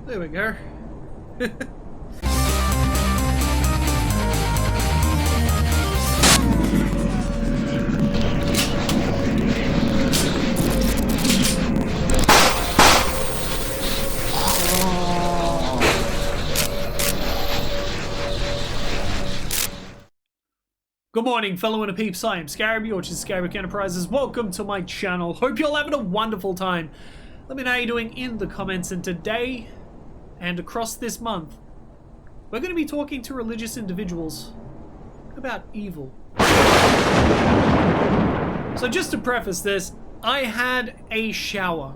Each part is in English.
There we go. Good morning, fellow INTERPEEPS. I am Scarab, which is Scarabic Enterprises. Welcome to my channel. Hope you're all having a wonderful time. Let me know how you're doing in the comments. And today, and across this month, we're going to be talking to religious individuals about evil. So just to preface this, I had a shower.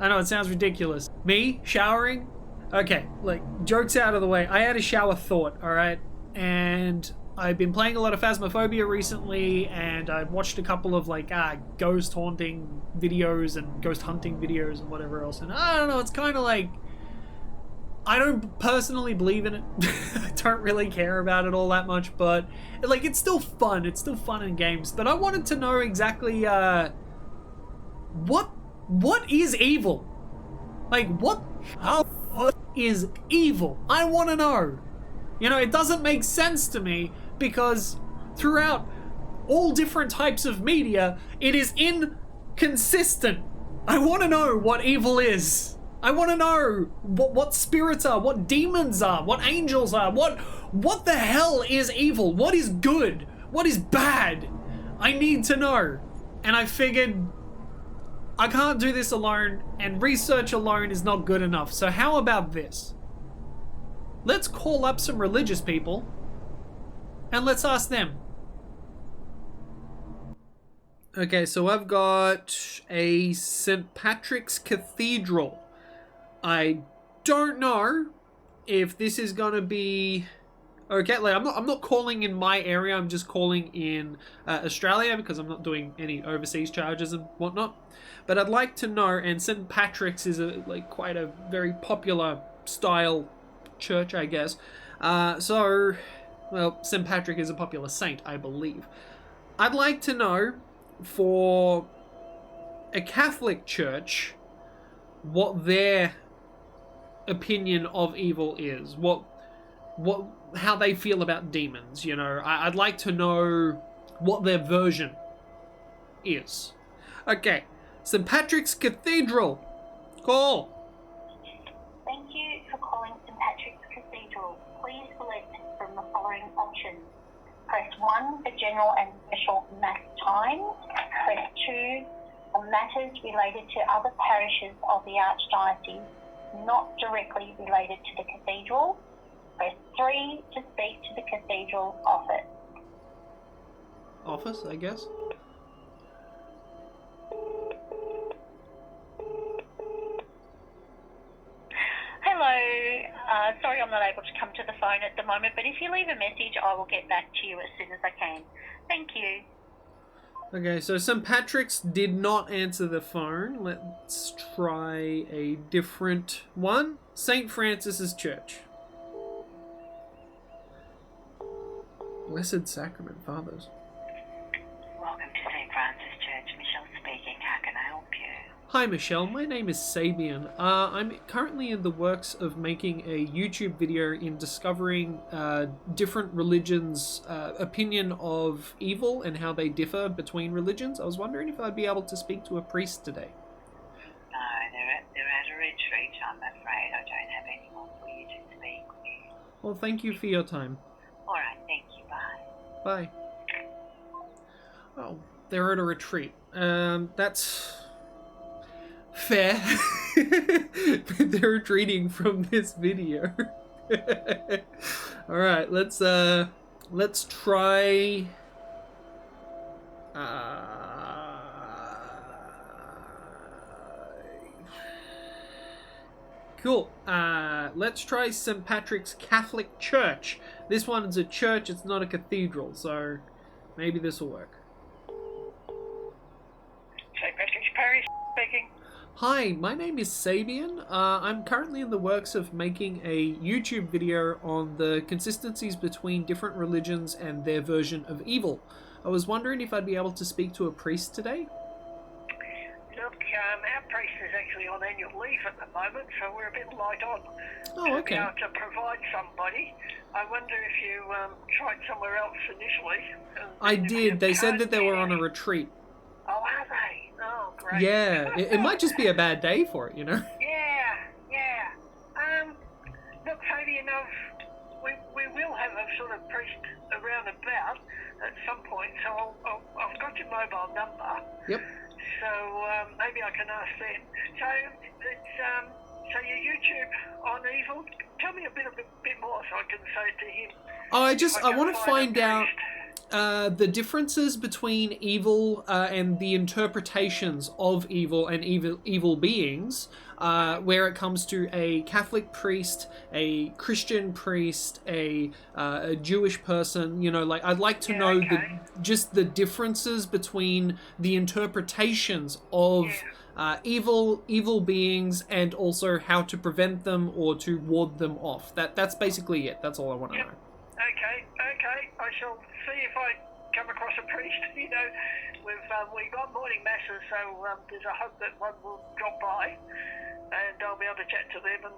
I know, it sounds ridiculous. Me showering? Okay, like, jokes out of the way. I had a shower thought, alright? And I've been playing a lot of Phasmophobia recently, and I've watched a couple of like ghost haunting videos and ghost hunting videos and whatever else, and I don't know, it's kind of like, I don't personally believe in it. I don't really care about it all that much, but like, it's still fun in games. But I wanted to know exactly what is evil? Like, what is evil? I want to know. You know, it doesn't make sense to me, because throughout all different types of media, it is inconsistent. I want to know what evil is. I want to know what spirits are, what demons are, what angels are, what the hell is evil? What is good? What is bad? I need to know. And I figured I can't do this alone, and research alone is not good enough. So how about this? Let's call up some religious people and let's ask them. Okay, so I've got a St. Patrick's Cathedral. I don't know if this is gonna be okay. Like, I'm not calling in my area. I'm just calling in Australia, because I'm not doing any overseas charges and whatnot. But I'd like to know. And St. Patrick's is quite a very popular style church, I guess. Well, St. Patrick is a popular saint, I believe. I'd like to know, for a Catholic church, what their opinion of evil is. How they feel about demons, you know. I'd like to know what their version is. Okay, St. Patrick's Cathedral. Call. Thank you for calling St. Patrick's Cathedral. Please select from the following options. Press 1 for general and special mass times. Press 2 for matters related to other parishes of the Archdiocese, not directly related to the Cathedral. Press 3 to speak to the Cathedral office. Office, I guess? Hello, sorry I'm not able to come to the phone at the moment, but if you leave a message, I will get back to you as soon as I can. Thank you. Okay, so St. Patrick's did not answer the phone. Let's try a different one. St. Francis's Church. Blessed Sacrament, Fathers. Welcome to St. Francis Church. Michelle speaking. How can I help you? Hi Michelle, my name is Sabian. I'm currently in the works of making a YouTube video in discovering different religions' opinion of evil and how they differ between religions. I was wondering if I'd be able to speak to a priest today. No, they're at a retreat, I'm afraid. I don't have anyone for you to speak with. Well, thank you for your time. Alright, thank you. Bye. Bye. Oh, they're at a retreat. That's fair. They're retreating from this video. All right, let's try. Cool. Let's try St. Patrick's Catholic Church. This one is a church, it's not a cathedral, so maybe this will work. St. Patrick's Parish speaking. Hi, my name is Sabian. I'm currently in the works of making a YouTube video on the consistencies between different religions and their version of evil. I was wondering if I'd be able to speak to a priest today. Look, our priest is actually on annual leave at the moment, so we're a bit light on Oh, to be okay. able to provide somebody. I wonder if you tried somewhere else initially. I if you did. They said can't that they were get on a any- retreat. Oh, are they? Oh, great. Yeah, it might just be a bad day for it, you know? Yeah. Look, Fabian, we will have a sort of priest around about at some point, so I've got your mobile number. Yep. So maybe I can ask them. So your YouTube on evil. Tell me a bit more so I can say it to him. Oh, I want to can find a out priest. the differences between evil and the interpretations of evil and evil beings, where it comes to a Catholic priest, a Christian priest, a Jewish person. You know, like I'd like to know just the differences between the interpretations of evil beings, and also how to prevent them or to ward them off. That's basically it. That's all I want to know. Okay. I shall see if I come across a priest. You know, we've got morning masses, so there's a hope that one will drop by, and I'll be able to chat to them and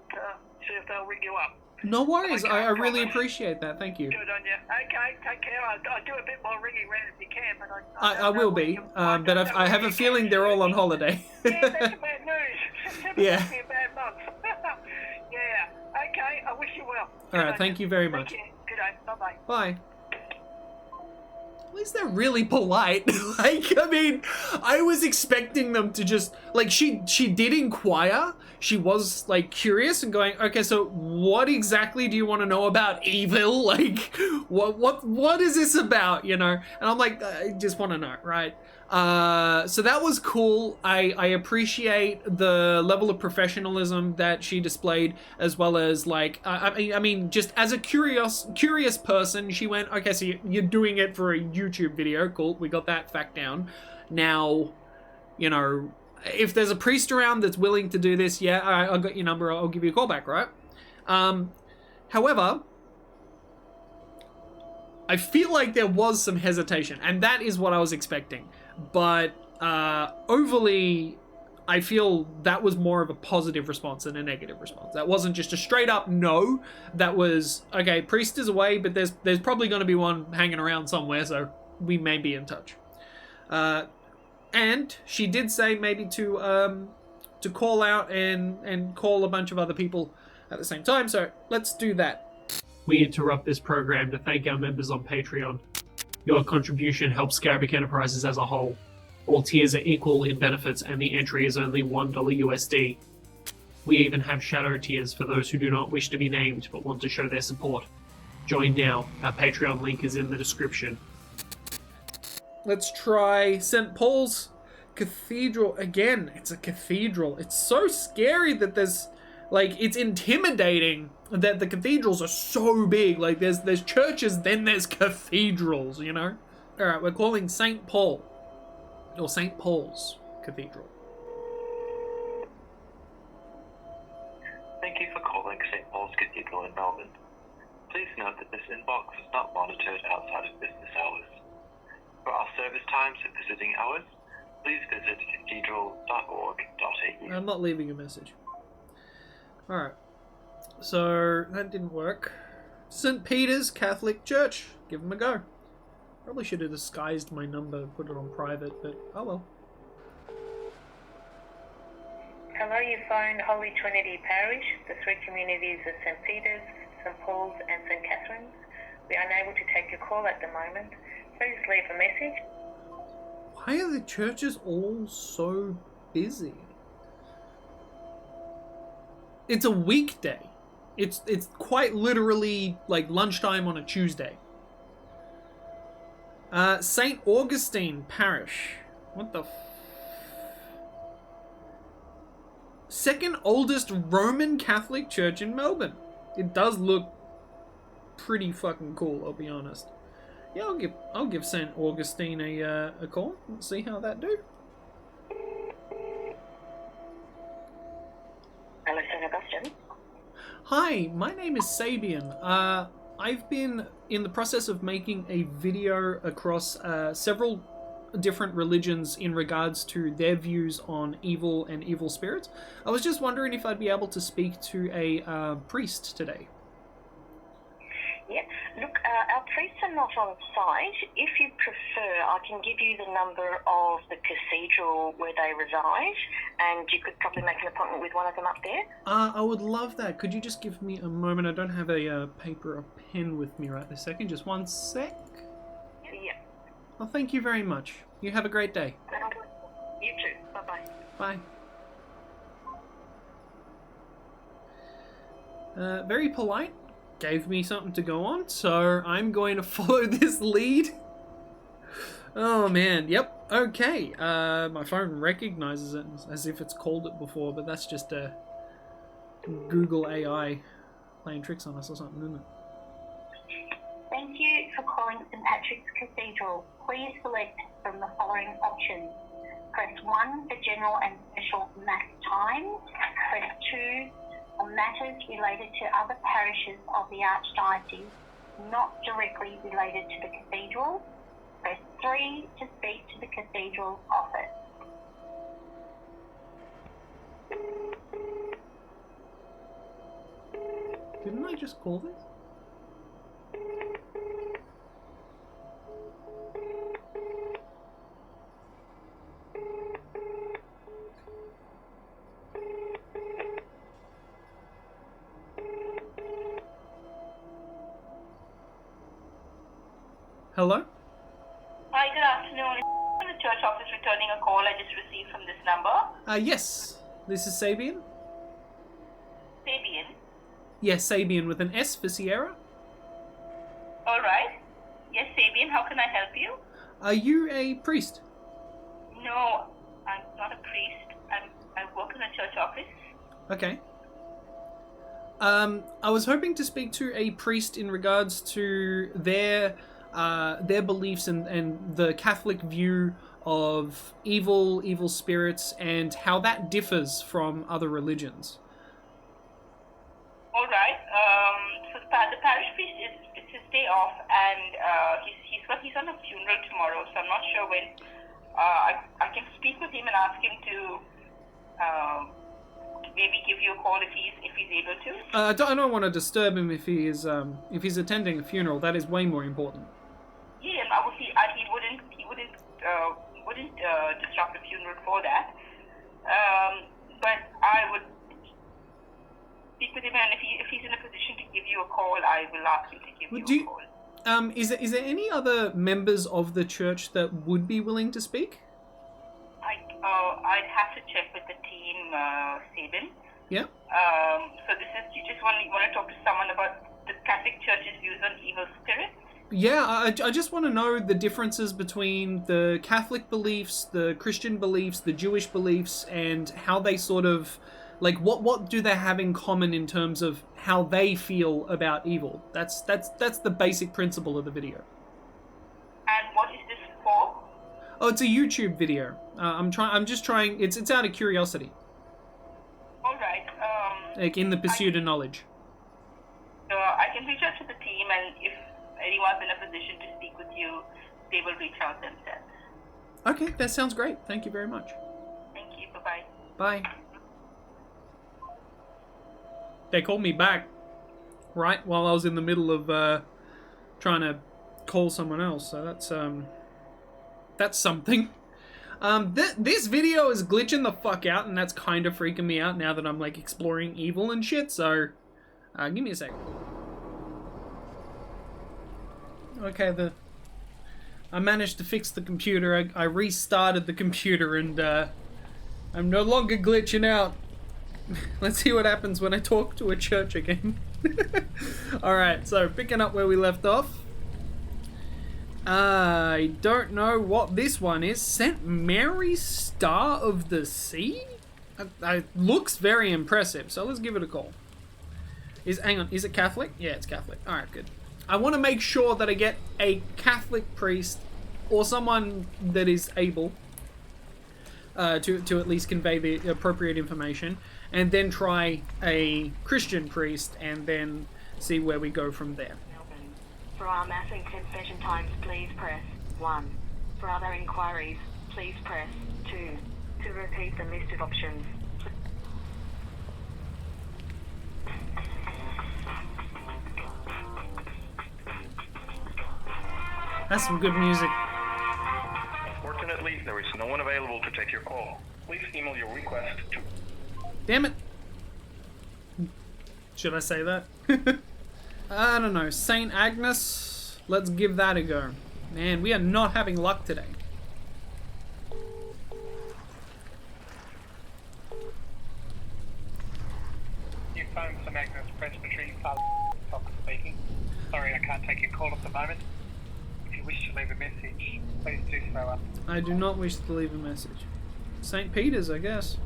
see if they'll ring you up. No worries. Okay, I really promise. appreciate that. Thank you. Good on you. Okay, take care. I'll do a bit more ringing around if you can, but I will be, but I have a feeling they're all on holiday. Yeah, that's bad news. September Yeah. must be a bad month. Yeah. Okay, I wish you well. All right, thank you very much. Take care. Good day. Bye-bye. Bye. At least they're really polite. Like, I mean, I was expecting them to just, like, she did inquire. She was, like, curious and going, okay, so what exactly do you want to know about evil? Like, what is this about, you know? And I'm like, I just want to know, right? So that was cool. I appreciate the level of professionalism that she displayed, as well as, like, I mean, just as a curious person, she went, okay, so you're doing it for a YouTube video. Cool, we got that fact down. Now, you know, if there's a priest around that's willing to do this, yeah, I got your number, I'll give you a call back, right? However, I feel like there was some hesitation, and that is what I was expecting. But overly, I feel that was more of a positive response than a negative response. That wasn't just a straight up no. That was, okay, priest is away, but there's probably going to be one hanging around somewhere, so we may be in touch. And she did say maybe to call out and call a bunch of other people at the same time, so let's do that. We interrupt this program to thank our members on Patreon. Your contribution helps Scarabic Enterprises as a whole. All tiers are equal in benefits, and the entry is only $1 USD. We even have shadow tiers for those who do not wish to be named but want to show their support. Join now. Our Patreon link is in the description. Let's try St. Paul's Cathedral again. It's a cathedral. It's so scary that there's, like, it's intimidating that the cathedrals are so big. Like, there's churches, then there's cathedrals, you know? Alright, we're calling St. Paul. Or St. Paul's Cathedral. Thank you for calling St. Paul's Cathedral in Melbourne. Please note that this inbox is not monitored outside of business hours. For our service times and visiting hours, please visit cathedral.org.au. I'm not leaving a message. Alright. So, that didn't work. St. Peter's Catholic Church. Give them a go. Probably should have disguised my number, put it on private, but oh well. Hello, you phoned Holy Trinity Parish, the three communities of St. Peter's, St. Paul's and St. Catherine's. We are unable to take your call at the moment. Please leave a message. Why are the churches all so busy? It's a weekday. It's quite literally like lunchtime on a Tuesday. St. Augustine Parish. What the second oldest Roman Catholic church in Melbourne. It does look pretty fucking cool, I'll be honest. Yeah, I'll give St. Augustine a call and see how that do. Hello, St. Augustine. Hi, my name is Sabian. I've been in the process of making a video across several different religions in regards to their views on evil and evil spirits. I was just wondering if I'd be able to speak to a priest today. Yeah, look, our priests are not on site. If you prefer, I can give you the number of the cathedral where they reside, and you could probably make an appointment with one of them up there. I would love that. Could you just give me a moment? I don't have a paper or pen with me right this second. Just one sec. Yeah. Well, thank you very much. You have a great day. You too. Bye-bye. Bye. Very polite. Gave me something to go on, so I'm going to follow this lead. Oh man, yep, okay. My phone recognizes it as if it's called it before, but that's just a Google AI playing tricks on us or something, isn't it? Thank you for calling St. Patrick's Cathedral. Please select from the following options. Press 1 for general and special mass times. Press 2 on matters related to other parishes of the Archdiocese, not directly related to the Cathedral. Press 3 to speak to the Cathedral's office. Didn't I just call this? Hello? Hi, good afternoon. It's the church office returning a call I just received from this number. Yes. This is Sabian? Sabian. Yes, Sabian with an S for Sierra. Alright. Yes, Sabian, how can I help you? Are you a priest? No, I'm not a priest. I work in a church office. Okay. I was hoping to speak to a priest in regards to their beliefs and the Catholic view of evil spirits and how that differs from other religions. Alright, so the parish priest it's his day off, and he's on a funeral tomorrow, so I'm not sure when. I can speak with him and ask him to maybe give you a call if he's able to. I don't want to disturb him if he's attending a funeral. That is way more important. Yeah, and obviously he wouldn't disrupt the funeral for that. But I would speak with him, and if he's in a position to give you a call, I will ask him to give you a call. Is there any other members of the church that would be willing to speak? I'd have to check with the team, Sabin. Yeah. So you just want to talk to someone about the Catholic Church's views on evil spirits? Yeah, I just want to know the differences between the Catholic beliefs, the Christian beliefs, the Jewish beliefs, and how they sort of, like, what do they have in common in terms of how they feel about evil? That's the basic principle of the video. And what is this for? Oh, it's a YouTube video. I'm just trying. It's out of curiosity. All right. Like in the pursuit of knowledge. I can reach out to the team, and if anyone's in a position to speak with you, they will reach out themselves. Okay, that sounds great. Thank you very much. Thank you. Bye-bye. Bye. They called me back, right, while I was in the middle of trying to call someone else, so that's something. This video is glitching the fuck out, and that's kind of freaking me out now that I'm, like, exploring evil and shit, so give me a sec. Okay, I managed to fix the computer. I restarted the computer, and I'm no longer glitching out. Let's see what happens when I talk to a church again. Alright, so picking up where we left off. I don't know what this one is. St. Mary's Star of the Sea? It looks very impressive, so let's give it a call. Hang on, is it Catholic? Yeah, it's Catholic. Alright, good. I want to make sure that I get a Catholic priest or someone that is able to at least convey the appropriate information, and then try a Christian priest, and then see where we go from there. For our mass and confession times, please press 1. For other inquiries, please press 2. To repeat the list of options, That's some good music. Unfortunately, there is no one available to take your call. Please email your request to... Damn it. Should I say that? I don't know. St. Agnes? Let's give that a go. Man, we are not having luck today. You phoned St. Agnes Presbytery, Father speaking. Sorry, I can't take your call at the moment. If you wish to leave a message, please do so. I do not wish to leave a message. St. Peter's, I guess.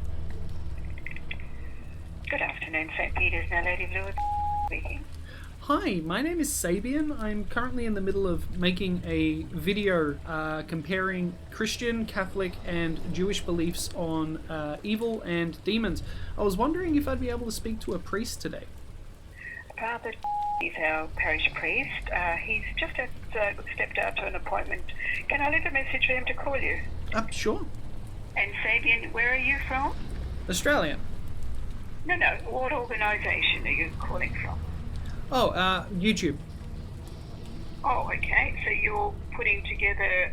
Good afternoon, St. Peter's, now Lady Lewis speaking. Hi, my name is Sabian. I'm currently in the middle of making a video comparing Christian, Catholic, and Jewish beliefs on evil and demons. I was wondering if I'd be able to speak to a priest today. Father is our parish priest. He's just stepped out to an appointment. Can I leave a message for him to call you? Sure. And Sabian, where are you from? Australia. No, what organisation are you calling from? Oh, YouTube. Oh, okay. So you're putting together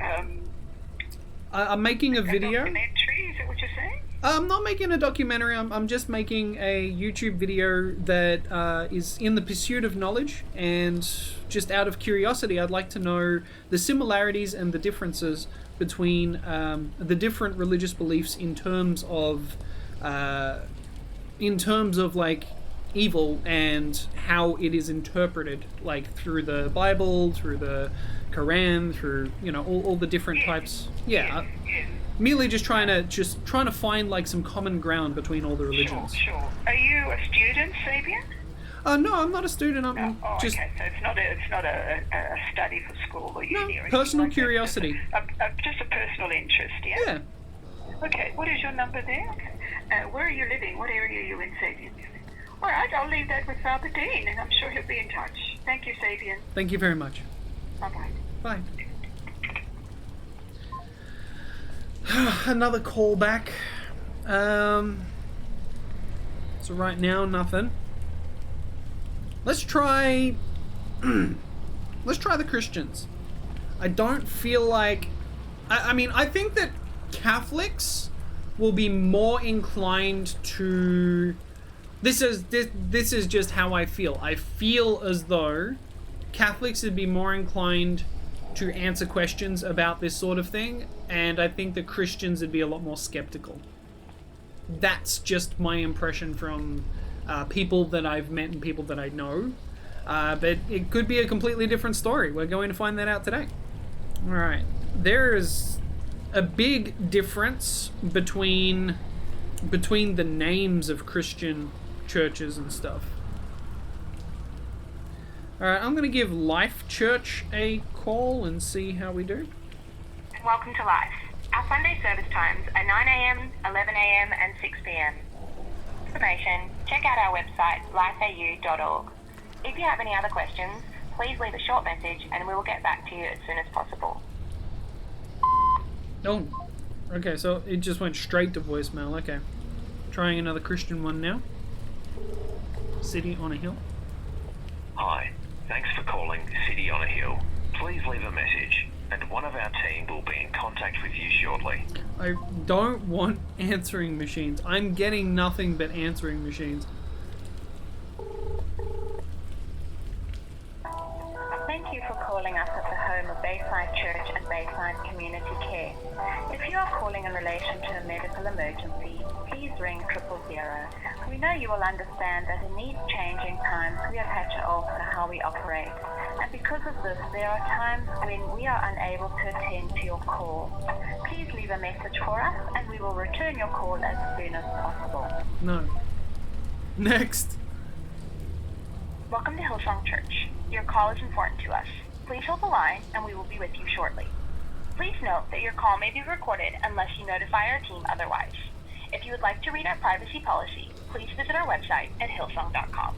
I'm making a video. documentary, is that what you're saying? I'm not making a documentary. I'm just making a YouTube video that is in the pursuit of knowledge, and just out of curiosity, I'd like to know the similarities and the differences between the different religious beliefs in terms of like evil and how it is interpreted, like through the Bible, through the Quran, through all the different types. Yeah. Merely just trying to find like some common ground between all the religions. Sure. Are you a student, Sabian? No, I'm not a student. I'm just. Okay, so it's not a study for school or uni or anything. Personal like curiosity. Just a personal interest, yeah? Yeah. Okay, what is your number there? Where are you living? What area are you in, Sabian? All right, I'll leave that with Father Dean, and I'm sure he'll be in touch. Thank you, Sabian. Thank you very much. Bye-bye. Bye. Another callback. So right now, nothing. Let's try the Christians. I don't feel like... I mean, I think that Catholics will be more inclined to... This is just how I feel. I feel as though Catholics would be more inclined to answer questions about this sort of thing, and I think that Christians would be a lot more skeptical. That's just my impression from people that I've met and people that I know. But it could be a completely different story. We're going to find that out today. Alright. There's a big difference between the names of Christian churches and stuff. Alright, I'm going to give Life Church a call and see how we do. Welcome to Life. Our Sunday service times are 9 a.m, 11 a.m, and 6 p.m. For information, check out our website, lifeau.org. If you have any other questions, please leave a short message and we will get back to you as soon as possible. Oh, okay, so it just went straight to voicemail. Okay. Trying another Christian one now. City on a Hill. Hi, thanks for calling City on a Hill. Please leave a message, and one of our team will be in contact with you shortly. I don't want answering machines. I'm getting nothing but answering machines. Thank you for calling us at the home of Bayside Church and Bayside Community Care. If you are calling in relation to a medical emergency, please ring 000. We know you will understand that in these changing times, we have had to alter how we operate. And because of this, there are times when we are unable to attend to your call. Please leave a message for us and we will return your call as soon as possible. No. Next. Welcome to Hillsong Church. Your call is important to us. Please hold the line and we will be with you shortly. Please note that your call may be recorded unless you notify our team otherwise. If you would like to read our privacy policy, please visit our website at hillsong.com.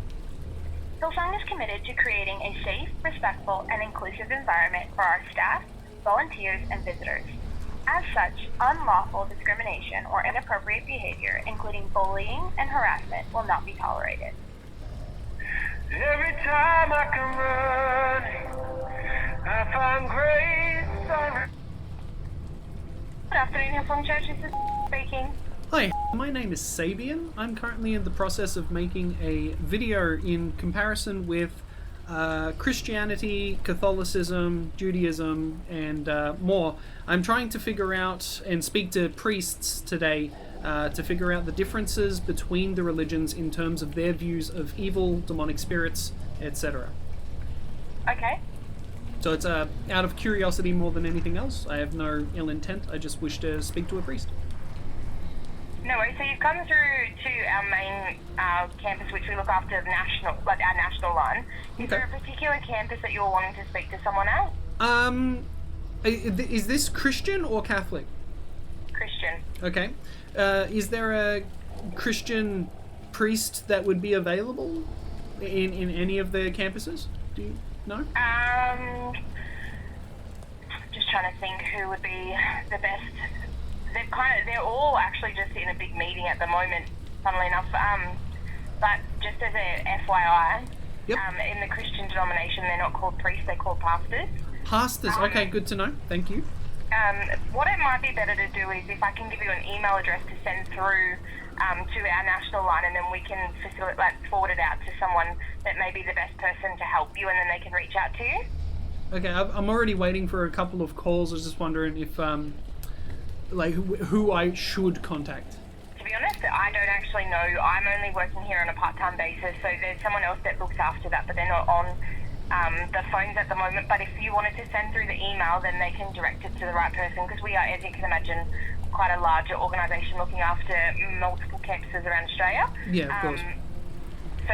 Hillsong is committed to creating a safe, respectful, and inclusive environment for our staff, volunteers, and visitors. As such, unlawful discrimination or inappropriate behavior, including bullying and harassment, will not be tolerated. Every time I come running, I find grace. Good afternoon, Hitfilm Church. This is speaking. Hi, my name is Sabian. I'm currently in the process of making a video in comparison with Christianity, Catholicism, Judaism, and more. I'm trying to figure out and speak to priests today to figure out the differences between the religions in terms of their views of evil, demonic spirits, etc. Okay. So it's out of curiosity more than anything else. I have no ill intent. I just wish to speak to a priest. No worries. So you've come through to our main campus, which we look after our national one. Is there a particular campus that you're wanting to speak to someone at? Is this Christian or Catholic? Christian. Okay. Is there a Christian priest that would be available in any of the campuses? Do you know? Just trying to think who would be the best. They're all actually just in a big meeting at the moment, funnily enough. But just as a FYI, in the Christian denomination, they're not called priests, they're called pastors. Pastors, okay, good to know. Thank you. What it might be better to do is if I can give you an email address to send through to our national line, and then we can forward it out to someone that may be the best person to help you, and then they can reach out to you. Okay, I'm already waiting for a couple of calls. I was just wondering if, who I should contact. To be honest, I don't actually know. I'm only working here on a part-time basis, so there's someone else that looks after that, but they're not on the phones at the moment. But if you wanted to send through the email, then they can direct it to the right person, because we are, as you can imagine, quite a larger organisation looking after multiple campuses around Australia. Yeah, of course. So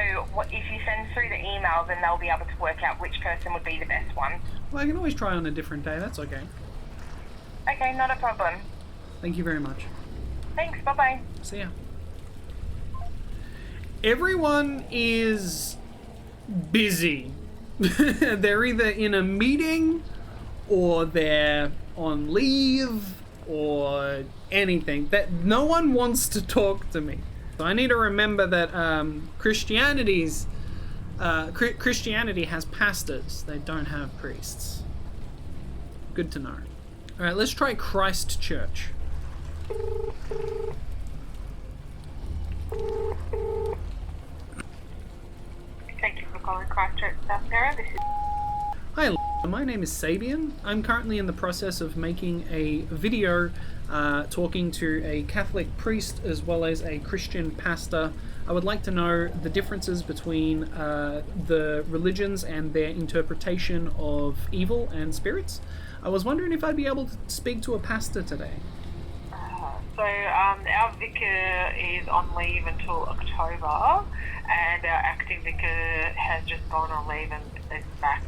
if you send through the email, then they'll be able to work out which person would be the best one. Well, I can always try on a different day. That's okay. Okay, not a problem. Thank you very much. Thanks, bye-bye. See ya. Everyone is busy. They're either in a meeting or they're on leave or anything. That no one wants to talk to me. So I need to remember that Christianity has pastors. They don't have priests. Good to know. All right, let's try Christchurch. Thank you for calling Christchurch, South Australia. This is... Hi, my name is Sabian. I'm currently in the process of making a video talking to a Catholic priest as well as a Christian pastor. I would like to know the differences between the religions and their interpretation of evil and spirits. I was wondering if I'd be able to speak to a pastor today. So our vicar is on leave until October, and our acting vicar has just gone on leave and is back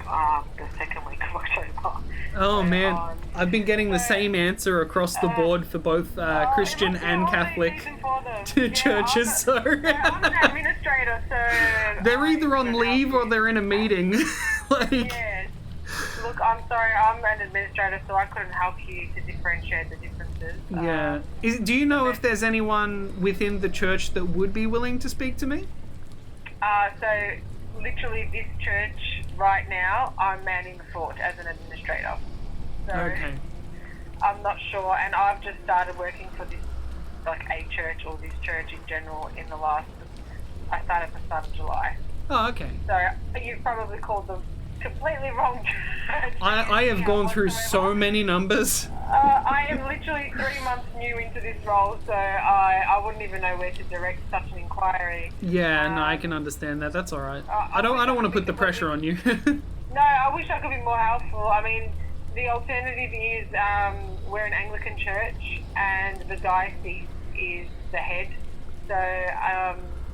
the second week of October. Oh man, I've been getting the same answer across the board for both Christian and Catholic churches. So I'm an administrator, so they're either on leave or they're in a meeting. Yes. Look, I'm sorry, I'm an administrator, so I couldn't help you to differentiate the differences. Yeah. Do you know if there's anyone within the church that would be willing to speak to me? So, literally this church right now, I'm manning the fort as an administrator. So, okay. I'm not sure, and I've just started working for this, a church or this church in general I started at the start of July. Oh, okay. So, you've probably called the completely wrong church. I have gone through so many numbers. I am literally 3 months new into this role, so I wouldn't even know where to direct such an inquiry. Yeah, no, I can understand that. That's all right. I don't want to put the pressure on you. No, I wish I could be more helpful. I mean, the alternative is we're an Anglican church, and the diocese is the head. So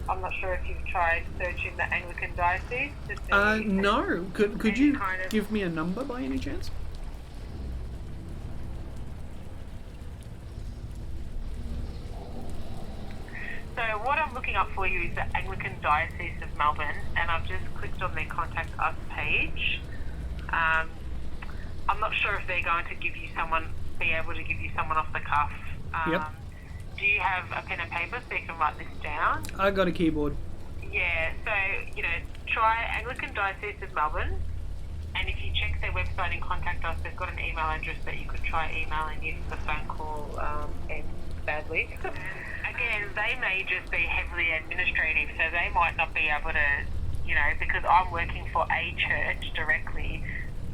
I'm not sure if you've tried searching the Anglican diocese to see. No. Could you give me a number by any chance? So what I'm looking up for you is the Anglican Diocese of Melbourne, and I've just clicked on their Contact Us page. I'm not sure if they're going to be able to give you someone off the cuff. Yep. Do you have a pen and paper so you can write this down? I got a keyboard. Yeah, so, try Anglican Diocese of Melbourne, and if you check their website and contact us, they've got an email address that you could try emailing if the phone call ends badly. Again, they may just be heavily administrative, so they might not be able to, because I'm working for a church directly,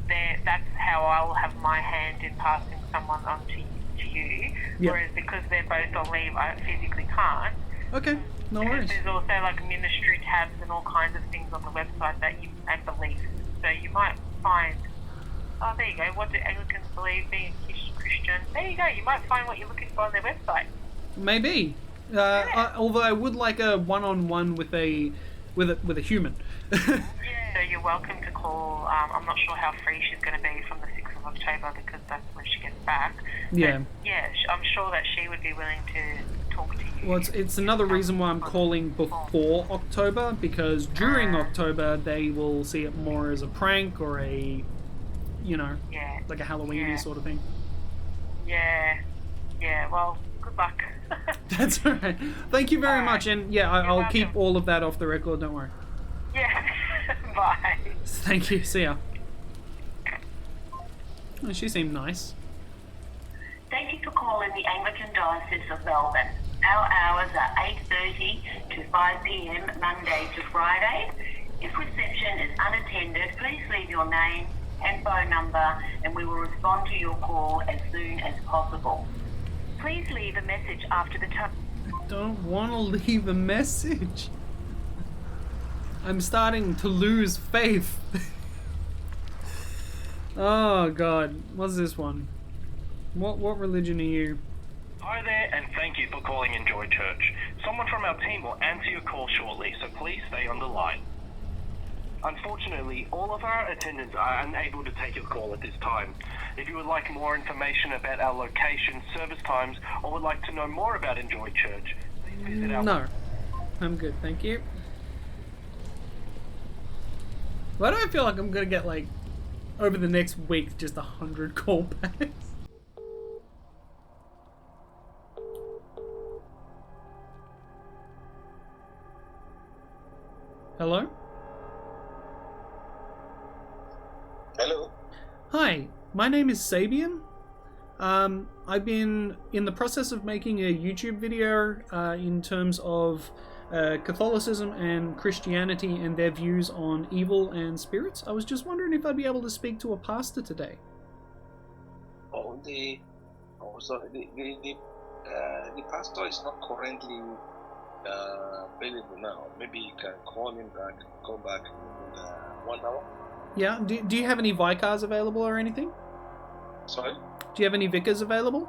that's how I'll have my hand in passing someone on to you, whereas because they're both on leave, I physically can't. Okay, no worries. There's also like ministry tabs and all kinds of things on the website and beliefs. So you might find, there you go, what do Anglicans believe, being a Christian? There you go, you might find what you're looking for on their website. Maybe. Although I would like a one-on-one with a human. So you're welcome to call. I'm not sure how free she's going to be from the 6th of October because that's when she gets back. Yeah. But yeah, I'm sure that she would be willing to talk to you. Well, it's another reason why I'm calling before October, because during October they will see it more as a prank or a, like a Halloween sort of thing. Yeah. Well, good luck. That's all right. Thank you very much, and I'll keep all of that off the record. Don't worry. Yeah. Bye. Thank you. See ya. Oh, she seemed nice. Thank you for calling the Anglican Diocese of Melbourne. Our hours are 8:30 to 5 p.m. Monday to Friday. If reception is unattended, please leave your name and phone number and we will respond to your call as soon as possible. Please leave a message after the tone. I don't want to leave a message. I'm starting to lose faith. Oh God, what's this one? What religion are you? Hi there, and thank you for calling Enjoy Church. Someone from our team will answer your call shortly, so please stay on the line. Unfortunately, all of our attendants are unable to take your call at this time. If you would like more information about our location, service times, or would like to know more about Enjoy Church, please visit our... No, I'm good, thank you. Why do I feel like I'm gonna get, like, over the next week, just 100 callbacks? Hello? Hello. Hi, my name is Sabian. I've been in the process of making a YouTube video in terms of Catholicism and Christianity and their views on evil and spirits. I was just wondering if I'd be able to speak to a pastor today. The pastor is not currently available now. Maybe you can call him back. Call back in 1 hour. Yeah. Do you have any vicars available or anything? Sorry. Do you have any vicars available?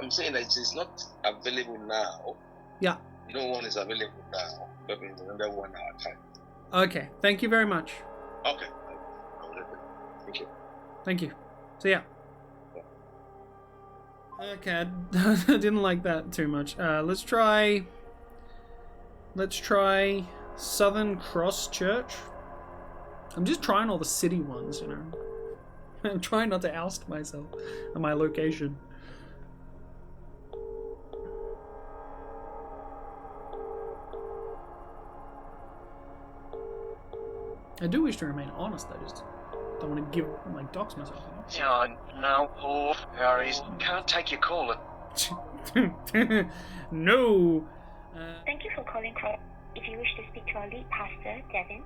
I'm saying that it's not available now. Yeah. No one is available now, but in another 1 hour time. Okay, thank you very much. Okay. Thank you. Thank you. See ya. Okay, I didn't like that too much. Let's try Southern Cross Church. I'm just trying all the city ones, I'm trying not to oust myself and my location. I do wish to remain honest, I just don't want to dox myself. Yeah, no, poor Harry's can't take your call. No. Thank you for calling. If you wish to speak to our lead pastor, Devin.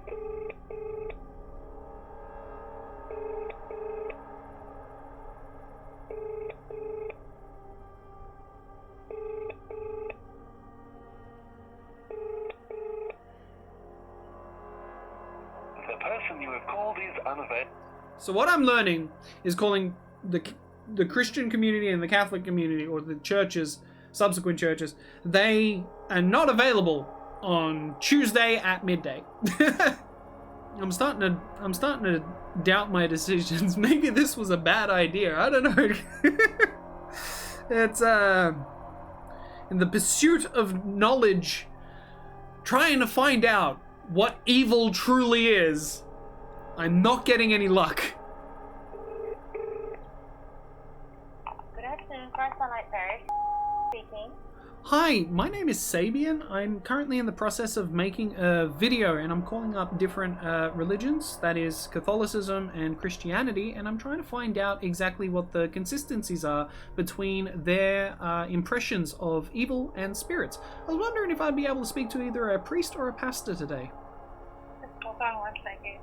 The person you have called is unavailable. So what I'm learning is calling the Christian community and the Catholic community, or the churches, subsequent churches, they are not available on Tuesday at midday. I'm starting to doubt my decisions. Maybe this was a bad idea. I don't know. It's in the pursuit of knowledge, trying to find out what evil truly is. I'm not getting any luck. Sunlight Parish. Speaking. Hi, my name is Sabian. I'm currently in the process of making a video and I'm calling up different religions, that is Catholicism and Christianity, and I'm trying to find out exactly what the consistencies are between their impressions of evil and spirits. I was wondering if I'd be able to speak to either a priest or a pastor today. Hold on 1 second.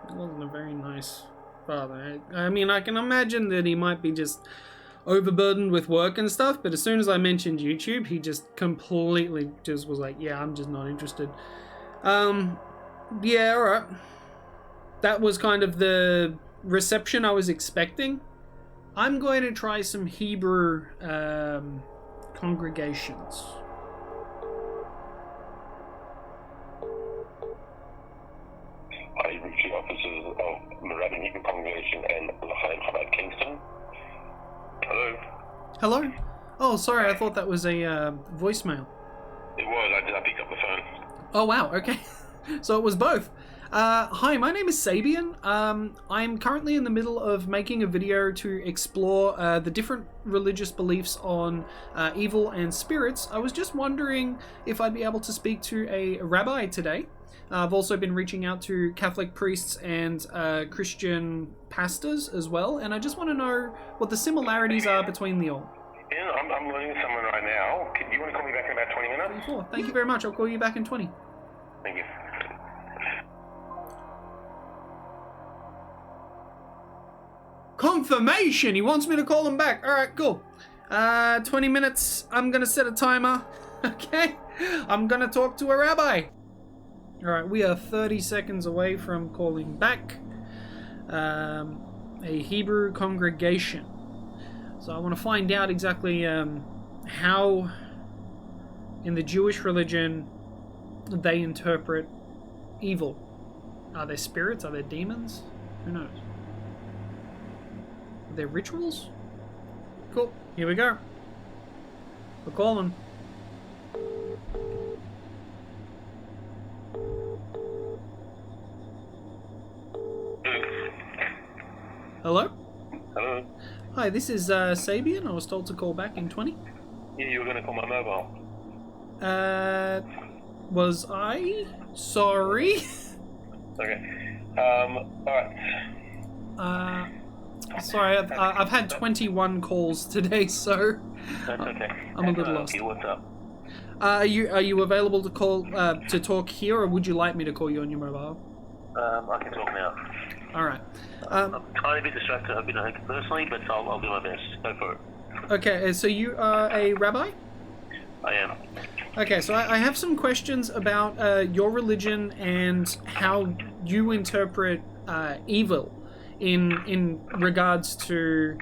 He wasn't a very nice father. I mean, I can imagine that he might be just overburdened with work and stuff, but as soon as I mentioned YouTube, he just completely just was like, yeah, I'm just not interested. Yeah, alright. That was kind of the reception I was expecting. I'm going to try some Hebrew congregations. I reached the offices of the Rabbi Hebrew Congregation and L'chaim Chabad Kingston. Hello? Hello? Oh, sorry, I thought that was a voicemail. It was, I picked up the phone. Oh, wow, okay. So it was both. Hi, my name is Sabian. I'm currently in the middle of making a video to explore the different religious beliefs on evil and spirits. I was just wondering if I'd be able to speak to a rabbi today. I've also been reaching out to Catholic priests and Christian pastors as well, and I just want to know what the similarities are between the all. Yeah, I'm learning someone right now. Do you want to call me back in about 20 minutes? 24. Thank you very much. I'll call you back in 20. Thank you. Confirmation! He wants me to call him back. Alright, cool. 20 minutes. I'm gonna set a timer. Okay? I'm gonna talk to a rabbi. Alright, we are 30 seconds away from calling back a Hebrew congregation. So I want to find out exactly how in the Jewish religion they interpret evil. Are there spirits? Are there demons? Who knows? Are there rituals? Cool, here we go. We're calling. Hello? Hello? Hi, this is Sabian. I was told to call back in 20. Yeah, you were going to call my mobile. Was I? Sorry. Okay. Alright. Sorry, I've had 21 calls today, so That's okay. I'm a little lost. What's up? Are you available to call to talk here, or would you like me to call you on your mobile? I can talk now. All right. I'm trying to be distracted. I've been hurt personally, but I'll do my best. Go for it. Okay, so you are a rabbi? I am. Okay, so I have some questions about your religion and how you interpret evil in regards to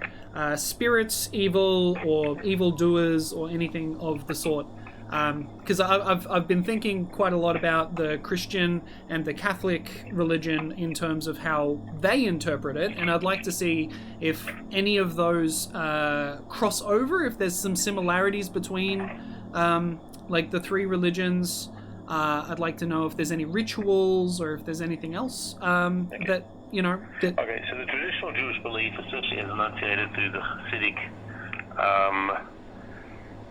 spirits, evil, or evildoers, or anything of the sort. Because I've been thinking quite a lot about the Christian and the Catholic religion in terms of how they interpret it, and I'd like to see if any of those cross over, if there's some similarities between like the three religions. I'd like to know if there's any rituals or if there's anything else that, you know... That... Okay, so the traditional Jewish belief, especially as enunciated through the Hasidic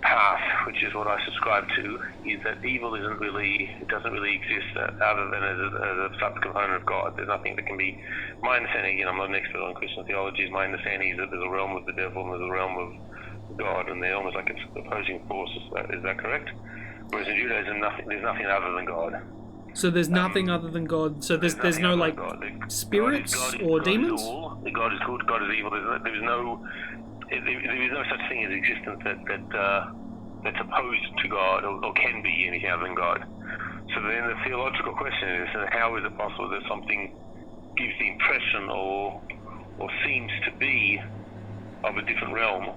path, which is what I subscribe to, is that evil doesn't really exist other than as a subcomponent of God. There's nothing that can be... My understanding, again, I'm not an expert on Christian theology, is my understanding is that there's a realm of the devil and there's a realm of God, and they're almost like opposing forces. Is that correct? Whereas in Judaism, there's nothing other than God. So there's nothing other than God. So there's no like spirits or demons. God is good. God is evil. There is no such thing as existence that's opposed to God or can be anything other than God. So then the theological question is, how is it possible that something gives the impression or seems to be of a different realm?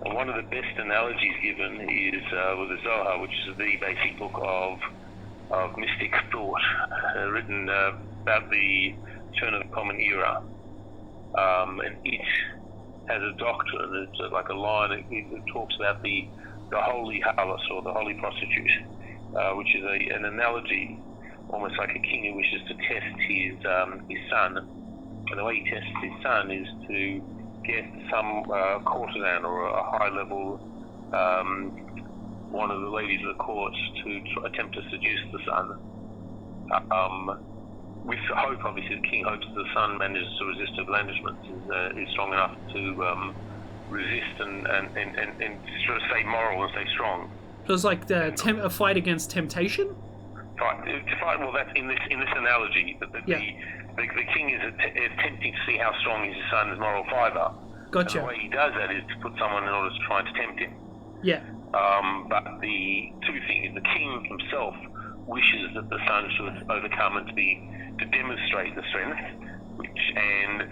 And one of the best analogies given is with the Zohar, which is the basic book of mystic thought, written about the turn of the Common Era. And has a doctrine. It's like a line. It talks about the holy harlot or the holy prostitute, which is an analogy, almost like a king who wishes to test his son. And the way he tests his son is to get some courtesan or a high-level one of the ladies of the court to attempt to seduce the son. With hope, obviously, the king hopes that the son manages to resist her blandishments, is strong enough to resist and sort of stay moral and stay strong. So it's like a fight against temptation? Well, that's in this analogy. The king is attempting to see how strong is his son's moral fibre. Gotcha. And the way he does that is to put someone in order to try to tempt him. Yeah. But the two things, the king himself wishes that the son should overcome and to demonstrate the strength, and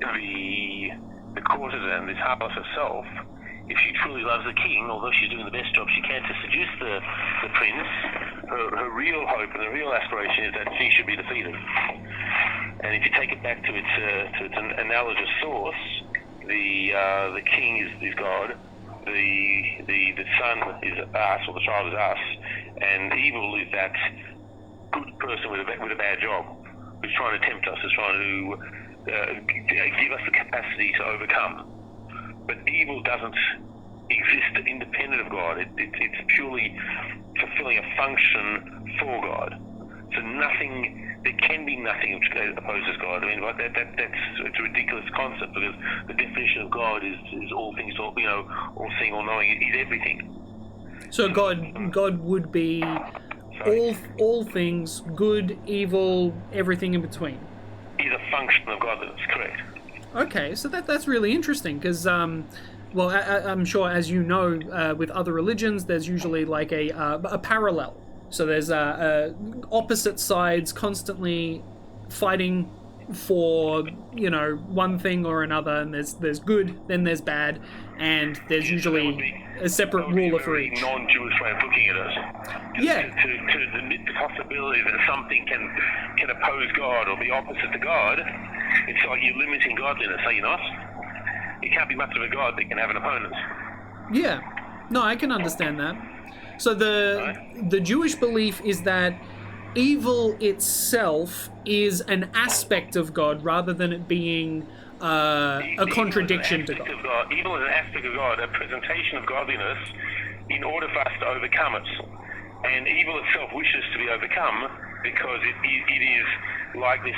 the courtesan, this harlot herself, if she truly loves the king, although she's doing the best job she can to seduce the prince, her real hope and the real aspiration is that she should be defeated. And if you take it back to its analogous source, the king is God, the son is us, or the child is us, and evil is that good person with a bad job, who's trying to tempt us, is trying to give us the capacity to overcome. But evil doesn't exist independent of God. It's purely fulfilling a function for God. So there can be nothing which opposes God. I mean, like it's a ridiculous concept, because the definition of God is all things, all seeing, all knowing. He's everything. So God would be all things, good, evil, everything in between. He's a function of God. That's correct. Okay, so that's really interesting, because well, I'm sure, as you know, with other religions, there's usually like a parallel. So there's opposite sides constantly fighting for, one thing or another, and there's good, then there's bad, and there's usually a separate ruler for each. Non-Jewish way of looking at it. Yeah. To admit the possibility that something can oppose God or be opposite to God, it's like you're limiting godliness, are you not? You can't be much of a god that can have an opponent. Yeah. No, I can understand that. So the Jewish belief is that evil itself is an aspect of God rather than it being a contradiction to God. Evil is an aspect of God, a presentation of godliness in order for us to overcome it. And evil itself wishes to be overcome because it is like this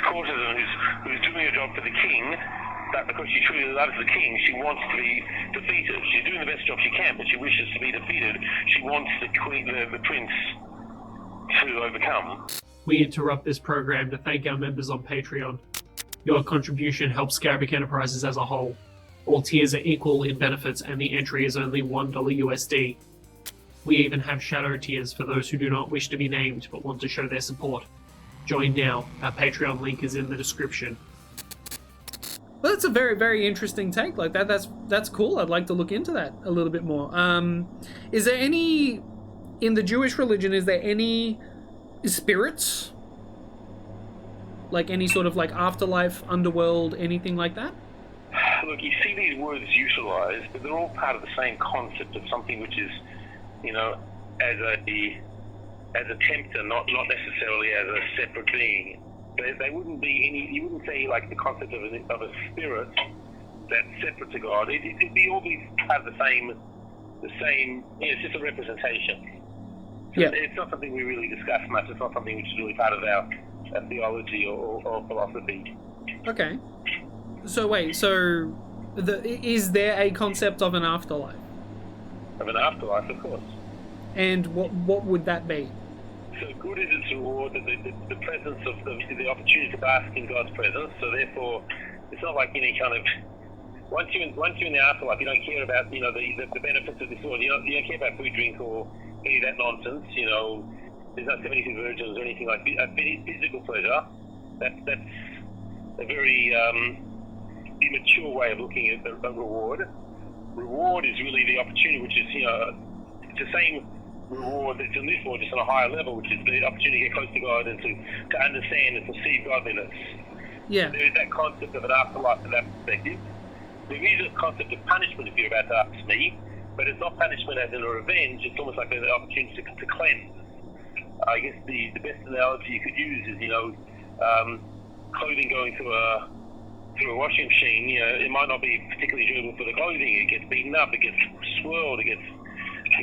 courtesan who's doing a job for the king, but because she truly loves the king, she wants to be defeated. She's doing the best job she can, but she wishes to be defeated. She wants the prince to overcome. We interrupt this program to thank our members on Patreon. Your contribution helps Scarabic Enterprises as a whole. All tiers are equal in benefits, and the entry is only $1 USD. We even have shadow tiers for those who do not wish to be named but want to show their support. Join now. Our Patreon link is in the description. Well, that's a very, very interesting take. Like that's cool. I'd like to look into that a little bit more. Is there any, in the Jewish religion, is there any spirits? Like any sort of like afterlife, underworld, anything like that? Look, you see these words utilized, but they're all part of the same concept of something which is, as a tempter, not necessarily as a separate being. They wouldn't be any. You wouldn't say like the concept of a spirit that's separate to God. It'd be all these have the same. It's just a representation. So yeah. It's not something we really discuss much. It's not something which is really part of our theology or philosophy. Okay. So wait. So, is there a concept of an afterlife? Of an afterlife, of course. And what would that be? So good is its reward, the presence of the opportunity to bask in God's presence. So therefore, it's not like any kind of once you're in the afterlife, you don't care about the benefits of this world. You don't care about food, drink, or any of that nonsense. There's no 72 virgins or anything like that. Physical pleasure. That's a very immature way of looking at a reward. Reward is really the opportunity, which is it's the same reward that's in this world, just on a higher level, which is the opportunity to get close to God and to understand and perceive godliness. Yeah. There is that concept of an afterlife from that perspective. There is a concept of punishment, if you're about to ask me, but it's not punishment as in a revenge. It's almost like an opportunity to cleanse. I guess the best analogy you could use is, clothing going through a washing machine. It might not be particularly durable for the clothing. It gets beaten up, it gets swirled, it gets,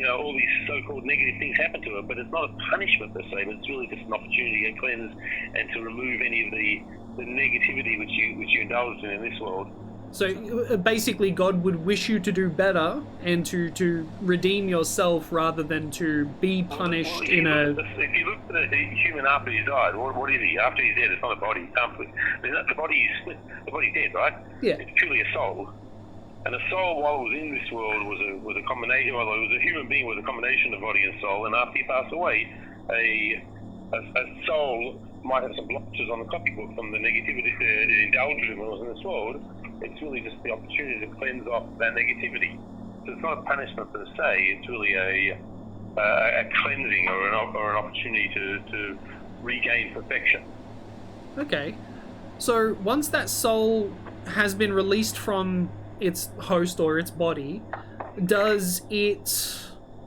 all these so-called negative things happen to it. But it's not a punishment per se, but it's really just an opportunity to cleanse and to remove any of the negativity which you indulged in this world. So basically, God would wish you to do better and to redeem yourself rather than to be punished If you look at a human after he died, what is he? After he's dead, it's not a body. The body is split. The body's dead, right? Yeah. It's purely a soul. And a soul, while it was in this world, was a combination. Well, it was a human being with a combination of body and soul. And after he passed away, a soul might have some blotches on the copybook from the negativity it indulged in when it was in this world. It's really just the opportunity to cleanse off that negativity. So it's not a punishment per se. It's really a cleansing or an opportunity to regain perfection. Okay. So once that soul has been released from its host or its body, does it...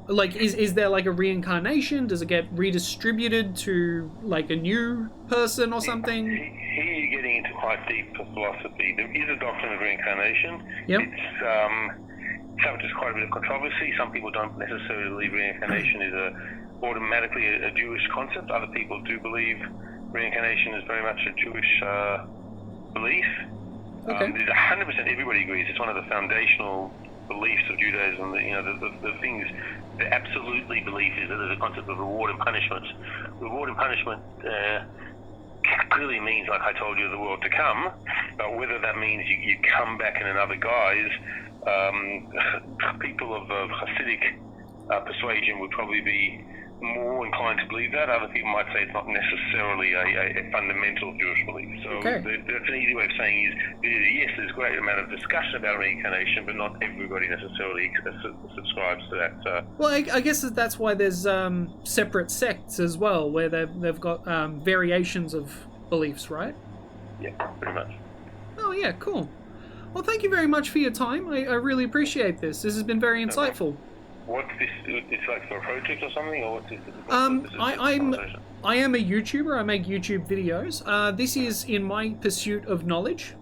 is there like a reincarnation? Does it get redistributed to like a new person or something? Here you're getting into quite deep philosophy. There is a doctrine of reincarnation. Yep. It's subject to quite a bit of controversy. Some people don't necessarily believe reincarnation is automatically a Jewish concept. Other people do believe reincarnation is very much a Jewish belief. Okay. There's 100%, everybody agrees, it's one of the foundational beliefs of Judaism. The things they absolutely believe is that there's a concept of reward and punishment. Reward and punishment clearly means, like I told you, the world to come, but whether that means you come back in another guise, people of Hasidic persuasion would probably be more inclined to believe that. Other people might say it's not necessarily a fundamental Jewish belief. So that's an easy way of saying is yes, there's a great amount of discussion about reincarnation, but not everybody necessarily subscribes to that. Well, I guess that's why there's separate sects as well, where they've got variations of beliefs, right? Yeah, pretty much. Oh yeah, cool. Well, thank you very much for your time. I really appreciate this. This has been very insightful. What's this? It's like for a project or something, or what's this? I am a YouTuber. I make YouTube videos. This is in my pursuit of knowledge.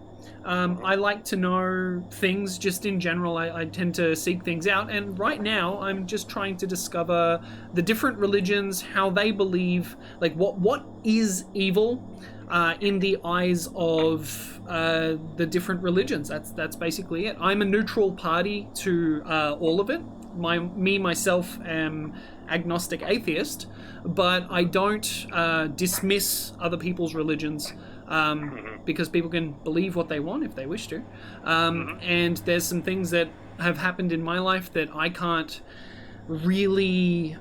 I like to know things just in general. I tend to seek things out, and right now I'm just trying to discover the different religions, how they believe, like what is evil in the eyes of the different religions. That's basically it. I'm a neutral party to all of it. Myself am agnostic atheist, but I don't dismiss other people's religions because people can believe what they want if they wish to. And there's some things that have happened in my life that I can't really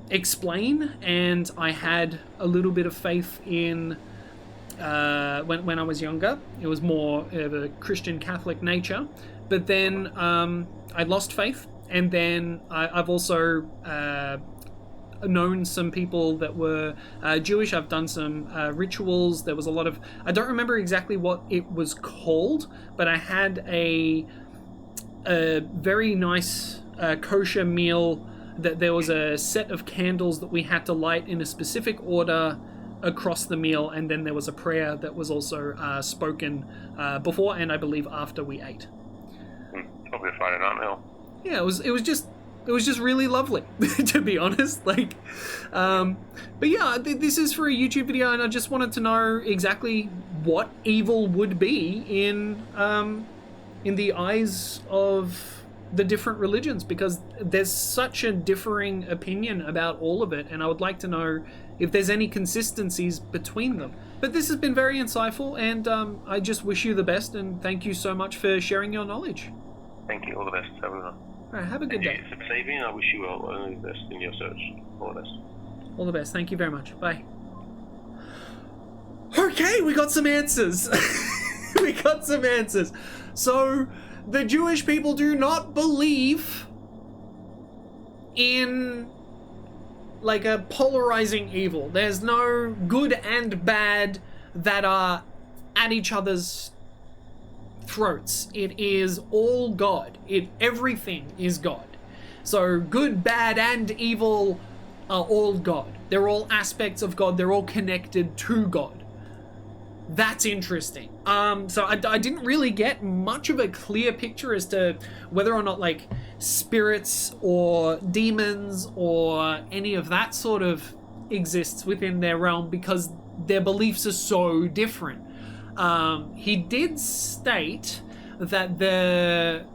explain, and I had a little bit of faith in when I was younger. It was more of a Christian Catholic nature, but then I lost faith. And then I've also known some people that were Jewish. I've done some rituals. There was a lot of... I don't remember exactly what it was called, but I had a very nice kosher meal. That there was a set of candles that we had to light in a specific order across the meal, and then there was a prayer that was also spoken before and I believe after we ate. Probably a Friday night meal. Yeah, it was just really lovely, to be honest. But yeah, this is for a YouTube video, and I just wanted to know exactly what evil would be in the eyes of the different religions, because there's such a differing opinion about all of it, and I would like to know if there's any consistencies between them. But this has been very insightful, and I just wish you the best, and thank you so much for sharing your knowledge. Thank you. All the best, everyone. All right, have a good day. Succeed, and I wish you all the best in your search. All the best. All the best. Thank you very much. Bye. Okay, we got some answers. We got some answers. So, the Jewish people do not believe in like a polarizing evil. There's no good and bad that are at each other's throats. It is all God. Everything is God. So good, bad, and evil are all God. They're all aspects of God. They're all connected to God. That's interesting. So I didn't really get much of a clear picture as to whether or not like spirits or demons or any of that sort of exists within their realm, because their beliefs are so different. He did state that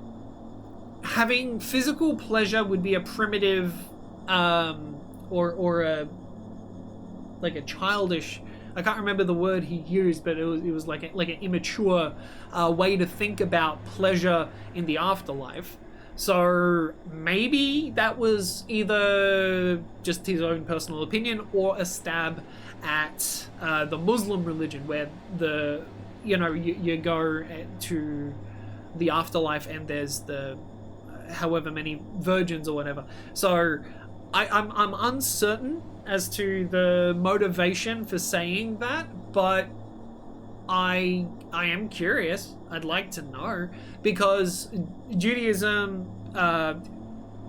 having physical pleasure would be a primitive or a childish, I can't remember the word he used, but it was like an immature way to think about pleasure in the afterlife. So maybe that was either just his own personal opinion or a stab at the Muslim religion, where you go to the afterlife and there's the however many virgins or whatever. So I'm uncertain as to the motivation for saying that, but I am curious. I'd like to know, because Judaism,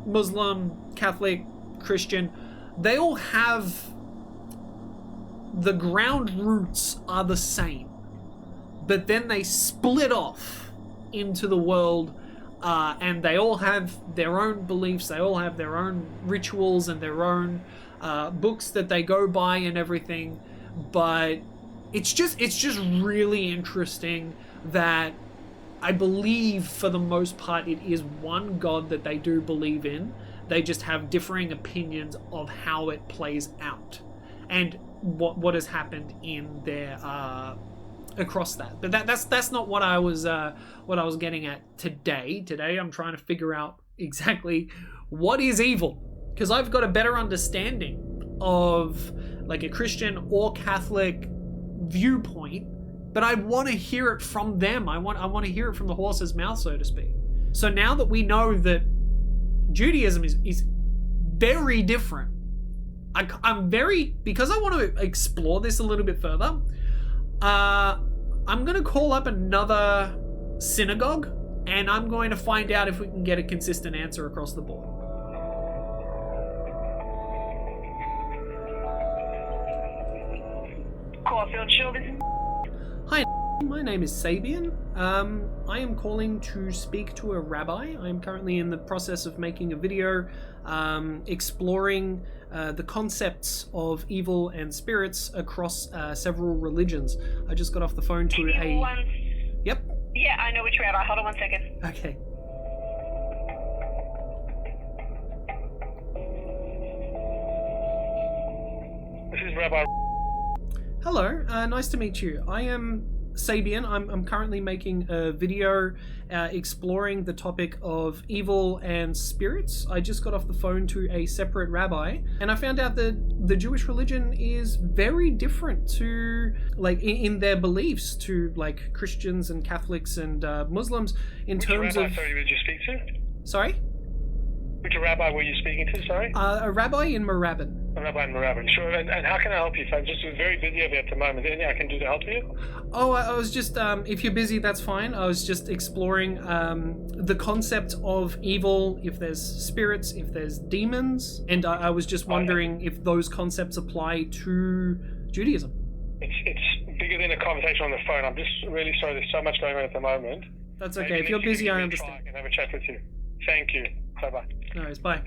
Muslim, Catholic, Christian, they all have, the ground roots are the same, but then they split off into the world, and they all have their own beliefs, they all have their own rituals and their own books that they go by and everything. But it's just really interesting that I believe for the most part it is one God that they do believe in. They just have differing opinions of how it plays out and what has happened in their across that. But that's not what I was getting at today. Today I'm trying to figure out exactly what is evil, because I've got a better understanding of like a Christian or Catholic viewpoint, but I want to hear it from them. I want to hear it from the horse's mouth, so to speak. So now that we know that Judaism is very different, because I want to explore this a little bit further, I'm going to call up another synagogue and I'm going to find out if we can get a consistent answer across the board. Hi, my name is Sabian. I am calling to speak to a rabbi. I'm currently in the process of making a video exploring the concepts of evil and spirits across several religions. I just got off the phone to Yep. Yeah, I know which rabbi. Hold on 1 second. Okay. This is Rabbi. Hello, nice to meet you. I am Sabian. I'm currently making a video exploring the topic of evil and spirits. I just got off the phone to a separate rabbi, and I found out that the Jewish religion is very different to, like, in their beliefs to, like, Christians and Catholics and Muslims in terms of... Sorry, did you speak to? Sorry? Which rabbi were you speaking to, sorry? A rabbi in Moorabbin. A rabbi in Moorabbin, sure. And how can I help you? I'm just very busy over at the moment. Anything I can do to help you? Oh, I was just, if you're busy, that's fine. I was just exploring the concept of evil, if there's spirits, if there's demons, and I was just wondering if those concepts apply to Judaism. It's bigger than a conversation on the phone. I'm just really sorry, there's so much going on at the moment. That's okay. If you're busy, I understand. I can have a chat with you. Thank you. Bye-bye. No worries, bye.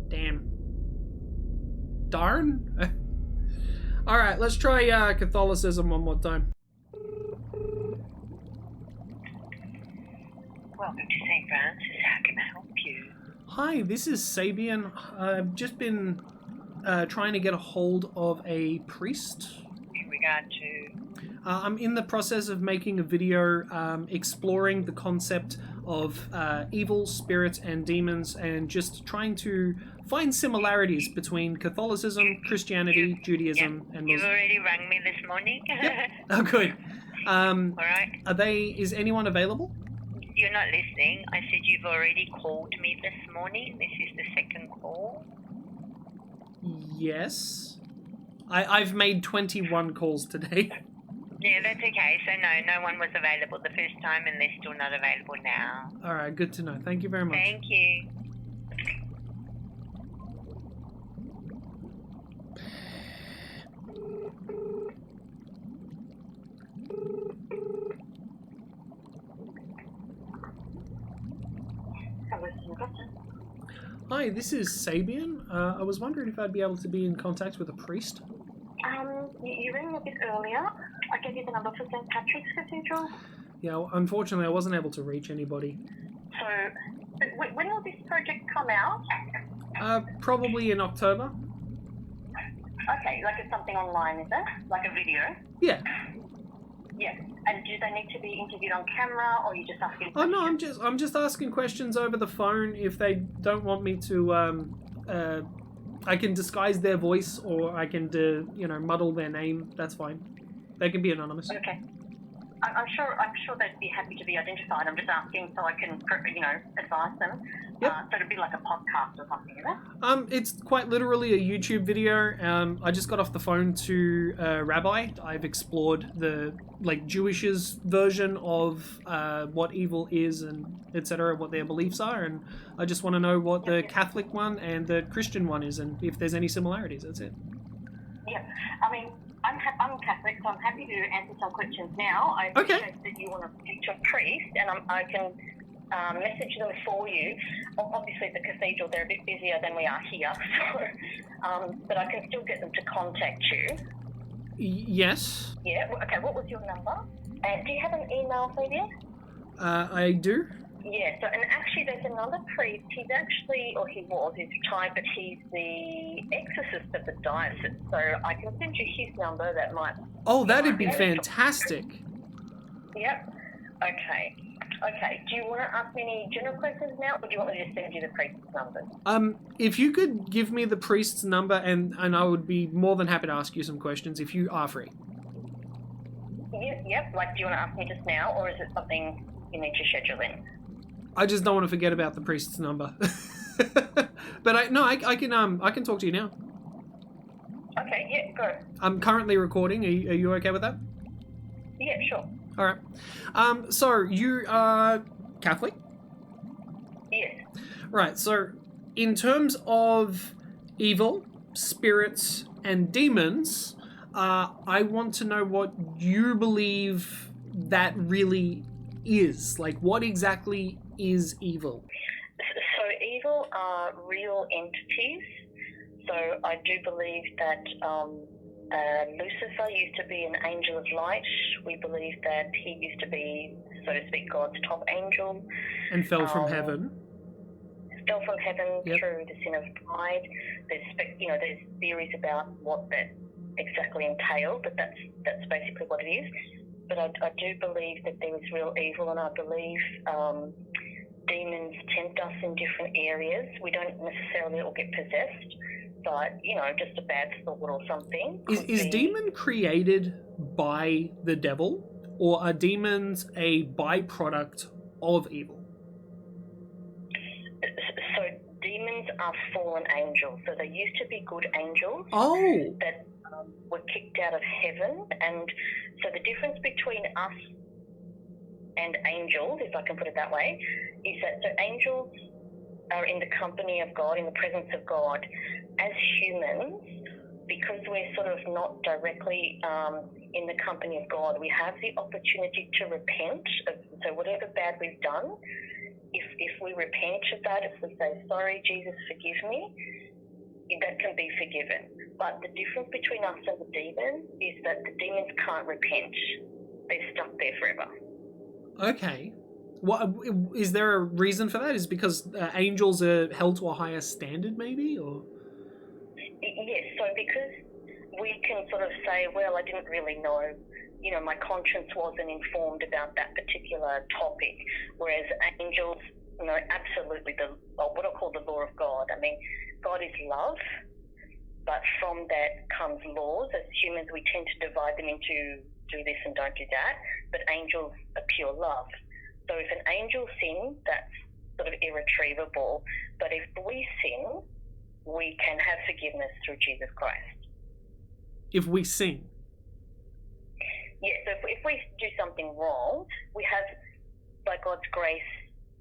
Damn. Darn. Alright, let's try Catholicism one more time. Welcome to St. Francis. How can I help you? Hi, this is Sabian. I've just been trying to get a hold of a priest. In regard to... I'm in the process of making a video exploring the concept of evil, spirits, and demons, and just trying to find similarities between Catholicism, Christianity, Judaism, and Muslim. You've already rang me this morning. Yep. Oh, good. Alright. Is anyone available? You're not listening. I said you've already called me this morning. This is the second call. Yes. I've made 21 calls today. Yeah, that's okay. So no one was available the first time, and they're still not available now. All right, good to know. Thank you very much. Thank you. Hi, this is Sabian. I was wondering if I'd be able to be in contact with a priest. You rang a bit earlier. I gave you the number for St. Patrick's Cathedral. Yeah, well, unfortunately, I wasn't able to reach anybody. So, when will this project come out? Probably in October. Okay, like it's something online, is it? Like a video? Yeah. Yeah. And do they need to be interviewed on camera, or are you just asking? Oh no, I'm just asking questions over the phone. If they don't want me to, I can disguise their voice, or I can, muddle their name. That's fine. They can be anonymous. Okay. I'm sure they'd be happy to be identified. I'm just asking so I can, advise them. Yep. So it'd be like a podcast or something, is it? It's quite literally a YouTube video. I just got off the phone to Rabbi. I've explored the Jewish's version of what evil is and etc. What their beliefs are, and I just want to know what the Catholic one and the Christian one is, and if there's any similarities. That's it. Yeah. I mean, I'm Catholic, so I'm happy to answer some questions now. I appreciate that you want to speak to a priest, and I can message them for you. Obviously, at the cathedral, they're a bit busier than we are here, so but I can still get them to contact you. Yes. Yeah. Okay. What was your number? And do you have an email, Fabian? I do. Yeah. So, and actually, there's another priest. He's retired, but he's the exorcist of the diocese. So I can send you his number. That might. Oh, that'd be fantastic. Yep. Okay. Okay. Do you want to ask me any general questions now, or do you want me to just send you the priest's numbers? If you could give me the priest's number, and I would be more than happy to ask you some questions if you are free. Yep. Like, do you want to ask me just now, or is it something you need to schedule in? I just don't want to forget about the priest's number. But I can talk to you now. Okay. Yeah. Go. I'm currently recording. Are you okay with that? Yeah. Sure. All right. So you are Catholic? Yes. Right. So in terms of evil, spirits, and demons, I want to know what you believe that really is. Like, what exactly is evil? So evil are real entities. So I do believe that Lucifer used to be an angel of light. We believe that he used to be, so to speak, God's top angel. And fell from heaven. Fell from heaven through the sin of pride. There's theories about what that exactly entailed, but that's basically what it is. But I do believe that there is real evil, and I believe demons tempt us in different areas. We don't necessarily all get possessed, but, just a bad thought or something. Is demon created by the devil, or are demons a byproduct of evil? So demons are fallen angels. So they used to be good angels. Oh. That were kicked out of heaven. And so the difference between us and angels, if I can put it that way, is that angels are in the company of God, in the presence of God. As humans, because we're sort of not directly in the company of God, we have the opportunity to repent. So whatever bad we've done, if we repent of that, if we say, sorry, Jesus, forgive me, that can be forgiven. But the difference between us and the demons is that the demons can't repent. They're stuck there forever. Okay. What is there a reason for that? Is it because angels are held to a higher standard, maybe, or? Yes. So because we can sort of say, well, I didn't really know. My conscience wasn't informed about that particular topic. Whereas angels, absolutely what I call the law of God. I mean, God is love, but from that comes laws. As humans, we tend to divide them into do this and don't do that. But angels are pure love. So if an angel sins, that's sort of irretrievable. But if we sin, we can have forgiveness through Jesus Christ. If we sin? So if we do something wrong, we have, by God's grace,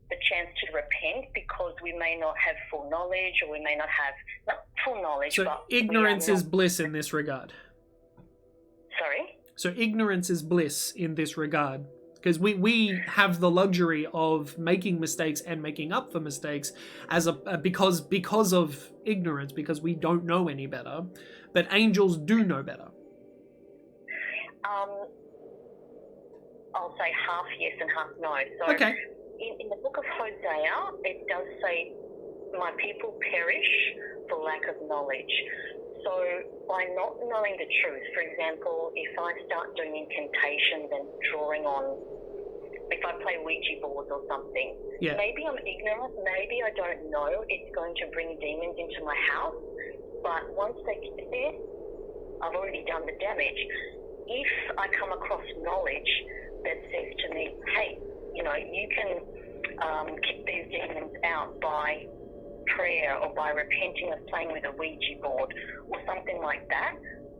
the chance to repent because we may not have full knowledge, or we may not have full knowledge. So but ignorance is bliss in this regard. Sorry? So ignorance is bliss in this regard. Because we have the luxury of making mistakes and making up for mistakes because of ignorance, because we don't know any better. But angels do know better. I'll say half yes and half no. So okay. In the book of Hosea, it does say, my people perish for lack of knowledge. So by not knowing the truth, for example, if I start doing incantations and drawing on, if I play Ouija boards or something, maybe I'm ignorant, maybe I don't know it's going to bring demons into my house, but once they get there, I've already done the damage. If I come across knowledge that says to me, hey, you know, you can kick these demons out by prayer or by repenting of playing with a Ouija board or something like that,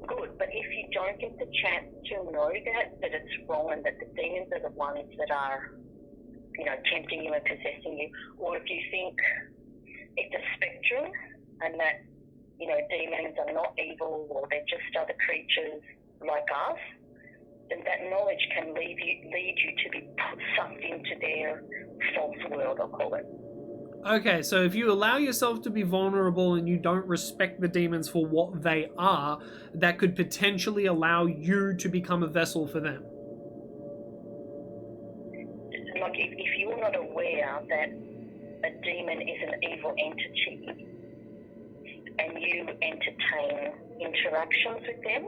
good. But if you don't get the chance to know that it's wrong and that the demons are the ones that are, you know, tempting you and possessing you, or if you think it's a spectrum and that, you know, demons are not evil or they're just other creatures like us, then that knowledge can lead you to be sucked into their false world, I'll call it. Okay, so if you allow yourself to be vulnerable and you don't respect the demons for what they are, that could potentially allow you to become a vessel for them. Like if you're not aware that a demon is an evil entity and you entertain interactions with them,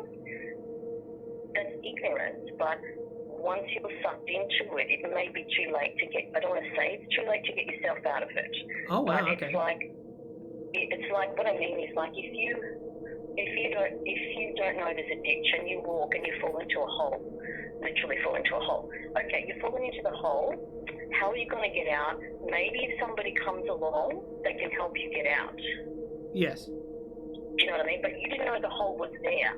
that's ignorance. But once you're sucked into it, it may be too late to get, I don't want to say it's too late to get yourself out of it. Oh, wow, but okay. It's like, what I mean is like if you don't know there's a ditch and you walk and you fall into a hole, literally fall into a hole. Okay, you're falling into the hole, how are you going to get out? Maybe if somebody comes along, they can help you get out. Yes. Do you know what I mean? But you didn't know the hole was there.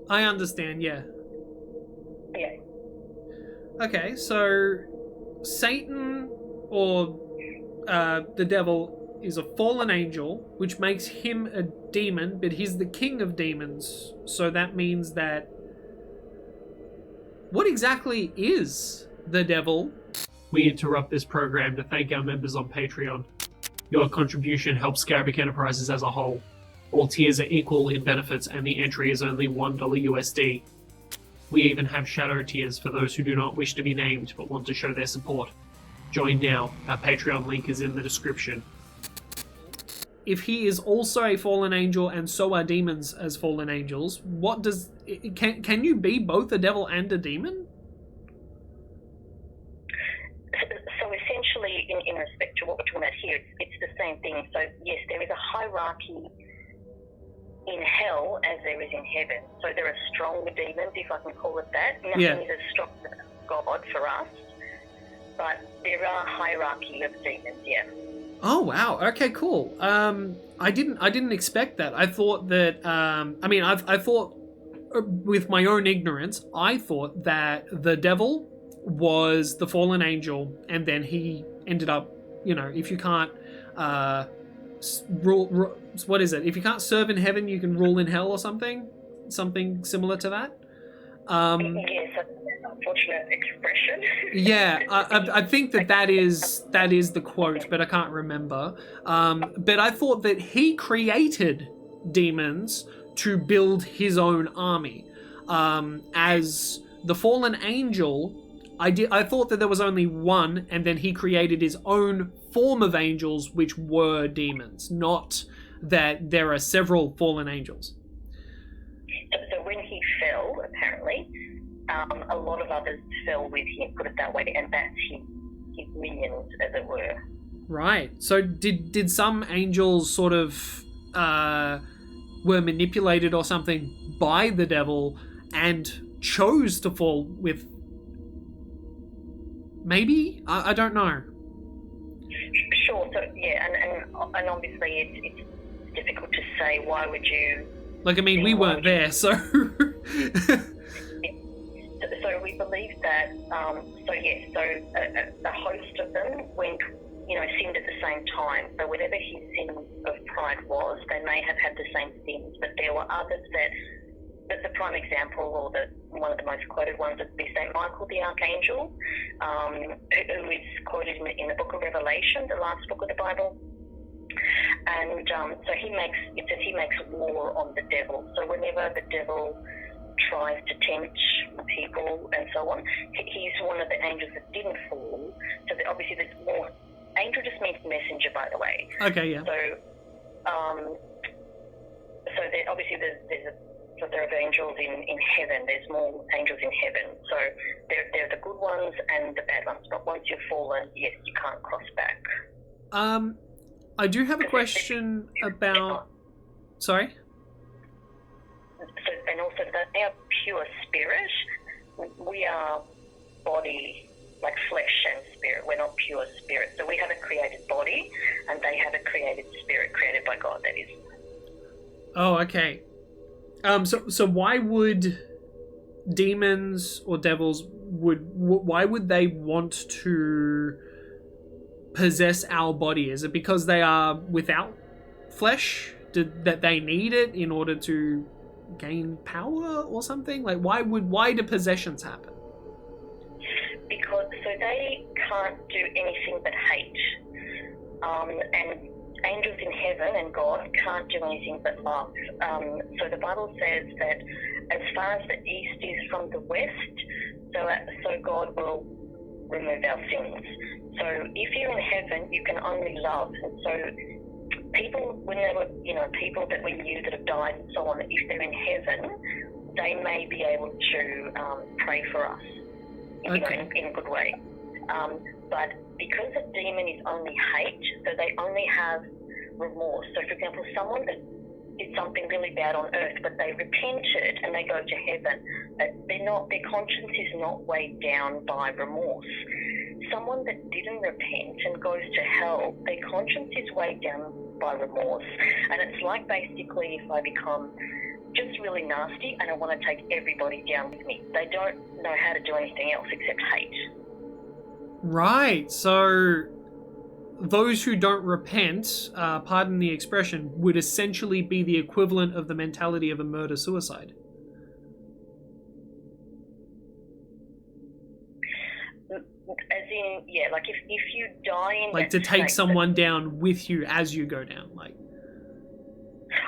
I understand, yeah. Yeah. Okay, so Satan or the devil is a fallen angel, which makes him a demon, but he's the king of demons. So that means that... What exactly is the devil? We interrupt this program to thank our members on Patreon. Your contribution helps Scarabic Enterprises as a whole. All tiers are equal in benefits and the entry is only $1 USD. We even have shadow tiers for those who do not wish to be named but want to show their support. Join now. Our Patreon link is in the description. If he is also a fallen angel and so are demons as fallen angels, what does... Can you be both a devil and a demon? So essentially, in respect to what we're talking about here, it's the same thing. So yes, there is a hierarchy in hell as there is in heaven. So there are stronger demons, if I can call it that. Nothing is as strong as God for us, but there are hierarchy of demons, yeah. Oh wow, okay, cool. I didn't expect that. I thought that I thought with my own ignorance, I thought that the devil was the fallen angel and then he ended up, you know, if you can't what is it? If you can't serve in heaven, you can rule in hell or something? Something similar to that? Yes, that's an unfortunate expression. Yeah, I think that is the quote, but I can't remember. But I thought that he created demons to build his own army. As the fallen angel, I thought that there was only one, and then he created his own form of angels, which were demons, not that there are several fallen angels. So when he fell, apparently, a lot of others fell with him, put it that way, and that's his minions, as it were. Right. So did some angels sort of were manipulated or something by the devil and chose to fall with... Maybe? I don't know. Sure. So yeah, and obviously it's difficult to say. Why would you? Like, I mean, we weren't there, so... we believe that, a host of them went, sinned at the same time. So whatever his sin of pride was, they may have had the same sins, but there were others that the prime example, or one of the most quoted ones, would be St. Michael the Archangel, who is quoted in the book of Revelation, the last book of the Bible. And so he makes war on the devil. So whenever the devil tries to tempt people and so on, he's one of the angels that didn't fall. So obviously there's more. Angel just means messenger, by the way. Okay, yeah. So, obviously there are angels in heaven. There's more angels in heaven. So they're the good ones and the bad ones. But once you've fallen, yes, you can't cross back. I do have a question about... Sorry? And also that they are pure spirit. We are body, like flesh and spirit. We're not pure spirit. So we have a created body, and they have a created spirit, created by God, that is. Oh, okay. So why would demons or devils why would they want to possess our body? Is it because they are without flesh? That they need it in order to gain power or something? Like why do possessions happen? Because they can't do anything but hate. And angels in heaven and God can't do anything but love. So the Bible says that as far as the east is from the west, so God will remove our sins. So if you're in heaven, you can only love. And so people, when they were, people that we knew that have died and so on, if they're in heaven, they may be able to pray for us, in a good way. But because a demon is only hate, so they only have remorse. So, for example, someone that did something really bad on earth, but they repented and they go to heaven, their conscience is not weighed down by remorse. Someone that didn't repent and goes to hell, their conscience is weighed down by remorse. And it's like basically if I become just really nasty and I want to take everybody down with me. They don't know how to do anything else except hate. Right, so those who don't repent, pardon the expression, would essentially be the equivalent of the mentality of a murder-suicide. As in, yeah, like if you die in like to take someone down with you as you go down, like.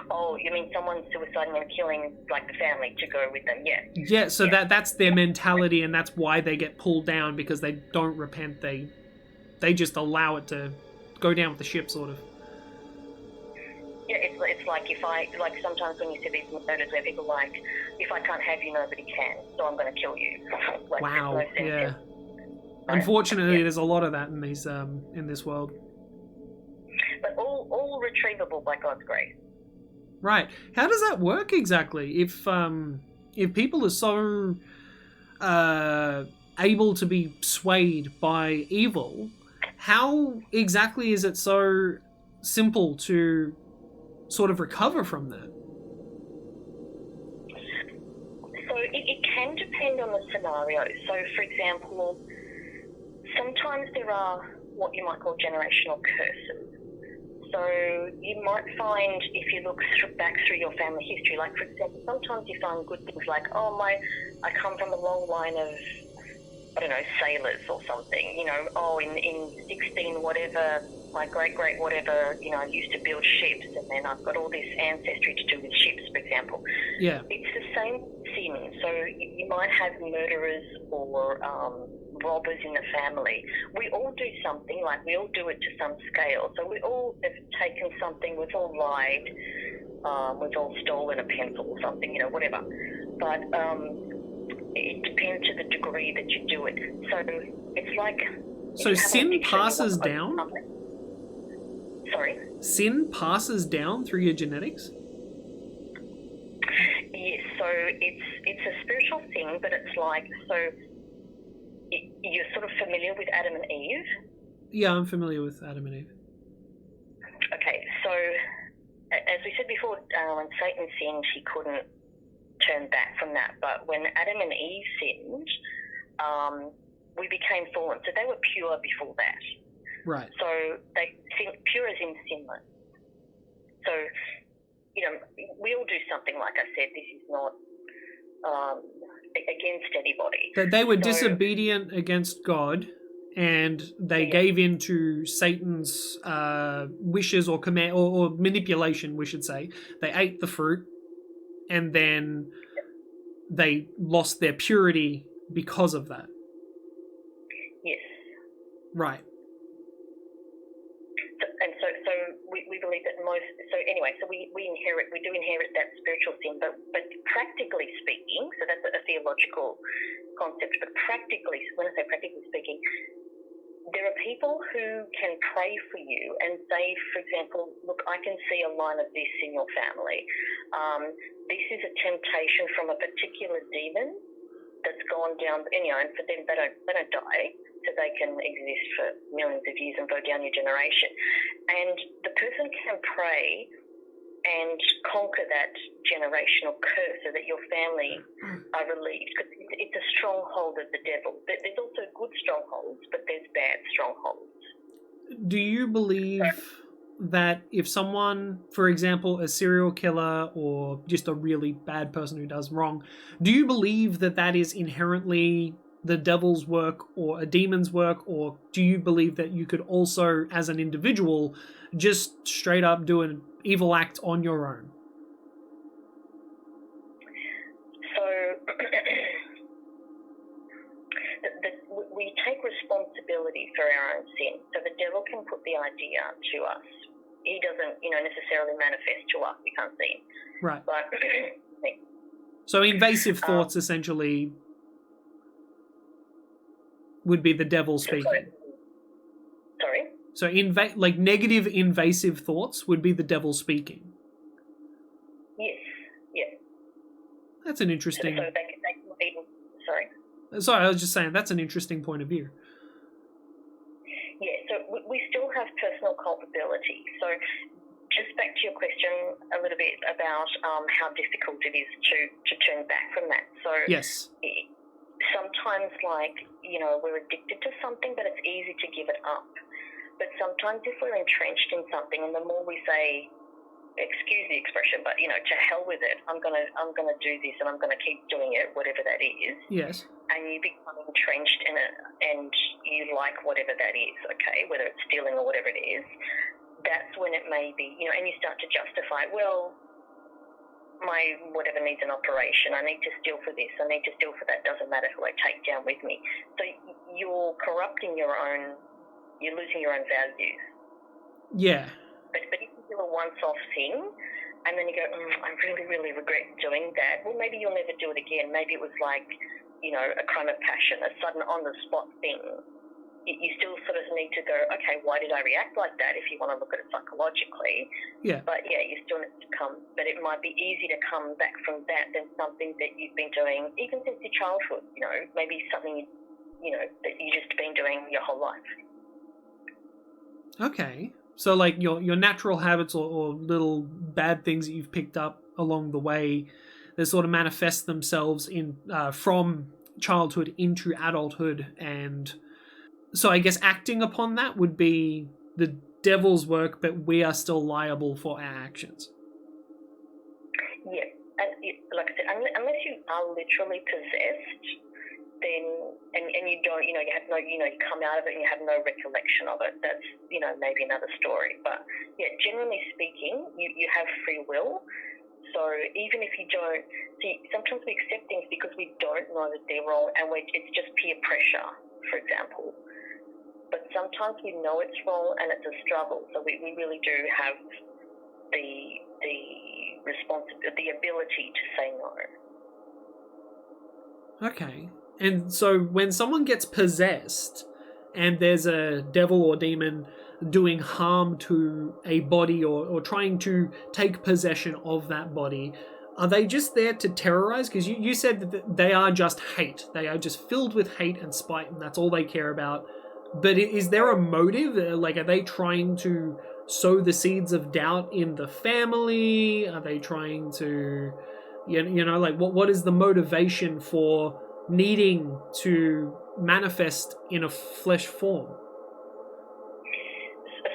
Oh, you mean someone suiciding and killing, like, the family to go with them, yeah. Yeah, so that's their mentality, and that's why they get pulled down, because they don't repent, they just allow it to go down with the ship, sort of. Yeah, it's like sometimes when you see these murders where people are like, if I can't have you, nobody can, so I'm going to kill you. Like, wow, no yeah. right? Unfortunately, there's a lot of that in these in this world. But all retrievable by God's grace. Right. How does that work exactly? If people are so able to be swayed by evil, how exactly is it so simple to sort of recover from that? So it can depend on the scenario. So, for example, sometimes there are what you might call generational curses. So you might find, if you look back through your family history, like, for example, sometimes you find good things like, I come from a long line of, I don't know, sailors or something, in 16 whatever, my great whatever, used to build ships, and then I've got all this ancestry to do with ships, for example. Yeah. It's the same sin. So you might have murderers or robbers in the family. We all do something, like we all do it to some scale. So we all have taken something, we've all lied, we've all stolen a pencil or something, whatever. But it depends to the degree that you do it. So it's like... So sin passes down? Sorry? Sin passes down through your genetics? Yes, so it's a spiritual thing, but it's like, so you're sort of familiar with Adam and Eve? Yeah, I'm familiar with Adam and Eve. Okay, so as we said before, when Satan sinned, he couldn't turn back from that. But when Adam and Eve sinned, we became fallen. So they were pure before that. Right. So they pure as in sinless. So, we all do something, like I said. This is not against anybody. They were disobedient against God, and they gave in to Satan's wishes or command or manipulation, we should say. They ate the fruit, and then they lost their purity because of that. Yes. Right. So we believe that we do inherit that spiritual sin, but practically speaking, so that's a theological concept, but practically, when I say practically speaking, there are people who can pray for you and say, for example, look, I can see a line of this in your family. This is a temptation from a particular demon that's gone down, and for them, they don't die, so they can exist for millions of years and go down your generation. And the person can pray and conquer that generational curse so that your family are relieved. Because it's a stronghold of the devil. There's also good strongholds, but there's bad strongholds. Do you believe that if someone, for example, a serial killer or just a really bad person who does wrong, do you believe that that is inherently the devil's work or a demon's work, or do you believe that you could also, as an individual, just straight up do an evil act on your own? So we take responsibility for our own sin. So the devil can put the idea to us. He doesn't, necessarily manifest to us. We can't see him. Right. But so invasive thoughts essentially would be the devil speaking. Sorry? So negative invasive thoughts would be the devil speaking. Yes. Yeah. That's an interesting... So they can be... Sorry? Sorry, I was just saying, that's an interesting point of view. Yeah, so we still have personal culpability. So just back to your question a little bit about how difficult it is to turn back from that. So yes. Sometimes, we're addicted to something, but it's easy to give it up. But sometimes if we're entrenched in something, and the more we say, excuse the expression, but, to hell with it, I'm gonna do this and I'm gonna keep doing it, whatever that is. Yes. And you become entrenched in it and you like whatever that is, okay, whether it's stealing or whatever it is, that's when it may be, and you start to justify, well, my whatever needs an operation, I need to steal for this, I need to steal for that, doesn't matter who I take down with me. So you're corrupting you're losing your own values. Yeah. But if you do a once-off thing, and then you go, I really, really regret doing that, well, maybe you'll never do it again. Maybe it was like, a crime of passion, a sudden on-the-spot thing. You still sort of need to go, okay, why did I react like that, if you want to look at it psychologically? Yeah. But, yeah, you still need to but it might be easy to come back from that than something that you've been doing, even since your childhood, maybe something, that you've just been doing your whole life. Okay. So, like, your natural habits or little bad things that you've picked up along the way, they sort of manifest themselves in from childhood into adulthood, and so I guess acting upon that would be the devil's work, but we are still liable for our actions. Yeah, and like I said, unless you are literally possessed, then and you don't, you have no, you come out of it and you have no recollection of it. That's maybe another story. But yeah, generally speaking, you have free will. So even if you don't see, sometimes we accept things because we don't know that they're wrong, and it's just peer pressure, for example. But sometimes we know it's wrong and it's a struggle. So we really do have the ability to say no. Okay. And so when someone gets possessed and there's a devil or demon doing harm to a body or trying to take possession of that body, are they just there to terrorize? Because you said that they are just hate. They are just filled with hate and spite, and that's all they care about. But is there a motive? Like, are they trying to sow the seeds of doubt in the family? Are they trying to, what is the motivation for needing to manifest in a flesh form?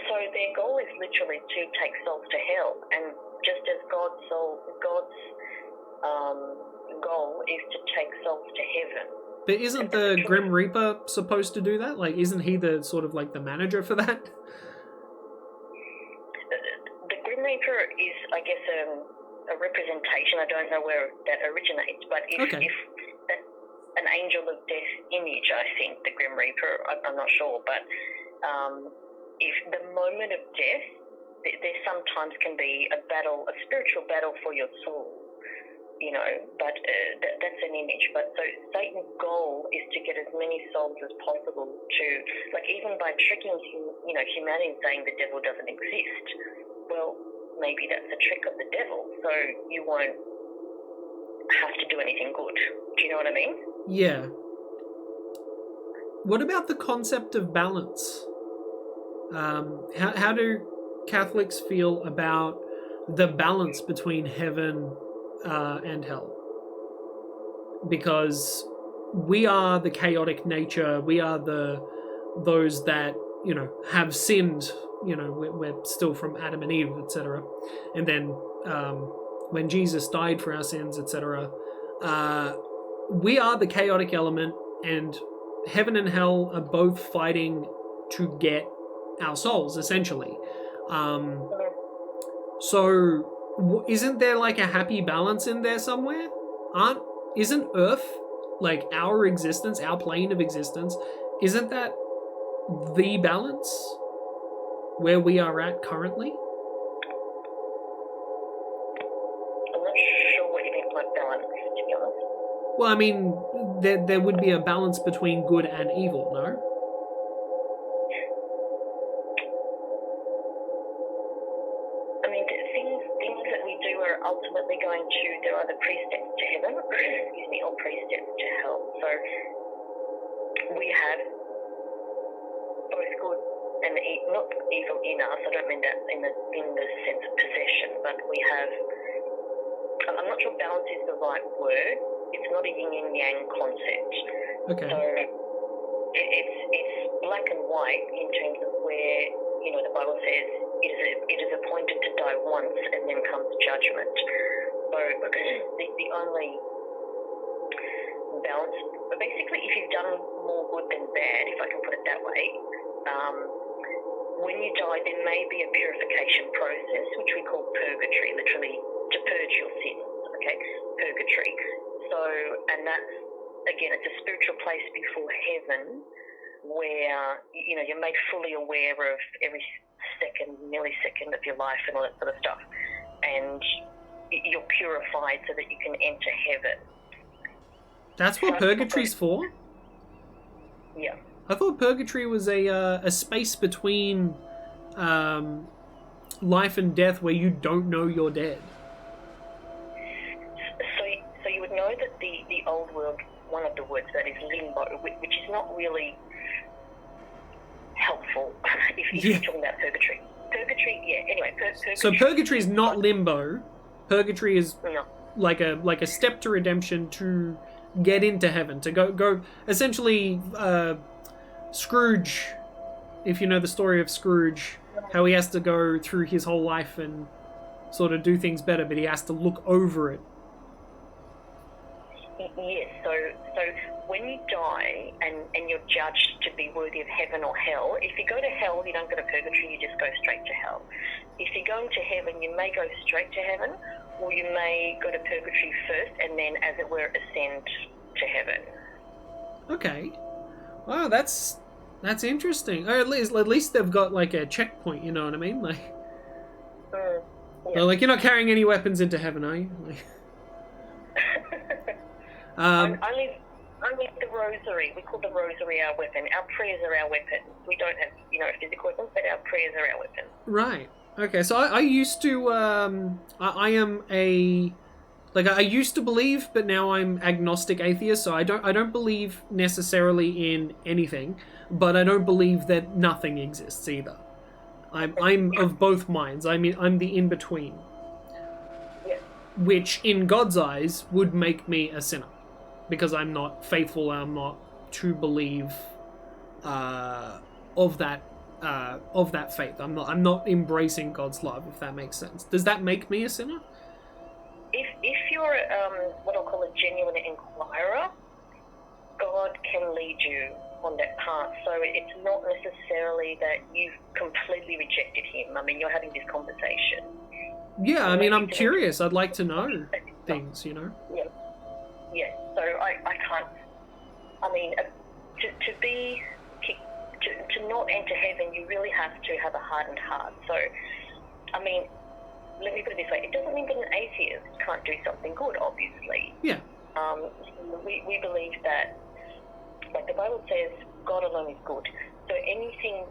So their goal is literally to take souls to hell, and just as God's goal is to take souls to heaven. But isn't the Grim Reaper supposed to do that? Like, isn't he the sort of like the manager for that? The Grim Reaper is, I guess, a representation. I don't know where that originates, but if that's an angel of death image, I think, the Grim Reaper, I'm not sure, but if the moment of death, there sometimes can be a battle, a spiritual battle for your soul, you know, but that's an image. But so Satan's goal is to get as many souls as possible to, like, even by tricking, humanity, saying the devil doesn't exist. Well, maybe that's a trick of the devil, so you won't have to do anything good. Do you know what I mean? Yeah. What about the concept of balance? How do Catholics feel about the balance between heaven and hell? Because we are the chaotic nature, we are those that, have sinned, we're still from Adam and Eve, etc. And then when Jesus died for our sins, etc., we are the chaotic element, and heaven and hell are both fighting to get our souls, essentially. So isn't there like a happy balance in there somewhere? Isn't Earth, like our existence, our plane of existence, isn't that the balance where we are at currently? I'm not sure what you mean by balance, to be honest. Well, I mean, there would be a balance between good and evil, no? Ultimately going to, there are the precepts to heaven, or precepts to hell. So we have both good and not evil in us. I don't mean that in the sense of possession, but we have. I'm not sure balance is the right word. It's not a yin and yang concept. Okay. So it's black and white in terms of where, the Bible says it is appointed to die once and then comes judgment. So the only balance, basically, if you've done more good than bad, if I can put it that way, when you die, there may be a purification process, which we call purgatory, literally to purge your sins, okay? Purgatory. So, and that's, again, it's a spiritual place before heaven, where, you're made fully aware of every second, millisecond of your life and all that sort of stuff. And you're purified so that you can enter heaven. That's what purgatory's for? Yeah. I thought purgatory was a space between life and death where you don't know you're dead. So you would know that the old world, one of the words that is limbo, which is not really helpful if you're talking about purgatory. Purgatory, yeah. Anyway, purgatory. So purgatory is not limbo. Purgatory is like a step to redemption to get into heaven, to go essentially. Scrooge, if you know the story of Scrooge, how he has to go through his whole life and sort of do things better, but he has to look over it. Yes, so when you die and you're judged to be worthy of heaven or hell, if you go to hell, you don't go to purgatory, you just go straight to hell. If you're going to heaven, you may go straight to heaven, or you may go to purgatory first and then, as it were, ascend to heaven. Okay. Wow, that's interesting. Or at least they've got like a checkpoint, you know what I mean? Like, yeah. Like, you're not carrying any weapons into heaven, are you? Like, only the rosary. We call the rosary our weapon. Our prayers are our weapon. We don't have, physical weapons, but our prayers are our weapon. Right. Okay. So I used to. I am a. Like, I used to believe, but now I'm agnostic atheist. So I don't believe necessarily in anything, but I don't believe that nothing exists either. I'm of both minds. I mean, I'm the in between. Yeah. Which, in God's eyes, would make me a sinner. because I'm not faithful. I'm not to believe of that faith. I'm not embracing God's love, if that makes sense. Does that make me a sinner? If you're what I'll call a genuine inquirer, God can lead you on that path. So it's not necessarily that you've completely rejected him. I mean, you're having this conversation. Yeah, I mean, I'm curious. I'd like to know things, you know? Yeah. Yeah, so I can't... I mean, to not enter heaven, you really have to have a hardened heart. So, I mean, let me put it this way. It doesn't mean that an atheist can't do something good, obviously. Yeah. We believe that, like the Bible says, God alone is good. So anything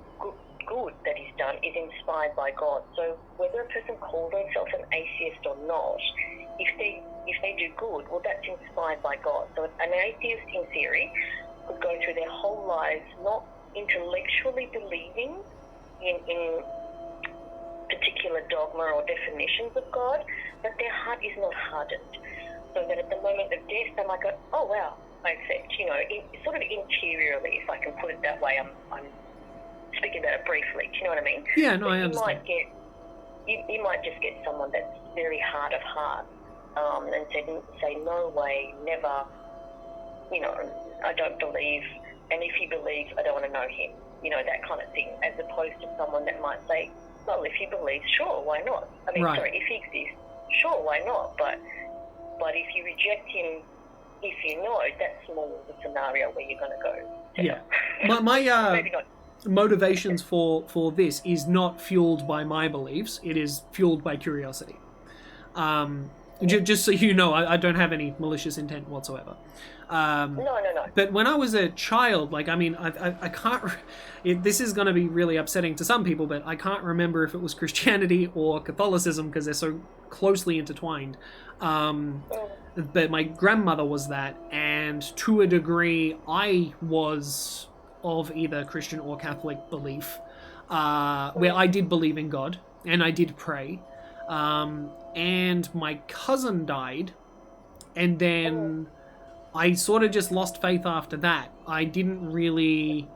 good that is done is inspired by God. So whether a person calls themselves an atheist or not, if they do good, well, that's inspired by God. So an atheist, in theory, could go through their whole lives not intellectually believing in particular dogma or definitions of God, but their heart is not hardened. So that at the moment of death, they might go, oh, wow, I accept, you know, sort of interiorly, if I can put it that way. I'm speaking about it briefly, do you know what I mean? Yeah, no, I understand. You might just get someone that's very hard of heart and say, no way, never, you know, I don't believe, and if he believes, I don't want to know him, you know, that kind of thing, as opposed to someone that might say, well, if he believes, sure, why not? I mean, sorry, if he exists, sure, why not? But if you reject him, if you know, that's more the scenario where you're going to go. Yeah. My motivations for this is not fueled by my beliefs. It is fueled by curiosity. Just so you know, I don't have any malicious intent whatsoever. No. But when I was a child, like, I mean, I can't... this is going to be really upsetting to some people, but I can't remember if it was Christianity or Catholicism because they're so closely intertwined. But my grandmother was that, and to a degree, I was of either Christian or Catholic belief, where I did believe in God, and I did pray. And my cousin died, and then I sort of just lost faith after that. I didn't really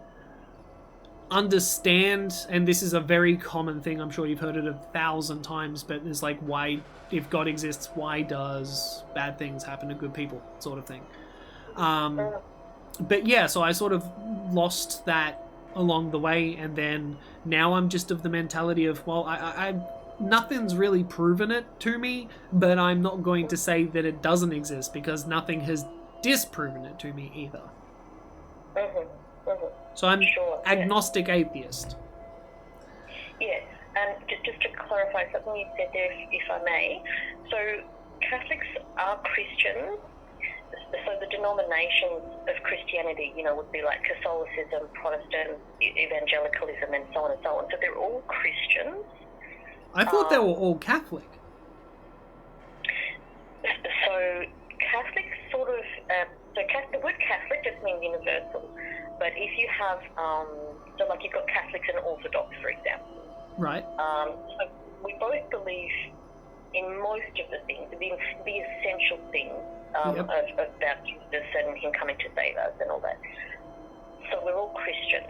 understand, and this is a very common thing, I'm sure you've heard it 1,000 times, but it's like, why, if God exists, why does bad things happen to good people, sort of thing. But yeah, so I sort of lost that along the way, and then now I'm just of the mentality of, well, I nothing's really proven it to me, but I'm not going to say that it doesn't exist, because nothing has disproven it to me either. So I'm agnostic atheist. Yeah, and just to clarify something you said there, if I may. So Catholics are Christians. So the denominations of Christianity, you know, would be like Catholicism, Protestant, Evangelicalism, and so on and so on. So they're all Christians. I thought they were all Catholic. So Catholic sort of... the word Catholic just means universal. But if you have... so like you've got Catholics and Orthodox, for example. Right. So we both believe in most of the things, the essential things about Jesus and him coming to save us and all that. So we're all Christians.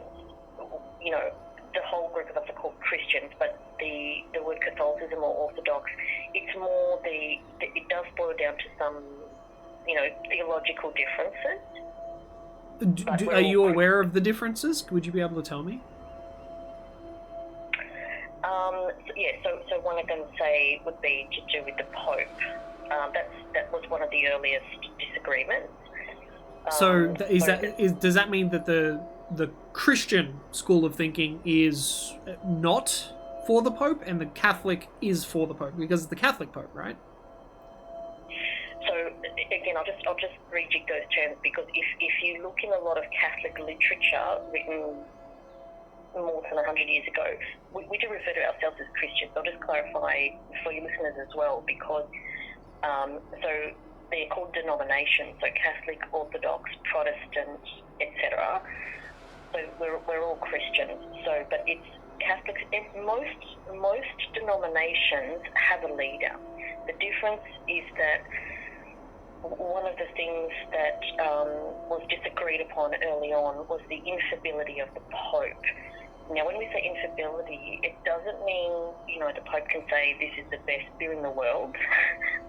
You know, the whole group of us are called Christians, but the word Catholicism or Orthodox, it's more it does boil down to some, you know, theological differences. Are you aware of the differences? Would you be able to tell me? So one of them, say, would be to do with the Pope. That was one of the earliest disagreements. So does that mean that the Christian school of thinking is not for the Pope and the Catholic is for the Pope? Because it's the Catholic Pope, right? So again, I'll just rejig those terms, because if you look in a lot of Catholic literature written more than 100 years ago, we do refer to ourselves as Christians. I'll just clarify for your listeners as well, because so they're called denominations, so Catholic, Orthodox, Protestant, etc. So we're all Christians. So, but it's Catholics. Most denominations have a leader. The difference is that one of the things that was disagreed upon early on was the infability of the Pope. Now, when we say infability, it doesn't mean, the Pope can say this is the best beer in the world,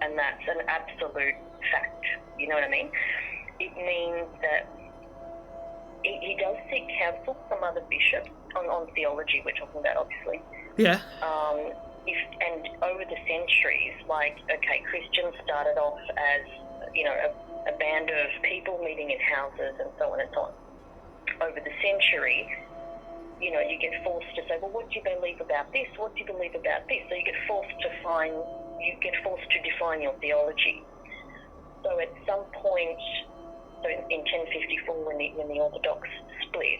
and that's an absolute fact. You know what I mean? It means that he does seek counsel from other bishops on theology, we're talking about, obviously. Yeah. And over the centuries, Christians started off as, a band of people meeting in houses and so on and so on. Over the century, you get forced to say, well, what do you believe about this? What do you believe about this? So you get forced to define your theology. So at some point, in 1054, when the Orthodox split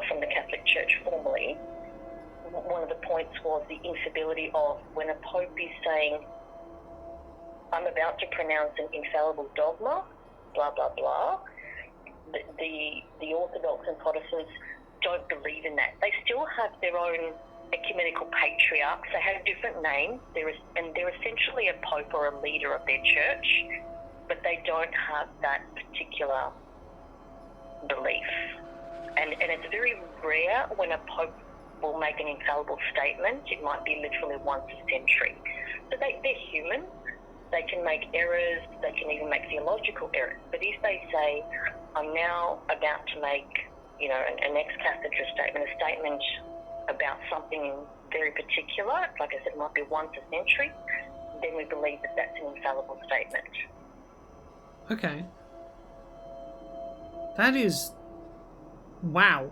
from the Catholic Church formally, one of the points was the infability of when a Pope is saying, I'm about to pronounce an infallible dogma, blah, blah, blah. The Orthodox and Protestants don't believe in that. They still have their own ecumenical patriarchs. They have different names. They're essentially a pope or a leader of their church, but they don't have that particular belief. And it's very rare when a pope will make an infallible statement. It might be literally once a century. So they're human. They can make errors. They can even make theological errors. But if they say, I'm now about to make, an ex cathedra statement, a statement about something very particular, like I said, it might be once a century, then we believe that that's an infallible statement. Okay. That is... Wow.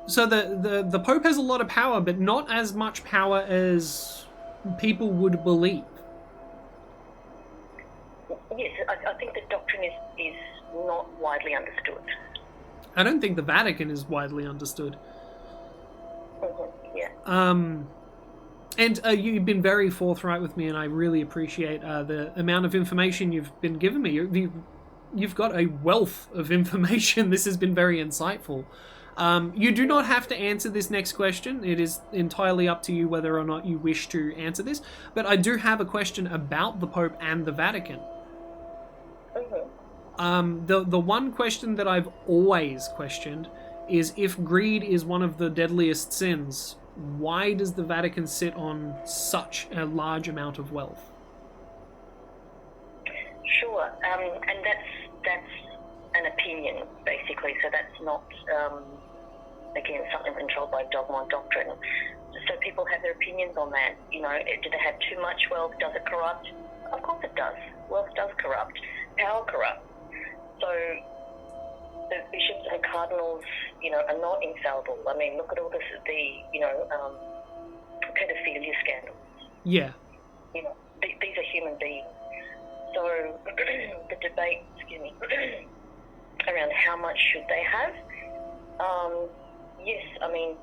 So the Pope has a lot of power, but not as much power as people would believe. Yes, I think the doctrine is not widely understood. I don't think the Vatican is widely understood. Mm-hmm, yeah. And you've been very forthright with me, and I really appreciate the amount of information you've been giving me. You've got a wealth of information. This has been very insightful. You do not have to answer this next question. It is entirely up to you whether or not you wish to answer this. But I do have a question about the Pope and the Vatican. The one question that I've always questioned is, if greed is one of the deadliest sins, why does the Vatican sit on such a large amount of wealth? Sure, and that's an opinion, basically, so that's not, again, something controlled by dogma and doctrine. So people have their opinions on that. Do they have too much wealth? Does it corrupt? Of course it does. Wealth does corrupt. Power corrupts. So the bishops and cardinals, are not infallible. I mean, look at all the pedophilia scandals. Yeah. These are human beings. So the debate, around how much should they have? Yes, I mean,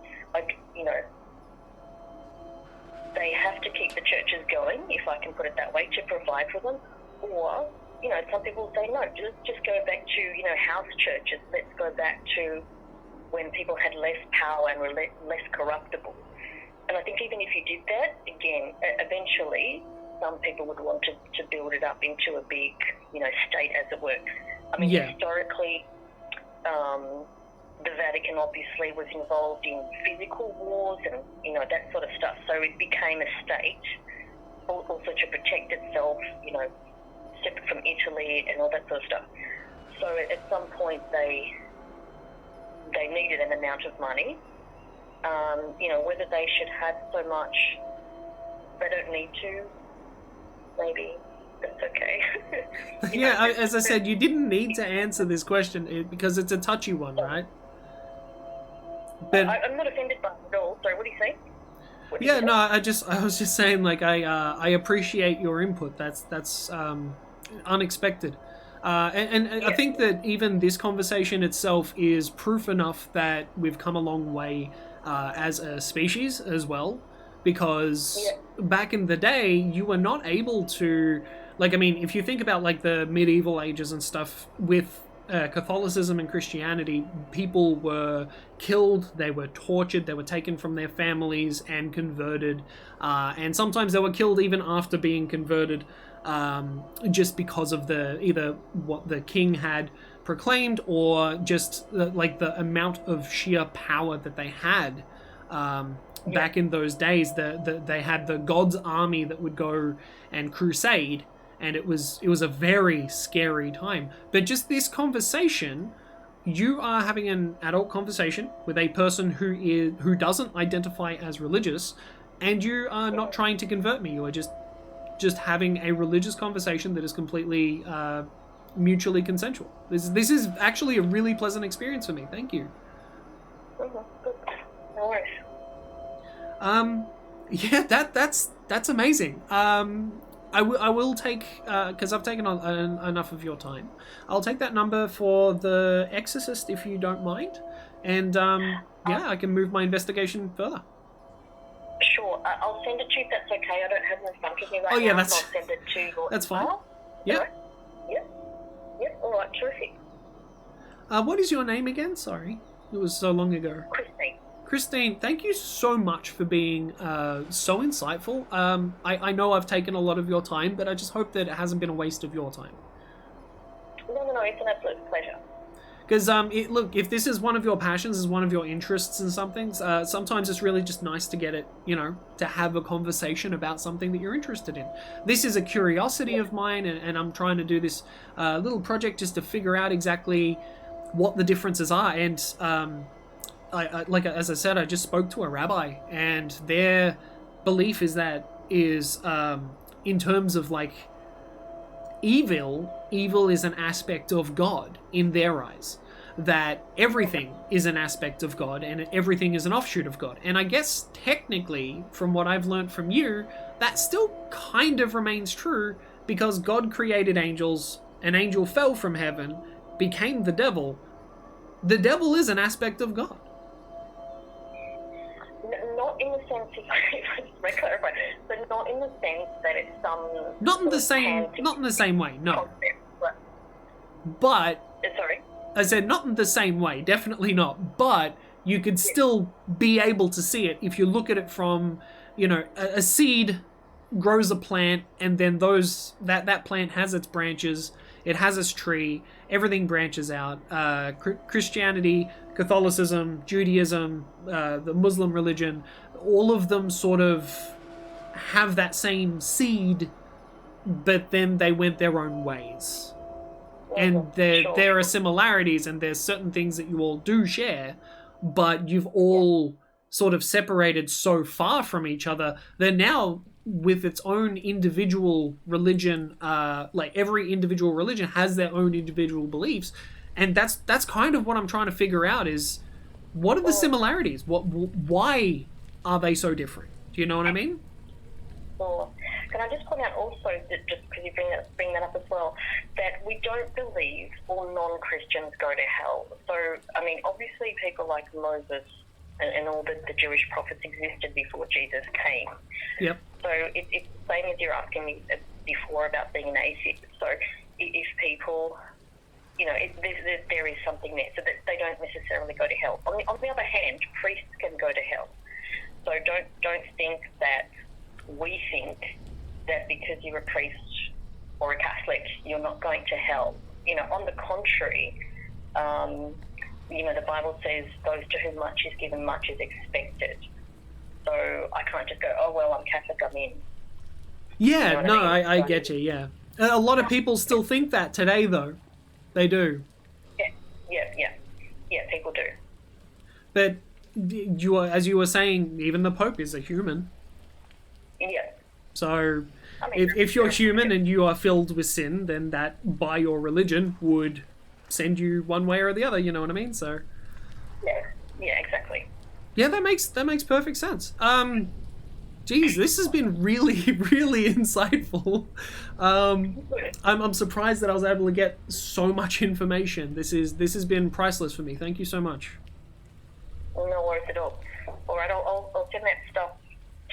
they have to keep the churches going, if I can put it that way, to provide for them. Or, some people say, no, just go back to, house churches. Let's go back to when people had less power and were less corruptible. And I think even if you did that, again, eventually some people would want to build it up into a big, state, as it were. I mean, historically, the Vatican obviously was involved in physical wars and, that sort of stuff. So it became a state also to protect itself, separate from Italy and all that sort of stuff. So at some point they needed an amount of money. Whether they should have so much, they don't need to. Maybe that's okay. As I said, you didn't need to answer this question because it's a touchy one, right? But I'm not offended by it at all. Sorry, what do you say? I was just saying, I appreciate your input. That's unexpected. And I think that even this conversation itself is proof enough that we've come a long way as a species as well, because back in the day you were not able to, if you think about the medieval ages and stuff, with Catholicism and Christianity, people were killed, they were tortured, they were taken from their families and converted, and sometimes they were killed even after being converted, just because of either what the king had proclaimed or just the amount of sheer power that they had. Back in those days, they had the God's army that would go and crusade, and it was a very scary time. But just this conversation, you are having an adult conversation with a person who doesn't identify as religious, and you are not trying to convert me. You are just having a religious conversation that is completely mutually consensual. This is actually a really pleasant experience for me. Thank you. No worries. Yeah, that's amazing. I will take, because I've taken on enough of your time, I'll take that number for the Exorcist if you don't mind, and I can move my investigation further. Sure, I'll send it to you if that's okay. I don't have my phone with me right now. Oh yeah, I'll send it to your that's fine. email. Yeah. Yep. All right, terrific. What is your name again? Sorry, it was so long ago. Christine, thank you so much for being so insightful. I know I've taken a lot of your time, but I just hope that it hasn't been a waste of your time. No, it's an absolute pleasure. Because, look, if this is one of your passions, is one of your interests in something, sometimes it's really just nice to get it, to have a conversation about something that you're interested in. This is a curiosity of mine, and I'm trying to do this little project just to figure out exactly what the differences are. And, as I said, I just spoke to a rabbi, and their belief is in terms of, evil is an aspect of God in their eyes. That everything is an aspect of God and everything is an offshoot of God. And I guess technically, from what I've learned from you, that still kind of remains true, because God created angels, an angel fell from heaven, became the devil. The devil is an aspect of God. Not in the sense, if I clarify, but not in the sense that it's some... Not in the same way, no. But... Sorry? I said not in the same way, definitely not. But you could still be able to see it if you look at it from, a seed grows a plant, and then that plant has its branches, it has its tree, everything branches out. Christianity, Catholicism, Judaism, the Muslim religion, all of them sort of have that same seed, but then they went their own ways. And there are similarities, and there's certain things that you all do share, but you've all sort of separated so far from each other that now, with its own individual religion, every individual religion has their own individual beliefs, and that's kind of what I'm trying to figure out is, what are the similarities? Why are they so different? Do you know what I mean? Well, can I just point out also that, just because you bring that up as well, that we don't believe all non-Christians go to hell. So, I mean, obviously people like Moses and all the Jewish prophets existed before Jesus came. Yep. So it's the same as you're asking me before about being an atheist. So if people, there is something there, so that they don't necessarily go to hell. On the other hand, priests can go to hell. So don't think that we think that because you're a priest or a Catholic, you're not going to hell. On the contrary, the Bible says those to whom much is given, much is expected. So I can't just go, oh, well, I'm Catholic, I'm in. Yeah, I get you, yeah. A lot of people still think that today, though. They do. Yeah, people do. But as you were saying, even the Pope is a human. Yeah. So if you're human and you are filled with sin, then that, by your religion, would send you one way or the other, you know what I mean? So yeah, exactly. Yeah, that makes perfect sense. Geez, this has been really, really insightful. I'm surprised that I was able to get so much information. This has been priceless for me. Thank you so much. No worries at all. All right, I'll send that stuff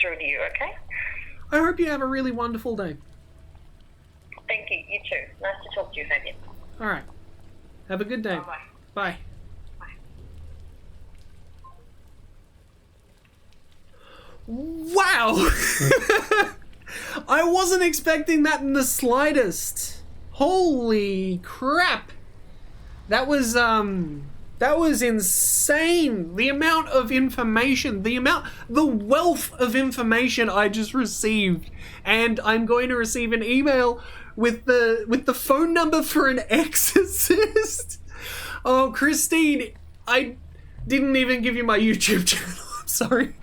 through to you, okay? I hope you have a really wonderful day. Thank you. You too. Nice to talk to you, Fabian. All right. Have a good day. Bye. Bye. Wow! I wasn't expecting that in the slightest. Holy crap! That was insane. The amount of information, the wealth of information I just received. And I'm going to receive an email with the phone number for an exorcist. Oh, Christine, I didn't even give you my YouTube channel. I'm sorry.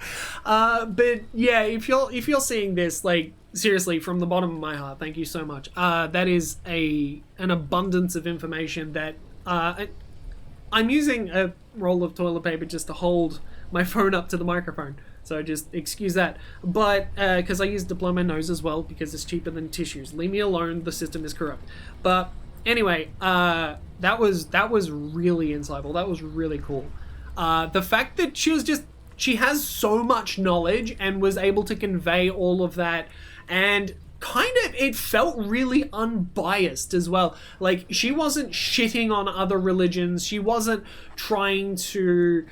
But yeah, if you're seeing this, like, seriously, from the bottom of my heart, thank you so much. That is an abundance of information that I'm using a roll of toilet paper just to hold my phone up to the microphone, so just excuse that. But because I used to blow my nose as well, because it's cheaper than tissues. Leave me alone. The system is corrupt. But anyway, that was really insightful. That was really cool. The fact that she has so much knowledge and was able to convey all of that, and kind of, it felt really unbiased as well. Like, she wasn't shitting on other religions. She wasn't trying to,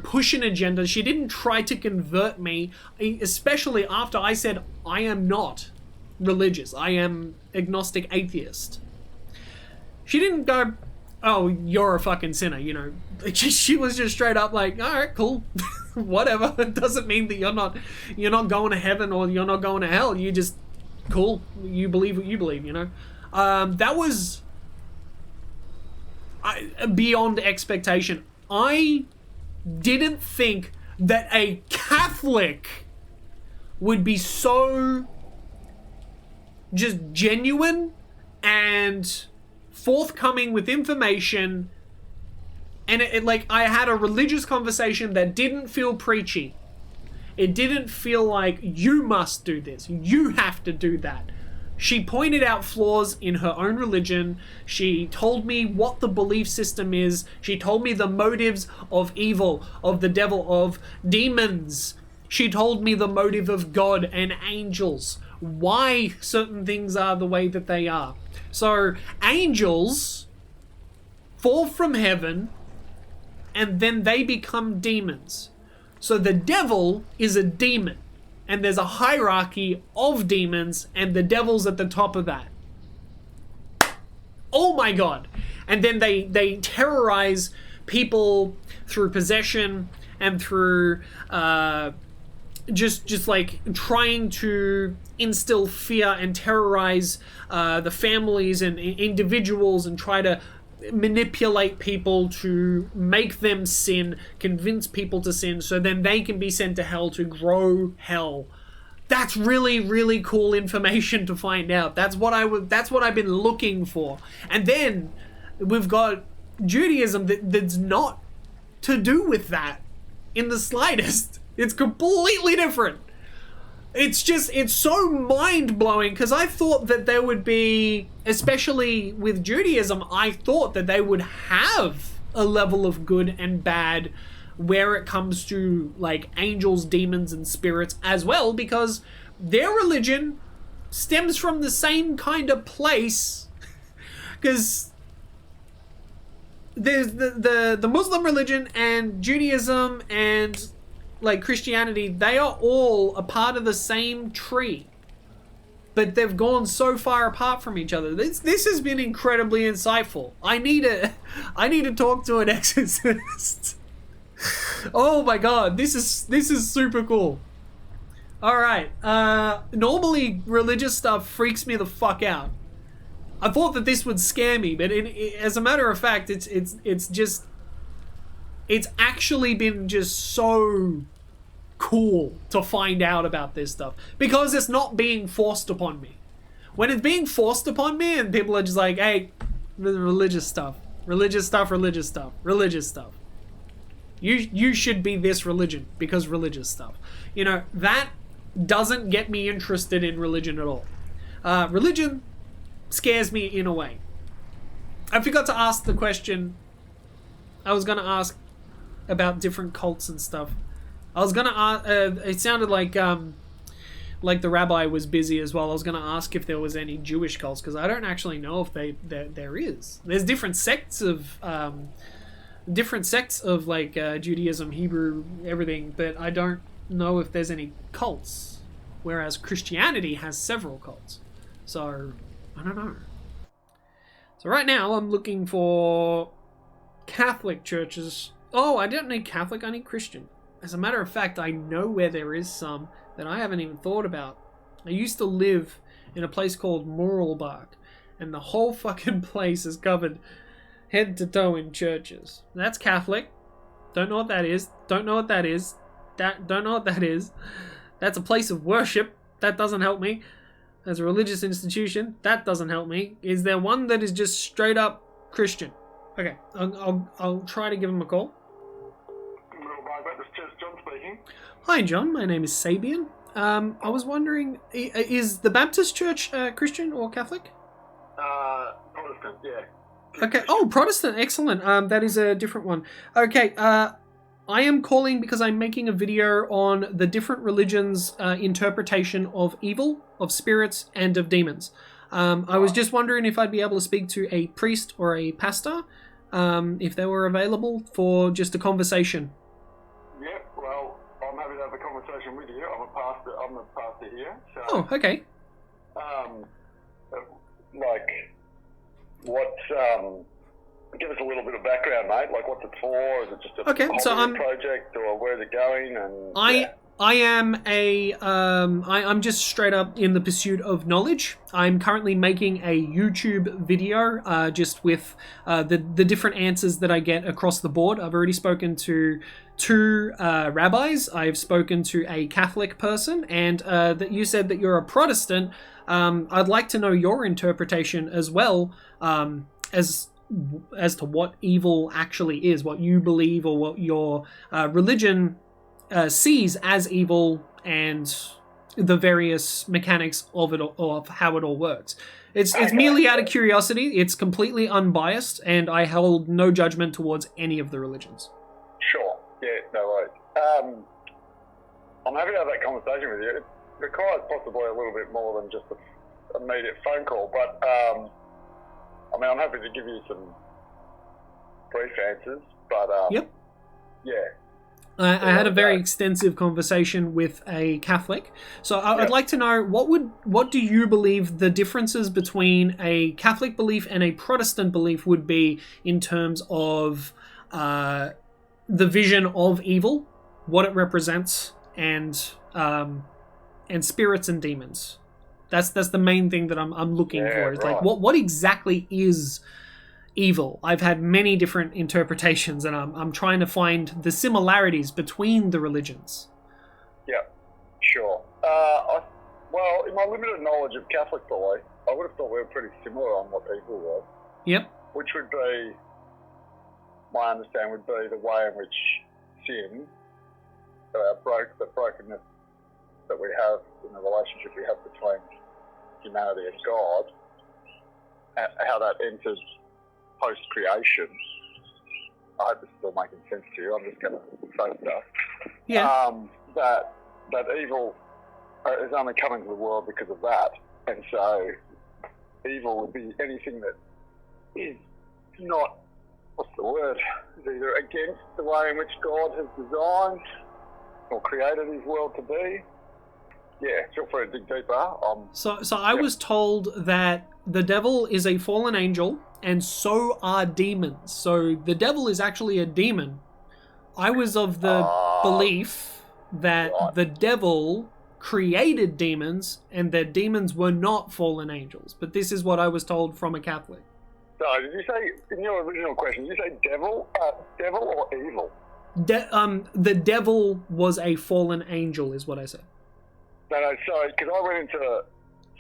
push an agenda. She didn't try to convert me, especially after I said, I am not religious. I am agnostic atheist. She didn't go, oh, you're a fucking sinner, you know. She was just straight up like, all right, cool, whatever. It doesn't mean that you're not going to heaven or you're not going to hell. You just, cool, you believe what you believe, you know. That was beyond expectation. I didn't think that a Catholic would be so just genuine and forthcoming with information, and it like, I had a religious conversation that didn't feel preachy. It didn't feel like, you must do this, you have to do that. She pointed out flaws in her own religion. She told me what the belief system is. She told me the motives of evil, of the devil, of demons. She told me the motive of God and angels, why certain things are the way that they are. So, angels fall from heaven, and then they become demons. So the devil is a demon, and there's a hierarchy of demons, and the devil's at the top of that. Oh my god. And then they terrorize people through possession and through just like trying to instill fear and terrorize the families and individuals, and try to manipulate people to make them sin, convince people to sin, so then they can be sent to hell to grow hell. That's really, really cool information to find out. That's what I've been looking for. And then we've got Judaism that's not to do with that in the slightest. It's completely different. It's so mind-blowing, because I thought that there would be, especially with Judaism, I thought that they would have a level of good and bad where it comes to, like, angels, demons, and spirits as well, because their religion stems from the same kind of place. Because there's the Muslim religion and Judaism and, like, Christianity, they are all a part of the same tree, but they've gone so far apart from each other. This has been incredibly insightful. I need to talk to an exorcist. Oh my god, this is super cool. All right, normally religious stuff freaks me the fuck out. I thought that this would scare me, but as a matter of fact, it's actually been just so cool to find out about this stuff, because it's not being forced upon me. When it's being forced upon me and people are just like, hey, religious stuff, you should be this religion because religious stuff, you know, that doesn't get me interested in religion at all. Religion scares me in a way. I forgot to ask the question I was going to ask about different cults and stuff. I was going to ask, it sounded like like the rabbi was busy as well, I was going to ask if there was any Jewish cults, because I don't actually know if there is. There's different sects of like Judaism, Hebrew, everything, but I don't know if there's any cults. Whereas Christianity has several cults. So I don't know. So right now I'm looking for Catholic churches. Oh, I don't need Catholic, I need Christian. As a matter of fact, I know where there is some that I haven't even thought about. I used to live in a place called Moralbach, and the whole fucking place is covered head to toe in churches. That's Catholic. Don't know what that is. Don't know what that is. Don't know what that is. That's a place of worship. That doesn't help me. As a religious institution, that doesn't help me. Is there one that is just straight up Christian? Okay, I'll try to give him a call. John speaking. Hi, John. My name is Sabian. I was wondering, is the Baptist Church Christian or Catholic? Protestant, yeah. Okay. Oh, Protestant. Excellent. That is a different one. Okay. I am calling because I'm making a video on the different religions' interpretation of evil, of spirits, and of demons. I was just wondering if I'd be able to speak to a priest or a pastor, if they were available for just a conversation. Yeah, well, I'm happy to have a conversation with you. I'm a pastor here. So, Oh, okay. Give us a little bit of background, mate. Like, what's it for? Is it just a hobby project, or where's it going? And I'm just straight up in the pursuit of knowledge. I'm currently making a YouTube video just with the different answers that I get across the board. I've already spoken to 2 rabbis. I've spoken to a Catholic person, and that you said that you're a Protestant. I'd like to know your interpretation as well, as to what evil actually is, what you believe or what your religion sees as evil, and the various mechanics of it, or of how it all works. It's merely out of curiosity. It's completely unbiased, and I hold no judgment towards any of the religions. Sure. Yeah, no worries. I'm happy to have that conversation with you. It requires possibly a little bit more than just an immediate phone call, but I mean, I'm happy to give you some brief answers, but yep. Yeah. I had a very extensive conversation with a Catholic, so I'd like to know what do you believe the differences between a Catholic belief and a Protestant belief would be in terms of the vision of evil, what it represents, and spirits and demons. That's the main thing that I'm looking for. Is right. Like what exactly is evil? I've had many different interpretations, and I'm trying to find the similarities between the religions. Yeah, sure. Well, in my limited knowledge of Catholic belief, I would have thought we were pretty similar on what evil was. Yep. Which would be, my understanding would be the way in which sin, the brokenness that we have in the relationship we have between humanity and God, how that enters post-creation. I hope this is all making sense to you. I'm just going to say stuff. Yeah. That evil is only coming to the world because of that. And so evil would be anything that is not, what's the word, is either against the way in which God has designed or created his world to be. Yeah, feel free to dig deeper. So I was told that the devil is a fallen angel, and so are demons. So the devil is actually a demon. I was of the belief that the devil created demons, and that demons were not fallen angels. But this is what I was told from a Catholic. So did you say, in your original question, did you say devil or evil? The devil was a fallen angel, is what I said. No, sorry, because I went into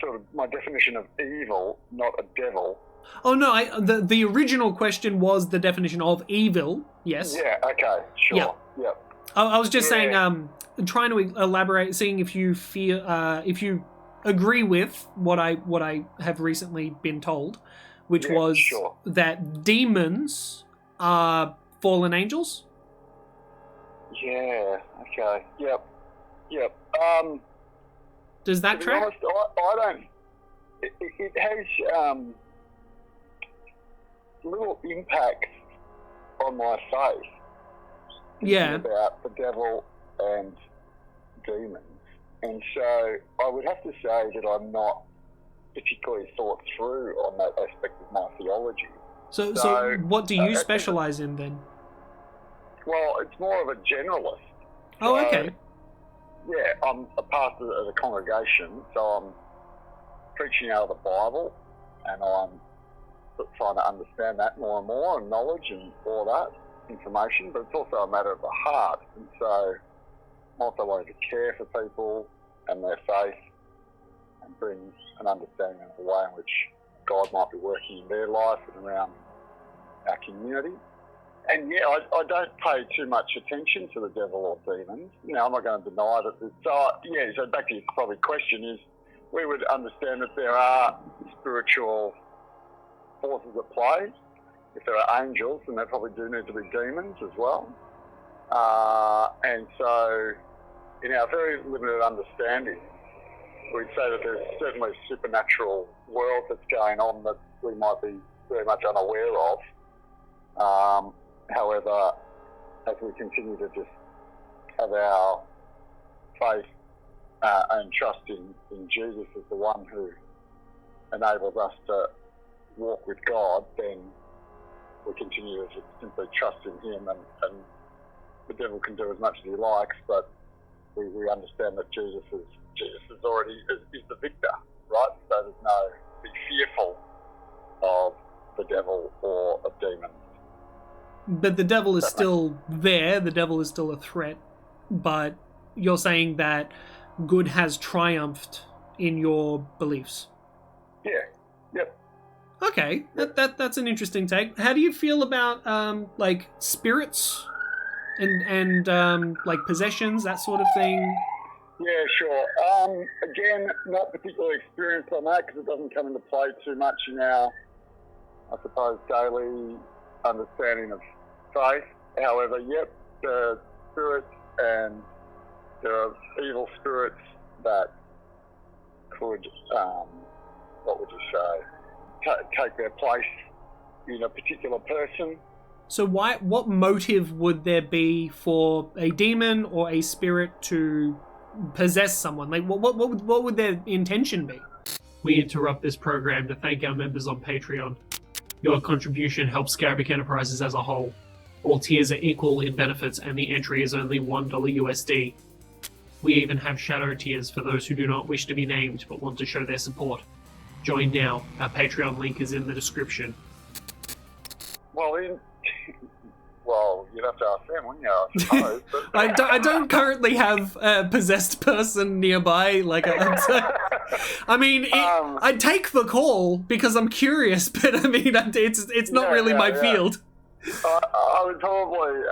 sort of my definition of evil, not a devil. Oh no, the original question was the definition of evil. Yes. Yeah. Okay. Sure. Yeah. I was just saying, trying to elaborate, seeing if you feel, if you agree with what I have recently been told, which was that demons are fallen angels. Yeah. Okay. Yep. Does that To be track? honest, I don't. It has little impact on my faith. Yeah. About the devil and demons, and so I would have to say that I'm not particularly thought through on that aspect of my theology. So what do you specialize in then? Well, it's more of a generalist. Oh, So, okay. Yeah, I'm a pastor of the congregation, so I'm preaching out of the Bible, and I'm trying to understand that more and more, and knowledge and all that information, but it's also a matter of the heart, and so I'm also wanting to care for people and their faith and bring an understanding of the way in which God might be working in their life and around our community. And yeah, I don't pay too much attention to the devil or demons. You know, I'm not going to deny that. So back to your probably question is, we would understand that there are spiritual forces at play. If there are angels, then there probably do need to be demons as well. And so, in our very limited understanding, we'd say that there's certainly a supernatural world that's going on that we might be very much unaware of. However, as we continue to just have our faith and trust in Jesus as the one who enables us to walk with God, then we continue to just simply trust in him, and the devil can do as much as he likes, but we understand that Jesus is already is the victor, right? So there's no be fearful of the devil or of demons. But the devil is still there, the devil is still a threat, but you're saying that good has triumphed in your beliefs. Yeah, yep. Okay, that's an interesting take. How do you feel about like spirits and like possessions, that sort of thing? Yeah, sure. Again, not particularly experienced on that because it doesn't come into play too much in our, I suppose, daily understanding of faith. However, yep, there are spirits and there are evil spirits that could, what would you say, take their place in a particular person. So what motive would there be for a demon or a spirit to possess someone? Like, what would their intention be? We interrupt this program to thank our members on Patreon. Your contribution helps Scarabic Enterprises as a whole. All tiers are equal in benefits and the entry is only $1 USD. We even have shadow tiers for those who do not wish to be named but want to show their support. Join now. Our Patreon link is in the description. Well, you'd have to ask them, wouldn't you, I suppose. But... I don't currently have a possessed person nearby. Like, I mean, I'd take the call because I'm curious, but I mean, it's not really my field. I would probably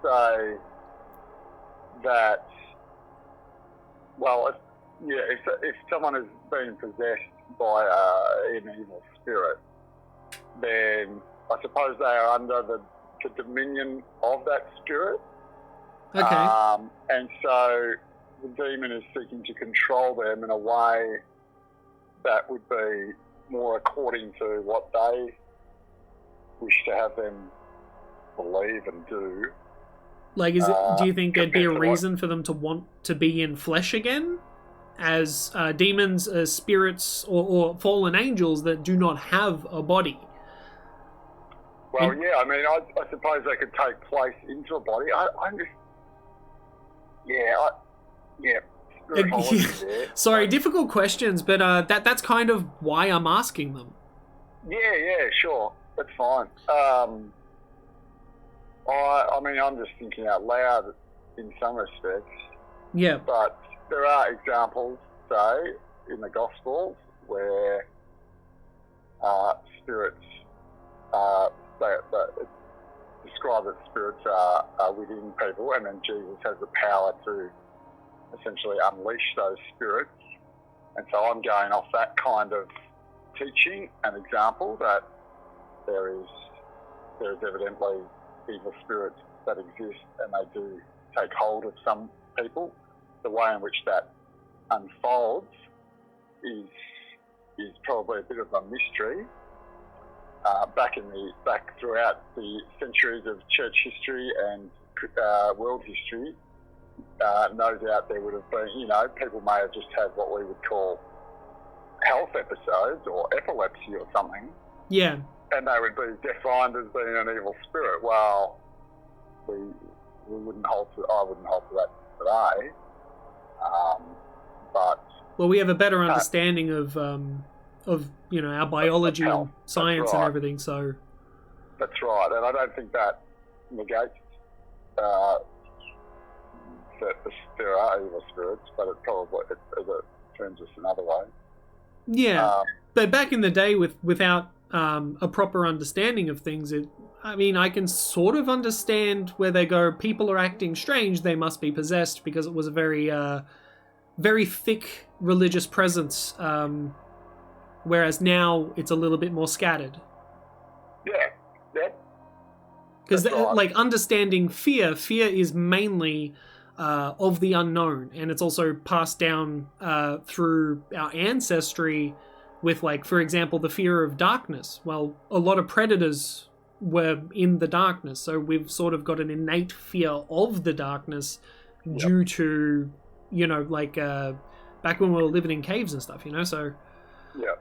say that, well, if someone has been possessed by an evil spirit, then I suppose they are under the dominion of that spirit. Okay. And so the demon is seeking to control them in a way that would be more according to what they wish to have them believe and do. Like, do you think there'd be a reason for them to want to be in flesh again? As demons, spirits, or fallen angels that do not have a body? Well, yeah, I mean, I suppose they could take place into a body. Sorry, difficult questions, but that's kind of why I'm asking them. Yeah, sure, that's fine. I mean, I'm just thinking out loud in some respects. Yeah. But there are examples, say, in the Gospels where spirits describe that spirits are within people, and then Jesus has the power to essentially unleash those spirits. And so I'm going off that kind of teaching and example that there is evidently evil spirits that exist, and they do take hold of some people. The way in which that unfolds is probably a bit of a mystery. Back throughout the centuries of church history and world history, no doubt there would have been, people may have just had what we would call health episodes or epilepsy or something. Yeah. And they would be defined as being an evil spirit. Well, I wouldn't hold to that today. But well, we have a better understanding of our biology and science and everything. So that's right, and I don't think that negates that there are evil spirits, but it turns us another way. Yeah, but back in the day, without a proper understanding of things, I can sort of understand where they go, people are acting strange, they must be possessed, because it was a very, very thick religious presence, whereas now it's a little bit more scattered. Yeah. Because, understanding fear is mainly of the unknown, and it's also passed down through our ancestry with, for example, the fear of darkness. Well, a lot of predators were in the darkness, so we've sort of got an innate fear of the darkness due to, back when we were living in caves and stuff, so... Yeah.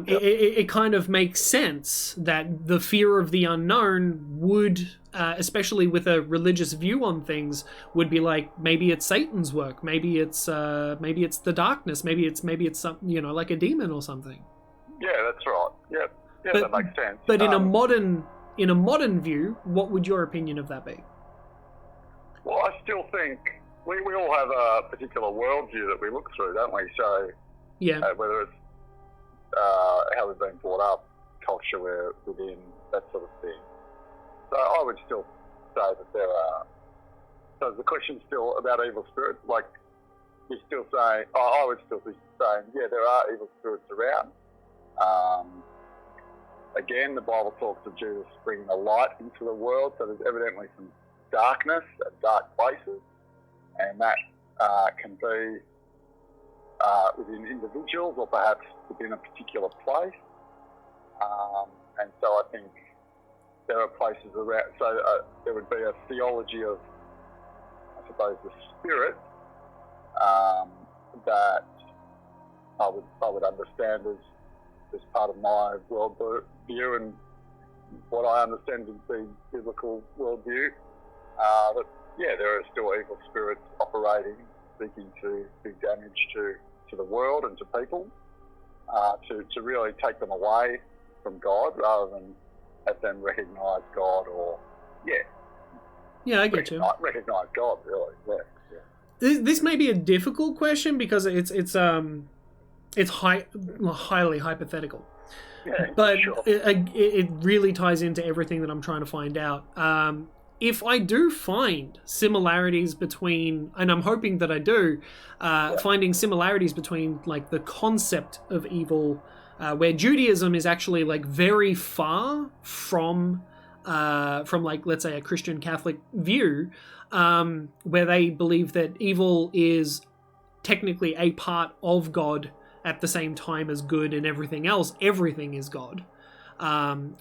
It kind of makes sense that the fear of the unknown would, especially with a religious view on things, would be like, maybe it's Satan's work, maybe it's the darkness, maybe it's something, like a demon or something. Yeah, that's right. Yeah, that makes sense. But in a modern view, what would your opinion of that be? Well, I still think we all have a particular worldview that we look through, don't we? So yeah, whether it's how we've been brought up, culture we're within, that sort of thing. So I would still say that there are... So the question's still about evil spirits, you're still saying... I would still be saying, yeah, there are evil spirits around. Again, the Bible talks of Jesus bringing the light into the world, so there's evidently some darkness and dark places, and that can be within individuals or perhaps within a particular place. And so I think there are places around, so there would be a theology of, I suppose, the spirit that I would understand as part of my world view and what I understand to be biblical worldview. But yeah, there are still evil spirits operating, seeking to do damage to the world and to people, to really take them away from God rather than have them recognise God or, Yeah, I get you. Recognise God, really, yeah. This may be a difficult question because it's highly hypothetical. Yeah, but sure. it really ties into everything that I'm trying to find out. If I do find similarities between, and I'm hoping that I do, finding similarities between the concept of evil, where Judaism is actually very far from let's say a Christian Catholic view, where they believe that evil is technically a part of God at the same time as good, and everything is God.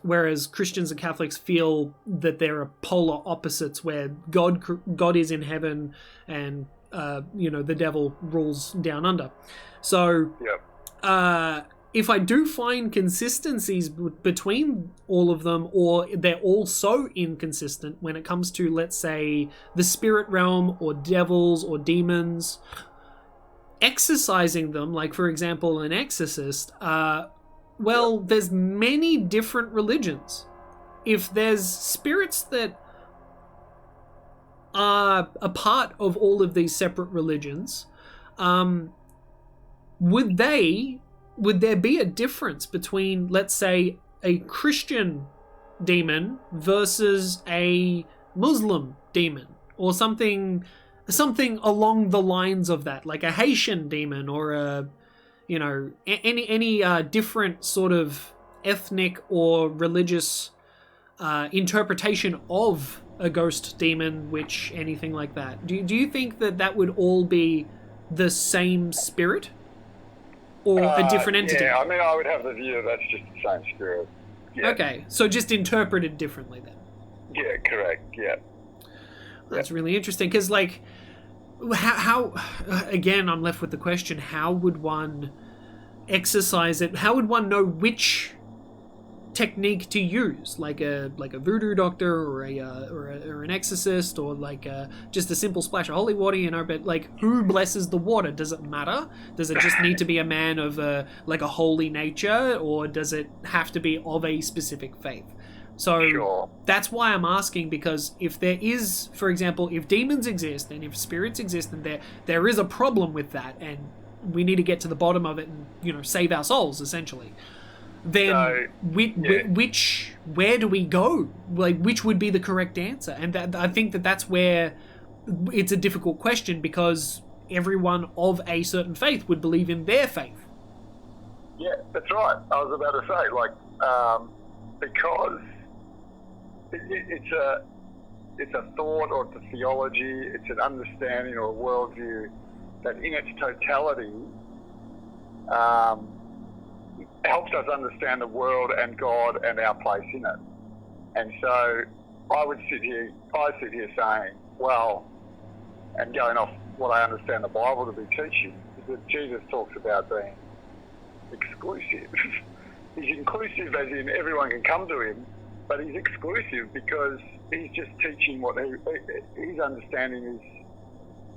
Whereas Christians and Catholics feel that there are polar opposites, where God is in heaven and the devil rules down under. So if I do find consistencies between all of them, or they're all so inconsistent when it comes to, let's say, the spirit realm or devils or demons, exorcising them, for example an Exorcist, there's many different religions. If there's spirits that are a part of all of these separate religions, would there be a difference between, let's say, a Christian demon versus a Muslim demon, or something along the lines of that, like a Haitian demon, or a any different sort of ethnic or religious interpretation of a ghost demon, anything like that? Do you think that would all be the same spirit or a different entity? Yeah, I mean, I would have the view that's just the same spirit. Yeah. Okay, so just interpreted differently then. Yeah, correct. Yeah. That's really interesting because, like, how again, I'm left with the question: how would one exercise it? How would one know which technique to use, like a voodoo doctor or an exorcist, or like just a simple splash of holy water, you know? But like, who blesses the water? Does it matter? Does it just need to be a man of a holy nature, or does it have to be of a specific faith? So that's why I'm asking, because if there is, for example, if demons exist and if spirits exist, and there is a problem with that, and we need to get to the bottom of it and, you know, save our souls essentially, then where do we go? Like, which would be the correct answer? And I think that's where it's a difficult question, because everyone of a certain faith would believe in their faith. Yeah, that's right. I was about to say, like, because it's a thought, or it's a theology, it's an understanding or a worldview that in its totality helps us understand the world and God and our place in it. And so I sit here saying, well, and going off what I understand the Bible to be teaching, is that Jesus talks about being exclusive. He's inclusive as in everyone can come to him, but he's exclusive because he's just teaching what his understanding is.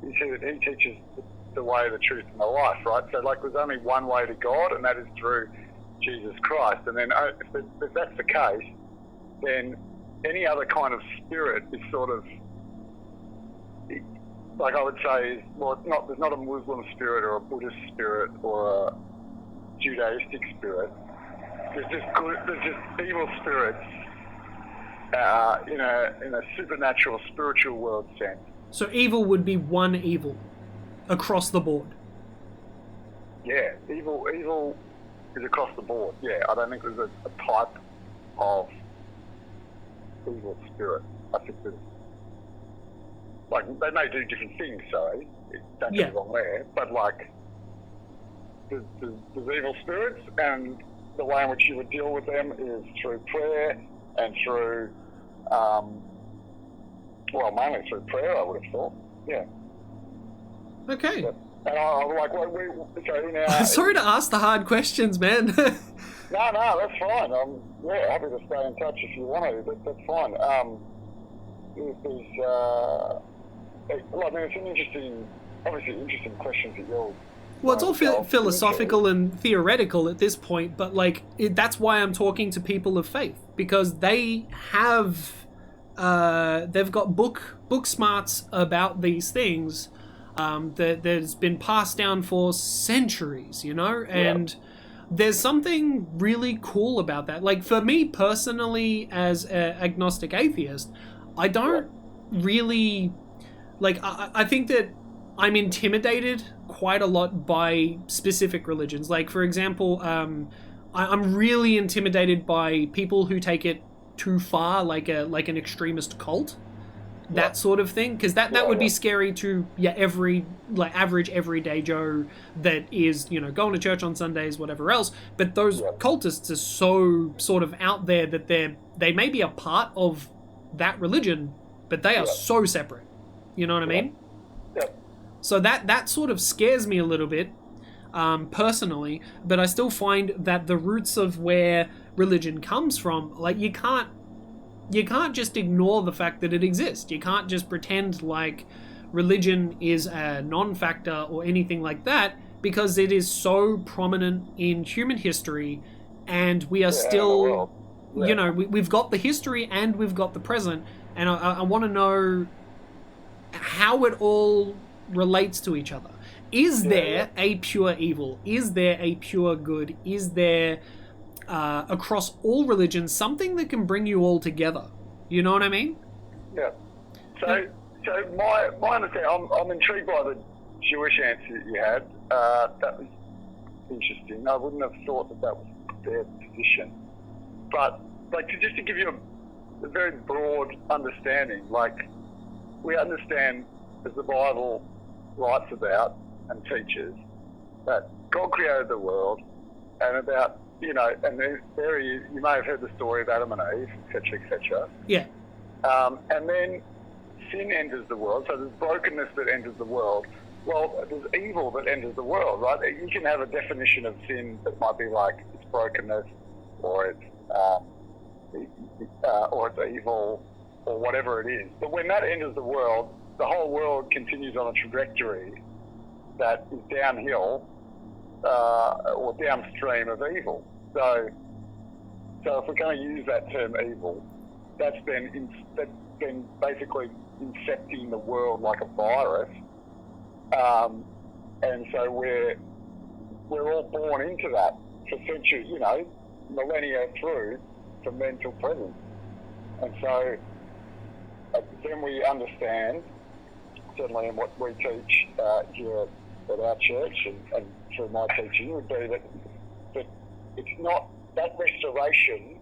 He teaches the way, the truth, and the life, right? So, like, there's only one way to God, and that is through Jesus Christ. And then if that's the case, then any other kind of spirit is sort of, like I would say, there's not a Muslim spirit or a Buddhist spirit or a Judaistic spirit. There's just evil spirits in a supernatural, spiritual world sense. So evil would be one evil across the board. Yeah, evil is across the board. Yeah, I don't think there's a type of evil spirit. I think there's, like, they may do different things, sorry, don't get me wrong there, but like, there's evil spirits, and the way in which you would deal with them is through prayer and through, mainly through prayer, I would have thought. Yeah. Okay. And I'm like, so now... Sorry to ask the hard questions, man. No, that's fine. I'm happy to stay in touch if you want to. That's fine. It's an interesting questions that you're... Well, it's all philosophical and theoretical at this point, but like that's why I'm talking to people of faith, because they have they've got book smarts about these things that's been passed down for centuries, you know, and there's something really cool about that. Like, for me personally, as an agnostic atheist, I don't really like. I think that I'm intimidated quite a lot by specific religions. Like, for example, I'm really intimidated by people who take it too far, like an extremist cult, that sort of thing, because that would be scary to average everyday Joe that is, you know, going to church on Sundays, whatever else. But those cultists are so sort of out there that they may be a part of that religion, but they are so separate. You know what I mean? So that sort of scares me a little bit, personally, but I still find that the roots of where religion comes from, like, you can't just ignore the fact that it exists. You can't just pretend like religion is a non-factor or anything like that, because it is so prominent in human history, and we are still, you know, we've got the history and we've got the present, and I want to know how it all relates to each other. Is there a pure evil? Is there a pure good? Is there, across all religions, something that can bring you all together? You know what I mean? Yeah. So my understanding, I'm intrigued by the Jewish answer that you had. That was interesting. I wouldn't have thought that was their position. But, like, just to give you a very broad understanding, like, we understand, as the Bible writes about, and teaches that God created the world, and about, you know, and there he is. You may have heard the story of Adam and Eve, etc., etc. Yeah. And then sin enters the world, so there's brokenness that enters the world. Well, there's evil that enters the world, right? You can have a definition of sin that might be like it's brokenness, or it's evil, or whatever it is. But when that enters the world, the whole world continues on a trajectory that is downhill or downstream of evil. So if we're going to use that term evil, that's been basically infecting the world like a virus, and so we're all born into that for centuries, you know, millennia through, from then till present. And so then we understand, certainly in what we teach here at our church and through my teaching, would be that it's not that restoration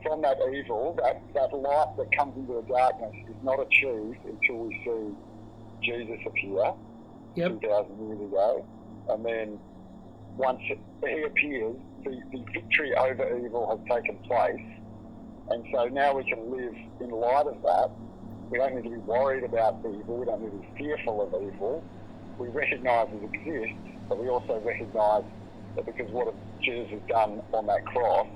from that evil, that light that comes into the darkness is not achieved until we see Jesus appear 2,000 years ago. And then once he appears, the victory over evil has taken place. And so now we can live in light of that. We don't need to be worried about evil. We don't need to be fearful of evil. We recognise it exists, but we also recognise that because what Jesus has done on that cross,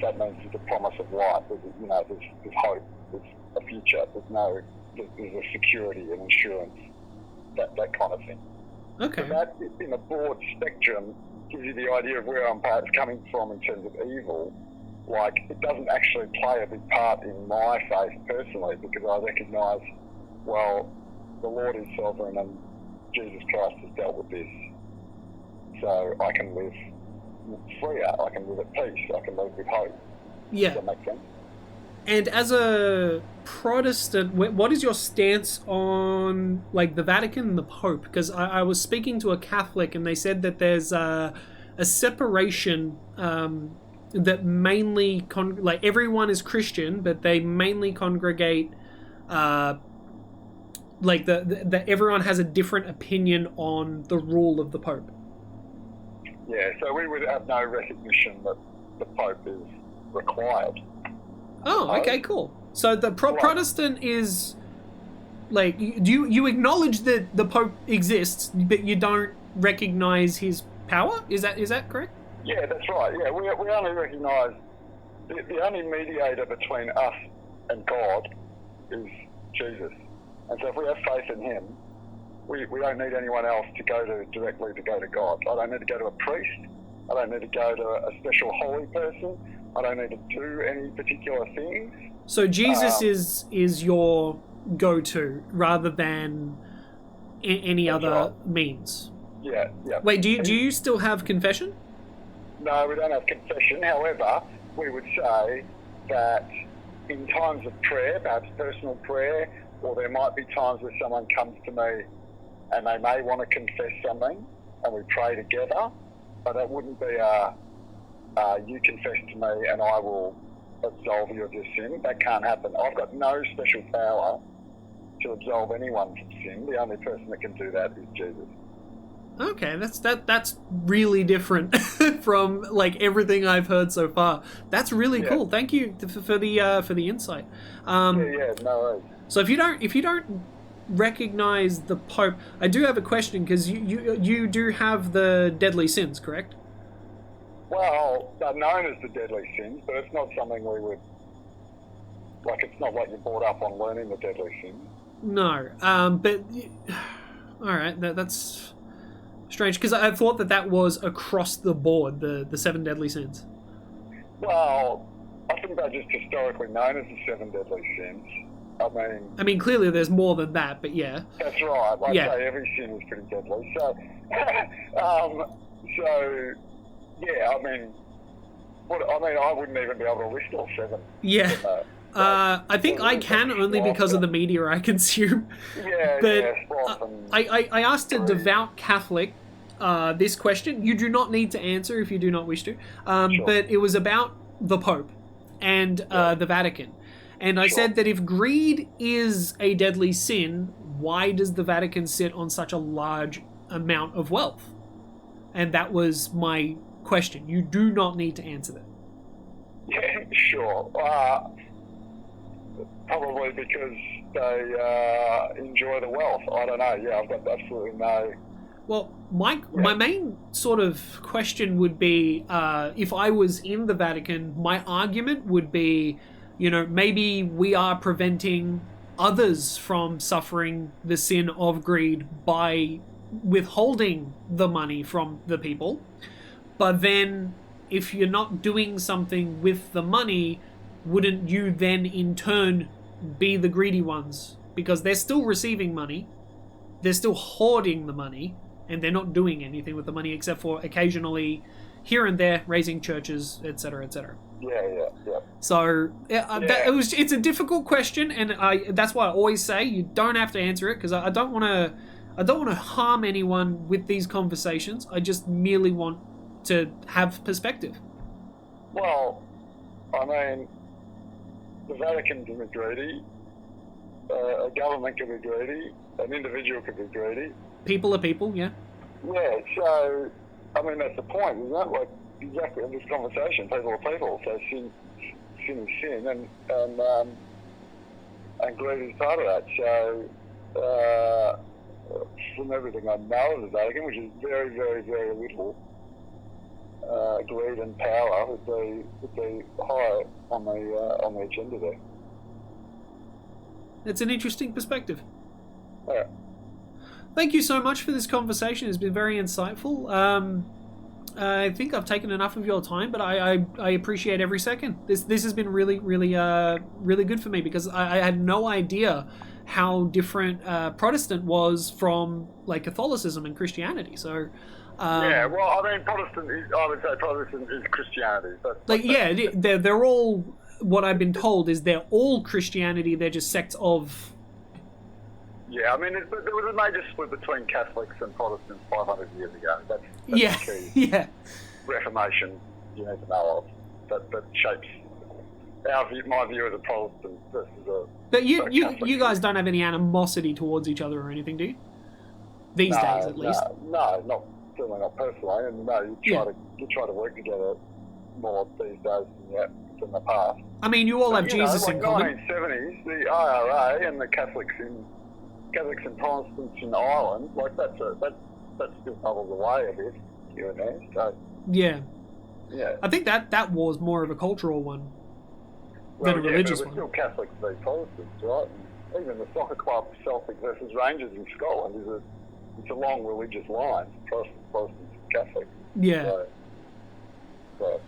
that means there's a promise of life. You know, there's hope. There's a future. There's a security and insurance. That kind of thing. Okay. So that, in a broad spectrum, gives you the idea of where I'm perhaps coming from in terms of evil. Like, it doesn't actually play a big part in my faith personally, because I recognise, well, the Lord is sovereign and Jesus Christ has dealt with this. So I can live freer, I can live at peace, I can live with hope. Yeah. Does that make sense? And as a Protestant, what is your stance on, like, the Vatican and the Pope? Because I was speaking to a Catholic and they said that there's a separation that mainly, like, everyone is Christian, but they mainly congregate, like, everyone has a different opinion on the rule of the Pope. Yeah, so we would have no recognition that the Pope is required. Oh, okay, cool. So the Protestant is, like, you acknowledge that the Pope exists, but you don't recognise his power? Is that correct? Yeah, that's right. Yeah, we only recognise the only mediator between us and God is Jesus. And so if we have faith in him, we don't need anyone else to go to directly to go to God. I don't need to go to a priest. I don't need to go to a special holy person. I don't need to do any particular things. So Jesus is your go-to rather than any other means. Yeah, yeah. Wait, do you still have confession? No, we don't have confession. However, we would say that in times of prayer, perhaps personal prayer, or there might be times where someone comes to me and they may want to confess something, and we pray together, but that wouldn't be you confess to me and I will absolve you of your sin. That can't happen. I've got no special power to absolve anyone from sin. The only person that can do that is Jesus. Okay, that's really different from, like, everything I've heard so far. That's really cool. Thank you for the insight. Yeah, no worries. So if you don't recognize the Pope, I do have a question, because you do have the deadly sins, correct? Well, they're known as the deadly sins, but it's not something we would, like, it's not like you're brought up on learning the deadly sins. No, but all right, that's strange, because I thought that was across the board, the 7 deadly sins. Well, I think they're just historically known as the 7 deadly sins. I mean, clearly there's more than that, but yeah. That's right. Like, say every sin is pretty deadly. So, yeah, I mean, I wouldn't even be able to list all 7. Yeah. I think I can, only because of the media I consume. Yeah, but I asked a devout Catholic this question. You do not need to answer if you do not wish to. But it was about the Pope and the Vatican. And I said that if greed is a deadly sin, why does the Vatican sit on such a large amount of wealth? And that was my question. You do not need to answer that. Yeah, sure. Probably because they enjoy the wealth. I don't know. Yeah, I've got absolutely no... Well, my main sort of question would be, if I was in the Vatican, my argument would be, you know, maybe we are preventing others from suffering the sin of greed by withholding the money from the people. But then, if you're not doing something with the money, wouldn't you then in turn be the greedy ones? Because they're still receiving money, they're still hoarding the money, and they're not doing anything with the money except for occasionally here and there raising churches, etc., etc. Yeah. So it's a difficult question, and that's why I always say you don't have to answer it, because I don't want to harm anyone with these conversations. I just merely want to have perspective. Well, I mean, the Vatican can be greedy, a government can be greedy, an individual can be greedy. People are people, yeah. Yeah, so, I mean, that's the point, isn't it? Like, exactly, in this conversation, people are people, so sin is sin, and greed is part of that. So, from everything I know of the Vatican, which is very, very, very little, greed and power would be high on the agenda there. It's an interesting perspective. Yeah. Thank you so much for this conversation. It's been very insightful. I think I've taken enough of your time, but I appreciate every second. This has been really, really, really good for me, because I had no idea how different Protestant was from like Catholicism and Christianity. So. Yeah, well, I mean, I would say Protestant is Christianity. They're all, what I've been told is they're all Christianity, they're just sects of... Yeah, I mean, there was a major split between Catholics and Protestants 500 years ago. That's the key Reformation you need to know of. That shapes my view as a Protestant versus a... But you guys don't have any animosity towards each other or anything, do you? These days, at least. No, certainly not personally, and no, you try to work together more these days than the past. I mean, you all have Jesus in common. 1970s, the IRA and the Catholics and Protestants in Ireland, like that still bubbles away a bit here and there. So yeah. I think that was more of a cultural one than a religious one. Still Catholics v Protestants, right? And even the soccer club Celtic versus Rangers in Scotland it's a long religious line, Protestants and Catholics. Yeah. So,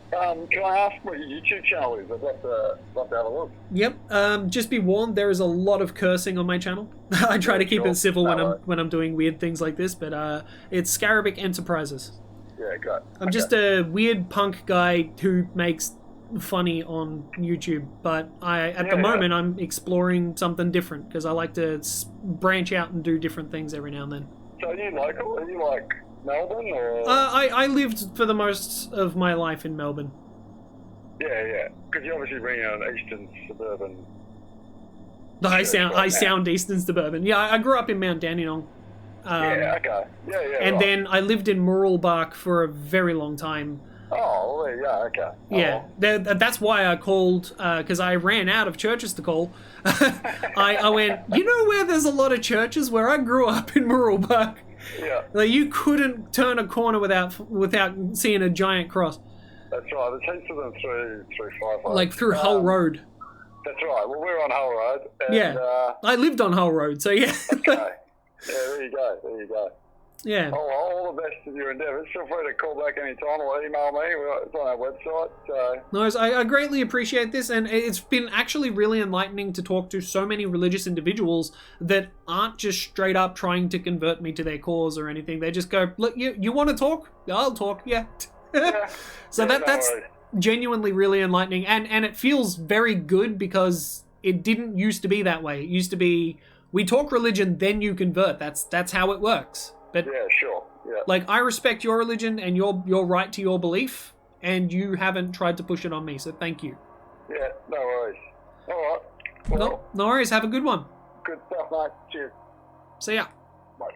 can I ask what your YouTube channel is? I'd love to have a look. Yep. Just be warned, there is a lot of cursing on my channel. I try to keep it civil when I'm doing weird things like this, but it's Scarabic Enterprises. Yeah, great. I'm just a weird punk guy who makes funny on YouTube, but at the moment I'm exploring something different, because I like to branch out and do different things every now and then. So are you local? Are you like Melbourne or? I lived for the most of my life in Melbourne. Yeah, because you obviously bring an eastern suburban. I sound eastern suburban. Yeah, I grew up in Mount Dandenong. Okay. Yeah. And then I lived in Mooroolbark for a very long time. Oh, there you go. Okay. Yeah, that's why I called, because I ran out of churches to call. I went, you know where there's a lot of churches? Where I grew up in Mooroolbark. Yeah. Like, you couldn't turn a corner without seeing a giant cross. That's right. There's heaps of them through 5. Like through Hull Road. That's right. Well, we're on Hull Road. And, yeah. I lived on Hull Road, so yeah. Okay. Yeah, there you go. Yeah. All the best of your endeavours. Feel free to call back anytime or email me. It's on our website. So. No, I greatly appreciate this, and it's been actually really enlightening to talk to so many religious individuals that aren't just straight up trying to convert me to their cause or anything. They just go, look, you want to talk? I'll talk, yeah. So that's genuinely really enlightening, and it feels very good, because it didn't used to be that way. It used to be, we talk religion, then you convert. That's how it works. But yeah, sure. Yeah. Like, I respect your religion and your right to your belief, and you haven't tried to push it on me, so thank you. Yeah, no worries. All right. Well, no worries. Have a good one. Good stuff, mate. Cheers. See ya. Bye.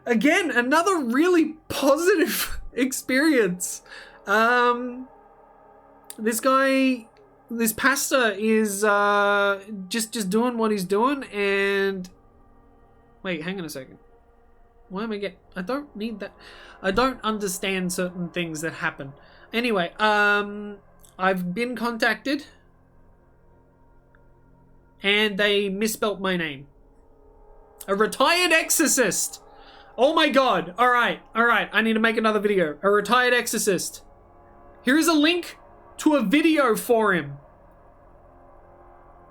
Again, another really positive experience. This pastor is just doing what he's doing, and wait, hang on a second. Why am I I don't need that. I don't understand certain things that happen. Anyway, I've been contacted, and they misspelt my name. A retired exorcist. Oh my god. Alright. I need to make another video. A retired exorcist. Here is a link to a video for him.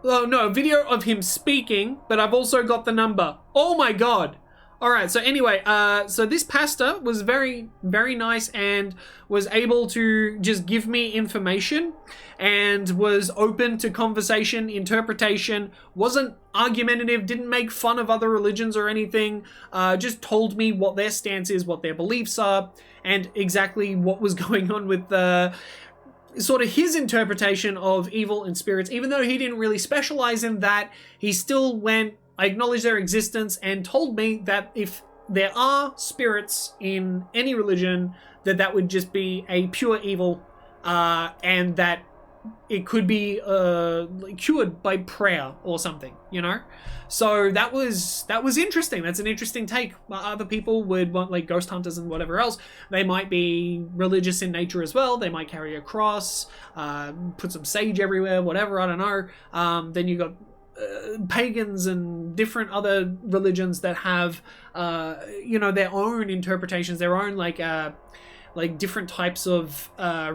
Oh no, a video of him speaking, but I've also got the number. Oh my god. Alright, so anyway, so this pastor was very, very nice and was able to just give me information and was open to conversation, interpretation, wasn't argumentative, didn't make fun of other religions or anything, just told me what their stance is, what their beliefs are, and exactly what was going on with sort of his interpretation of evil and spirits. Even though he didn't really specialize in that, he still I acknowledged their existence and told me that if there are spirits in any religion, that would just be a pure evil, and that it could be cured by prayer or something, you know? So that was interesting. That's an interesting take. Other people would want, like ghost hunters and whatever else, they might be religious in nature as well. They might carry a cross, put some sage everywhere, whatever, I don't know. Then you got pagans and different other religions that have their own interpretations, their own like different types of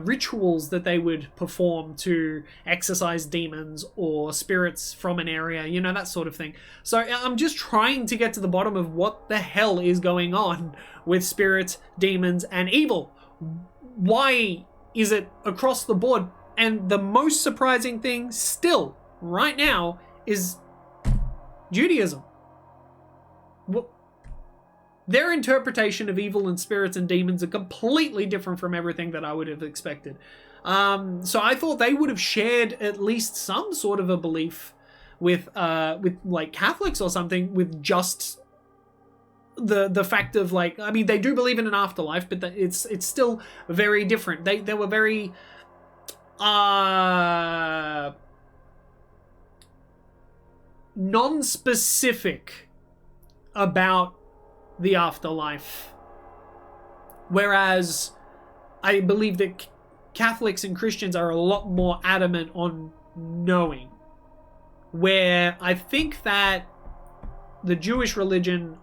rituals that they would perform to exorcise demons or spirits from an area, that sort of thing. So I'm just trying to get to the bottom of what the hell is going on with spirits, demons, and evil. Why is it across the board? And the most surprising thing still right now is Judaism. Their interpretation of evil and spirits and demons are completely different from everything that I would have expected. So I thought they would have shared at least some sort of a belief with like Catholics or something, with just the fact of like, I mean, they do believe in an afterlife, but it's still very different. They were very non-specific about the afterlife, whereas I believe that Catholics and Christians are a lot more adamant on knowing, where I think that the Jewish religion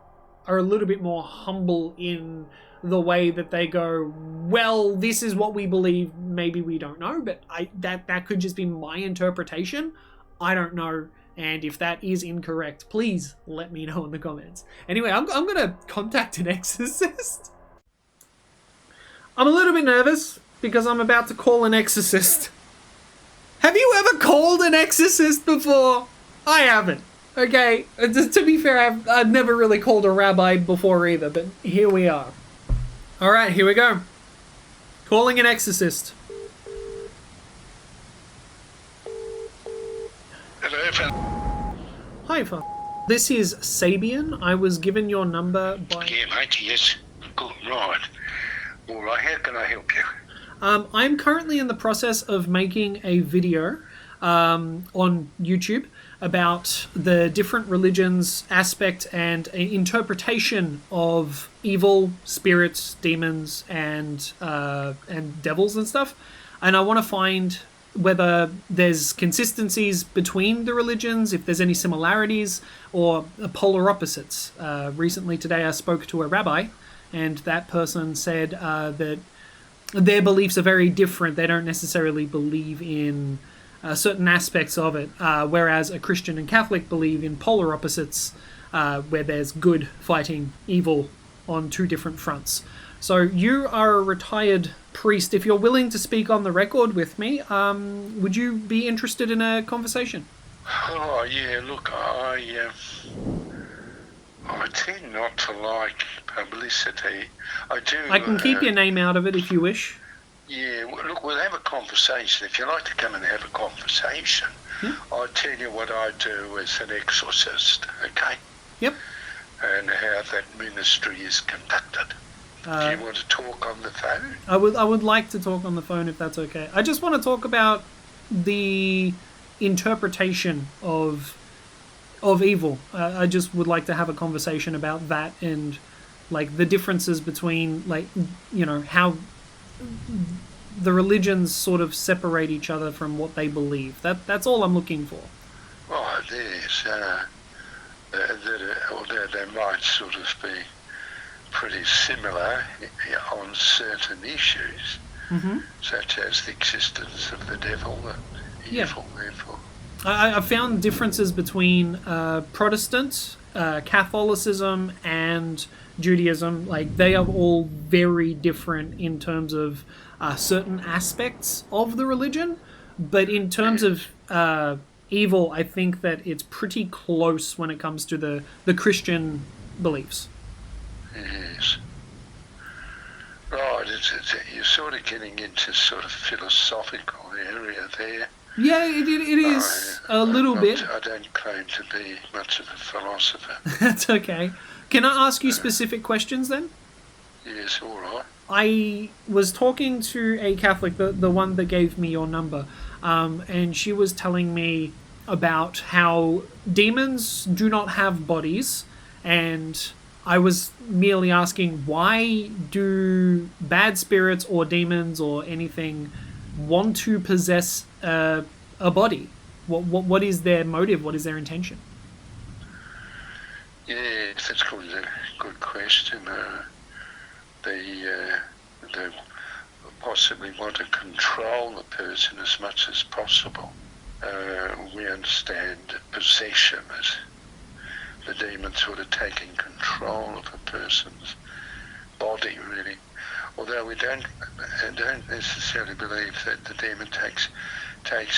are a little bit more humble in the way that they go, well, this is what we believe, maybe we don't know, but that could just be my interpretation. I don't know. And if that is incorrect, please let me know in the comments. Anyway, I'm going to contact an exorcist. I'm a little bit nervous because I'm about to call an exorcist. Have you ever called an exorcist before? I haven't. Okay, to be fair, I've never really called a rabbi before either, but here we are. Alright, here we go. Calling an exorcist. Hi, Father. This is Sabian. I was given your number by... Yeah, mate, yes. Good, right. All right, how can I help you? I'm currently in the process of making a video on YouTube about the different religions' aspect and interpretation of evil, spirits, demons, and devils and stuff. And I want to find whether there's consistencies between the religions, if there's any similarities, or polar opposites. Recently today I spoke to a rabbi, and that person said that their beliefs are very different. They don't necessarily believe in certain aspects of it, whereas a Christian and Catholic believe in polar opposites, where there's good fighting evil on two different fronts. So you are a retired priest. If you're willing to speak on the record with me, would you be interested in a conversation? Oh, yeah, look, I tend not to like publicity. I do... I can keep your name out of it if you wish. Yeah, look, we'll have a conversation. If you like to come and have a conversation, I'll tell you what I do as an exorcist, okay? Yep. And how that ministry is conducted. Do you want to talk on the phone? I would like to talk on the phone if that's okay. I just want to talk about the interpretation of evil. I just would like to have a conversation about that and like the differences between like, you know, how the religions sort of separate each other from what they believe. That's all I'm looking for. Oh, there's although they might sort of be pretty similar on certain issues, such as the existence of the devil and evil, therefore. I found differences between Protestant, Catholicism, and Judaism. Like, they are all very different in terms of certain aspects of the religion, but in terms of evil, I think that it's pretty close when it comes to the Christian beliefs. Yes. Right, you're sort of getting into sort of philosophical area there. Yeah, it is a little bit. I don't claim to be much of a philosopher. That's okay. Can I ask you specific questions then? Yes, all right. I was talking to a Catholic, the one that gave me your number, and she was telling me about how demons do not have bodies, and I was merely asking, why do bad spirits or demons or anything want to possess a body? What is their motive? What is their intention? Yes, that's a good question. They possibly want to control the person as much as possible. We understand possession as the demon sort of taking control of a person's body, really. Although we don't necessarily believe that the demon takes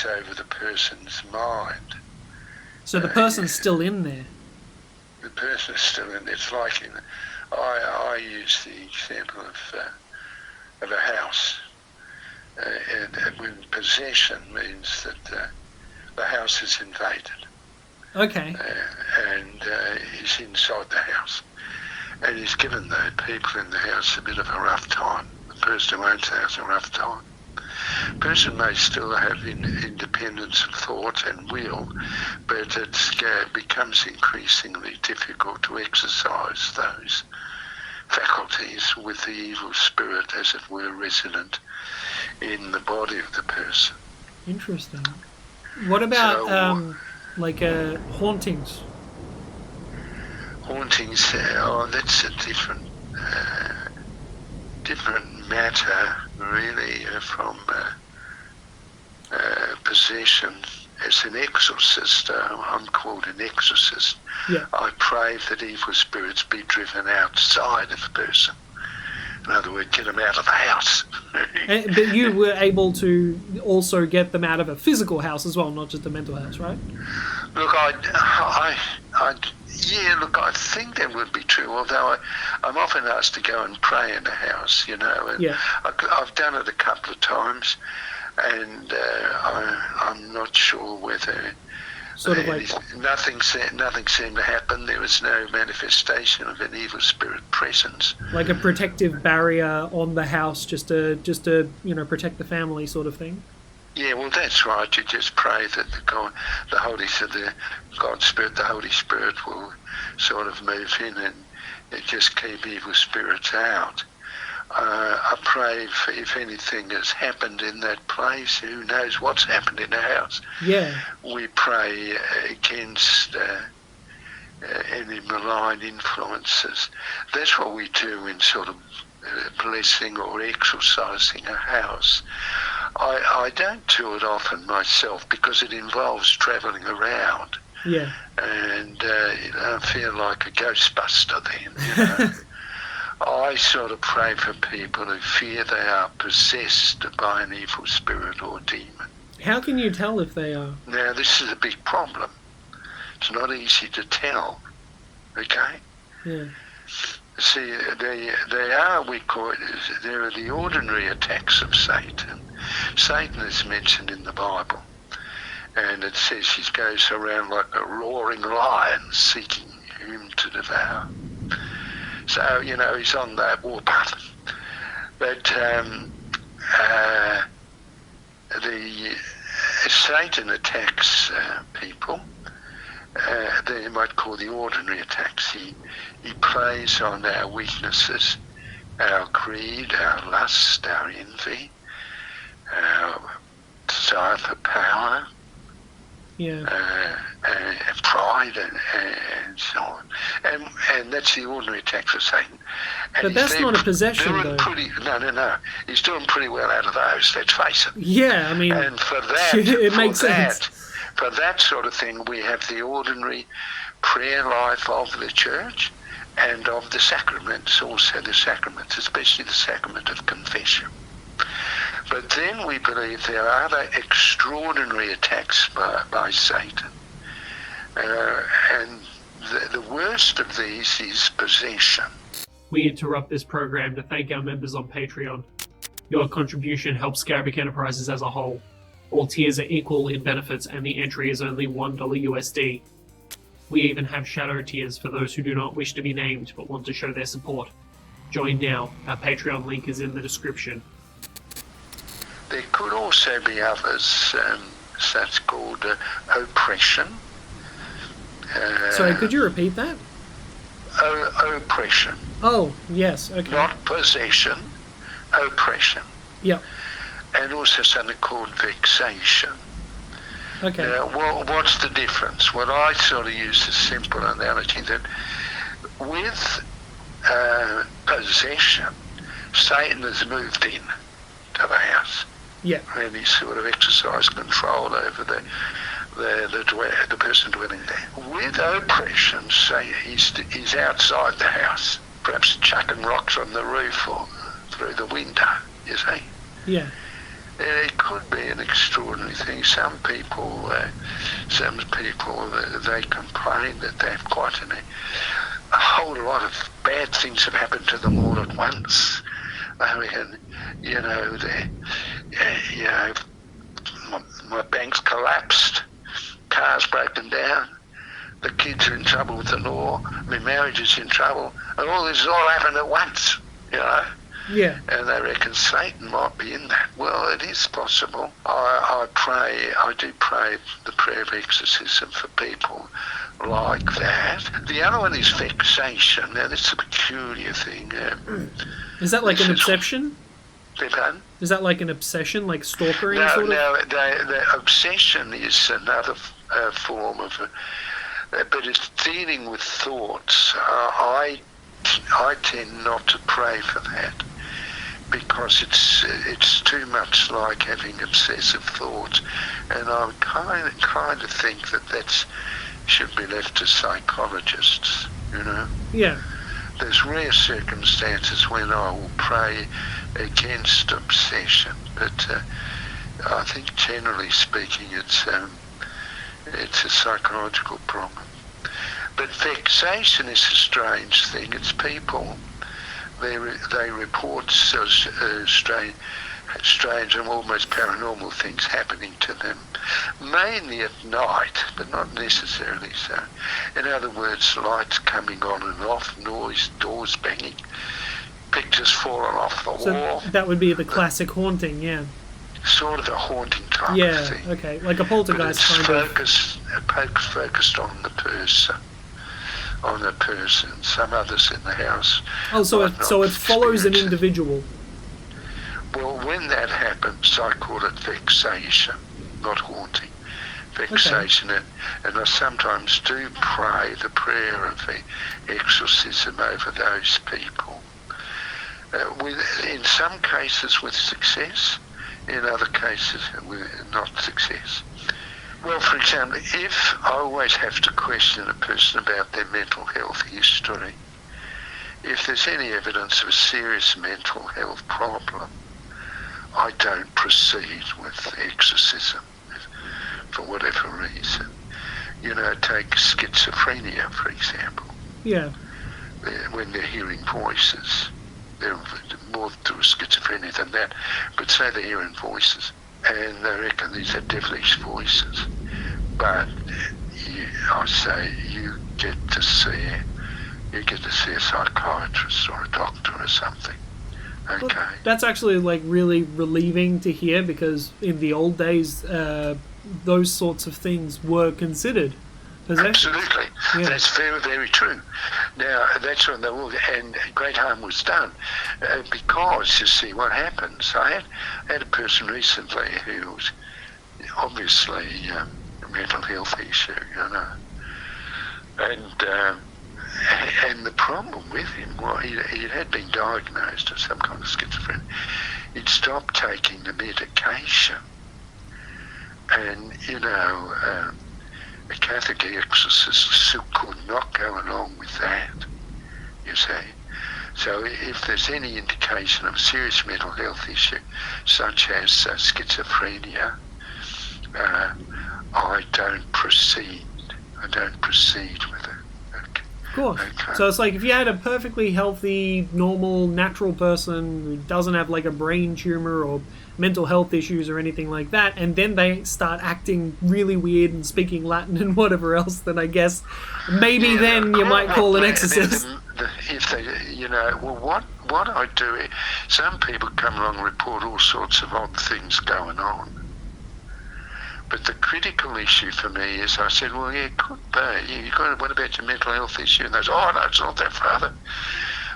over the person's mind. So the person's still in there. The person is still in. It's like I use the example of a house, and when possession means that the house is invaded. Okay. And he's inside the house, and he's given the people in the house a bit of a rough time. The person who owns the house a rough time. The person may still have independence of thought and will, but it becomes increasingly difficult to exercise those faculties with the evil spirit, as it were, resident in the body of the person. Interesting. What about hauntings? Hauntings, that's a different matter, really, from possession. As an exorcist, I'm called an exorcist. Yeah. I pray that evil spirits be driven outside of a person. In other words, get them out of the house. But you were able to also get them out of a physical house as well, not just a mental house, right? Look, I think that would be true, although I'm often asked to go and pray in a house, you know, and I've done it a couple of times, and I'm not sure whether sort of like nothing seemed to happen. There was no manifestation of an evil spirit presence. Like a protective barrier on the house, just to protect the family, sort of thing. Yeah, well, that's right. You just pray that the Holy Spirit will sort of move in and just keep evil spirits out. I pray for, if anything has happened in that place, who knows what's happened in the house. Yeah. We pray against any malign influences. That's what we do in sort of blessing or exorcising a house. I don't do it often myself because it involves travelling around. Yeah. And I feel like a ghostbuster then, you know. I sort of pray for people who fear they are possessed by an evil spirit or demon. How can you tell if they are? Now, this is a big problem. It's not easy to tell, okay? Yeah. See, they are, we call it, there are the ordinary attacks of Satan. Satan is mentioned in the Bible, and it says he goes around like a roaring lion seeking whom to devour. So, you know, he's on that warpath. But the Satan attacks people. They might call the ordinary attacks. He plays on our weaknesses, our greed, our lust, our envy, our desire for power, pride, and so on. And that's the ordinary attacks of Satan. And but that's not a possession, though. No. He's doing pretty well out of those, let's face it. Yeah, I mean, and for that, it makes sense. For that sort of thing, we have the ordinary prayer life of the church and of the sacraments, also the sacraments, especially the sacrament of confession. But then we believe there are other extraordinary attacks by Satan. And the worst of these is possession. We interrupt this program to thank our members on Patreon. Your contribution helps Scarabic Enterprises as a whole. All tiers are equal in benefits and the entry is only $1 USD. We even have shadow tiers for those who do not wish to be named but want to show their support. Join now. Our Patreon link is in the description. There could also be others, such called oppression. Sorry, could you repeat that? Oppression. Oh, yes, okay. Not possession, oppression. Yeah. And also something called vexation. Okay. What's the difference? Well, I sort of use a simple analogy that with possession, Satan has moved in to the house. Yeah. And he's sort of exercised control over the person dwelling there. With oppression, say he's outside the house, perhaps chucking rocks on the roof or through the window, you see. Yeah. It could be an extraordinary thing. Some people, they complain that they have quite a whole lot of bad things have happened to them all at once. I mean, my bank's collapsed, car's broken down, the kids are in trouble with the law, my marriage is in trouble, and all this has all happened at once, you know. Yeah. And they reckon Satan might be in that. Well, it is possible. I do pray the prayer of exorcism for people like that. The other one is vexation. Now, that's a peculiar thing. Is that like an obsession? Pardon? Is that like an obsession, like stalkering sort of? No, the obsession is another form of but it's dealing with thoughts. I tend not to pray for that because it's too much like having obsessive thoughts, and I kind of think that should be left to psychologists, you know. Yeah. There's rare circumstances when I will pray against obsession, but I think generally speaking it's a psychological problem. But vexation is a strange thing. It's people, they report strange and almost paranormal things happening to them, mainly at night, but not necessarily so. In other words, lights coming on and off, noise, doors banging, pictures falling off the wall. That would be the classic haunting, yeah. Sort of a haunting type of thing. Yeah, okay, like a poltergeist kind of. Focused on the person. Some others in the house. Oh, so it follows an individual. Well, when that happens, I call it vexation, not haunting. Vexation, okay. And I sometimes do pray the prayer of the exorcism over those people. In some cases with success, in other cases with not success. Well, for example, if I always have to question a person about their mental health history, if there's any evidence of a serious mental health problem, I don't proceed with exorcism for whatever reason. You know, take schizophrenia, for example. Yeah. when they're hearing voices. They're more to schizophrenia than that, but say they're hearing voices, and they reckon these are devilish voices. But I say you get to see a psychiatrist or a doctor or something. Okay. Well, that's actually like really relieving to hear, because in the old days, those sorts of things were considered possessions. Absolutely, Yeah. that's very, very true. Now that's when they were, and great harm was done, because you see what happens. I had a person recently who was obviously a mental health issue, you know, and the problem with him, well, he had been diagnosed with some kind of schizophrenia. He'd stopped taking the medication, and you know, a Catholic exorcist could not go along with that, you see. So if there's any indication of a serious mental health issue, such as schizophrenia, I don't proceed with it. Of course. Okay. So it's like if you had a perfectly healthy, normal, natural person who doesn't have like a brain tumor or mental health issues or anything like that, and then they start acting really weird and speaking Latin and whatever else, then I guess maybe then you might call an exorcist. If they, you know, well, what I do, some people come along and report all sorts of odd things going on. But the critical issue for me is, I said, well, yeah, it could be. What about your mental health issue? And they say, oh, no, it's not that, Father.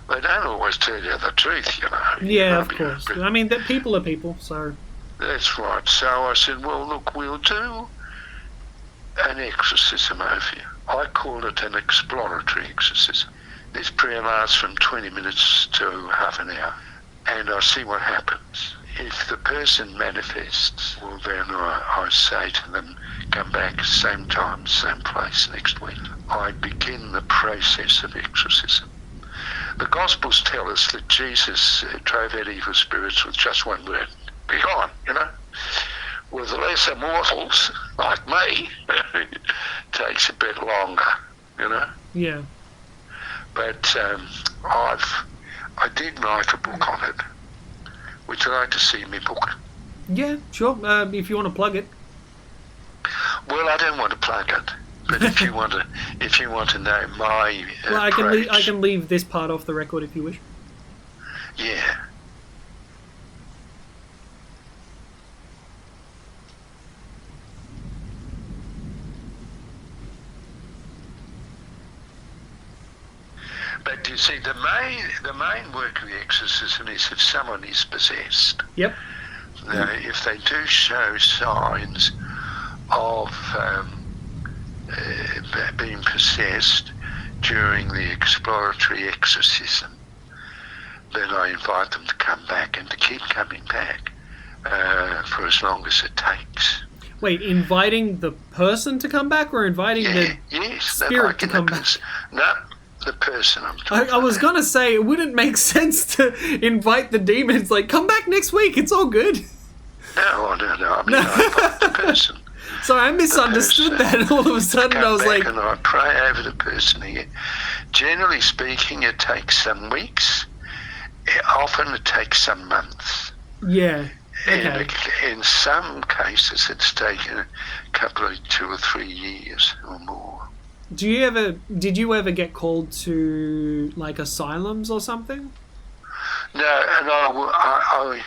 They don't always tell you the truth, you know. Yeah, of course. I mean, people are people, so... That's right. So I said, well, look, we'll do an exorcism over you. I call it an exploratory exorcism. This prayer lasts from 20 minutes to half an hour, and I see what happens. If the person manifests, well, then I say to them, come back same time, same place next week. I begin the process of exorcism. The Gospels tell us that Jesus drove out evil spirits with just one word, be gone, you know. With the lesser mortals, like me, it takes a bit longer, you know. Yeah. But I did write a book on it. Would you like to see my book? Yeah, sure. If you want to plug it. Well, I don't want to plug it, but if you want to know my Well, I approach, can leave this part off the record if you wish. yeah. But you see, the main work of the exorcism is if someone is possessed. Yep. Now, if they do show signs of being possessed during the exploratory exorcism, then I invite them to come back and to keep coming back for as long as it takes. Wait, inviting the person to come back, or inviting the spirit to come back? No, the person I'm talking I was gonna say, it wouldn't make sense to invite the demons, like, come back next week, it's all good. No, I mean, I invite the person. Sorry, I misunderstood that. All of a sudden I was Come back like... and I pray over the person again. Generally speaking, it takes some weeks. Often it takes some months. Yeah, okay. In some cases, it's taken a couple of 2 or 3 years or more. Did you ever get called to, like, asylums or something? No, and I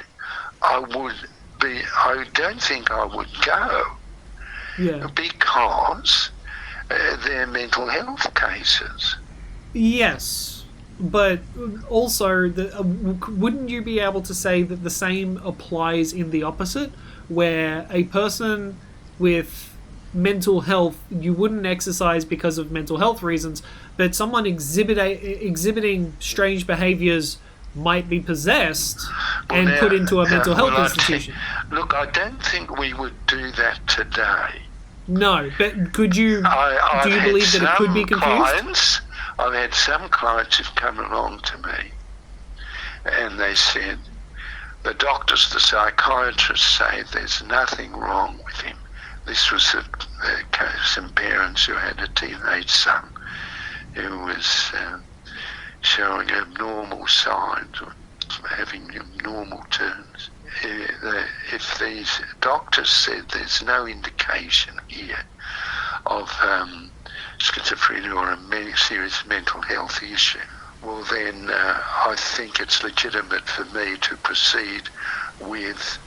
don't think I would go. Yeah. Because they're mental health cases. Yes, but also, wouldn't you be able to say that the same applies in the opposite, where a person with mental health, you wouldn't exercise because of mental health reasons, but someone exhibiting strange behaviours might be possessed and put into a mental health institution? Look, I don't think we would do that today. No, but could you? Do you believe that it could be confused? I've had some clients who've come along to me and they said, the doctors, the psychiatrists say there's nothing wrong with him. This was some parents who had a teenage son who was showing abnormal signs or having abnormal turns. If these doctors said there's no indication here of schizophrenia or a serious mental health issue, well then I think it's legitimate for me to proceed with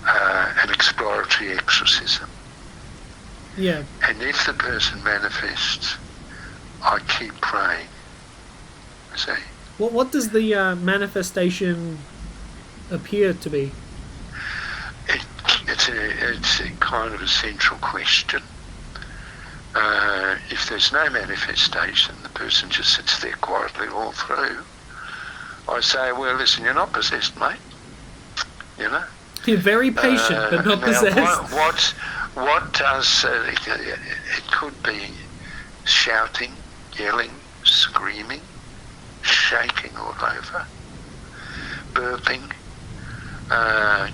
an exploratory exorcism. Yeah. And if the person manifests, I keep praying. See? What does the manifestation appear to be? It's a kind of a central question. If there's no manifestation, the person just sits there quietly all through. I say, well, listen, you're not possessed, mate. You know? You're very patient, but not possessed. What does... it could be shouting, yelling, screaming, shaking all over, burping,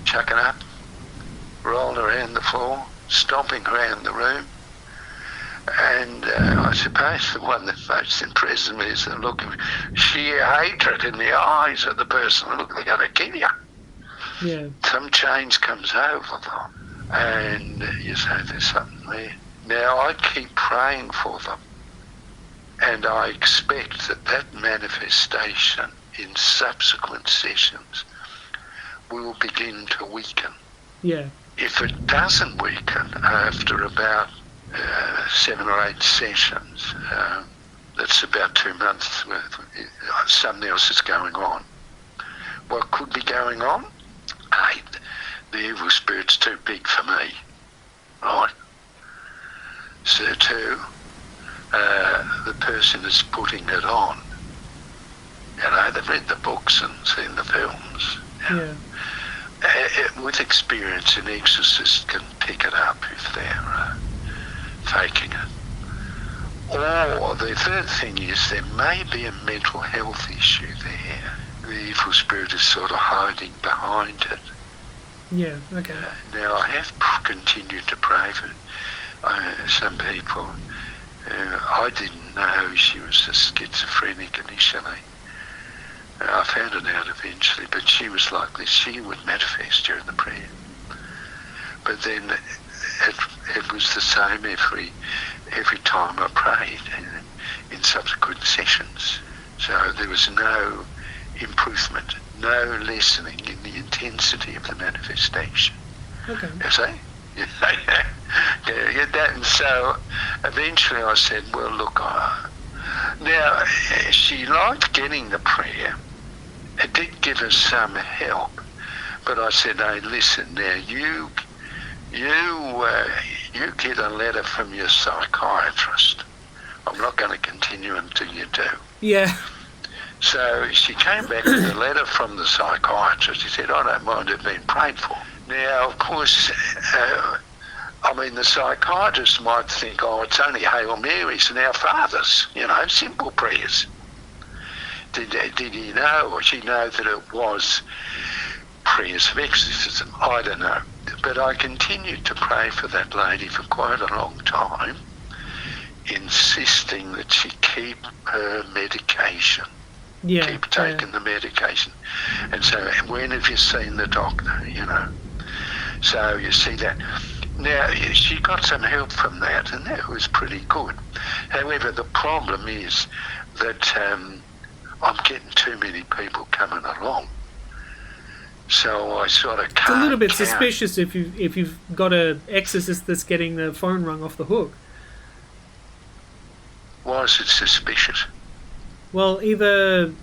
chucking up, rolling around the floor, stomping around the room. And I suppose the one that most impresses me is the look of sheer hatred in the eyes of the person who looks like they're going to kill you. Yeah. Some change comes over them, and you say there's something there. Now I keep praying for them, and I expect that manifestation in subsequent sessions will begin to weaken. Yeah. If it doesn't weaken after about 7 or 8 sessions, that's about 2 months worth, something else is going on. What could be going on? Hey, the evil spirit's too big for me, right? So too, the person is putting it on. You know, they've read the books and seen the films. Yeah. With experience, an exorcist can pick it up if they're faking it. Or the third thing is there may be a mental health issue there. The evil spirit is sort of hiding behind it. Yeah, okay. Now, I have continued to pray for some people. I didn't know she was a schizophrenic initially. I found it out eventually, but she was like this. She would manifest during the prayer. But then it was the same every time I prayed in subsequent sessions. So there was no improvement, no lessening in the intensity of the manifestation. Okay. You see? You get that? And so eventually I said, well, look, now she liked getting the prayer. It did give us some help, but I said, hey, listen, now you get a letter from your psychiatrist. I'm not going to continue until you do. Yeah. So she came back with a letter from the psychiatrist. He said, I don't mind it being prayed for. Now, of course, the psychiatrist might think, oh, it's only Hail Marys and Our Fathers, simple prayers. Did he know, or she know that it was prayers of exorcism? I don't know. But I continued to pray for that lady for quite a long time, insisting that she keep her medication. Yeah. Keep taking the medication. And so, when have you seen the doctor, So you see that. Now, she got some help from that, and that was pretty good. However, the problem is that I'm getting too many people coming along. So I sort of can't It's a little bit count. suspicious if you've got an exorcist that's getting the phone rung off the hook. Why is it suspicious? Well, either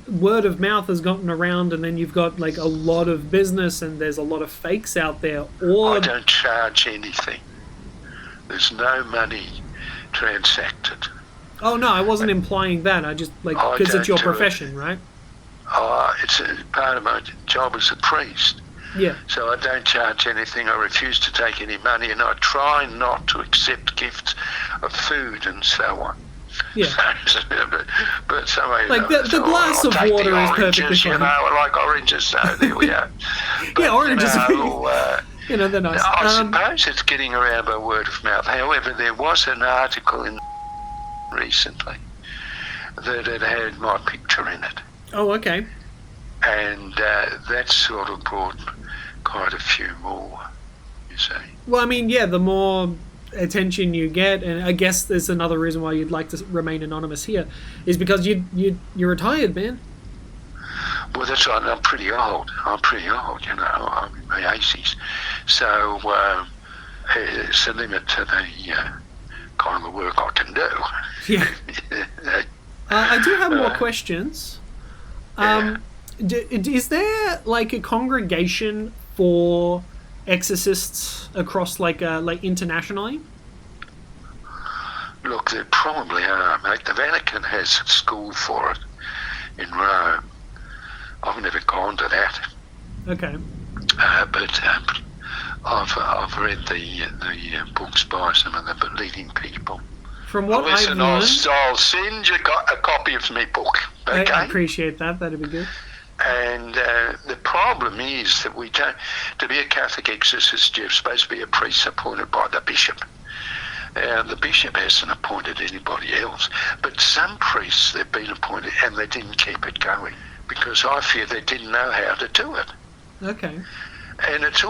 word of mouth has gotten around and then you've got like a lot of business and there's a lot of fakes out there, or... I don't charge anything. There's no money transacted. Oh no, I wasn't implying that. I just, because it's your profession, right? It's a part of my job as a priest. Yeah. So I don't charge anything. I refuse to take any money, and I try not to accept gifts of food and so on. Yeah. but somebody, like the glass of water is perfectly fine. Like oranges. So there we are. But, yeah, oranges. They're nice. I suppose it's getting around by word of mouth. However, there was an article in recently that it had my picture in it. Oh, okay. And that sort of brought quite a few more, you see. Well, I mean, yeah, the more attention you get, and I guess there's another reason why you'd like to remain anonymous here, is because you're retired, man. Well, that's right. I'm pretty old, you know. I'm in my 80s. So it's a limit to the kind of work I can do. Yeah. I do have more questions. Is there like a congregation for exorcists across like internationally? Look, there probably are, mate. The Vatican has a school for it in Rome. I've never gone to that. Okay. But I've read the books by some of the leading people. From what Listen, I've learned, I'll send you a copy of my book. Okay. I appreciate that. That'd be good. And the problem is that we don't. To be a Catholic exorcist, you're supposed to be a priest appointed by the bishop. The bishop hasn't appointed anybody else, but some priests, they've been appointed and they didn't keep it going because I fear they didn't know how to do it. Okay. And it's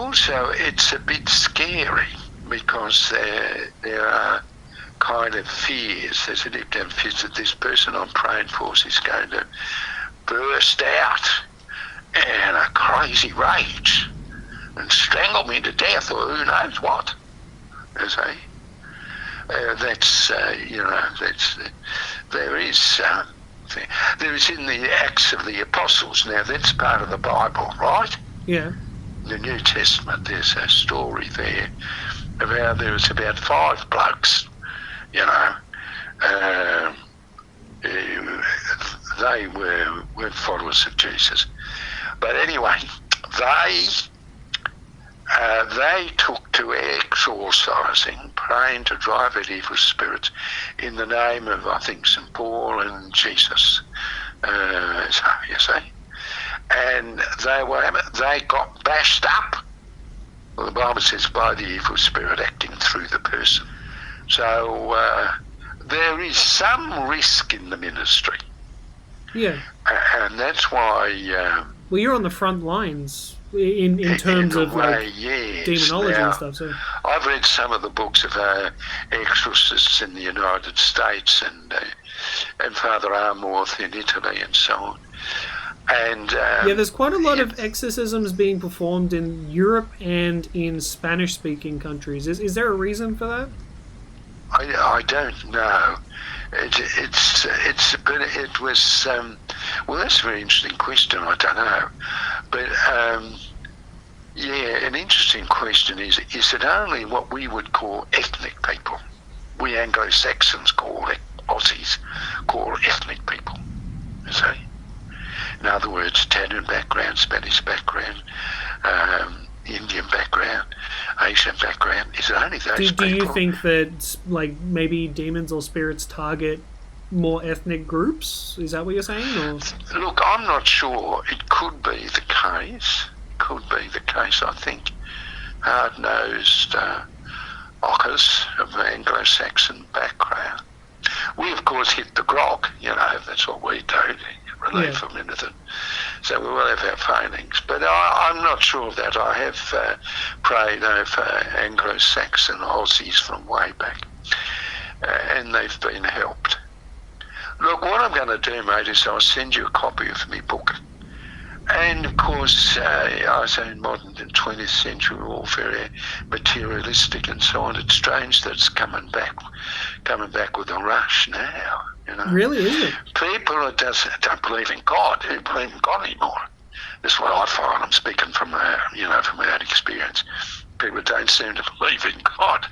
a bit scary because there are kind of fears. There's an fears that this person I'm praying for is going to burst out in a crazy rage and strangle me to death or who knows what. You see? There is in the Acts of the Apostles. Now that's part of the Bible, right? Yeah. The New Testament, there's a story there of how there was about 5 blokes, you know, they were followers of Jesus. But anyway, they took to exorcising, praying to drive out evil spirits in the name of, I think, St. Paul and Jesus. So, you see? And they got bashed up. Well, the Bible says by the evil spirit acting through the person. So there is some risk in the ministry. Yeah. And that's why... well, you're on the front lines in terms of like demonology and stuff. So I've read some of the books of exorcists in the United States and Father Amorth in Italy and so on. And yeah, there's quite a lot of exorcisms being performed in Europe and in Spanish-speaking countries. Is there a reason for that? I don't know. But it was well, that's a very interesting question. I don't know, but yeah, an interesting question is it only what we would call ethnic people? We Anglo-Saxons call it, Aussies call ethnic people. You see, in other words, Italian background, Spanish background, Indian background, Asian background. Is it only those people? Do you think that like maybe demons or spirits target more ethnic groups? Is that what you're saying? Or? Look, I'm not sure. It could be the case. I think hard-nosed ockers of Anglo-Saxon background. We, of course, hit the grog. You know, that's what we do. Relief from anything. So we will have our failings. But I'm not sure of that. I have prayed over Anglo-Saxon Aussies from way back, and they've been helped. Look, what I'm going to do, mate, is I'll send you a copy of my book. And, of course, I say in modern and 20th century warfare, materialistic and so on, it's strange that it's coming back with a rush now. You know? Really, is it? People that don't believe in God, they don't believe in God anymore. That's what I find. I'm speaking from from my own experience. People don't seem to believe in God,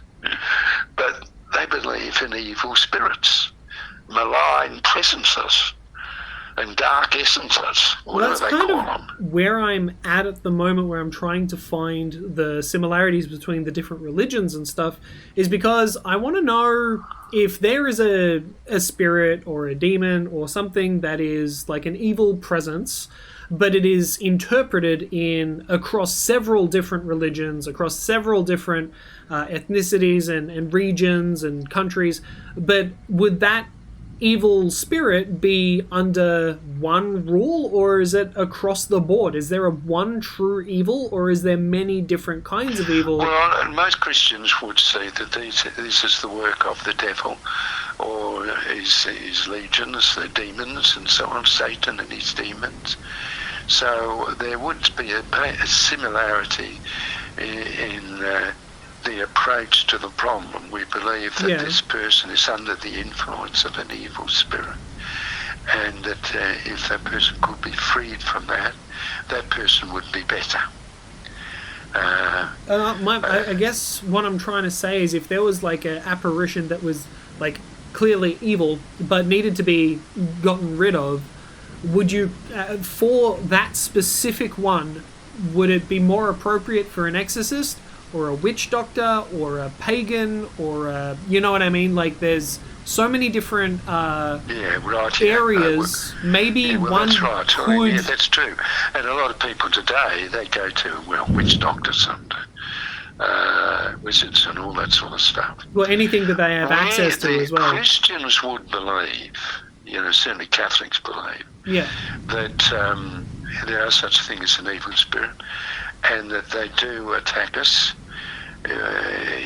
but they believe in evil spirits, malign presences, and dark essences. Well, that's kind of where I'm at the moment, where I'm trying to find the similarities between the different religions and stuff, is because I want to know if there is a spirit or a demon or something that is like an evil presence, but it is interpreted across several different religions, across several different ethnicities and regions and countries. But would that evil spirit be under one rule, or is it across the board? Is there a one true evil, or is there many different kinds of evil? Well, most Christians would say that this is the work of the devil, or his legions, the demons, and so on, Satan and his demons. So there would be a similarity in the approach to the problem. We believe that this person is under the influence of an evil spirit, and that if that person could be freed from that, that person would be better. I guess what I'm trying to say is, if there was like an apparition that was like clearly evil but needed to be gotten rid of, would you, for that specific one, would it be more appropriate for an exorcist or a witch doctor or a pagan or a, you know what I mean? Like there's so many different areas. Maybe one that's right. could... Yeah, that's true. And a lot of people today, they go to, well, witch doctors and wizards and all that sort of stuff. Well, anything that they have access to as well. Christians would believe, certainly Catholics believe, that there are such things as an evil spirit, and that they do attack us,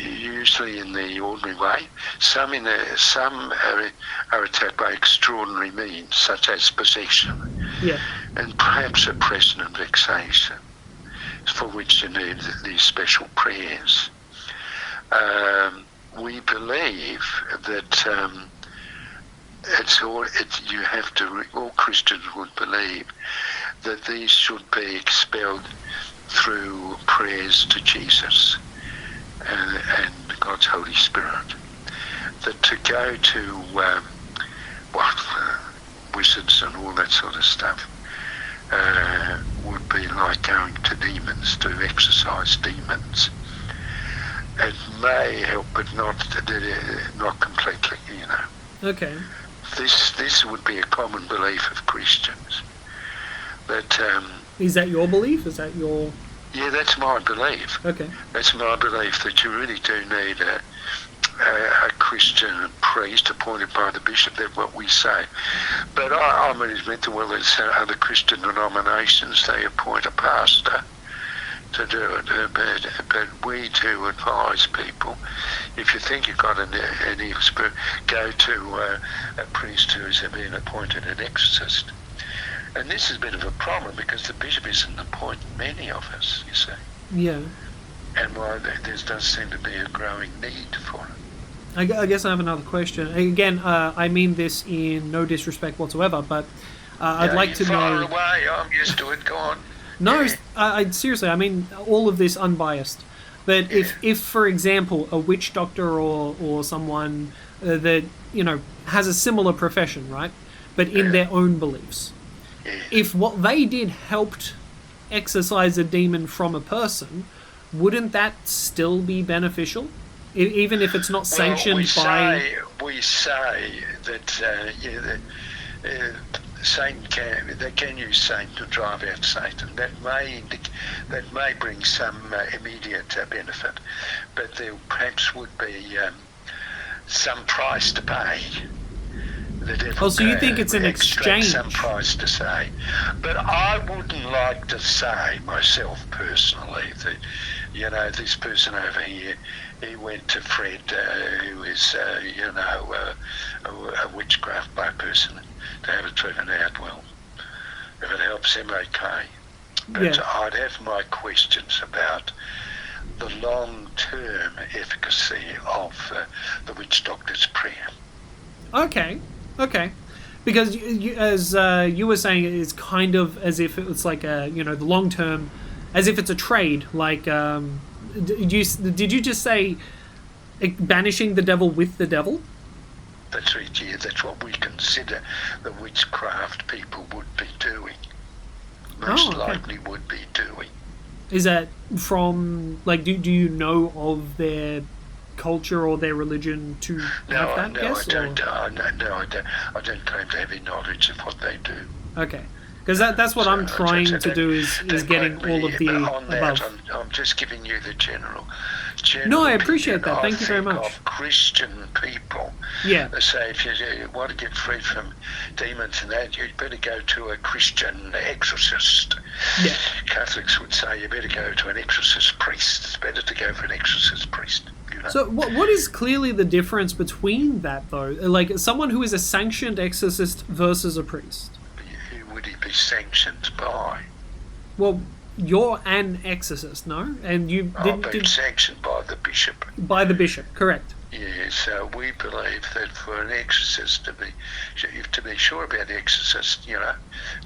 usually in the ordinary way. Some are attacked by extraordinary means, such as possession, and perhaps oppression and vexation, for which you need these special prayers. We believe that all Christians would believe that these should be expelled through prayers to Jesus and God's Holy Spirit. That to go to wizards and all that sort of stuff would be like going to demons, to exorcise demons. It may help, but not completely, Okay. This would be a common belief of Christians. But is that your belief? Is that your... Yeah, that's my belief. Okay. That's my belief, that you really do need a Christian priest appointed by the bishop. That's what we say. But I mean, it's meant to, well, there's other Christian denominations, they appoint a pastor to do it. But we do advise people, if you think you've got an evil spirit, go to a priest who has been appointed an exorcist. And this is a bit of a problem because the bishop isn't appointing many of us, you see. Yeah. And why there does seem to be a growing need for it. I guess I have another question. Again, I mean this in no disrespect whatsoever, but I'd like to know... Far away, I'm used to it, go on. No, I seriously, I mean all of this unbiased. But if, for example, a witch doctor or someone that, has a similar profession, right? But in their own beliefs. If what they did helped exorcise a demon from a person, wouldn't that still be beneficial? Even if it's not sanctioned by... We say that Satan they can use Satan to drive out Satan. That may bring some immediate benefit, but there perhaps would be some price to pay. So you think it's an exchange? Some price to say, but I wouldn't like to say myself personally that this person over here, he went to Fred, who is a witchcraft by person, to have it driven out. Well, if it helps him, okay. But I'd have my questions about the long-term efficacy of the witch doctor's prayer. Okay, because as you were saying, it's kind of as if it was like the long term, as if it's a trade. Like, did you just say banishing the devil with the devil? That's right. Yeah, that's what we consider the witchcraft people would be doing. Most likely would be doing. Is that from do you know of their culture or their religion to have that? No, I don't. I don't claim to have any knowledge of what they do. Okay, because that's what I'm trying to do is getting all of the above. I'm just giving you the No, I appreciate that. Thank you very much. Of Christian people. Yeah. They say if you want to get free from demons and that, you'd better go to a Christian exorcist. Yeah. Catholics would say you better go to an exorcist priest. It's better to go for an exorcist priest. You know? So what is clearly the difference between that, though? Like, someone who is a sanctioned exorcist versus a priest? Who would he be sanctioned by? Well, you're an exorcist, no? And you I've been sanctioned by the bishop. By the bishop, correct. Yeah, so we believe that for an exorcist to be sure about the exorcist, you know,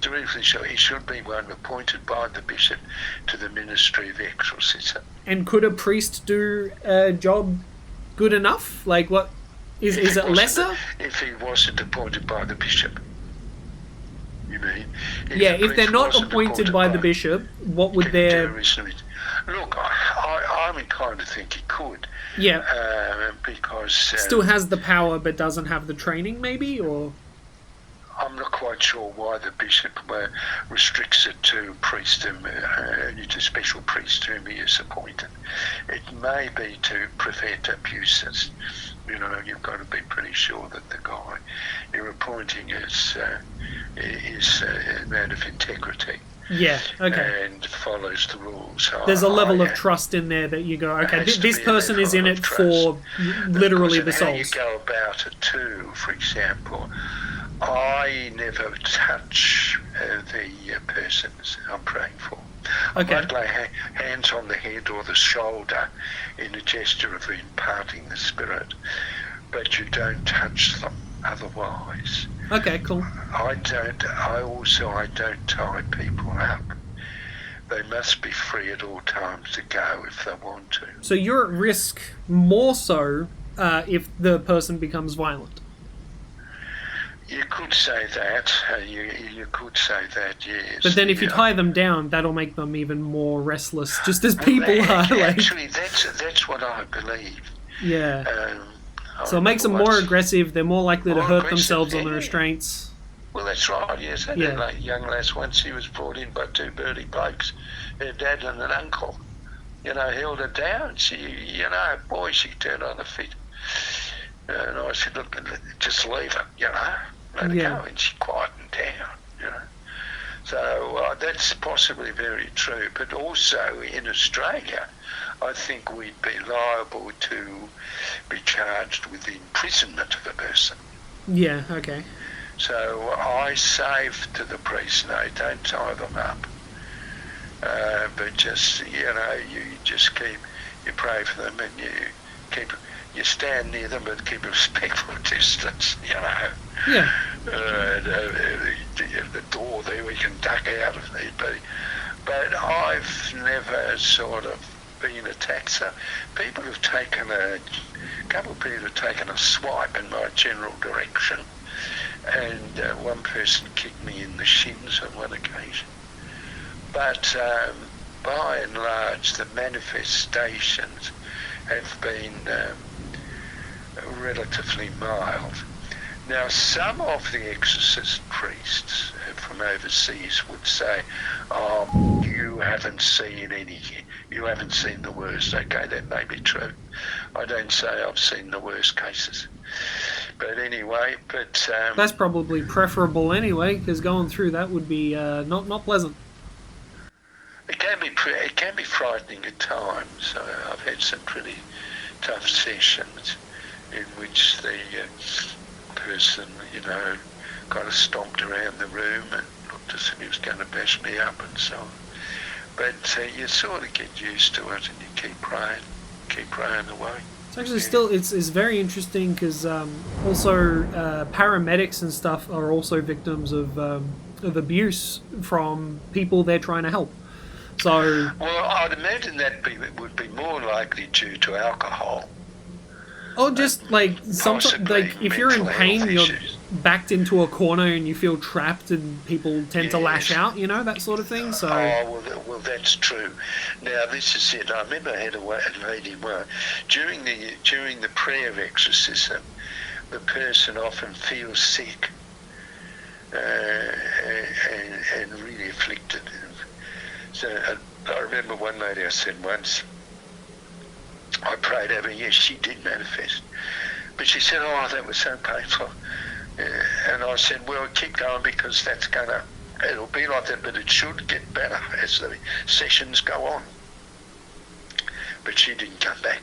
to really sure, he should be one appointed by the bishop to the ministry of exorcism. And could a priest do a job good enough? Like, what is it lesser? If he wasn't appointed by the bishop. You mean? If they're not appointed by the bishop, what would their... Look, I'm inclined to think he could. Yeah. Because... Still has the power but doesn't have the training, maybe, or... I'm not quite sure why the bishop restricts it to priests, only to special priests whom he is appointed. It may be to prevent abuses. You know, you've got to be pretty sure that the guy you're appointing is a man of integrity. Yeah, okay. And follows the rules. There's a level of trust in there that you go, okay, this person is in it for literally the souls. How you go about it too, for example, I never touch the persons I'm praying for. Okay. I might lay hands on the head or the shoulder in a gesture of imparting the spirit, but you don't touch them otherwise. Okay, cool. I don't tie people up. They must be free at all times to go if they want to. So you're at risk more so if the person becomes violent? You could say that. You could say that, yes. But then if you tie them down, that'll make them even more restless, just as people are. Actually, that's what I believe. Yeah. So it makes them more aggressive. They're more likely to hurt themselves on the restraints. Well, that's right, yes. And like young lass, once he was brought in by two birdie blokes, her dad and an uncle, you know, held her down. She turned on her feet. And I said, look, just leave her, you know, let her go. And she quietened down, you know. So that's possibly very true. But also in Australia, I think we'd be liable to be charged with the imprisonment of a person. Yeah, okay. So I say to the priest, no, don't tie them up. But just, you know, you pray for them and you stand near them but keep a respectful distance, you know. Yeah. The door there, we can duck out if need be. But I've never sort of been attacked. So a couple of people have taken a swipe in my general direction, and one person kicked me in the shins on one occasion. But by and large, the manifestations have been relatively mild. Now, some of the exorcist priests from overseas would say, oh, you haven't seen anything. You haven't seen the worst. Okay, that may be true. I don't say I've seen the worst cases. But anyway, that's probably preferable anyway, because going through that would be not pleasant. It can be frightening at times. I've had some pretty tough sessions in which the person, you know, kind of stomped around the room and looked as if he was going to bash me up and so on. But you sort of get used to it and you keep praying away. It's actually still, it's very interesting because also paramedics and stuff are also victims of abuse from people they're trying to help. So, well, I'd imagine that would be more likely due to alcohol. Or just like sometimes, like if you're in pain, you're backed into a corner and you feel trapped, and people tend to lash out, you know, that sort of thing. So. Oh well, that's true. Now this is it. I remember I had a lady during the prayer exorcism. The person often feels sick and really afflicted. So I remember one lady I said once, I prayed over, yes, she did manifest. But she said, oh, that was so painful. And I said, well, keep going because that's it'll be like that, but it should get better as the sessions go on. But she didn't come back.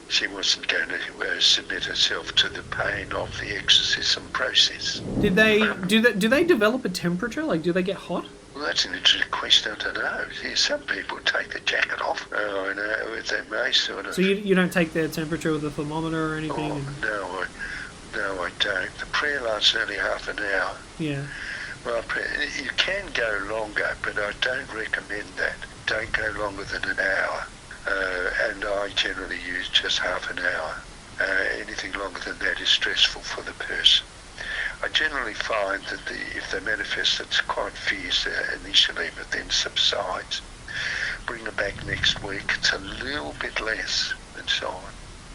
She wasn't going to submit herself to the pain of the exorcism process. Do they develop a temperature? Like, do they get hot? Well, that's an interesting question. I don't know. Yeah, some people take the jacket off. Oh, I know, they may sort of. So you don't take their temperature with a thermometer or anything? Oh, no, I don't. The prayer lasts only half an hour. Yeah. Well, you can go longer, but I don't recommend that. Don't go longer than an hour. And I generally use just half an hour. Anything longer than that is stressful for the person. I generally find that if they manifest, it's quite fierce initially, but then subsides. Bring them back next week, it's a little bit less, and so on.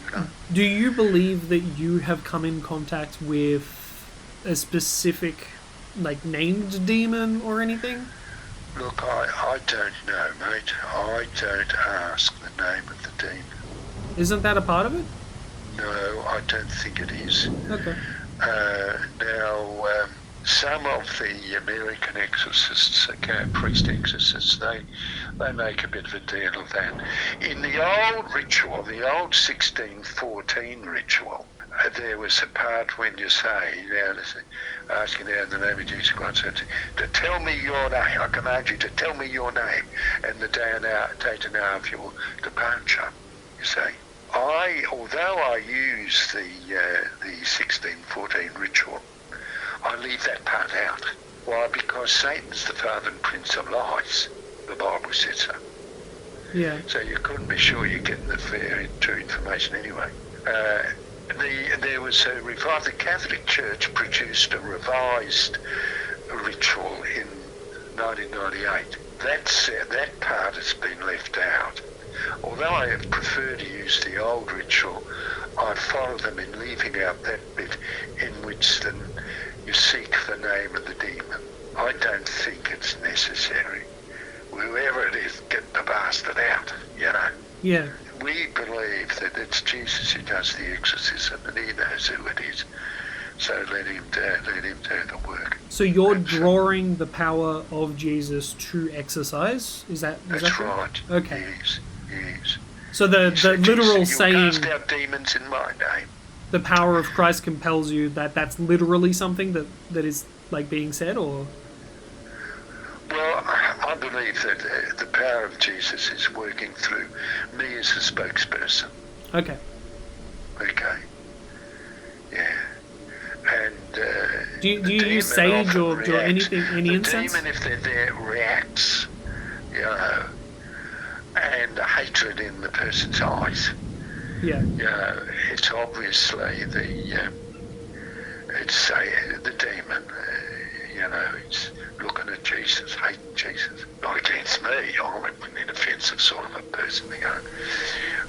You know? Do you believe that you have come in contact with a specific, like, named demon or anything? Look, I don't know, mate. I don't ask the name of the demon. Isn't that a part of it? No, I don't think it is. Okay. Now, some of the American exorcists, priest exorcists, they make a bit of a deal of that. In the old ritual, the old 1614 ritual, there was a part when you say, asking now in the name of Jesus Christ, to tell me your name. I command you to tell me your name and the date and hour of your departure. You say, although I use the 1614 ritual, I leave that part out. Why? Because Satan's the father and prince of lies. The Bible says so. Yeah. So you couldn't be sure you're getting the true information anyway. There was a revised. The Catholic Church produced a revised ritual in 1998. That part has been left out. Although I have preferred to use the old ritual, I follow them in leaving out that bit in which then you seek the name of the demon. I don't think it's necessary. Whoever it is, get the bastard out, you know. Yeah. We believe that it's Jesus who does the exorcism and he knows who it is. So let him do the work. So you're drawing the power of Jesus to exercise? Is that That's right. Okay. Yes. So the literal saying, "You cast out demons in my name." The power of Christ compels you, that's literally something that is like being said, or? Well, I believe that the power of Jesus is working through me as a spokesperson. Okay. Okay. Yeah. And do you use sage or anything, any incense? The demon, if they're there, reacts, you know, and hatred in the person's eyes. Yeah. You know, it's obviously the demon. You know, it's looking at Jesus, hating Jesus. Not against me. I'm an offensive sort of a person, you know.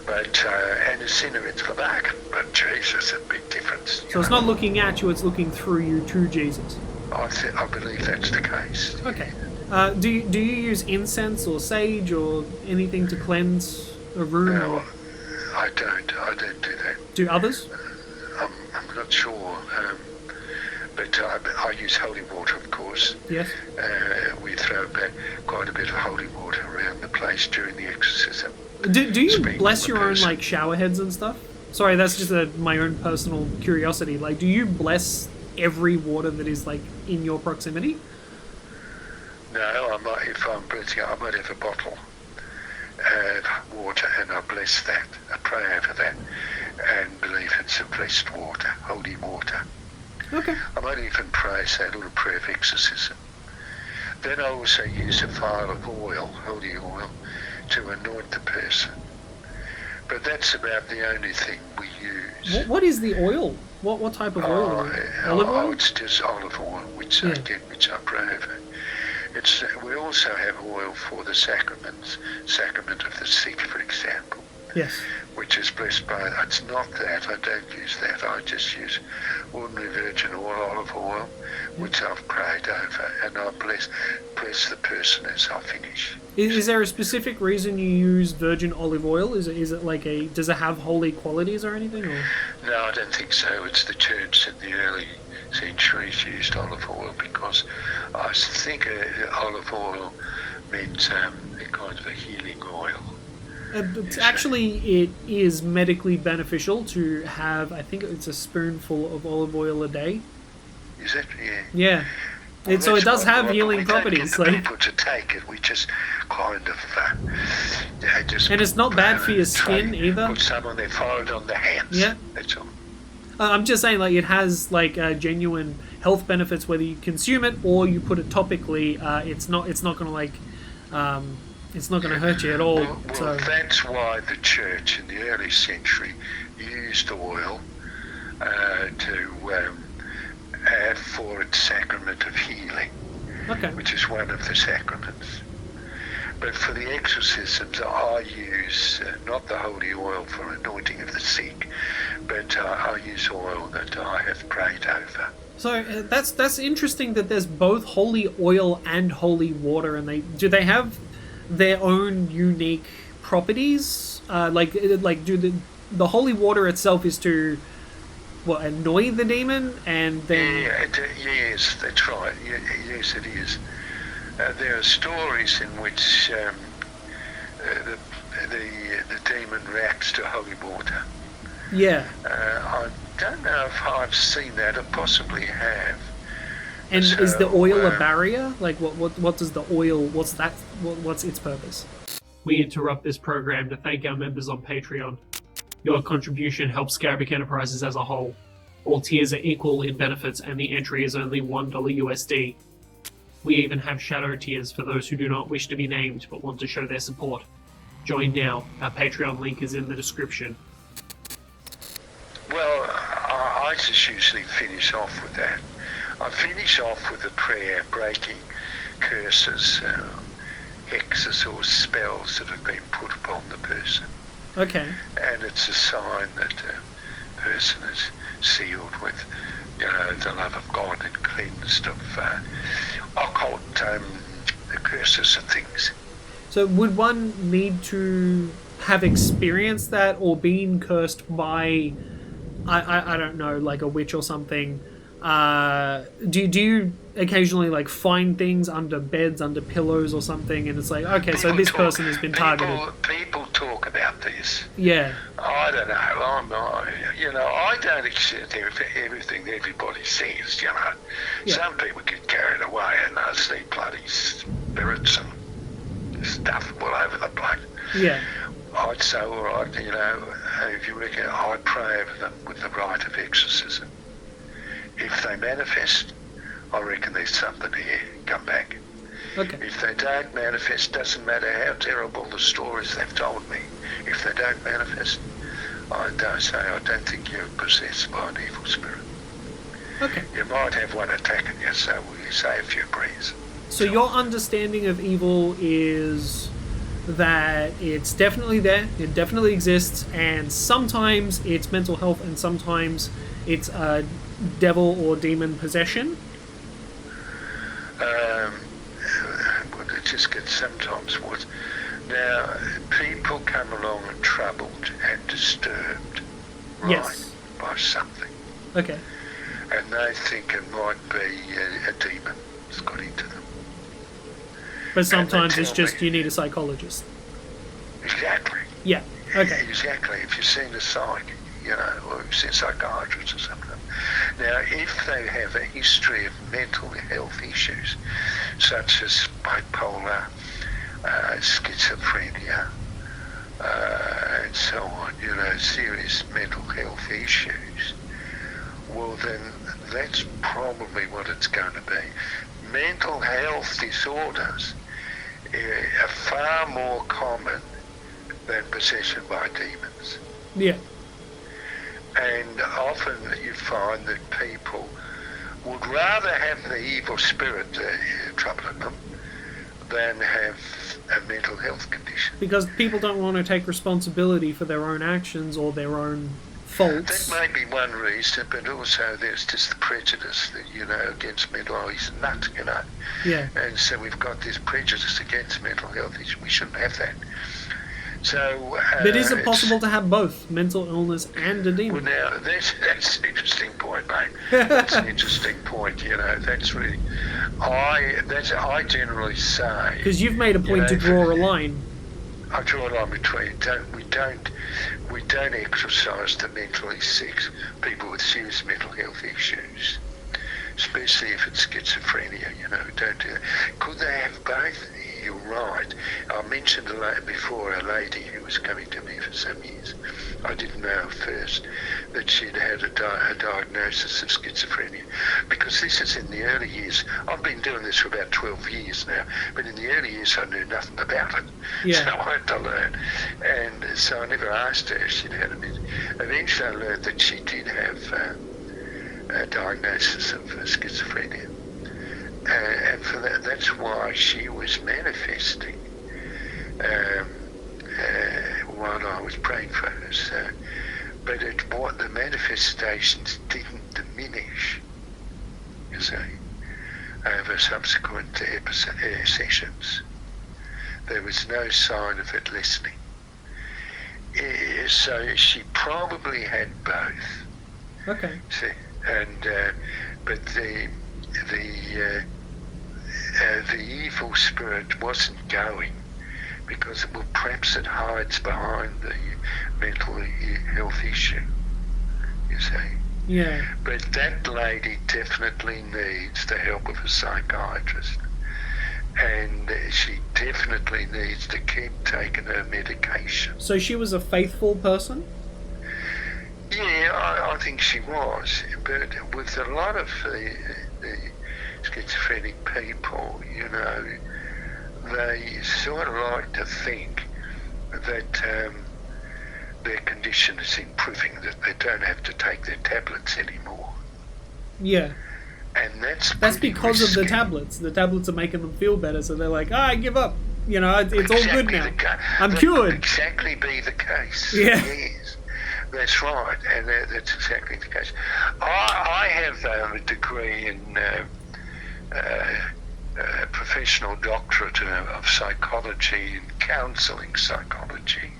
But and a sinner into the back. But Jesus, a big difference. So it's not looking at you; it's looking through you to Jesus. I believe that's the case. Okay. Do you use incense or sage or anything to cleanse a room? No, or? I don't do that. Do others? I'm not sure. But I use holy water, of course. Yes. We throw quite a bit of holy water around the place during the exorcism. Do you bless your own like shower heads and stuff? Sorry, that's just my own personal curiosity. Like, do you bless every water that is like in your proximity? No, if I'm blessing, I might have a bottle of water and I bless that. I pray over that and believe it's a blessed water, holy water. Okay. I might even pray, say a little prayer of exorcism. Then I also use a vial of oil, holy oil, to anoint the person. But that's about the only thing we use. What is the oil? What type of oil? Olive oil? It's just olive oil, which I pray over. We also have oil for the sacraments, sacrament of the sick, for example. Yes. Which is blessed by, it's not that, I don't use that, I just use ordinary virgin oil, olive oil, which I've prayed over, and I bless the person as I finish. Is there a specific reason you use virgin olive oil? Is it like does it have holy qualities or anything? Or? No, I don't think so. It's the church in the early centuries used olive oil because I think olive oil meant a kind of a healing oil. Actually, it is medically beneficial to have, I think it's a spoonful of olive oil a day. Is it? Yeah. Yeah. Well, So it does have we healing properties. Don't get the people to take it. We just kind of just. And it's not bad for your skin either. Put some on their forehead, on the hands. Yeah. That's all. I'm just saying, like, it has like genuine health benefits whether you consume it or you put it topically. It's not going to like. It's not going to hurt you at all. Well, so. That's why the church in the early century used oil for its sacrament of healing, which is one of the sacraments. But for the exorcisms, I use not the holy oil for anointing of the sick, but I use oil that I have prayed over. So that's interesting that there's both holy oil and holy water, and do they have their own unique properties? Like do the holy water itself is to annoy the demon, and then yes, that's right. Yes, it is. There are stories in which the demon reacts to holy water. Yeah. I don't know if I've seen that. I possibly have. And is the oil a barrier? Like, what does the oil? What's that? What's its purpose? We interrupt this program to thank our members on Patreon. Your contribution helps Scarabic Enterprises as a whole. All tiers are equal in benefits, and the entry is only $1 USD. We even have shadow tiers for those who do not wish to be named but want to show their support. Join now. Our Patreon link is in the description. Well, I just usually finish off with that. I finish off with a prayer breaking curses, hexes or spells that have been put upon the person. Okay. And it's a sign that the person is sealed with, the love of God and cleansed of occult curses and things. So would one need to have experienced that or been cursed by, I don't know, like a witch or something? Do you occasionally like find things under beds, under pillows or something, and it's like, okay, so this person has been targeted? People talk about this. Yeah. I don't know. I don't accept everything everybody says. Yeah. Some people get carried away and they see bloody spirits and stuff all over the place. Yeah. I'd say, all right, if you reckon, I'd pray over them with the rite of exorcism. If they manifest, I reckon there's something here. Come back. Okay. If they don't manifest, doesn't matter how terrible the stories they've told me. If they don't manifest, I don't think you're possessed by an evil spirit. Okay. You might have one attacking you, so you say a few prayers. So your understanding of evil is that it's definitely there, it definitely exists, and sometimes it's mental health and sometimes it's devil or demon possession? It just gets sometimes worse. Now, people come along and troubled and disturbed, right, yes, by something. Okay. And they think it might be a demon that's got into them. But sometimes it's just you need a psychologist. Exactly. Yeah, okay. Exactly, if you've seen a psych, or you've seen a psychiatrist or something. Now, if they have a history of mental health issues, such as bipolar, schizophrenia, and so on, serious mental health issues, well then that's probably what it's going to be. Mental health disorders are far more common than possession by demons. Yeah. And often you find that people would rather have the evil spirit troubling them than have a mental health condition. Because people don't want to take responsibility for their own actions or their own faults. That may be one reason, but also there's just the prejudice that, against mental health. He's a nut, Yeah. And so we've got this prejudice against mental health. We shouldn't have that. So, but is it possible to have both mental illness and a demon? Well, now that's an interesting point, mate. That's an interesting point. That's really. I generally say. Because you've made a point to draw a line. I draw a line between. We don't exercise the mentally sick people with serious mental health issues, especially if it's schizophrenia. Don't do that. Could they have both? You're right. I mentioned before a lady who was coming to me for some years. I didn't know first that she'd had a diagnosis of schizophrenia, because this is in the early years. I've been doing this for about 12 years now, but in the early years I knew nothing about it. Yeah. So I had to learn. And so I never asked her if she'd had it. Eventually I learned that she did have a diagnosis of schizophrenia. And for that's why she was manifesting while I was praying for her. So, but the manifestations didn't diminish, you see, over subsequent sessions. There was no sign of it lessening. So she probably had both. Okay. See, and but the evil spirit wasn't going, because perhaps it hides behind the mental health issue, you see. Yeah. But that lady definitely needs the help of a psychiatrist, and she definitely needs to keep taking her medication. So she was a faithful person? Yeah, I think she was, but with a lot of the schizophrenic people, they sort of like to think that their condition is improving, that they don't have to take their tablets anymore. Yeah. And that's because risky. of the tablets. The tablets are making them feel better, so they're like, I give up. It's all good now. I'm cured. Exactly be the case. Yeah. Yes. That's right, and that's exactly the case. I have a degree in professional doctorate of psychology and counselling psychology.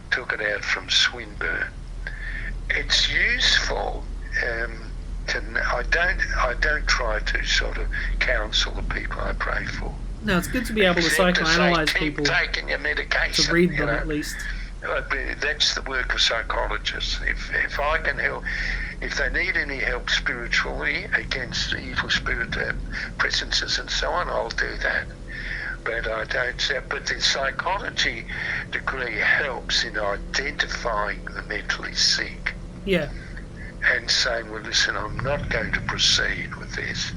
Took it out from Swinburne. It's useful. I don't try to sort of counsel the people I pray for. No, it's good to be able to psychoanalyze people. Keep taking your medication. To read them at least. That's the work of psychologists. If I can help, if they need any help spiritually against evil spirit presences and so on, I'll do that. But I don't. But the psychology degree helps in identifying the mentally sick. Yeah. And saying, well, listen, I'm not going to proceed with this.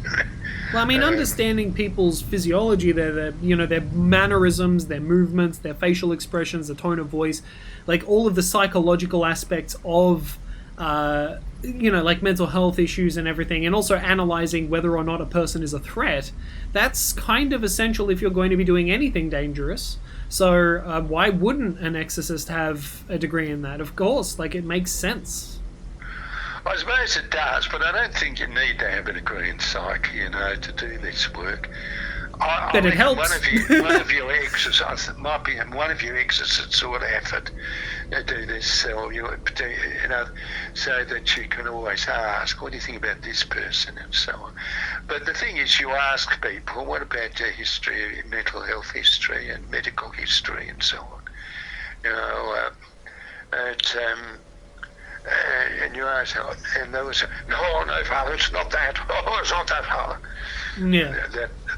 Well, I mean, understanding people's physiology, their mannerisms, their movements, their facial expressions, the tone of voice, like all of the psychological aspects of, like mental health issues and everything, and also analyzing whether or not a person is a threat, that's kind of essential if you're going to be doing anything dangerous. So why wouldn't an exorcist have a degree in that? Of course, it makes sense. I suppose it does, but I don't think you need to have a degree in psych, to do this work. But it helps. One of your exercises might be one of your exorcist sort of effort to do this, or so that you can always ask, what do you think about this person, and so on. But the thing is, you ask people, what about your history, mental health history, and medical history, and so on. And you ask, and they would say, no, Father, it's not that. Oh, it's not that, Father. Yeah.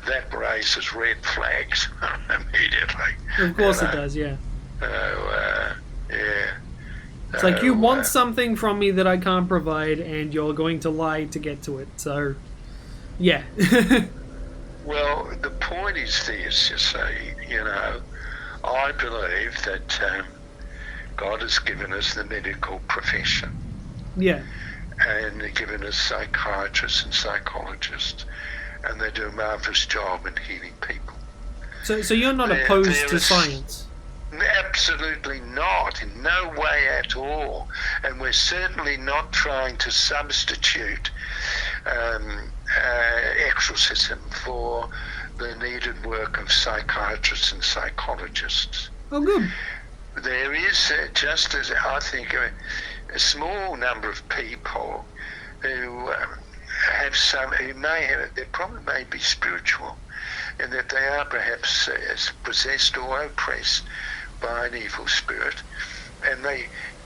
That raises red flags immediately. Of course it does, yeah. Yeah. It's like, you want something from me that I can't provide, and you're going to lie to get to it. So, yeah. Well, the point is this, you see, I believe that God has given us the medical profession. Yeah. And given us psychiatrists and psychologists, and they do a marvellous job in healing people. So you're not opposed to science? Absolutely not, in no way at all. And we're certainly not trying to substitute exorcism for the needed work of psychiatrists and psychologists. Oh, good. There is, just as I think, a small number of people who their problem may be spiritual, and that they are perhaps possessed or oppressed by an evil spirit, and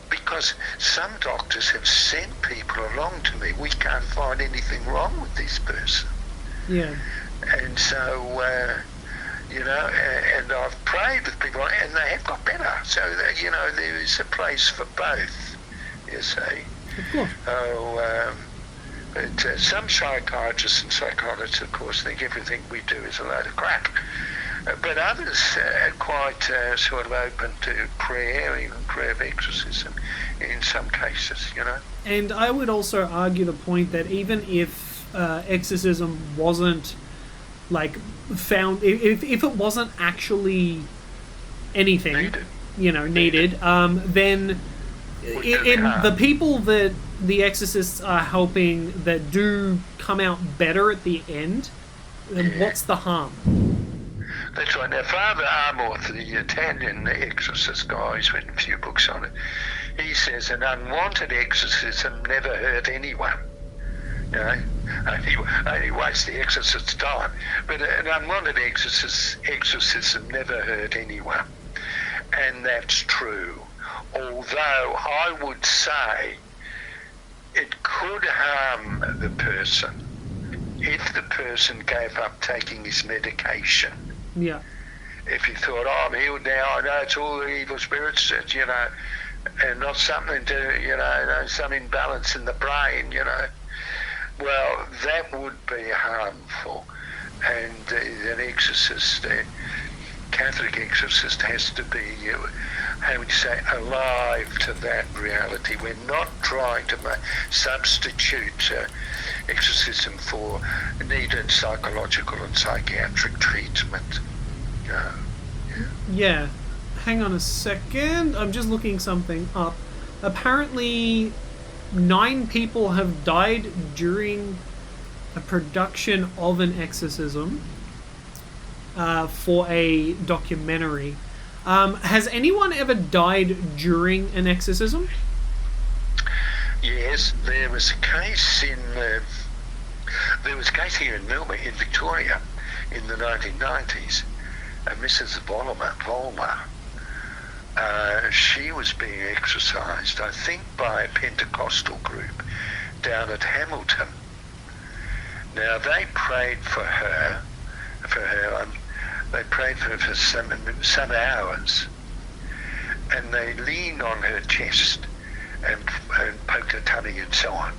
because some doctors have sent people along to me, we can't find anything wrong with this person. Yeah. And so, and I've prayed with people, and they have got better. So, there is a place for both, you see. Of course. But some psychiatrists and psychologists, of course, think everything we do is a load of crap. But others are quite sort of open to prayer, even prayer of exorcism in some cases, And I would also argue the point that even if exorcism wasn't found, if it wasn't actually anything needed, then the people that the exorcists are helping that do come out better at the end, then what's the harm? That's right. Now, Father Amorth, the Italian exorcist guy, he's written a few books on it, he says an unwanted exorcism never hurt anyone. Only wastes the exorcist's time. But an unwanted exorcism never hurt anyone. And that's true. Although I would say it could harm the person if the person gave up taking his medication. Yeah. If he thought, I'm healed now, I know it's all the evil spirits, and not something to, some imbalance in the brain, well, that would be harmful. And an exorcist, a Catholic exorcist, has to be, how would you say, alive to that reality. We're not trying to substitute exorcism for needed psychological and psychiatric treatment. Yeah. Hang on a second. I'm just looking something up. Apparently, 9 people have died during a production of an exorcism for a documentary. Has anyone ever died during an exorcism? Yes, there was a case here in Melbourne, in Victoria, in the 1990s. Mrs. Volmer. She was being exorcised, I think, by a Pentecostal group down at Hamilton. Now, they prayed for her. They prayed for her for some hours, and they leaned on her chest and poked her tummy and so on,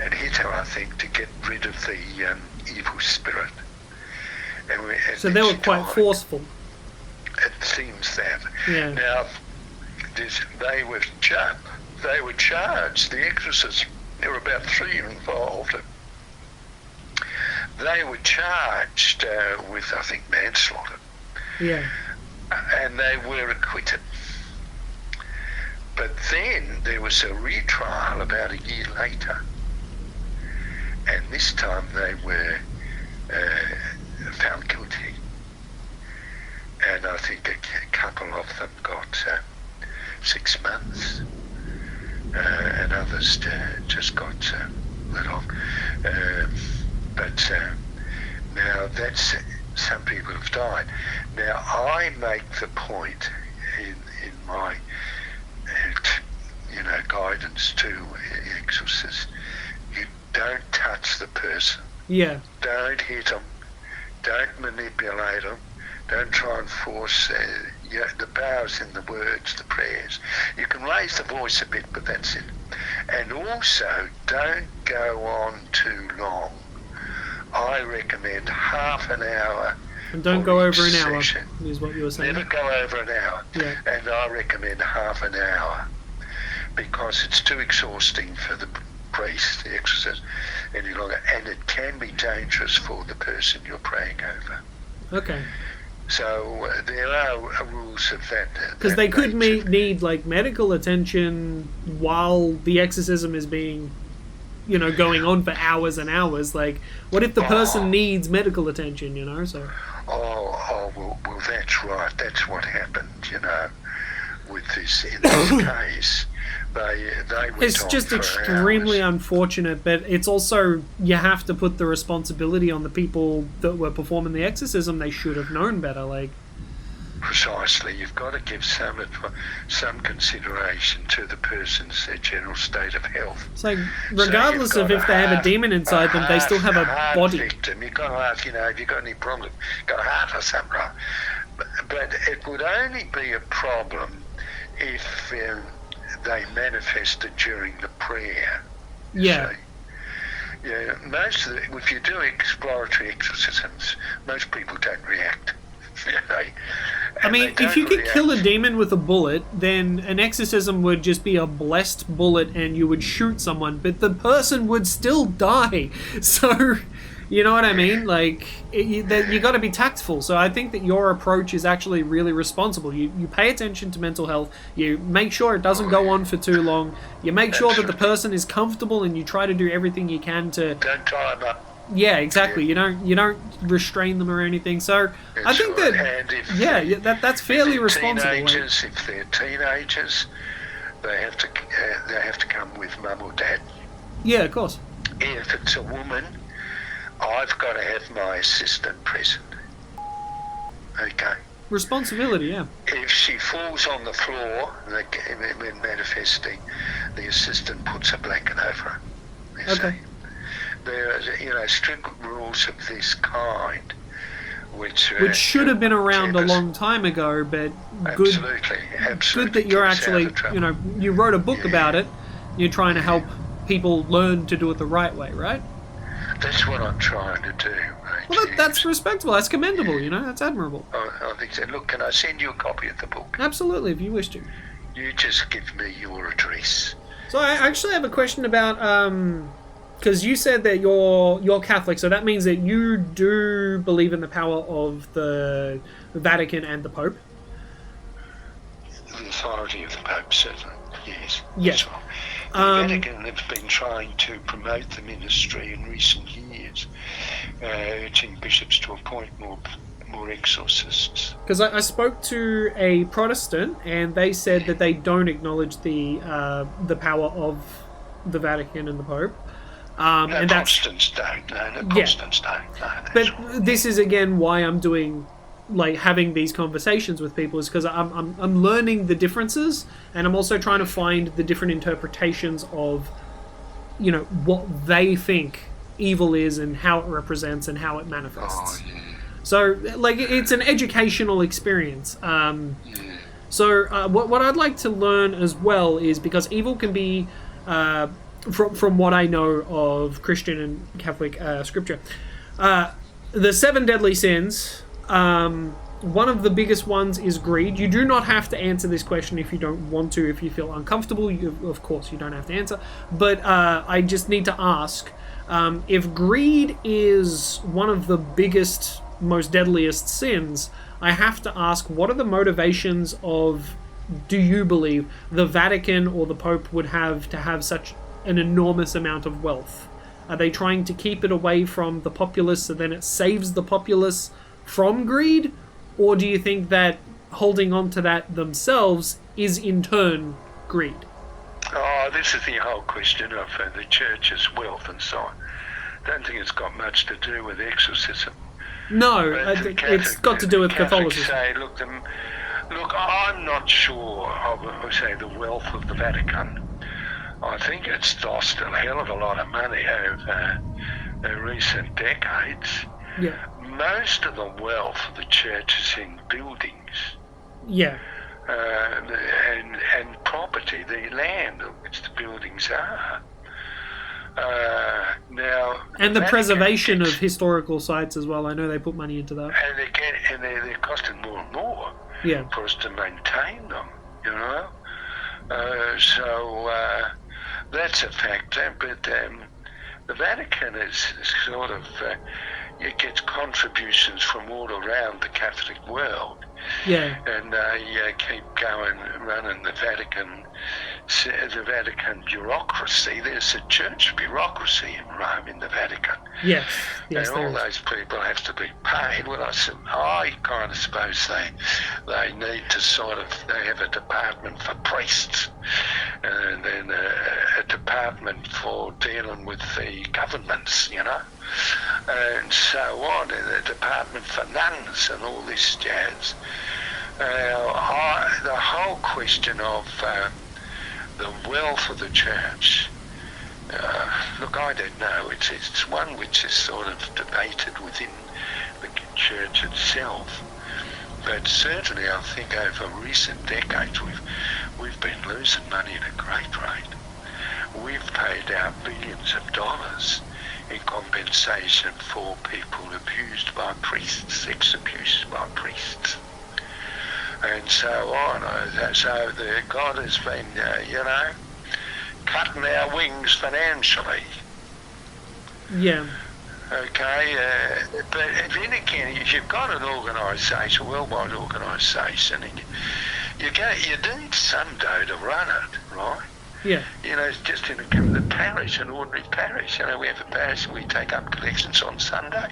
and hit her, I think, to get rid of the evil spirit. So they were quite forceful. It seems that. Yeah. Now, they were charged. The exorcists, there were about 3 involved. They were charged with, I think, manslaughter. Yeah. And they were acquitted. But then there was a retrial about a year later. And this time they were found guilty. And I think a couple of them got 6 months. And others just got let off. But now that's, some people have died. Now I make the point in my guidance to exorcists, you don't touch the person. Yeah. Don't hit them. Don't manipulate them. Don't try and force the power's in the words, the prayers. You can raise the voice a bit, but that's it. And also, don't go on too long. I recommend half an hour. And don't go over an hour, session. is what you were saying. Never go over an hour. Yeah. And I recommend half an hour, because it's too exhausting for the priest, the exorcist, any longer. And it can be dangerous for the person you're praying over. Okay. So there are rules of that. Because they could need like medical attention while the exorcism is being, going on for hours and hours. Like, what if the person needs medical attention? So. Well, that's right. That's what happened. With this in this case. They went it's on just for extremely hours. unfortunate, but it's also, you have to put the responsibility on the people that were performing the exorcism. They should have known better. Like, precisely, you've got to give some consideration to the person's general state of health. It's like, regardless of if they have a demon inside them, they still have a body. Victim. You've got to ask, have you got any problem? Got a heart or something, right? But it would only be a problem if they manifested during the prayer. Yeah. Yeah, if you do exploratory exorcisms, most people don't react. I mean, if you could kill a demon with a bullet, then an exorcism would just be a blessed bullet and you would shoot someone, but the person would still die. So, you know what I mean? Like, you got to be tactful. So I think that your approach is actually really responsible. You pay attention to mental health. You make sure it doesn't go on for too long. You make sure that the person is comfortable, and you try to do everything you can to... Don't tie them up. Yeah, exactly. You don't restrain them or anything. So I think that that's fairly responsible. If they're teenagers, they have to come with mum or dad. Yeah, of course. If it's a woman, I've got to have my assistant present. Okay. Responsibility, yeah. If she falls on the floor when manifesting, the assistant puts a blanket over her. Okay. There are strict rules of this kind, which should have been around a long time ago, but good that you're actually, you wrote a book about it. You're trying to help people learn to do it the right way, right? That's what I'm trying to do. Well, that's respectable. That's commendable. That's admirable. I think so. Look, can I send you a copy of the book? Absolutely, if you wish to. You just give me your address. So I actually have a question about because you said that you're Catholic, so that means that you do believe in the power of the Vatican and the Pope. The authority of the Pope, certainly. Yes. Yes. The Vatican have been trying to promote the ministry in recent years, urging bishops to appoint more exorcists. Because I spoke to a Protestant, and they said that they don't acknowledge the power of the Vatican and the Pope. And Protestants don't. No, Protestants don't. No, but this is again why I'm doing, having these conversations with people, is because I'm learning the differences, and I'm also trying to find the different interpretations of, what they think evil is and how it represents and how it manifests. Oh, yeah. So, it's an educational experience. So, what I'd like to learn as well is, because evil can be, from what I know of Christian and Catholic scripture, the 7 deadly sins, one of the biggest ones is greed. You do not have to answer this question if you don't want to. If you feel uncomfortable, of course, you don't have to answer. But I just need to ask, if greed is one of the biggest, most deadliest sins, I have to ask, what are the motivations of, do you believe, the Vatican or the Pope would have to have such an enormous amount of wealth? Are they trying to keep it away from the populace so then it saves the populace from greed? Or do you think that holding on to that themselves is in turn greed? Oh, this is the whole question of the church's wealth and so on. I don't think it's got much to do with exorcism. No, it's got to do with Catholicism. Say, look, I'm not sure of, say, the wealth of the Vatican. I think it's lost a hell of a lot of money over recent decades. Yeah. Most of the wealth of the church is in buildings. Yeah. And property, the land on which the buildings are. Now, and the preservation of historical sites as well. I know they put money into that. And they're costing more and more for us to maintain them, So that's a factor. But the Vatican is sort of it gets contributions from all around the Catholic world. Yeah. And they keep going, running the Vatican bureaucracy. There's a church bureaucracy in Rome, in the Vatican. Yes. Yes, and all those people have to be paid. Well, I kind of suppose they need to they have a department for priests, and then a department for dealing with the governments, and so on, and a department for nuns and all this jazz. The whole question of the wealth of the church, look, I don't know. It's one which is sort of debated within the church itself. But certainly, I think over recent decades, we've been losing money at a great rate. We've paid out billions of dollars in compensation for people abused by priests, sex-abused by priests, and so on. So God has been, cutting our wings financially. Yeah. Okay, but then again, if you've got an organisation, a worldwide organisation, and you need some dough to run it, right? Yeah. It's just in the parish, an ordinary parish. We have a parish and we take up collections on Sunday.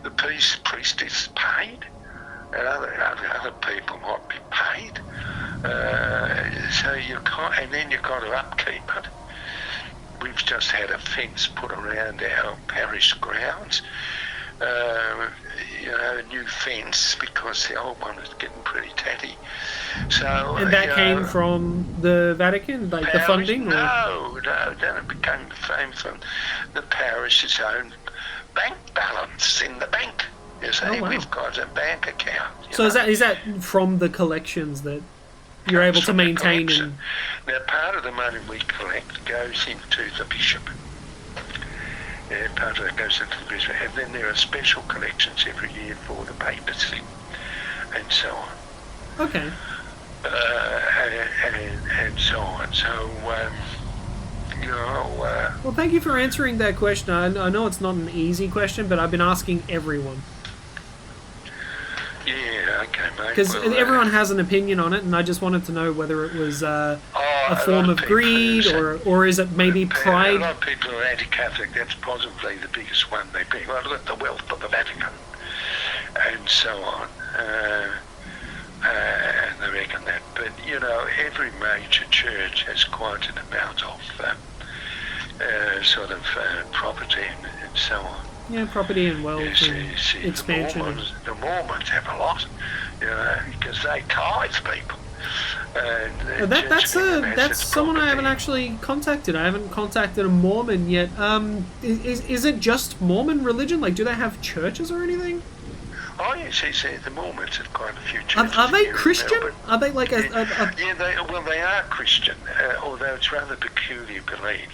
The priest is paid, and other people might be paid. So and then you've got to upkeep it. We've just had a fence put around our parish grounds. A new fence, because the old one is getting pretty tatty. So, and that came from the Vatican, like the funding? No, then it became from the parish's own bank balance in the bank. You see, Oh, wow. We've got a bank account. So is that from the collections that you're able to maintain? Now, part of the money we collect goes into the bishop. Yeah, part of it goes into the bishop. And then there are special collections every year for the papacy and so on. Okay. And so on. So, well, thank you for answering that question. I know it's not an easy question, but I've been asking everyone. Yeah, okay, mate. Because everyone has an opinion on it, and I just wanted to know whether it was a form of greed, or is it maybe pride? A lot of people are anti-Catholic. That's possibly the biggest one. They think, well, look at the wealth of the Vatican, and so on. And they reckon that. But, every major church has quite an amount of property and so on. Yeah, property and wealth and expansion. The Mormons have a lot, because they tithe people. And that's someone I haven't actually contacted. I haven't contacted a Mormon yet. Is it just Mormon religion? Like, do they have churches or anything? Oh yes, the Mormons have quite a few churches. Are they Christian? Are they like a? Yeah, they are Christian, although it's rather peculiar belief.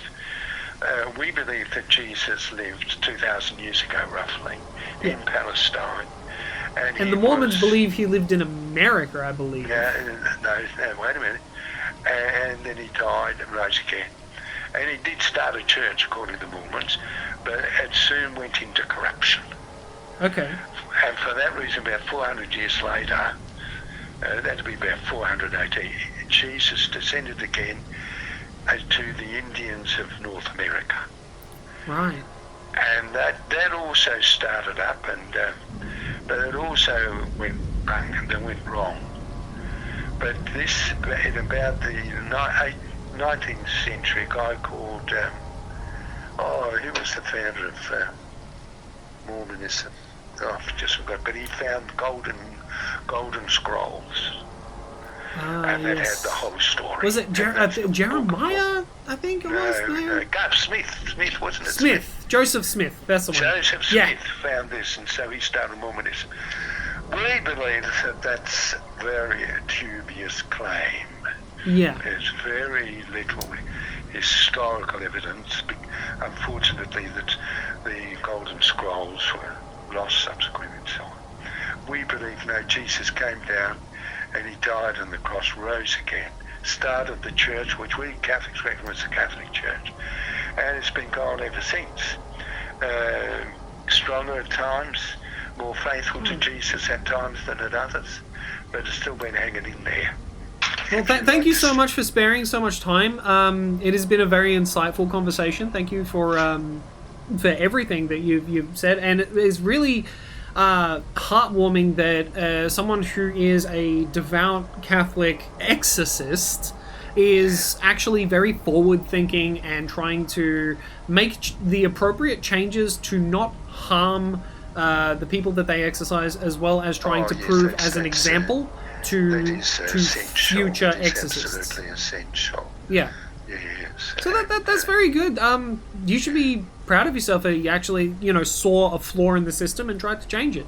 We believe that Jesus lived 2,000 years ago, roughly, in Palestine. And the Mormons believe he lived in America, I believe. No, wait a minute. And then he died and rose again. And he did start a church, according to the Mormons, but it soon went into corruption. Okay. And for that reason, about 400 years later, that'd be about 400 AD, Jesus descended again to the Indians of North America. Right. And that also started up, but it also went wrong. But this, in about the 19th century, a guy called, who was the founder of Mormonism? I've just forgot, but he found golden scrolls. And that had the whole story. Was it Jeremiah? I think it was. No, Smith, wasn't it? Smith, Joseph Smith. That's the one. Joseph Smith found this, and so he started Mormonism. We believe that that's a very dubious claim. Yeah. There's very little historical evidence. Unfortunately, that the golden scrolls were lost subsequently and so on. We believe, Jesus came down and he died on the cross, rose again, started the church, which we Catholics reckon was the Catholic Church, and it's been gone ever since. stronger at times, more faithful to Jesus at times than at others, but it's still been hanging in there. Well, thank you so much for sparing so much time. It has been a very insightful conversation. Thank you for everything that you've said, and it is really heartwarming that someone who is a devout Catholic exorcist is actually very forward-thinking and trying to make the appropriate changes to not harm the people that they exorcise, as well as trying to prove as an example to future exorcists. Absolutely essential. Yeah. Yes. So that's very good. You should be proud of yourself that you actually, saw a flaw in the system and tried to change it.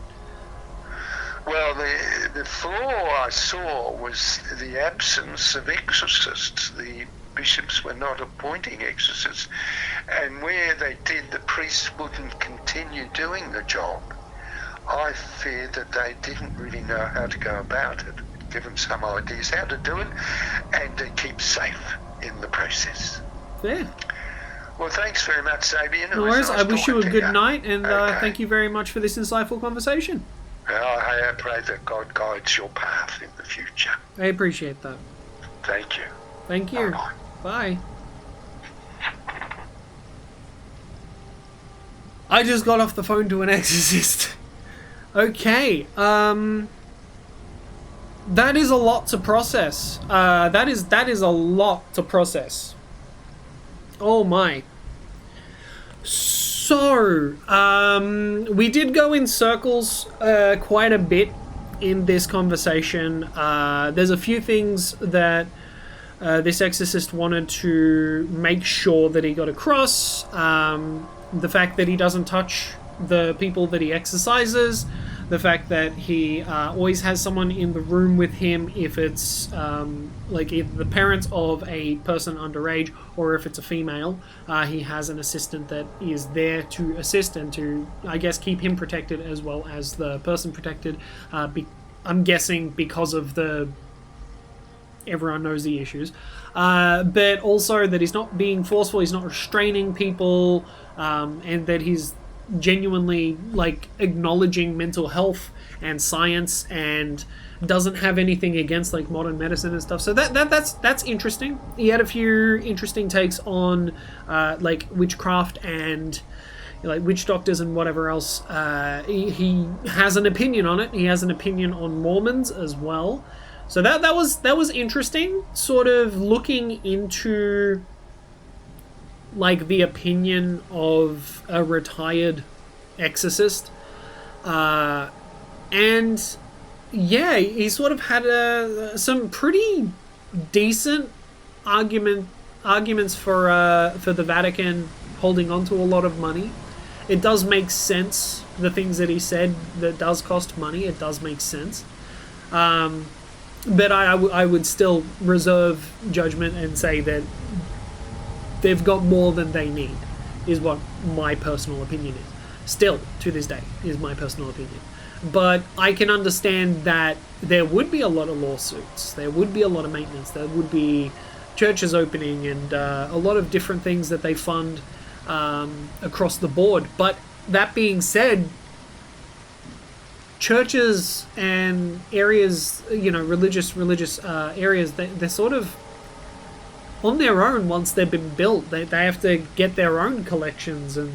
Well, the flaw I saw was the absence of exorcists. The bishops were not appointing exorcists, and where they did, the priests wouldn't continue doing the job. I feared that they didn't really know how to go about it. Give them some ideas how to do it, and to keep safe in the process. Yeah. Well, thanks very much, Sabian. No worries. I wish you a good night, and thank you very much for this insightful conversation. I pray that God guides your path in the future. I appreciate that. Thank you. Thank you. Bye. Bye. I just got off the phone to an exorcist. Okay. That is a lot to process. That is a lot to process. Oh my. So, we did go in circles quite a bit in this conversation. There's a few things that this exorcist wanted to make sure that he got across. The fact that he doesn't touch the people that he exorcises. The fact that he always has someone in the room with him if it's like either the parents of a person underage or if it's a female. He has an assistant that is there to assist and to, I guess, keep him protected as well as the person protected. I'm guessing because of the... everyone knows the issues. But also that he's not being forceful, he's not restraining people, and that he's genuinely acknowledging mental health and science and doesn't have anything against modern medicine and stuff. So that's interesting. He had a few interesting takes on witchcraft and witch doctors and whatever else. He has an opinion on it. He has an opinion on Mormons as well. So that was interesting, sort of looking into the opinion of a retired exorcist. And yeah, he sort of had some pretty decent arguments for the Vatican holding on to a lot of money. It does make sense, the things that he said, that does cost money. It does make sense. But I would still reserve judgment and say that they've got more than they need, is what my personal opinion is. Still, to this day, is my personal opinion. But I can understand that there would be a lot of lawsuits, there would be a lot of maintenance, there would be churches opening and a lot of different things that they fund across the board. But that being said, churches and areas, religious areas, they're sort of on their own once they've been built. They have to get their own collections and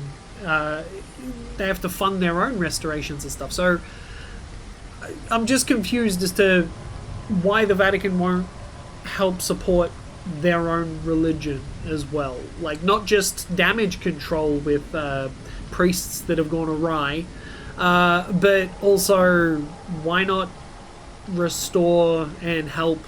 they have to fund their own restorations and stuff. So I'm just confused as to why the Vatican won't help support their own religion as well. Not just damage control with priests that have gone awry, but also why not restore and help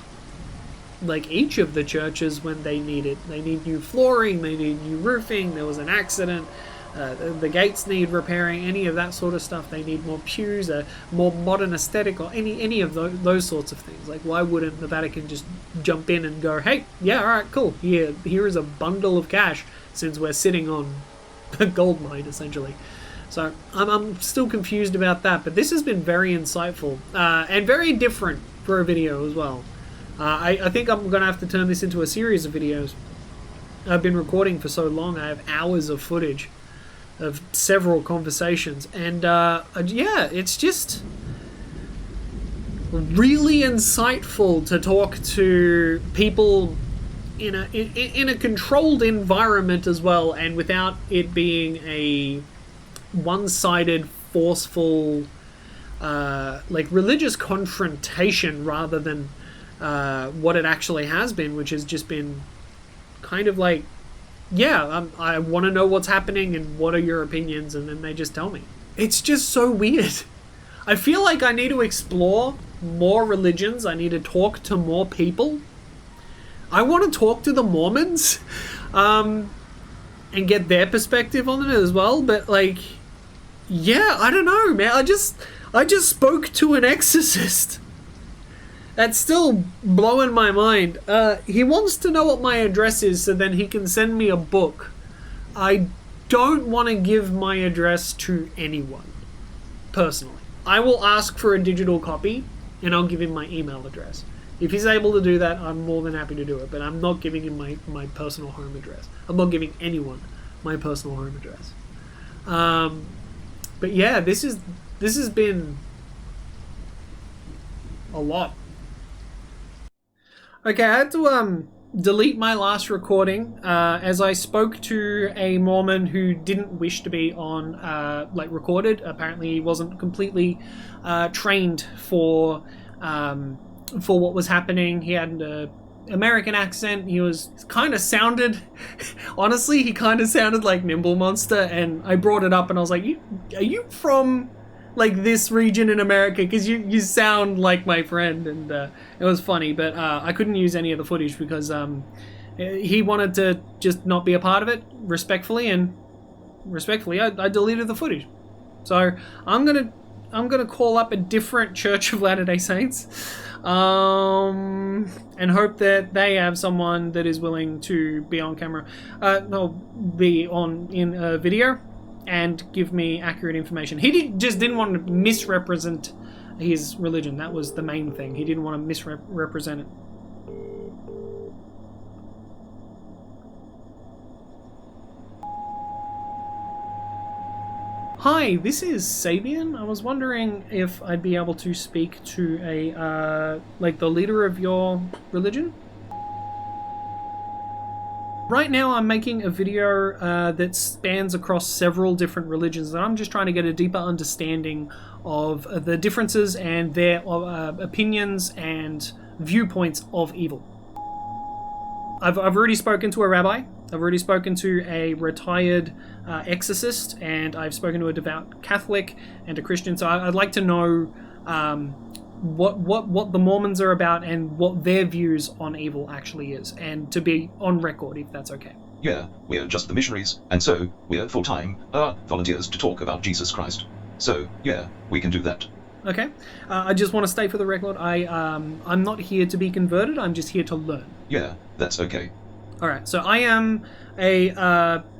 each of the churches when they need it. They need new flooring, they need new roofing, there was an accident, the gates need repairing, any of that sort of stuff. They need more pews, a more modern aesthetic, or any of those sorts of things. Why wouldn't the Vatican just jump in and go, hey, yeah, alright, cool, here is a bundle of cash, since we're sitting on a gold mine, essentially. So I'm still confused about that, but this has been very insightful and very different for a video as well. I think I'm going to have to turn this into a series of videos. I've been recording for so long, I have hours of footage. of several conversations, and yeah, it's just really insightful to talk to people in a controlled environment as well, and without it being a one-sided, forceful, like religious confrontation, rather than what it actually has been, which has just been kind of like, yeah, I want to know what's happening and what are your opinions, and then they just tell me. It's just so weird. I feel like I need to explore more religions. I need to talk to more people. I want to talk to the Mormons and get their perspective on it as well. But like, yeah, I don't know, man. I just spoke to an exorcist. That's still blowing my mind. He wants to know what my address is so then he can send me a book. I don't want to give my address to anyone, personally. I will ask for a digital copy and I'll give him my email address. If he's able to do that, I'm more than happy to do it, but I'm not giving him my personal home address. I'm not giving anyone my personal home address. But yeah, this has been a lot. Okay, I had to delete my last recording as I spoke to a Mormon who didn't wish to be on like recorded. Apparently, he wasn't completely trained for what was happening. He had an American accent. He was kind of sounded, honestly, he kind of sounded like Nimble Monster. And I brought it up and I was like, "Are you from like this region in America? Because you sound like my friend." And it was funny, but I couldn't use any of the footage because he wanted to just not be a part of it, respectfully, and respectfully I deleted the footage. So I'm gonna call up a different Church of Latter-day Saints and hope that they have someone that is willing to be on camera, be on in a video and give me accurate information. He just didn't want to misrepresent his religion. That was the main thing. He didn't want to misrepresent it. Hi, this is Sabian. I was wondering if I'd be able to speak to a, like the leader of your religion? Right now I'm making a video that spans across several different religions, and I'm just trying to get a deeper understanding of the differences and their opinions and viewpoints of evil. I've already spoken to a rabbi, I've already spoken to a retired exorcist, and I've spoken to a devout Catholic and a Christian, so I'd like to know what the Mormons are about and what their views on evil actually is, and to be on record, if that's okay. Yeah, we're just the missionaries, and so we're full-time volunteers to talk about Jesus Christ. So, yeah, we can do that. Okay. I just want to state for the record, I'm not here to be converted, I'm just here to learn. Yeah, that's okay. Alright, so I am a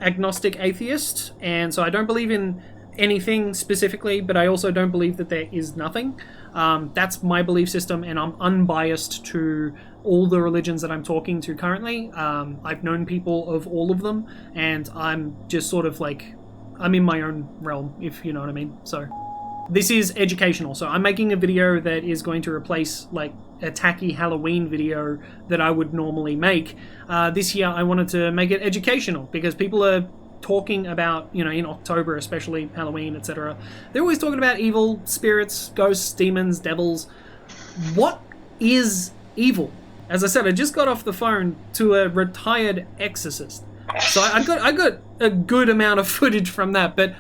agnostic atheist, and so I don't believe in anything specifically, but I also don't believe that there is nothing. That's my belief system, and I'm unbiased to all the religions that I'm talking to currently. I've known people of all of them, and I'm just sort of like, I'm in my own realm, if you know what I mean. So this is educational, so I'm making a video that is going to replace like a tacky Halloween video that I would normally make. This year I wanted to make it educational because people are talking about, you know, in October, especially Halloween, etc. They're always talking about evil, spirits, ghosts, demons, devils. What is evil? As I said, I just got off the phone to a retired exorcist. So I got a good amount of footage from that, but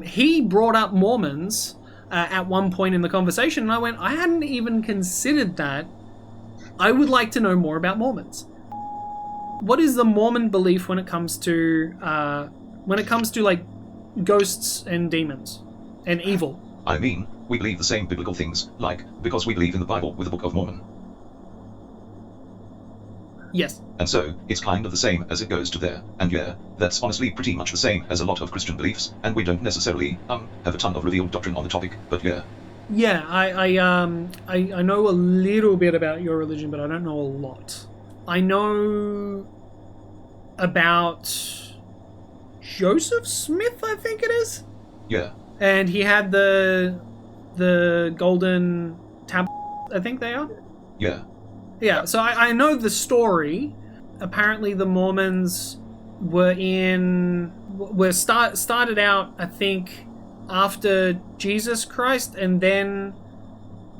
he brought up Mormons at one point in the conversation, and I went, I hadn't even considered that. I would like to know more about Mormons. What is the Mormon belief when it comes to like ghosts and demons and evil? I mean, we believe the same biblical things, like, because we believe in the Bible with the Book of Mormon. Yes. And so, it's kind of the same as it goes to there, and yeah, that's honestly pretty much the same as a lot of Christian beliefs, and we don't necessarily, have a ton of revealed doctrine on the topic, but yeah. Yeah, I know a little bit about your religion, but I don't know a lot. I know about Joseph Smith, I think it is. Yeah. And he had the golden tab, I think they are. Yeah. Yeah, so I know the story. Apparently the Mormons were started out, I think, after Jesus Christ, and then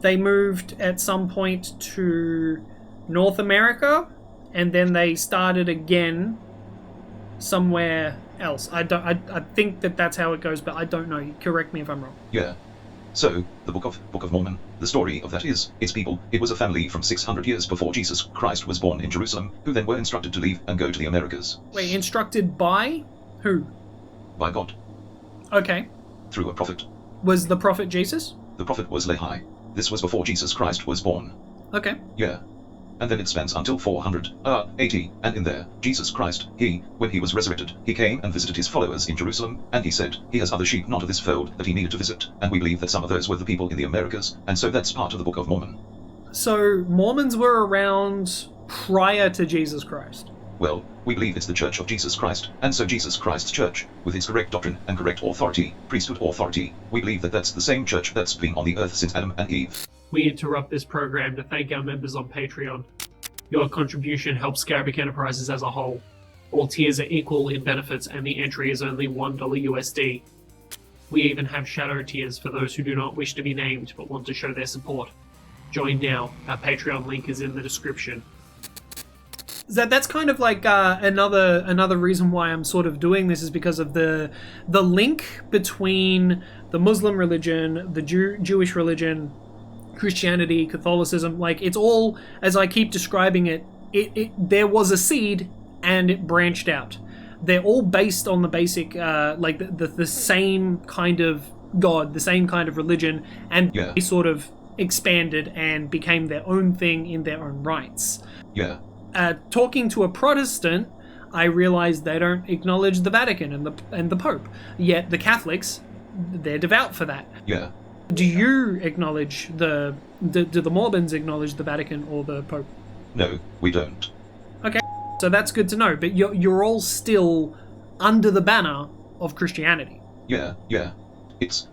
they moved at some point to North America, and then they started again somewhere else. I think that's how it goes, but I don't know. Correct me if I'm wrong. Yeah. So, the Book of Mormon, the story of that is, its people, it was a family from 600 years before Jesus Christ was born in Jerusalem, who then were instructed to leave and go to the Americas. Wait, instructed by who? By God. Okay. Through a prophet. Was the prophet Jesus? The prophet was Lehi. This was before Jesus Christ was born. Okay. Yeah. And then it spans until 480, and in there, Jesus Christ, when he was resurrected, he came and visited his followers in Jerusalem, and he said, he has other sheep not of this fold that he needed to visit, and we believe that some of those were the people in the Americas, and so that's part of the Book of Mormon. So, Mormons were around prior to Jesus Christ? Well, we believe it's the Church of Jesus Christ, and so Jesus Christ's Church, with its correct doctrine and correct authority, priesthood authority, we believe that that's the same church that's been on the earth since Adam and Eve. We interrupt this program to thank our members on Patreon. Your contribution helps Scarabic Enterprises as a whole. All tiers are equal in benefits, and the entry is only $1 USD. We even have shadow tiers for those who do not wish to be named but want to show their support. Join now. Our Patreon link is in the description. That's kind of like another reason why I'm sort of doing this, is because of the link between the Muslim religion, the Jewish religion, Christianity, Catholicism. Like, it's all, as I keep describing it, there was a seed and it branched out. They're all based on the basic, the same kind of God, the same kind of religion, and they sort of expanded and became their own thing in their own rights. Yeah. Talking to a Protestant, I realized they don't acknowledge the Vatican and the Pope. Yet the Catholics, they're devout for that. Yeah. Do you acknowledge do the Mormons acknowledge the Vatican or the Pope? No, we don't. Okay, so that's good to know. But you're all still under the banner of Christianity. Yeah.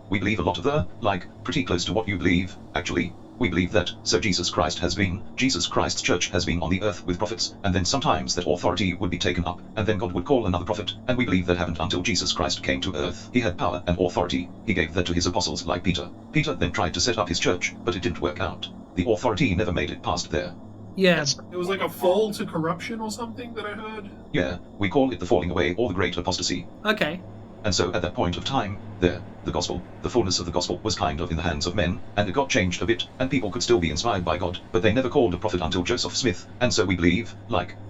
We believe a lot of pretty close to what you believe, actually. We believe that, so Jesus Christ's church has been on the earth with prophets, and then sometimes that authority would be taken up, and then God would call another prophet, and we believe that happened until Jesus Christ came to earth. He had power and authority. He gave that to his apostles like Peter. Peter then tried to set up his church, but it didn't work out. The authority never made it past there. Yeah. It was like a fall to corruption or something that I heard? Yeah, we call it the falling away or the great apostasy. Okay. And so at that point of time, the gospel, the fullness of the gospel was kind of in the hands of men, and it got changed a bit, and people could still be inspired by God, but they never called a prophet until Joseph Smith, and so we believe,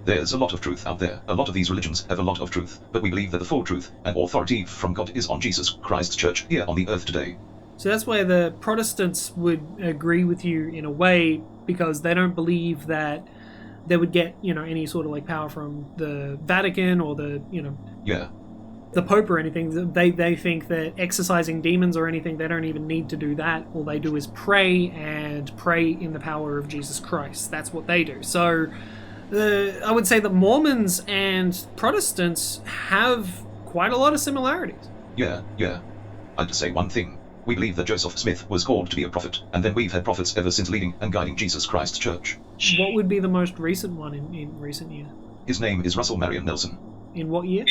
there's a lot of truth out there. A lot of these religions have a lot of truth, but we believe that the full truth and authority from God is on Jesus Christ's church here on the earth today. So that's where the Protestants would agree with you in a way, because they don't believe that they would get, any sort of power from the Vatican or the Pope or anything. They think that exorcising demons or anything, they don't even need to do that. All they do is pray in the power of Jesus Christ. That's what they do. So I would say that Mormons and Protestants have quite a lot of similarities. Yeah. I'd just say one thing. We believe that Joseph Smith was called to be a prophet, and then we've had prophets ever since leading and guiding Jesus Christ's church. What would be the most recent one in recent years? His name is Russell Marion Nelson. In what year?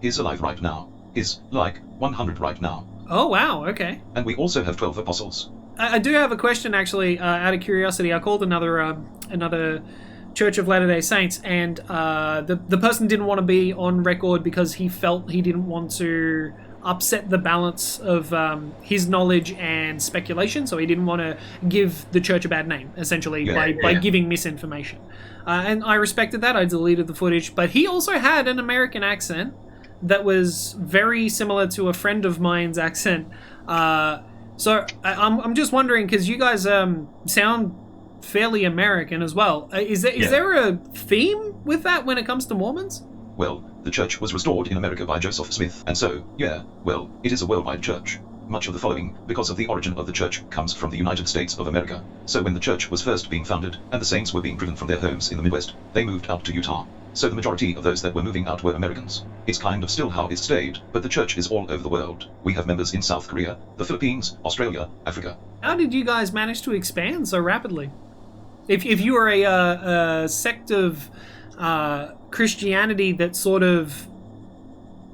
He's alive right now. He's 100 right now. Oh, wow, okay. And we also have 12 apostles. I do have a question, actually, out of curiosity. I called another Church of Latter-day Saints, and the person didn't want to be on record because he felt he didn't want to upset the balance of his knowledge and speculation, so he didn't want to give the church a bad name, essentially, by giving misinformation. And I respected that. I deleted the footage, but he also had an American accent that was very similar to a friend of mine's accent. So I'm just wondering, because you guys sound fairly American as well. Is there a theme with that when it comes to Mormons? Well, the church was restored in America by Joseph Smith, and so, it is a worldwide church. Much of the following, because of the origin of the church, comes from the United States of America. So when the church was first being founded, and the saints were being driven from their homes in the Midwest, they moved out to Utah. So the majority of those that were moving out were Americans. It's kind of still how it stayed, but the church is all over the world. We have members in South Korea, the Philippines, Australia, Africa. How did you guys manage to expand so rapidly? If you were a sect of Christianity that sort of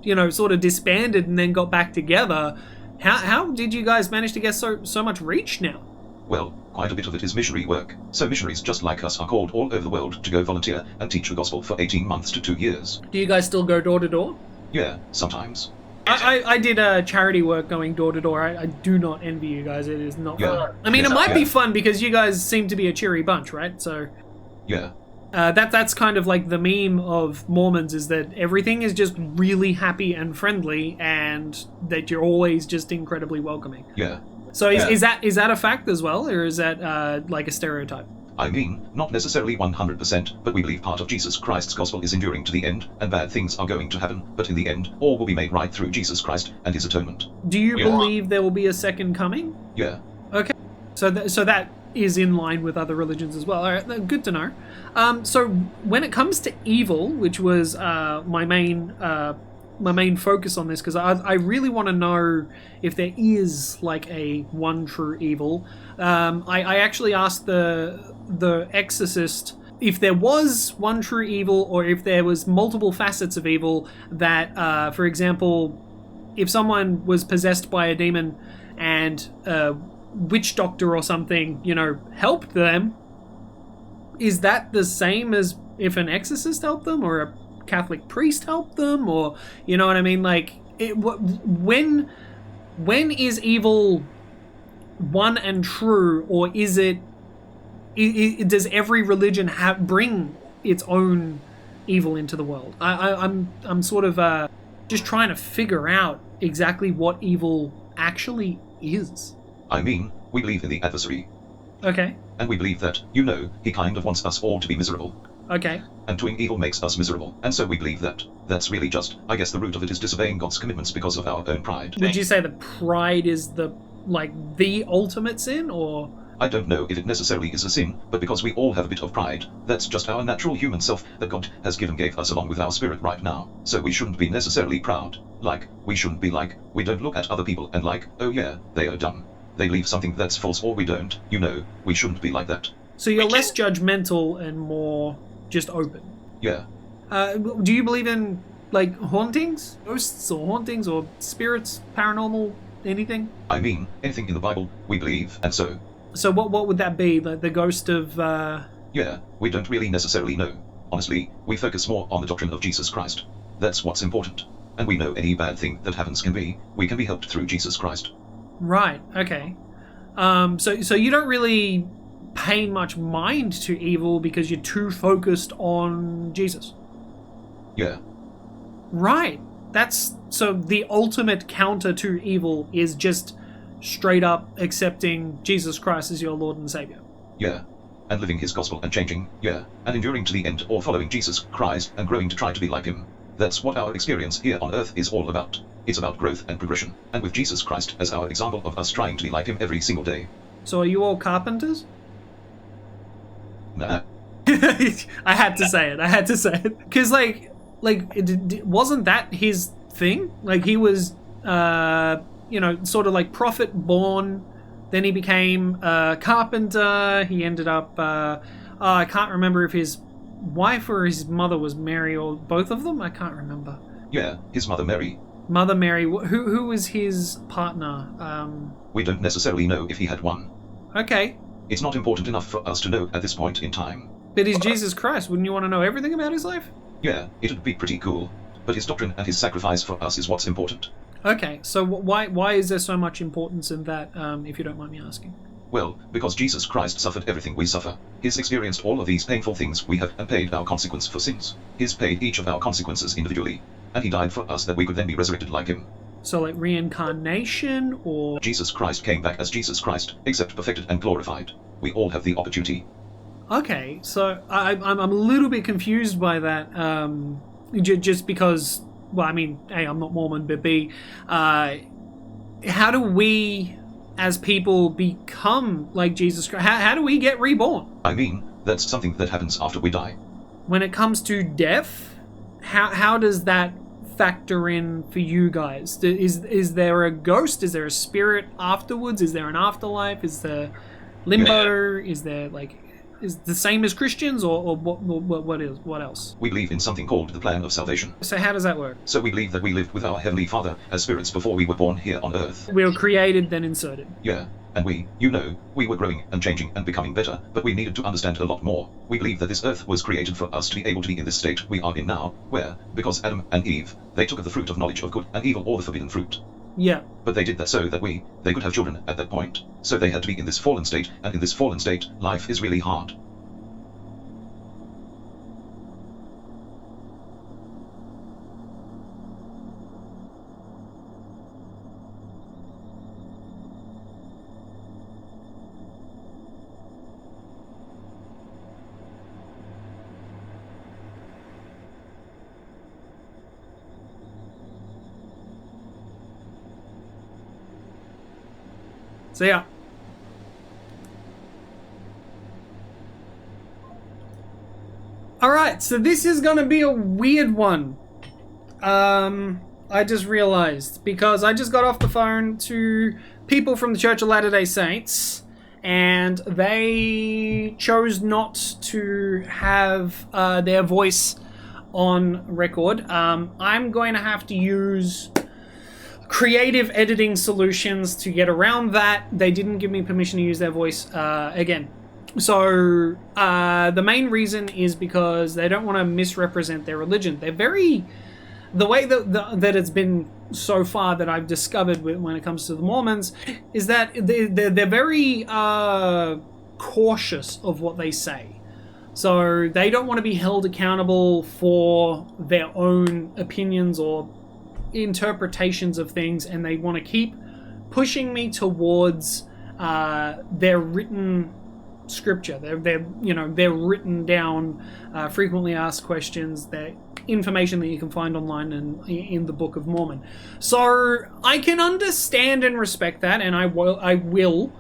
disbanded and then got back together, how did you guys manage to get so much reach now? Well, quite a bit of it is missionary work. So missionaries just like us are called all over the world to go volunteer and teach the gospel for 18 months to 2 years. Do you guys still go door to door? Yeah, sometimes. I did charity work going door to door. I do not envy you guys. It is not fun. I mean, Yes, it might be yeah. fun because you guys seem to be a cheery bunch, right? So Yeah. that's kind of like the meme of Mormons, is that everything is just really happy and friendly, and that you're always just incredibly welcoming. Yeah. So is that a fact as well, or is that like a stereotype? I mean, not necessarily 100%, but we believe part of Jesus Christ's gospel is enduring to the end, and bad things are going to happen, but in the end, all will be made right through Jesus Christ and his atonement. Do you believe there will be a second coming? Yeah. Okay. So that is in line with other religions as well. All right, good to know. So when it comes to evil, which was my main focus on this, because I really want to know if there is like a one true evil. I actually asked the Exorcist if there was one true evil, or if there was multiple facets of evil that, for example, if someone was possessed by a demon and a witch doctor or something, helped them, is that the same as if an exorcist helped them, or a Catholic priest helped them, or you know what I mean? Like, when is evil one and true, or is it? Does every religion bring its own evil into the world? I'm sort of just trying to figure out exactly what evil actually is. I mean, we believe in the adversary. Okay. And we believe that, he kind of wants us all to be miserable. Okay. And doing evil makes us miserable. And so we believe that. That's really just, I guess the root of it is disobeying God's commitments because of our own pride. Would you say that pride is the ultimate sin, or? I don't know if it necessarily is a sin, but because we all have a bit of pride, that's just our natural human self that God has gave us along with our spirit right now. So we shouldn't be necessarily proud. Like, we shouldn't be like, we don't look at other people and like, oh yeah, they are dumb. They believe something that's false, or we don't, we shouldn't be like that. So you're less judgmental and more just open. Yeah. Do you believe in, like, hauntings? Ghosts or hauntings or spirits, paranormal, anything? I mean, anything in the Bible, we believe, and so... So what would that be? The ghost of, Yeah, we don't really necessarily know. Honestly, we focus more on the doctrine of Jesus Christ. That's what's important. And we know any bad thing that happens we can be helped through Jesus Christ. Right, okay. So you don't really pay much mind to evil because you're too focused on Jesus? Yeah. Right. So the ultimate counter to evil is just straight up accepting Jesus Christ as your Lord and Savior. Yeah. And living his gospel and changing, yeah. And enduring to the end, or following Jesus Christ and growing to try to be like him. That's what our experience here on earth is all about. It's about growth and progression, and with Jesus Christ as our example of us trying to be like him every single day. So are you all carpenters? Nah. I had to say it. Because, wasn't that his thing? Like, he was, sort of like prophet born, then he became a carpenter, he ended up, I can't remember if his wife or his mother was Mary, or both of them? I can't remember. Yeah, his mother Mary. Mother Mary. Who was his partner? We don't necessarily know if he had one. Okay. It's not important enough for us to know at this point in time. But he's Jesus Christ. Wouldn't you want to know everything about his life? Yeah, it'd be pretty cool. But his doctrine and his sacrifice for us is what's important. Okay, so why is there so much importance in that, if you don't mind me asking? Well, because Jesus Christ suffered everything we suffer. He's experienced all of these painful things we have and paid our consequence for sins. He's paid each of our consequences individually. And he died for us that we could then be resurrected like him. So like reincarnation, or... Jesus Christ came back as Jesus Christ, except perfected and glorified. We all have the opportunity. Okay, so I'm a little bit confused by that, just because, well, I mean, A, I'm not Mormon, but B, how do we, as people, become like Jesus Christ? How do we get reborn? I mean, that's something that happens after we die. when it comes to death, how does that factor in for you guys? Is there a ghost? Is there a spirit afterwards? Is there an afterlife? Is there limbo? Is there like, is the same as Christians, or what else? We believe in something called the plan of salvation. So how does that work? So we believe that we lived with our Heavenly Father as spirits before we were born here on Earth. We were created, then inserted. Yeah, and we were growing and changing and becoming better, but we needed to understand a lot more. We believe that this Earth was created for us to be able to be in this state we are in now, where, because Adam and Eve, they took of the fruit of knowledge of good and evil, or the forbidden fruit. Yeah. But they did that so that they could have children at that point. So they had to be in this fallen state, and in this fallen state, life is really hard. So yeah. Alright, so this is gonna be a weird one. I just realized, because I just got off the phone to people from the Church of Latter-day Saints, and they chose not to have their voice on record. I'm going to have to use creative editing solutions to get around that. They didn't give me permission to use their voice again. So the main reason is because they don't want to misrepresent their religion. They're very... The way that it's been so far that I've discovered when it comes to the Mormons is that they're very cautious of what they say. So they don't want to be held accountable for their own opinions or interpretations of things, and they want to keep pushing me towards their written scripture. They're written down frequently asked questions, that information that you can find online and in the Book of Mormon. So I can understand and respect that, and I will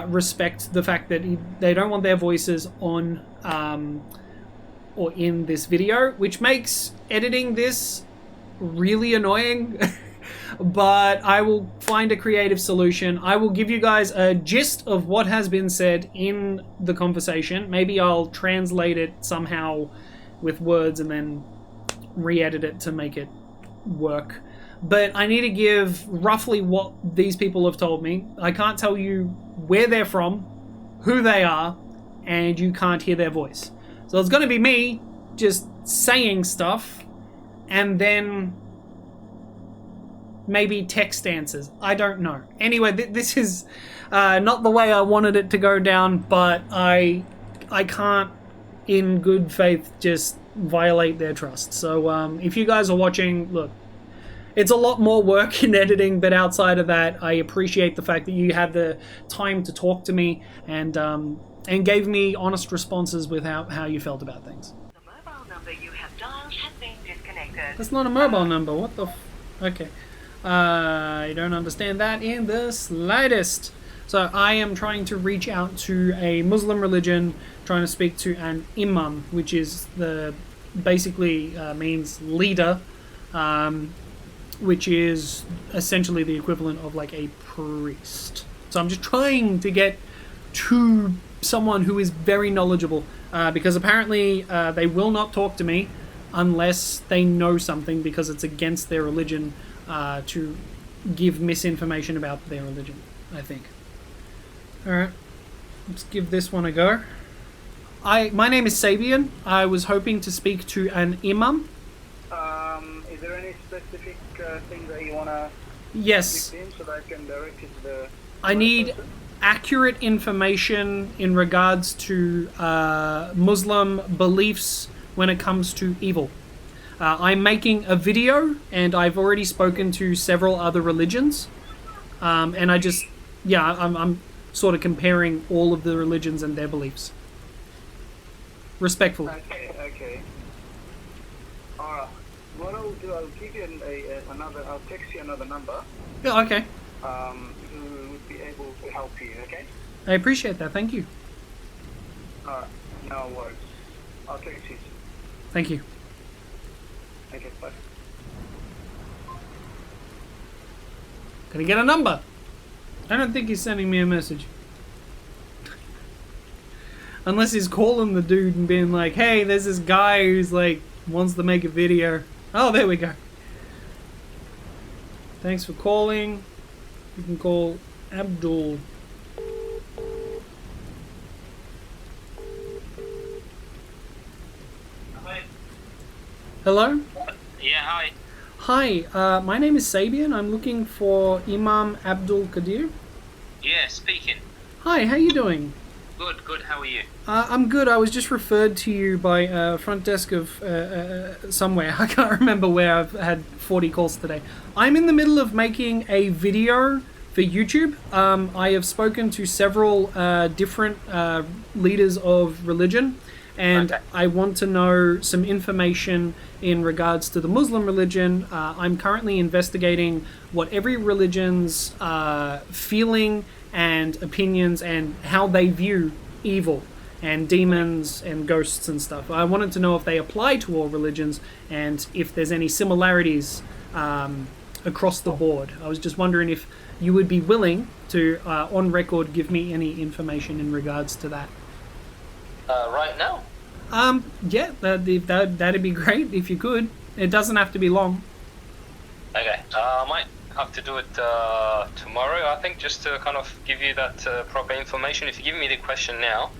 respect the fact that they don't want their voices on or in this video, which makes editing this really annoying. But I will find a creative solution. I will give you guys a gist of what has been said in the conversation. Maybe I'll translate it somehow with words and then re-edit it to make it work. But I need to give roughly what these people have told me. I can't tell you where they're from, who they are, and you can't hear their voice. So it's going to be me just saying stuff and then maybe text answers. I don't know. Anyway, this is not the way I wanted it to go down, but I can't in good faith just violate their trust. So if you guys are watching, look, it's a lot more work in editing, but outside of that, I appreciate the fact that you had the time to talk to me and gave me honest responses with how you felt about things. The mobile number you have dialed has been disconnected. That's not a mobile number. What the okay. I don't understand that in the slightest. So I am trying to reach out to a Muslim religion, trying to speak to an Imam, which is basically means leader, which is essentially the equivalent of like a priest. So I'm just trying to get to someone who is very knowledgeable, because apparently they will not talk to me unless they know something, because it's against their religion to give misinformation about their religion, I think. Alright, let's give this one a go. My name is Sabian. I was hoping to speak to an Imam. Is there any specific thing that you want to Yes. speak in so that I can direct you to the... I need accurate information in regards to Muslim beliefs when it comes to evil. I'm making a video, and I've already spoken to several other religions, and I'm sort of comparing all of the religions and their beliefs. Respectfully. Okay. Alright. What I'll do, I'll give you I'll text you another number. Yeah, okay. Who would be able to help you, okay? I appreciate that, thank you. Alright, no worries. I'll text you. Thank you. Okay, bye. Can I get a number? I don't think he's sending me a message. Unless he's calling the dude and being like, hey, there's this guy who's like, wants to make a video. Oh, there we go. Thanks for calling. You can call Abdul. Hello? Yeah, hi. Hi, my name is Sabian. I'm looking for Imam Abdul Qadir. Yeah, speaking. Hi, how you doing? Good, good. How are you? I'm good. I was just referred to you by front desk of somewhere. I can't remember where. I've had 40 calls today. I'm in the middle of making a video for YouTube. I have spoken to several different leaders of religion, and okay. I want to know some information in regards to the Muslim religion. I'm currently investigating what every religion's feeling and opinions and how they view evil and demons and ghosts and stuff. I wanted to know if they apply to all religions and if there's any similarities across the board. I was just wondering if you would be willing to, on record, give me any information in regards to that. Right now? Yeah, that'd be great if you could. It doesn't have to be long. Okay, I might have to do it tomorrow, I think, just to kind of give you that proper information. If you give me the question now,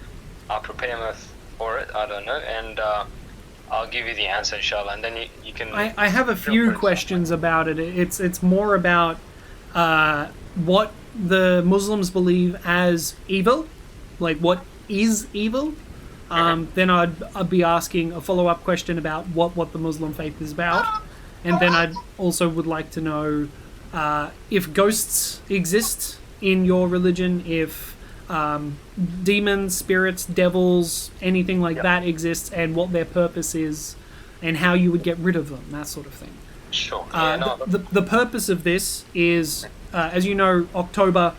I'll prepare for it, I don't know, and I'll give you the answer, inshallah, and then you can... I have a few questions about it. It's more about what the Muslims believe as evil, like what is evil. Then I'd be asking a follow-up question about what the Muslim faith is about, and then I'd also would like to know if ghosts exist in your religion, if demons, spirits, devils, anything like that exists, and what their purpose is, and how you would get rid of them, that sort of thing. Sure. The purpose of this is, as you know, October,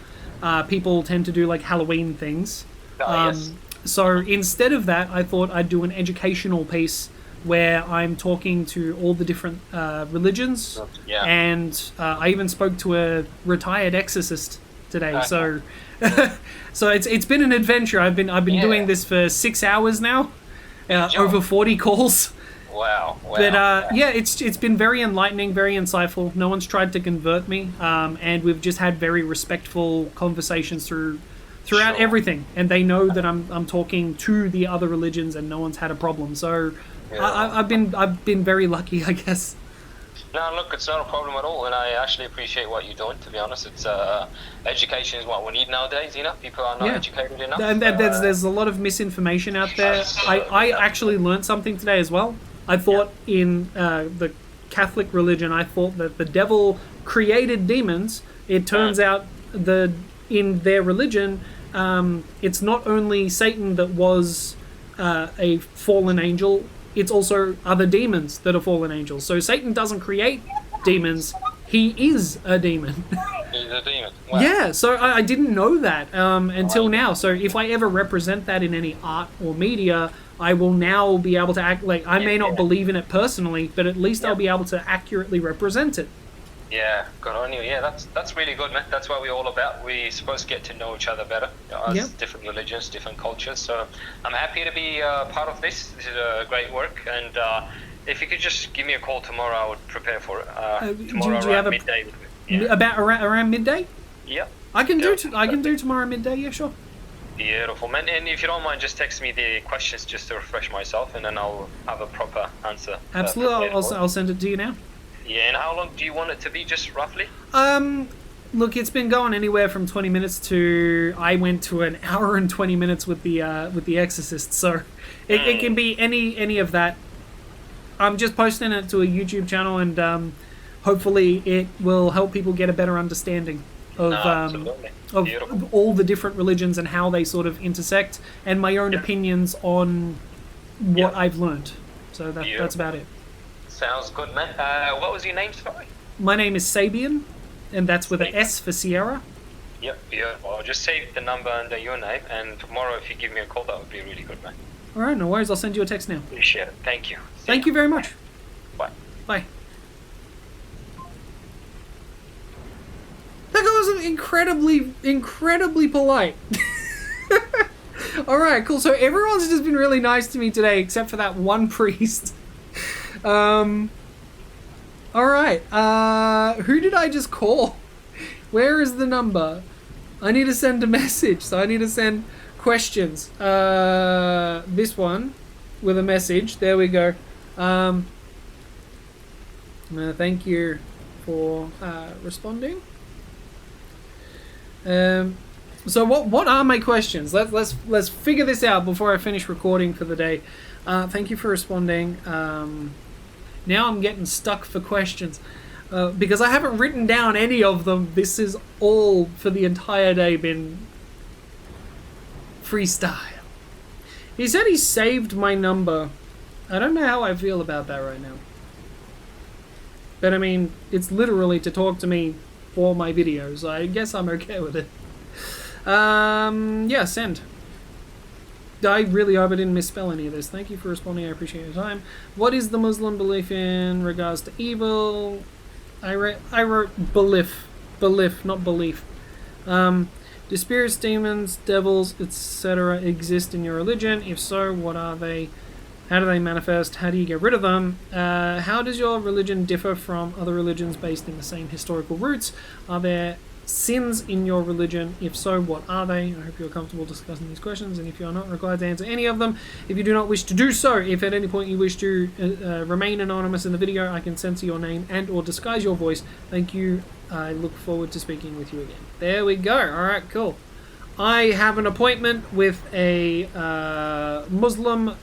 people tend to do like Halloween things. Yes. So instead of that, I thought I'd do an educational piece where I'm talking to all the different religions, and I even spoke to a retired exorcist today. Okay. So it's been an adventure. I've been doing this for 6 hours now, over 40 calls. Wow. But yeah, it's been very enlightening, very insightful. No one's tried to convert me, and we've just had very respectful conversations throughout everything, and they know that I'm talking to the other religions, and no one's had a problem. So I've been very lucky, I guess. No, look, it's not a problem at all, and I actually appreciate what you're doing. To be honest, it's education is what we need nowadays. You know, people are not educated enough. And there's a lot of misinformation out there. I actually learned something today as well. I thought in the Catholic religion, I thought that the devil created demons. It turns out in their religion, it's not only Satan that was a fallen angel, it's also other demons that are fallen angels. So Satan doesn't create demons, he is a demon. He's a demon. Wow. Yeah, so I didn't know that until now. So if I ever represent that in any art or media, I will now be able to act like, I may not believe in it personally, but at least I'll be able to accurately represent it. Yeah, good on you. Yeah, that's really good, man. That's what we're all about. We're supposed to get to know each other better, as different religions, different cultures. So I'm happy to be part of this. This is great work, and if you could just give me a call tomorrow, I would prepare for it. Tomorrow do you have midday. About around midday? Yeah. I can do tomorrow midday. Yeah, sure. Beautiful, man. And if you don't mind, just text me the questions just to refresh myself, and then I'll have a proper answer. Absolutely, I'll send it to you now. Yeah, and how long do you want it to be, just roughly? Look, it's been going anywhere from 20 minutes to... I went to an hour and 20 minutes with the Exorcist, so it can be any of that. I'm just posting it to a YouTube channel, and hopefully it will help people get a better understanding of all the different religions and how they sort of intersect, and my own opinions on what I've learned. So that's about it. Sounds good, man. What was your name, sorry? My name is Sabian, and that's with an S for Sierra. Yep, beautiful. I'll just save the number under your name, and tomorrow if you give me a call, that would be really good, man. All right, no worries. I'll send you a text now. Appreciate it. Thank you. Thank you very much. Bye. Bye. That guy was incredibly polite. Alright, cool. So everyone's just been really nice to me today, except for that one priest. Alright, who did I just call? Where is the number? I need to send a message, so I need to send questions. This one with a message. There we go. Thank you for responding. So what are my questions? Let's figure this out before I finish recording for the day. Thank you for responding. Now I'm getting stuck for questions because I haven't written down any of them. This is all for the entire day been freestyle. He said he saved my number. I don't know how I feel about that right now. But I mean, it's literally to talk to me for my videos. I guess I'm okay with it. Yeah, send. I really hope I didn't misspell any of this. Thank you for responding. I appreciate your time. What is the Muslim belief in regards to evil? I wrote belief, not belief. Do spirits, demons, devils, etc. exist in your religion? If so, what are they? How do they manifest? How do you get rid of them? How does your religion differ from other religions based in the same historical roots? Are there sins in your religion? If so, what are they? I hope you're comfortable discussing these questions, and if you are not required to answer any of them, if you do not wish to do so, if at any point you wish to remain anonymous in the video, I can censor your name and or disguise your voice. Thank you. I look forward to speaking with you again. There we go. Alright, cool. I have an appointment with a Muslim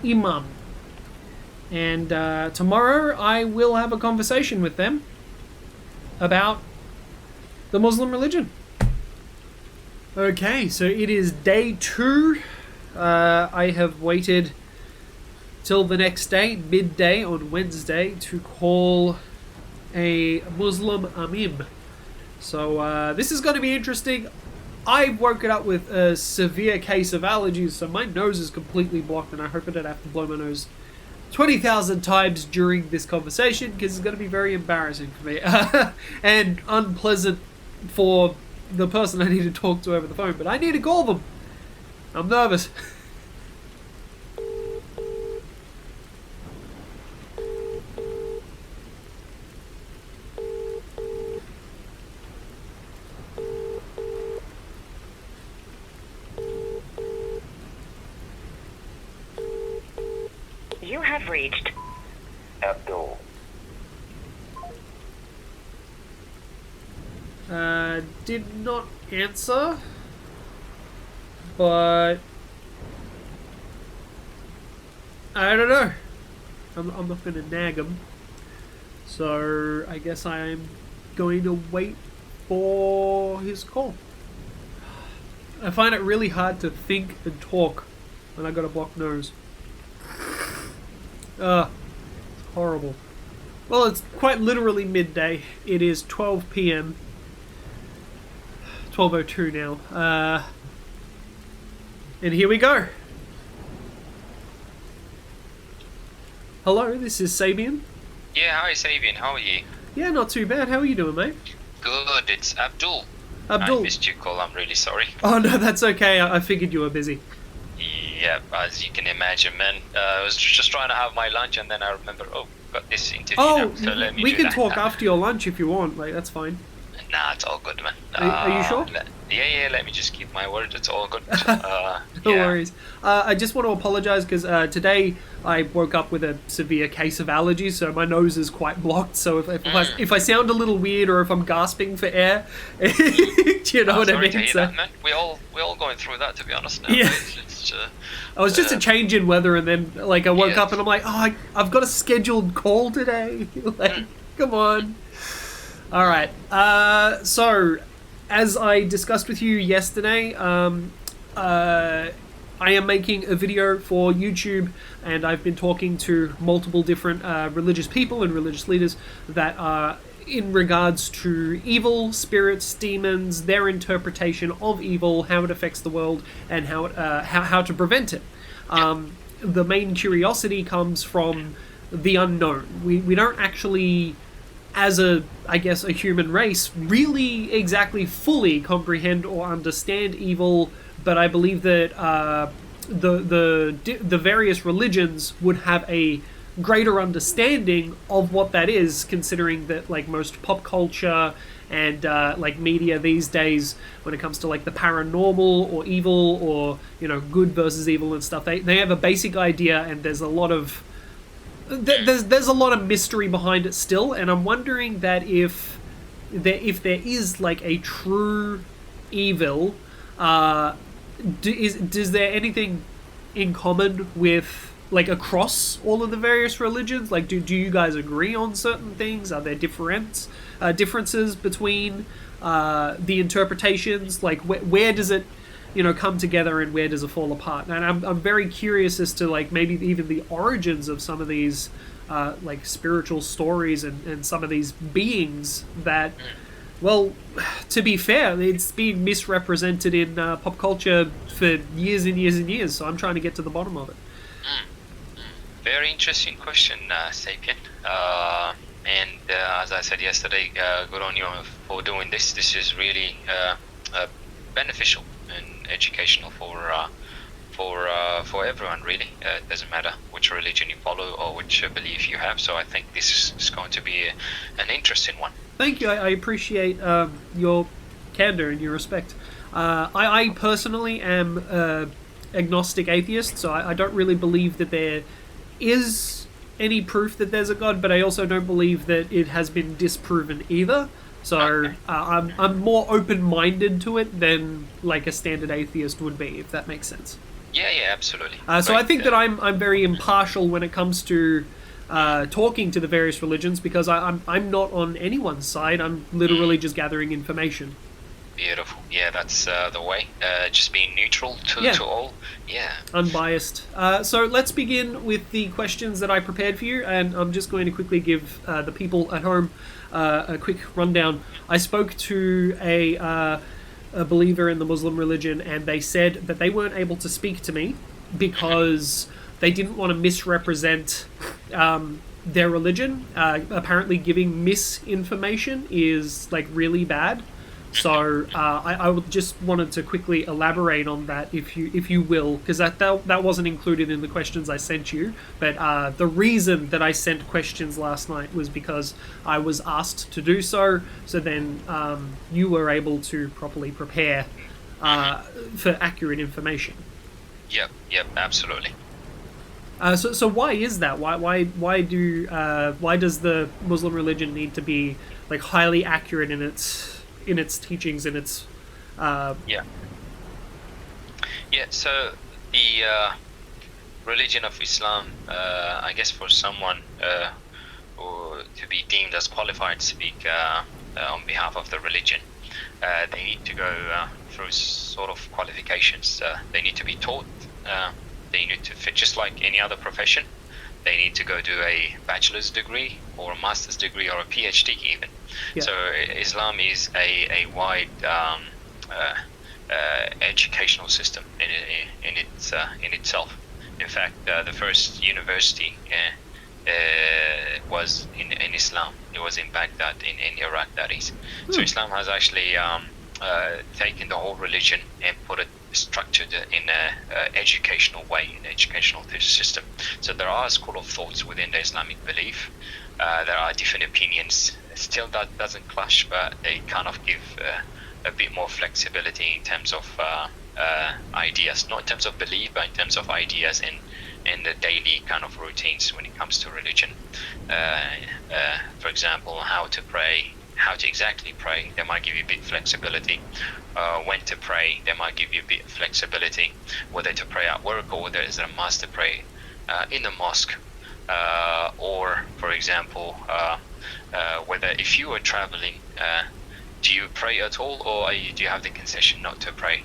Imam, and tomorrow I will have a conversation with them about the Muslim religion. Okay, so it is day 2. I have waited till the next day, midday on Wednesday, to call a Muslim Imam. So this is going to be interesting. I've woken up with a severe case of allergies, so my nose is completely blocked, and I hope I don't have to blow my nose 20,000 times during this conversation, because it's going to be very embarrassing for me and unpleasant for the person I need to talk to over the phone, but I need to call them. I'm nervous. You have reached Abdul. Did not answer, but I don't know. I'm not going to nag him, so I guess I'm going to wait for his call. I find it really hard to think and talk when I got a blocked nose. It's horrible. Well, it's quite literally midday. It is 12 p.m. 12:02 now. And here we go. Hello, this is Sabian. Yeah, hi Sabian, how are you? Yeah, not too bad. How are you doing, mate? Good, it's Abdul. Abdul. I missed your call, I'm really sorry. Oh no, that's okay. I figured you were busy. Yeah, as you can imagine, man. I was just trying to have my lunch, and then I remember, oh, got this interview now, so let me we do can that talk now. after your lunch if you want. Like, that's fine. Nah, it's all good, man. Are you sure? Yeah, let me just keep my word, it's all good. No worries. I just want to apologize because today I woke up with a severe case of allergies, so my nose is quite blocked. So if I sound a little weird or if I'm gasping for air, you know what I mean? Sorry to hear that, man. We all going through that, to be honest. Now. Yeah. It's I was just a change in weather, and then like I woke up and I'm like, oh, I've got a scheduled call today. Like, come on. All right. So, as I discussed with you yesterday, I am making a video for YouTube, and I've been talking to multiple different religious people and religious leaders that are in regards to evil, spirits, demons, their interpretation of evil, how it affects the world, and how to prevent it. The main curiosity comes from the unknown. We don't actually, as a human race, really exactly fully comprehend or understand evil, but I believe that the various religions would have a greater understanding of what that is, considering that like most pop culture and like media these days, when it comes to like the paranormal or evil or good versus evil and stuff, they have a basic idea, and there's a lot of there's a lot of mystery behind it still. And I'm wondering that if there is like a true evil, is there anything in common with like across all of the various religions? Like, do you guys agree on certain things? Are there differences between the interpretations? Like, where does it come together, and where does it fall apart? And I'm very curious as to like maybe even the origins of some of these like spiritual stories and some of these beings that, well, to be fair, it's been misrepresented in pop culture for years and years and years. So I'm trying to get to the bottom of it. Very interesting question, Sapien. And as I said yesterday, good on you for doing this. This is really beneficial and educational for everyone, really. It doesn't matter which religion you follow or which belief you have. So I think this is going to be an interesting one. Thank you. I appreciate your candor and your respect. I personally am agnostic atheist, so I don't really believe that there is any proof that there's a God, but I also don't believe that it has been disproven either. So I'm more open-minded to it than like a standard atheist would be, if that makes sense. Yeah, absolutely. So I think that I'm very impartial when it comes to talking to the various religions, because I'm not on anyone's side. I'm literally just gathering information. Beautiful. Yeah, that's the way. Just being neutral to all. Yeah. Unbiased. So let's begin with the questions that I prepared for you, and I'm just going to quickly give the people at home a quick rundown. I spoke to a believer in the Muslim religion, and they said that they weren't able to speak to me because they didn't want to misrepresent their religion. Apparently giving misinformation is like really bad. So I would just wanted to quickly elaborate on that, if you will, because that wasn't included in the questions I sent you. But the reason that I sent questions last night was because I was asked to do so. So then you were able to properly prepare for accurate information. Yep, absolutely. So why is that? Why does the Muslim religion need to be like highly accurate in its teachings, in its so the religion of Islam, I guess for someone or to be deemed as qualified to speak on behalf of the religion, they need to go through sort of qualifications. They need to be taught, they need to fit just like any other profession. They need to go do a bachelor's degree or a master's degree or a PhD even. Yeah. So Islam is a wide educational system in itself. In fact, the first university was in Islam. It was in Baghdad, in Iraq, that is. So Islam has actually taken the whole religion and put it structured in a educational way, an educational system. So there are school of thoughts within the Islamic belief. There are different opinions. Still, that doesn't clash, but they kind of give a bit more flexibility in terms of ideas, not in terms of belief, but in terms of ideas and the daily kind of routines when it comes to religion. For example, how to pray, how to exactly pray, they might give you a bit of flexibility. When to pray, they might give you a bit of flexibility. Whether to pray at work or whether it's a must to pray in the mosque. Or, for example, whether if you are traveling, do you pray at all, or do you have the concession not to pray?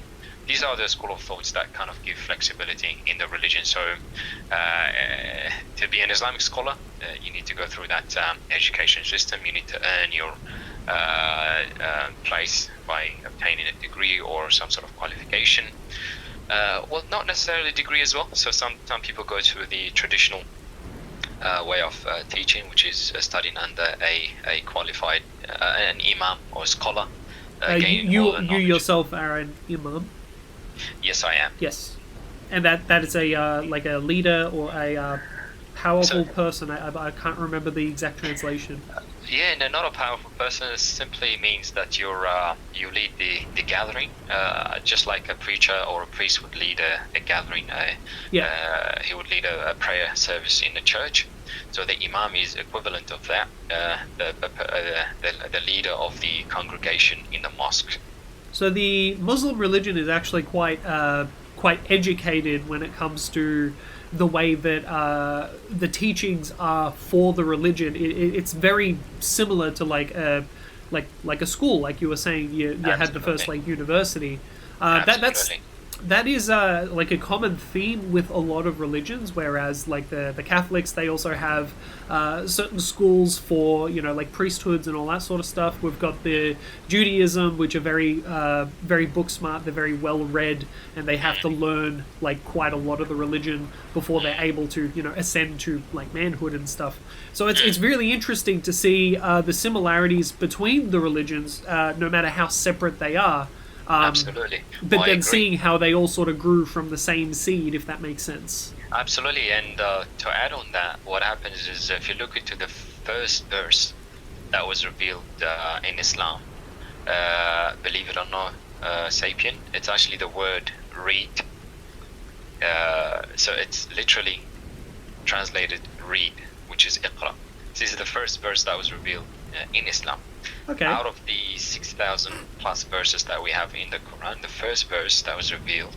These are the school of thoughts that kind of give flexibility in the religion. So to be an Islamic scholar, you need to go through that education system. You need to earn your place by obtaining a degree or some sort of qualification. Well, not necessarily degree as well. So some people go to the traditional way of teaching, which is studying under a qualified an imam or scholar. You yourself are an imam. Yes, I am. Yes, and that is a like a leader or a powerful person. I can't remember the exact translation. Yeah, no, not a powerful person. It simply means that you lead the gathering, just like a preacher or a priest would lead a gathering. He would lead a prayer service in the church. So the imam is equivalent of that, the leader of the congregation in the mosque. So the Muslim religion is actually quite educated when it comes to the way that the teachings are for the religion. It's very similar to like a school, like you were saying. You had the first like university. That is like a common theme with a lot of religions. Whereas like the Catholics, they also have certain schools for like priesthoods and all that sort of stuff. We've got the Judaism, which are very book smart. They're very well read, and they have to learn like quite a lot of the religion before they're able to ascend to like manhood and stuff. So it's really interesting to see the similarities between the religions, no matter how separate they are. Absolutely. But then seeing how they all sort of grew from the same seed, if that makes sense. Absolutely, and to add on that, what happens is if you look into the first verse that was revealed in Islam, believe it or not, sapien, it's actually the word read. So it's literally translated read, which is iqra. This is the first verse that was revealed in Islam. Okay. Out of the 6,000 plus verses that we have in the Quran, the first verse that was revealed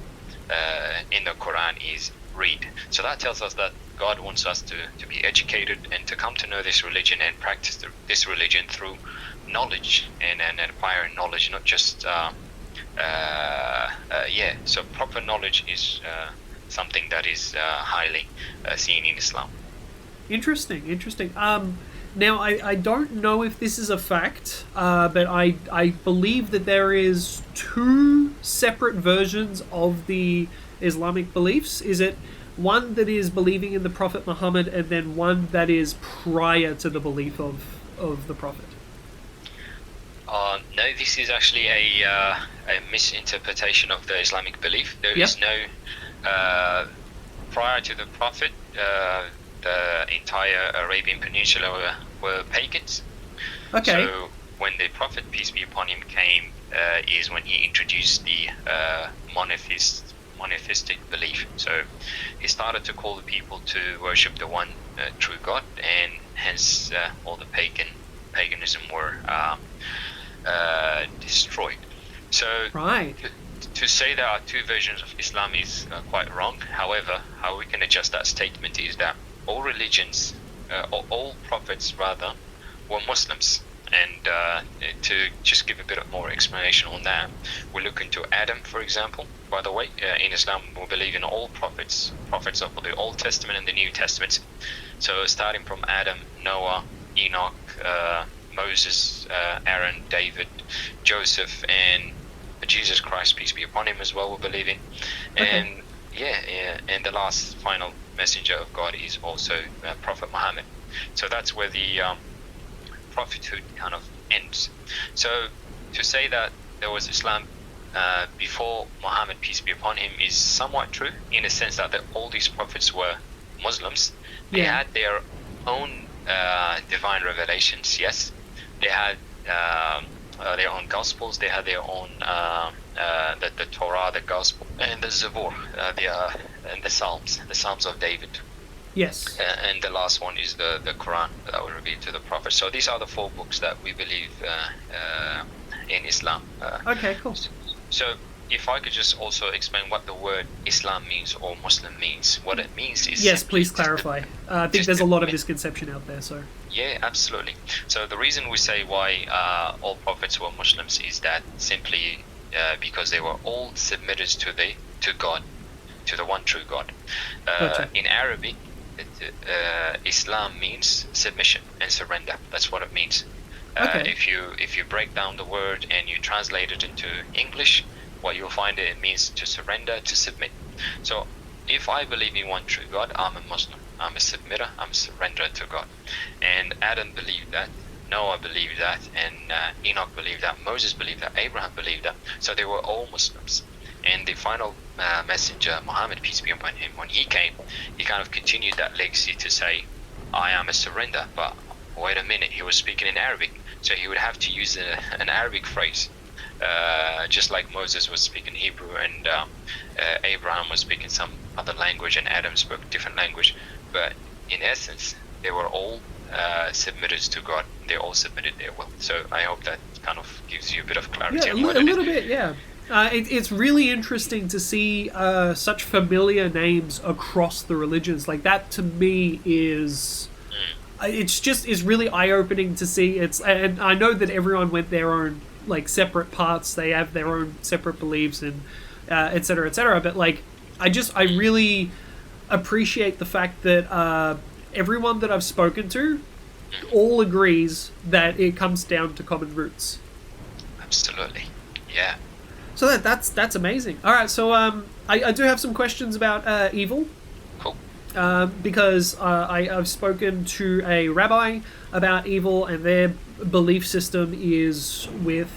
in the Quran is read. So that tells us that God wants us to be educated and to come to know this religion and practice this religion through knowledge and acquiring knowledge, not just so proper knowledge is something that is highly seen in Islam. Interesting. Now, I don't know if this is a fact, but I believe that there is 2 separate versions of the Islamic beliefs. Is it one that is believing in the Prophet Muhammad, and then one that is prior to the belief of the Prophet? No, this is actually a misinterpretation of the Islamic belief. There is no prior to the Prophet. The entire Arabian Peninsula were pagans. Okay. So when the Prophet, peace be upon him, came, is when he introduced the monotheistic belief. So he started to call the people to worship the one true God, and hence all the paganism were destroyed. So to say there are 2 versions of Islam is quite wrong. However, how we can adjust that statement is that all religions, or all prophets rather, were Muslims. And to just give a bit of more explanation on that, we look into Adam, for example. By the way, in Islam, we believe in all prophets of the Old Testament and the New Testament. So starting from Adam, Noah, Enoch, Moses, Aaron, David, Joseph, and Jesus Christ, peace be upon him as well, we believe in. And and the last final messenger of God is also Prophet Muhammad. So that's where the prophethood kind of ends. So to say that there was Islam before Muhammad, peace be upon him, is somewhat true, in a sense that all these prophets were Muslims. They had their own divine revelations, yes. They had their own gospels, they had their own the Torah, the gospel, and the Zabur, and the Psalms of David. Yes. And the last one is the Quran that was revealed to the Prophet. So these are the 4 books that we believe in Islam. Okay, cool. So if I could just also explain what the word Islam means or Muslim means. What it means is... Yes, please clarify. I think there's a lot of misconception out there, so... Yeah, absolutely. So the reason we say why all prophets were Muslims is that simply because they were all submitted to God, to the one true God. Gotcha. In Arabic, Islam means submission and surrender. That's what it means. Okay. If you break down the word and you translate it into English, what you'll find it means to surrender, to submit. So if I believe in one true God, I'm a Muslim. I'm a submitter, I'm a surrenderer to God. And Adam believed that, Noah believed that, and Enoch believed that, Moses believed that, Abraham believed that. So they were all Muslims. And the final messenger, Muhammad, peace be upon him, when he came, he kind of continued that legacy to say, I am a surrender. But wait a minute, he was speaking in Arabic. So he would have to use an Arabic phrase. Just like Moses was speaking Hebrew, and Abraham was speaking some other language, and Adam spoke a different language. But in essence, they were all submitted to God. They all submitted their will. So I hope that kind of gives you a bit of clarity. Yeah, a little bit, yeah. It's really interesting to see such familiar names across the religions. Like, that to me is... It's just is really eye-opening to see. And I know that everyone went their own like separate paths. They have their own separate beliefs and et cetera, et cetera. But like, I really appreciate the fact that everyone that I've spoken to all agrees that it comes down to common roots. Absolutely, yeah. So that's amazing. All right, so I do have some questions about evil. Cool. Because I've spoken to a rabbi about evil, and their belief system is with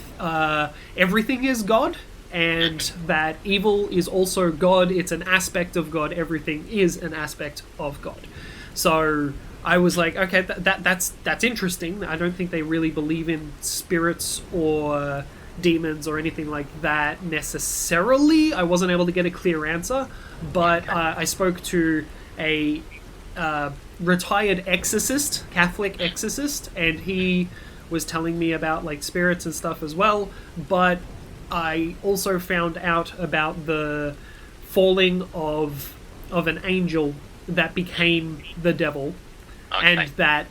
everything is God, and that evil is also God. It's an aspect of God. Everything is an aspect of God. So I was like, okay, that's interesting. I don't think they really believe in spirits or demons or anything like that necessarily. I wasn't able to get a clear answer, but I spoke to a retired exorcist, Catholic exorcist, and he was telling me about like spirits and stuff as well. But I also found out about the falling of an angel that became the devil. Okay. And that,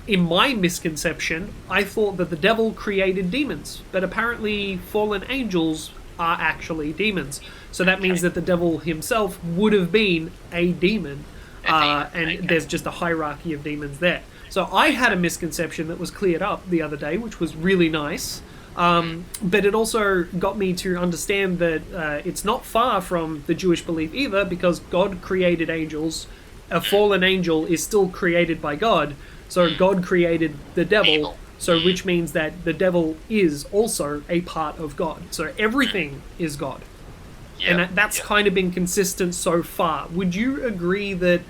in my misconception, I thought that the devil created demons, but apparently fallen angels are actually demons. So that means that the devil himself would have been a demon, and there's just a hierarchy of demons there. So I had a misconception that was cleared up the other day, which was really nice. But it also got me to understand that it's not far from the Jewish belief either, because God created angels. A fallen angel is still created by God, so God created the devil, so which means that the devil is also a part of God. So everything is God. Yep. And that's kind of been consistent so far. Would you agree that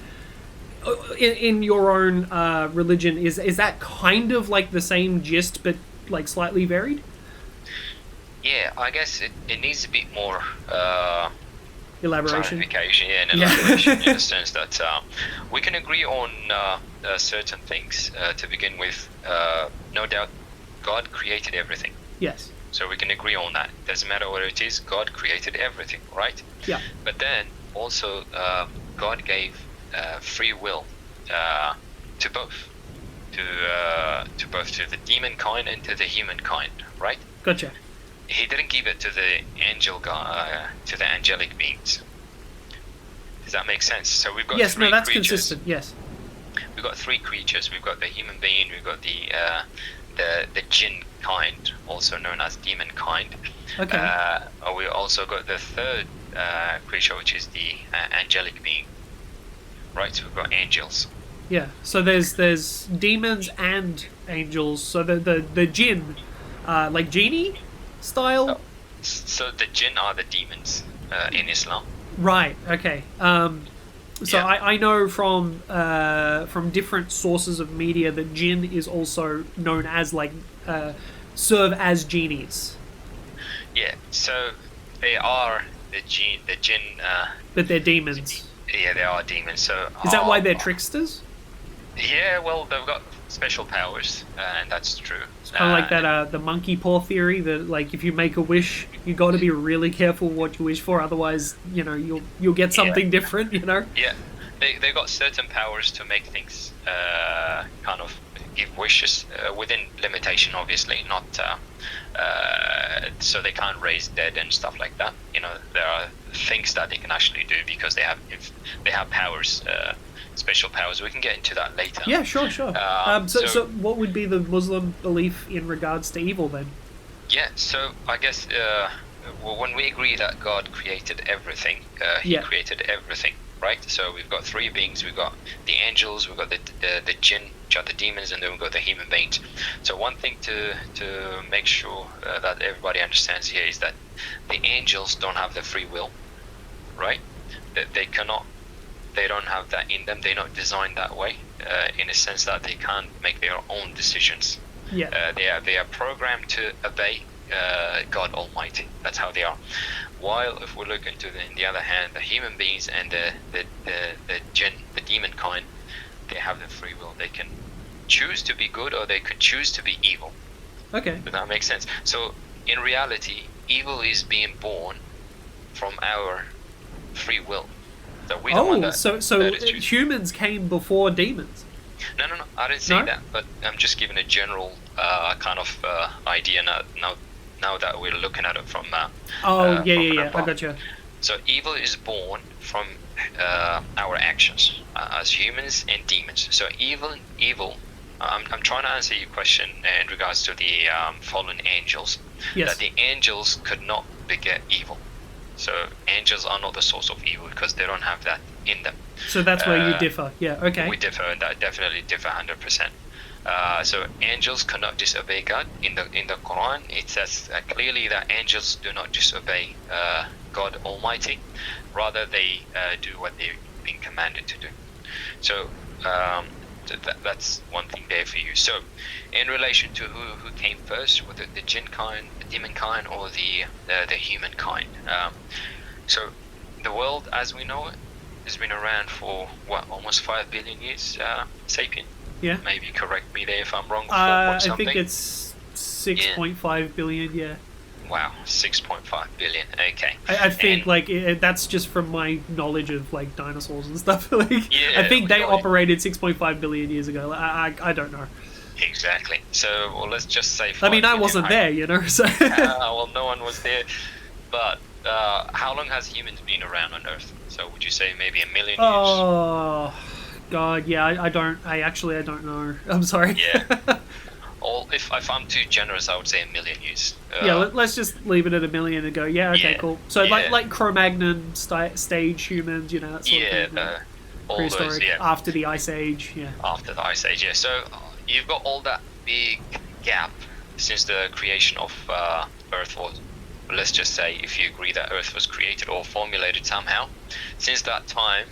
in your own religion, is that kind of like the same gist, but like slightly varied? Yeah, I guess it needs a bit more... elaboration. Clarification, yeah, and elaboration in the sense that we can agree on certain things to begin with. No doubt, God created everything. Yes. So we can agree on that. Doesn't matter what it is, God created everything, right? Yeah. But then also, God gave free will to both, to the demon kind and to the human kind, right? Gotcha. He didn't give it to the to the angelic beings. Does that make sense? So we've got three that's creatures. Consistent. Yes. We've got three creatures. We've got the human being. We've got the jinn kind, also known as demon kind. Okay. We also got the third creature, which is the angelic being. Right. So we've got angels. Yeah. So there's demons and angels. So the jinn, like genie style. Oh. So the jinn are the demons in Islam. Right. Okay. So I know from different sources of media that jinn is also known as like serve as genies. Yeah. So they are the jinn. But they're demons. Yeah, they are demons. So is that why they're tricksters? Yeah. Well, they've got special powers, and that's true. It's kind of like that the monkey paw theory that like if you make a wish, you got to be really careful what you wish for, otherwise you'll get something different. Yeah, they got certain powers to make things kind of give wishes within limitation, obviously, not so they can't raise dead and stuff like that. There are things that they can actually do because they have powers. Special powers. We can get into that later. Yeah, sure. So what would be the Muslim belief in regards to evil then? Yeah, so I guess when we agree that God created everything, He created everything, right? So we've got three beings. We've got the angels, we've got the jinn, which are the demons, and then we've got the human beings. So one thing to make sure that everybody understands here is that the angels don't have the free will, right? That they don't have that in them. They're not designed that way, in a sense that they can't make their own decisions. They are programmed to obey God Almighty. That's how they are. While if we look into the other hand, the human beings and the jinn, the demon kind, they have the free will. They can choose to be good or they could choose to be evil. Okay. Does that make sense? So in reality, evil is being born from our free will. So we don't want that. So humans came before demons. No, I didn't say that, but I'm just giving a general kind of idea now that we're looking at it from I gotcha. So evil is born from our actions as humans and demons. So evil. I'm trying to answer your question in regards to the fallen angels. Yes. That the angels could not beget evil. So angels are not the source of evil because they don't have that in them. So that's where you differ. Yeah. Okay. We differ, and that definitely differ 100%. So angels cannot disobey God. In the Quran, it says clearly that angels do not disobey God Almighty. Rather, they do what they've been commanded to do. So that's one thing there for you. So, in relation to who came first, whether the jinn kind, the demon kind, or the human kind. So, the world as we know it has been around for almost 5 billion years. Sapien. Yeah. Maybe correct me there if I'm wrong. I think it's 6.5 billion. Yeah. Wow, 6.5 billion. Okay. I think that's just from my knowledge of like dinosaurs and stuff. I think they operated 6.5 billion years ago. I don't know. Exactly. So let's just say. I wasn't there, So. Well, no one was there. But how long has humans been around on Earth? So would you say maybe 1 million years? Oh God, yeah. I don't know. I'm sorry. Yeah. If I'm too generous, I would say 1 million years. Let's just leave it at 1 million and go. Yeah, okay, cool. So like Cro-Magnon stage humans, that sort of thing. All prehistoric, those, after the Ice Age, After the Ice Age, So you've got all that big gap since the creation of Earth, or let's just say, if you agree that Earth was created or formulated somehow, since that time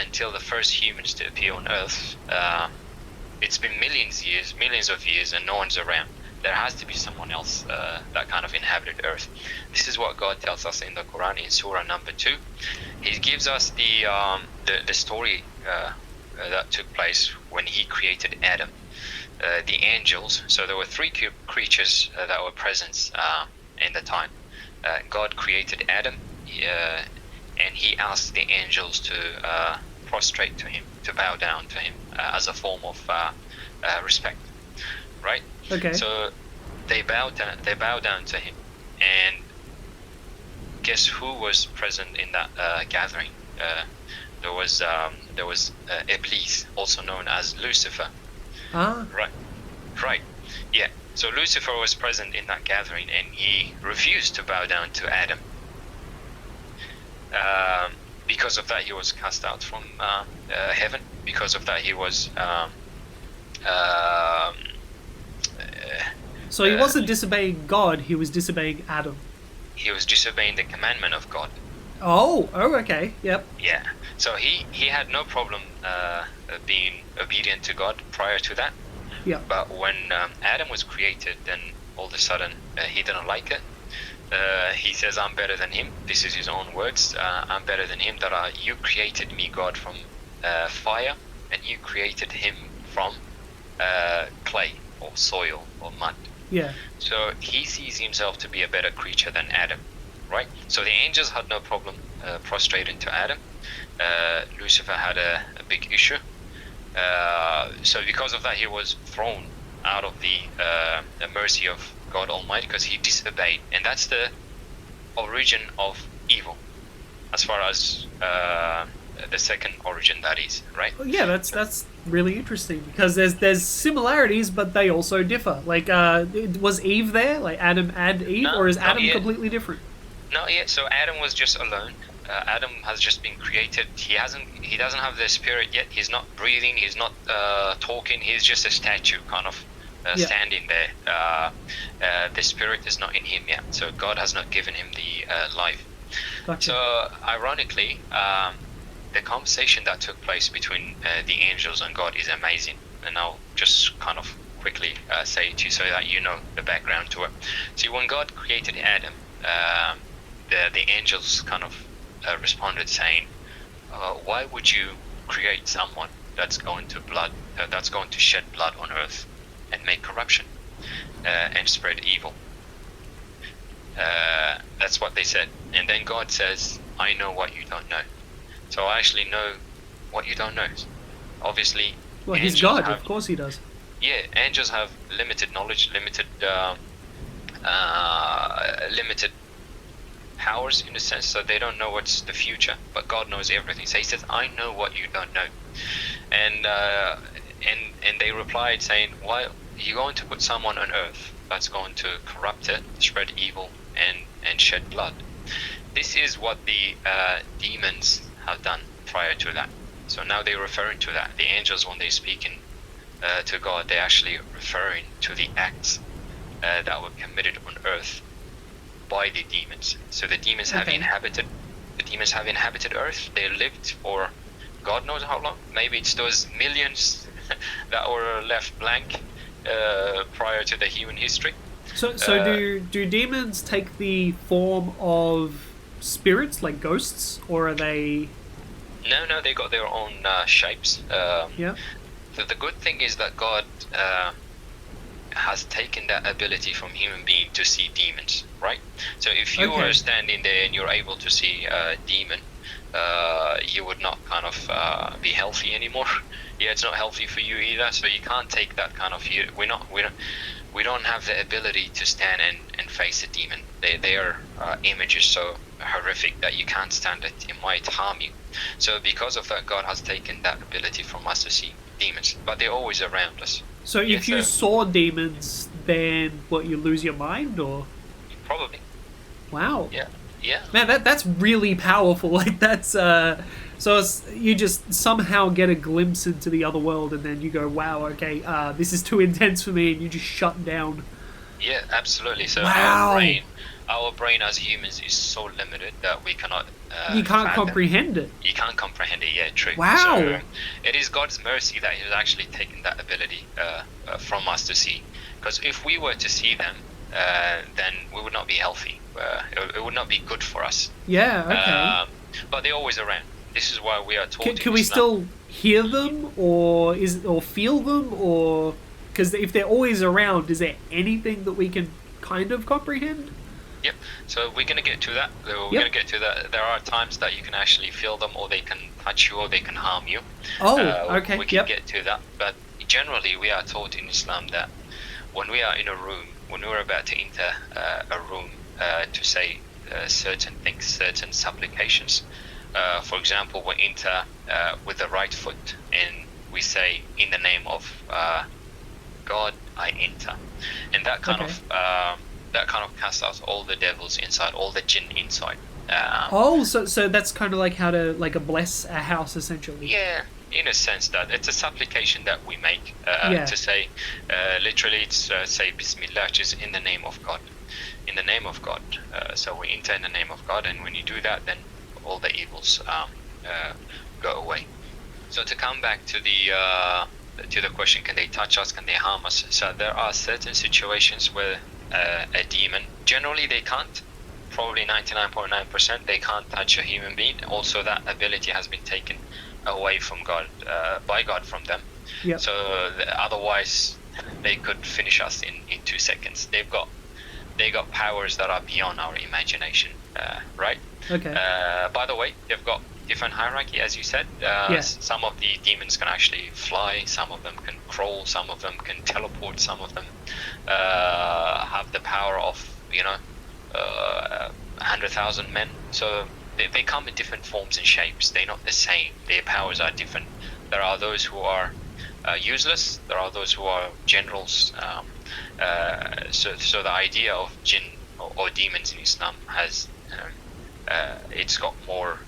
until the first humans to appear on Earth. It's been millions of years, and no one's around. There has to be someone else that kind of inhabited Earth. This is what God tells us in the Quran in Surah number 2. He gives us the story that took place when He created Adam. The angels. So there were 3 creatures that were present in the time. God created Adam, and He asked the angels to prostrate to Him, to bow down to Him as a form of respect, right? Okay. So they bow down to Him, and guess who was present in that gathering? There was Iblis, also known as Lucifer. Right. Yeah. So Lucifer was present in that gathering, and he refused to bow down to Adam. Because of that, he was cast out from heaven. Because of that, he was. So he wasn't disobeying God; he was disobeying Adam. He was disobeying the commandment of God. Oh, okay, yep. Yeah. So he had no problem being obedient to God prior to that. Yeah. But when Adam was created, then all of a sudden he didn't like it. He says, I'm better than him. This is his own words. I'm better than him. You created me, God, from fire, and you created him from clay or soil or mud. Yeah. So he sees himself to be a better creature than Adam, right? So the angels had no problem prostrating to Adam. Lucifer had a big issue. So because of that, he was thrown out of the mercy of God Almighty, because he disobeyed, and that's the origin of evil, as far as the second origin, that is, right? Well, yeah, that's really interesting, because there's similarities, but they also differ. Like, was Eve there, like Adam and Eve, or is Adam completely different? No, yeah. So Adam was just alone. Adam has just been created. He doesn't have the spirit yet. He's not breathing. He's not talking. He's just a statue, kind of standing there. The spirit is not in him yet. So God has not given him the life. Gotcha. So ironically, the conversation that took place between the angels and God is amazing. And I'll just kind of quickly say it to you so that you know the background to it. See, when God created Adam, the angels kind of responded saying, why would you create someone that's going to shed blood on earth and make corruption and spread evil? That's what they said. And then God says, I know what you don't know. So I actually know what you don't know. Obviously, well, he's God, of course he does. Yeah, angels have limited knowledge, limited powers in a sense, so they don't know what's the future, but God knows everything. So he says, I know what you don't know. And they replied saying, why are you going to put someone on earth that's going to corrupt it, spread evil, and shed blood? This is what the demons have done prior to that. So now they're referring to that. The angels, when they're speaking to God, they're actually referring to the acts that were committed on earth by the demons. So the demons have inhabited earth. They lived for God knows how long. Maybe it's those millions that were left blank prior to the human history. So do demons take the form of spirits, like ghosts, or are they? No, they got their own shapes. Yeah. The good thing is that God has taken that ability from human being to see demons, right? So if you were standing there and you're able to see a demon, you would not kind of be healthy anymore. Yeah, it's not healthy for you either. So you can't take that kind of. We don't have the ability to stand and face a demon. They are images so horrific that you can't stand it. It might harm you. So because of that, God has taken that ability from us to see demons, but they're always around us. So if you saw demons, then what, you lose your mind, or? Probably. Wow. Yeah. Man, that's really powerful. Like that's so you just somehow get a glimpse into the other world, and then you go, wow, okay, this is too intense for me, and you just shut down. Yeah, absolutely. So wow. Our brain as humans is so limited that we cannot. You can't comprehend it. You can't comprehend it. Yeah, true. Wow. So it is God's mercy that He's actually taken that ability from us to see. Because if we were to see them, then we would not be healthy. It would not be good for us. Yeah. Okay. But they're always around. This is why we are taught. Can we still hear them, or feel them, or because if they're always around, is there anything that we can kind of comprehend? Yep. So we're going to get to that. There are times that you can actually feel them, or they can touch you, or they can harm you. Oh, okay. We can get to that. But generally, we are taught in Islam that when we are in a room, when we're about to enter a room to say certain things, certain supplications. For example, we enter with the right foot, and we say, "In the name of God, I enter," and that kind of casts out all the devils inside, all the jinn inside. So that's kind of like how to bless a house, essentially. Yeah, in a sense that it's a supplication that we make to say, literally, it's say Bismillah, just in the name of God, in the name of God. So we enter in the name of God, and when you do that, then all the evils go away. So to come back to the question, can they touch us? Can they harm us? So there are certain situations where a demon, generally they can't, probably 99.9% they can't touch a human being. Also, that ability has been taken away from God, by God from them. Yep. So otherwise they could finish us in 2 seconds. They got powers that are beyond our imagination, right? Okay. By the way, they've got different hierarchy, as you said. Some of the demons can actually fly, some of them can crawl, some of them can teleport, some of them have the power of 100,000 men. So they come in different forms and shapes. They're not the same. Their powers are different. There are those who are useless. There are those who are generals. So the idea of jinn or demons in Islam has it's got more.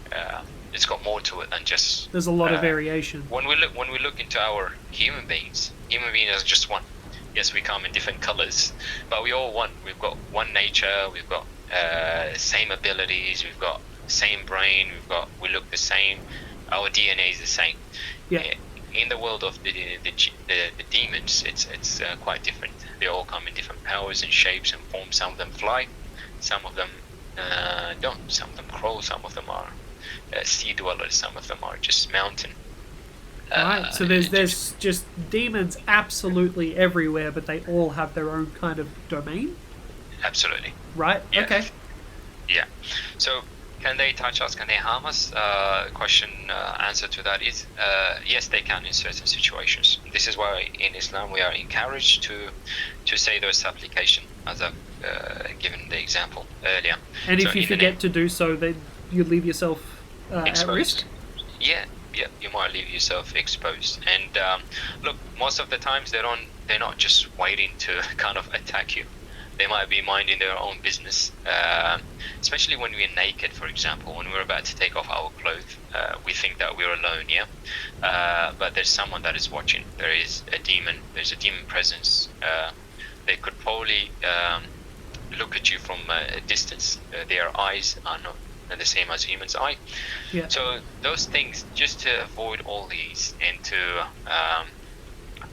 It's got more to it than just. There's a lot of variation. When we look into our human beings are just one. Yes, we come in different colors, but we all one. We've got one nature. We've got same abilities. We've got same brain. We look the same. Our DNA is the same. Yeah. In the world of the demons, it's quite different. They all come in different powers and shapes and forms. Some of them fly, some of them don't. Some of them crawl. Some of them are sea dwellers. Some of them are just mountain. Right. So there's just demons absolutely everywhere, but they all have their own kind of domain. Absolutely. Right. Yeah. Okay. Yeah. So. Can they touch us? Can they harm us? Answer to that is yes, they can in certain situations. This is why in Islam we are encouraged to say those supplication, as I've given the example earlier. And so if you forget to do so, then you leave yourself at risk? Yeah, you might leave yourself exposed. And look, most of the times they're not just waiting to kind of attack you. They might be minding their own business, especially when we're naked, for example. When we're about to take off our clothes, we think that we're alone, yeah? But there's someone that is watching. There is a demon. There's a demon presence. They could probably look at you from a distance. Their eyes are not the same as humans' eye. Yeah. So those things, just to avoid all these and to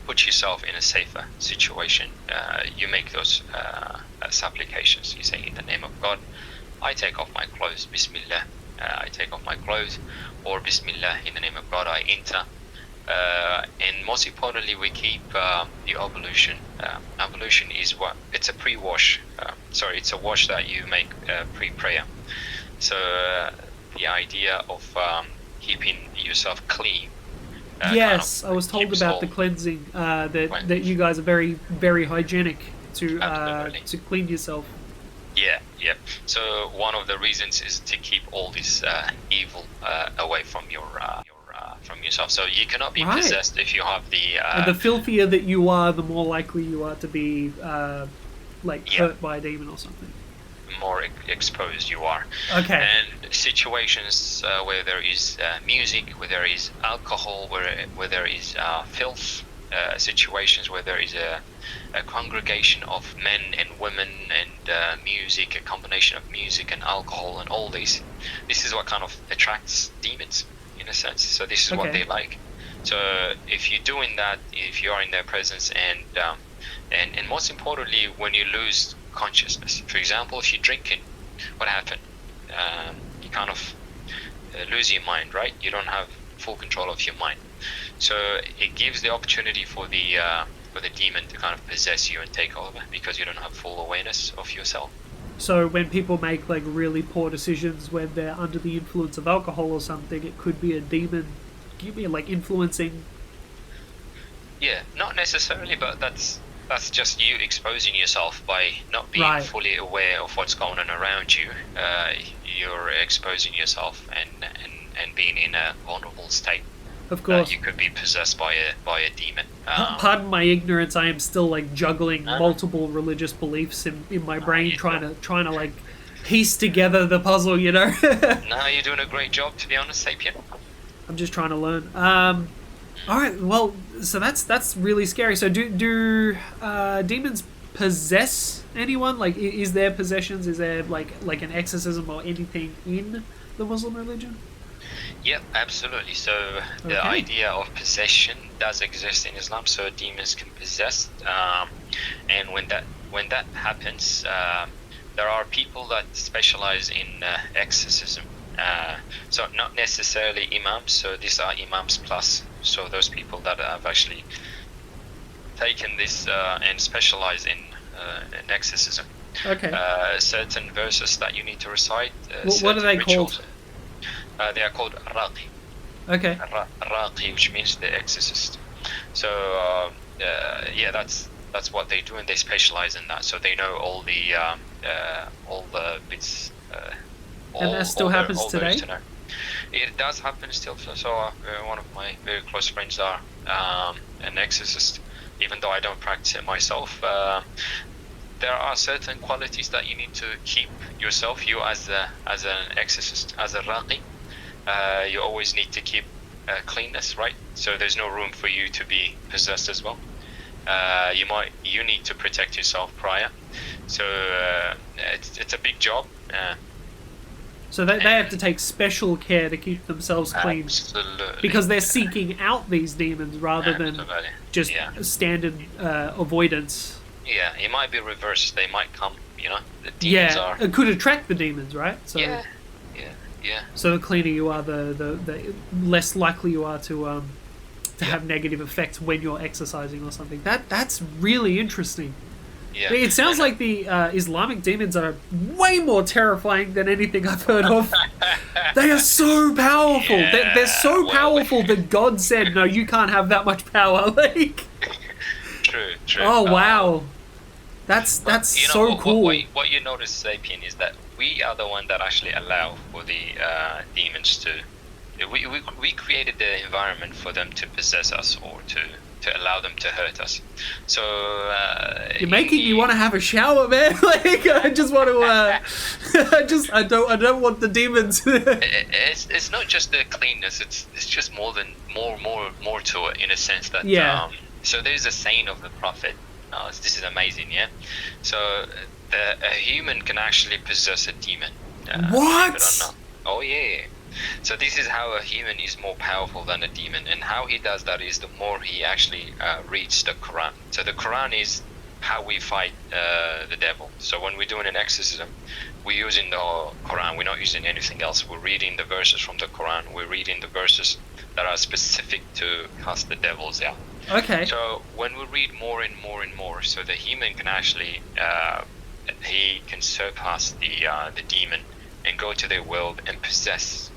put yourself in a safer situation, you make those supplications. You say, in the name of God, I take off my clothes, Bismillah, I take off my clothes, or Bismillah, in the name of God, I enter. And most importantly, we keep the ablution. Ablution is what? It's a pre-wash. It's a wash that you make pre-prayer. So the idea of keeping yourself clean. Yes, I was told about the cleansing, that you guys are very, very hygienic to clean yourself. Yeah. So one of the reasons is to keep all this evil away from from yourself. So you cannot be possessed if you have the. And the filthier that you are, the more likely you are to be hurt by a demon or something. More exposed you are. Okay. And situations where there is music, where there is alcohol, where there is filth, situations where there is a congregation of men and women and music, a combination of music and alcohol and all this. This is what kind of attracts demons, in a sense. So this is what they like. So if you're doing that, if you are in their presence, and most importantly, when you lose consciousness. For example, if you're drinking, what happened? You kind of lose your mind, right? You don't have full control of your mind. So it gives the opportunity for the demon to kind of possess you and take over, because you don't have full awareness of yourself. So when people make really poor decisions when they're under the influence of alcohol or something, it could be a demon influencing. Yeah, not necessarily, but that's just you exposing yourself by not being fully aware of what's going on around you. You're exposing yourself and being in a vulnerable state. Of course. You could be possessed by a demon. Pardon my ignorance. I am still juggling multiple religious beliefs in my brain, trying to piece together the puzzle. You know. No, you're doing a great job, to be honest, Sapien. I'm just trying to learn. All right. Well, so that's really scary. So do demons possess anyone? Is there possessions? Is there like an exorcism or anything in the Muslim religion? Yep, absolutely. So the idea of possession does exist in Islam. So demons can possess, and when that happens, there are people that specialize in exorcism. So not necessarily imams. So these are imams plus. So those people that have actually taken this and specialize in exorcism. Okay. Certain verses that you need to recite. What are they called? They are called Raqi. Okay. Raqi, which means the exorcist. So that's what they do, and they specialize in that. So they know all the bits. And that still happens today? It does happen still. So one of my very close friends are an exorcist, even though I don't practice it myself. there are certain qualities that you need to keep yourself. You as an exorcist, as a raqi, you always need to keep cleanness, right? So there's no room for you to be possessed as well. You need to protect yourself prior. So it's a big job. So they have to take special care to keep themselves clean. Absolutely. Because they're seeking out these demons rather than just standard avoidance. Yeah, it might be reversed. They might come, the demons are... it could attract the demons, right? So, yeah. So the cleaner you are, the less likely you are to have negative effects when you're exercising or something. That's really interesting. Yeah. It sounds like the Islamic demons are way more terrifying than anything I've heard of. They are so powerful. Yeah, They're so powerful that God said, no, you can't have that much power. Like, True. oh, wow. That's so cool. What you notice, Sapien, is that we are the one that actually allow for the demons to... We created the environment for them to possess us or to allow them to hurt us. So you're making me want to have a shower, man. Like, I just want to. I don't want the demons. It's not just the cleanness. It's just more to it, in a sense that. Yeah. So there's a saying of the Prophet. This is amazing, yeah. So a human can actually possess a demon. What? Believe it or not. Oh yeah. So this is how a human is more powerful than a demon, and how he does that is the more he actually reads the Quran. So the Quran is how we fight the devil. So when we're doing an exorcism, we're using the Quran. We're not using anything else. We're reading the verses from the Quran. We're reading the verses that are specific to cast the devils out. Okay. So when we read more and more and more, so the human can actually he can surpass the demon and go to their world and possess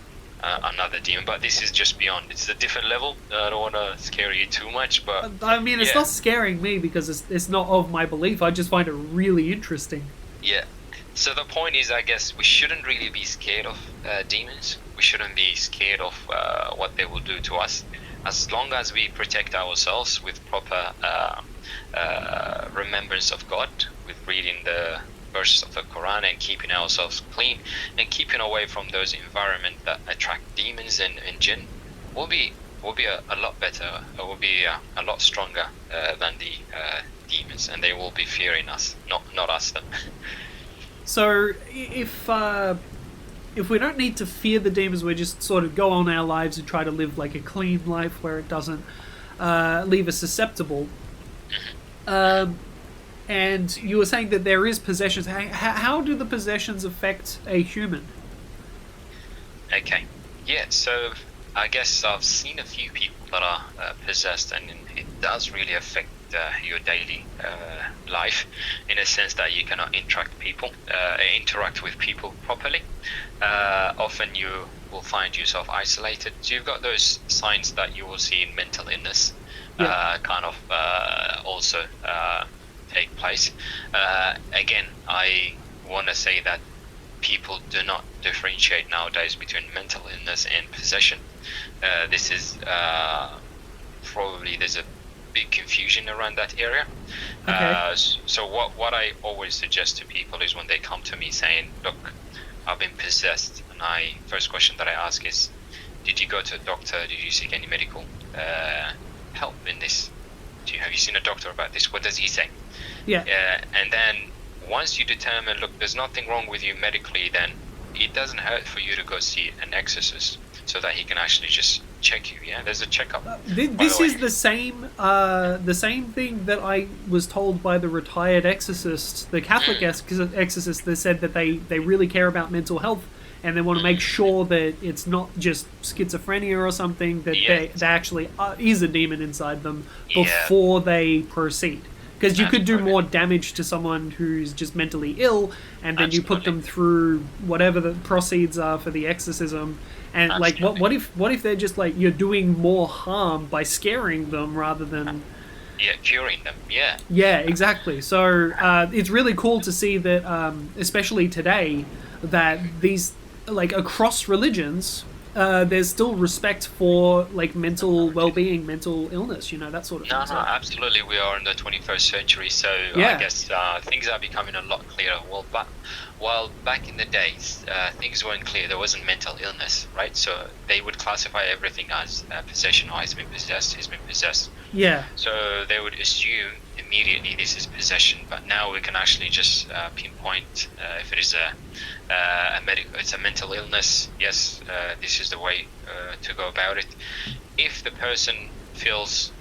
another demon. But this is just beyond. It's a different level. I don't want to scare you too much, but I mean, it's not scaring me because it's not of my belief. I just find it really interesting. Yeah. So the point is, I guess we shouldn't really be scared of demons. We shouldn't be scared of what they will do to us, as long as we protect ourselves with proper remembrance of God, with reading the verses of the Quran and keeping ourselves clean and keeping away from those environments that attract demons and jinn. We'll be a lot better. We'll be a lot stronger than the demons, and they will be fearing us, not us them. So if we don't need to fear the demons, we just sort of go on our lives and try to live like a clean life where it doesn't leave us susceptible. And you were saying that there is possessions. How do the possessions affect a human? Okay. Yeah, so I guess I've seen a few people that are possessed, and it does really affect your daily life, in a sense that you cannot interact with people properly. Often you will find yourself isolated. So you've got those signs that you will see in mental illness, also take place. Again, I want to say that people do not differentiate nowadays between mental illness and possession. This is probably there's a big confusion around that area. Okay. So what I always suggest to people is, when they come to me saying, look, I've been possessed, and first question that I ask is, did you go to a doctor? Did you seek any medical help in this? Have you seen a doctor about this? What does he say? Yeah. And then once you determine, look, there's nothing wrong with you medically, then it doesn't hurt for you to go see an exorcist so that he can actually just check you. Yeah, there's a checkup. This is the same thing that I was told by the retired exorcist, the Catholic exorcist. They said that they really care about mental health, and they want to make sure that it's not just schizophrenia or something, that there actually is a demon inside them before they proceed. Because you could do more damage to someone who's just mentally ill, and then you put them through whatever the proceeds are for the exorcism. And like, what if they're just like, you're doing more harm by scaring them rather than curing them? Yeah, exactly. So it's really cool to see that, especially today, that these, like, across religions, there's still respect for like mental well-being, mental illness, that sort of thing. No, absolutely. We are in the 21st century, so Yeah. I guess things are becoming a lot clearer. Well, while back in the days, things weren't clear. There wasn't mental illness, right? So they would classify everything as possession. Oh, he's been possessed. He's been possessed. Yeah. So they would assume immediately this is possession, but now we can actually just pinpoint if it is it's a mental illness. Yes, this is the way to go about it. If the person feels,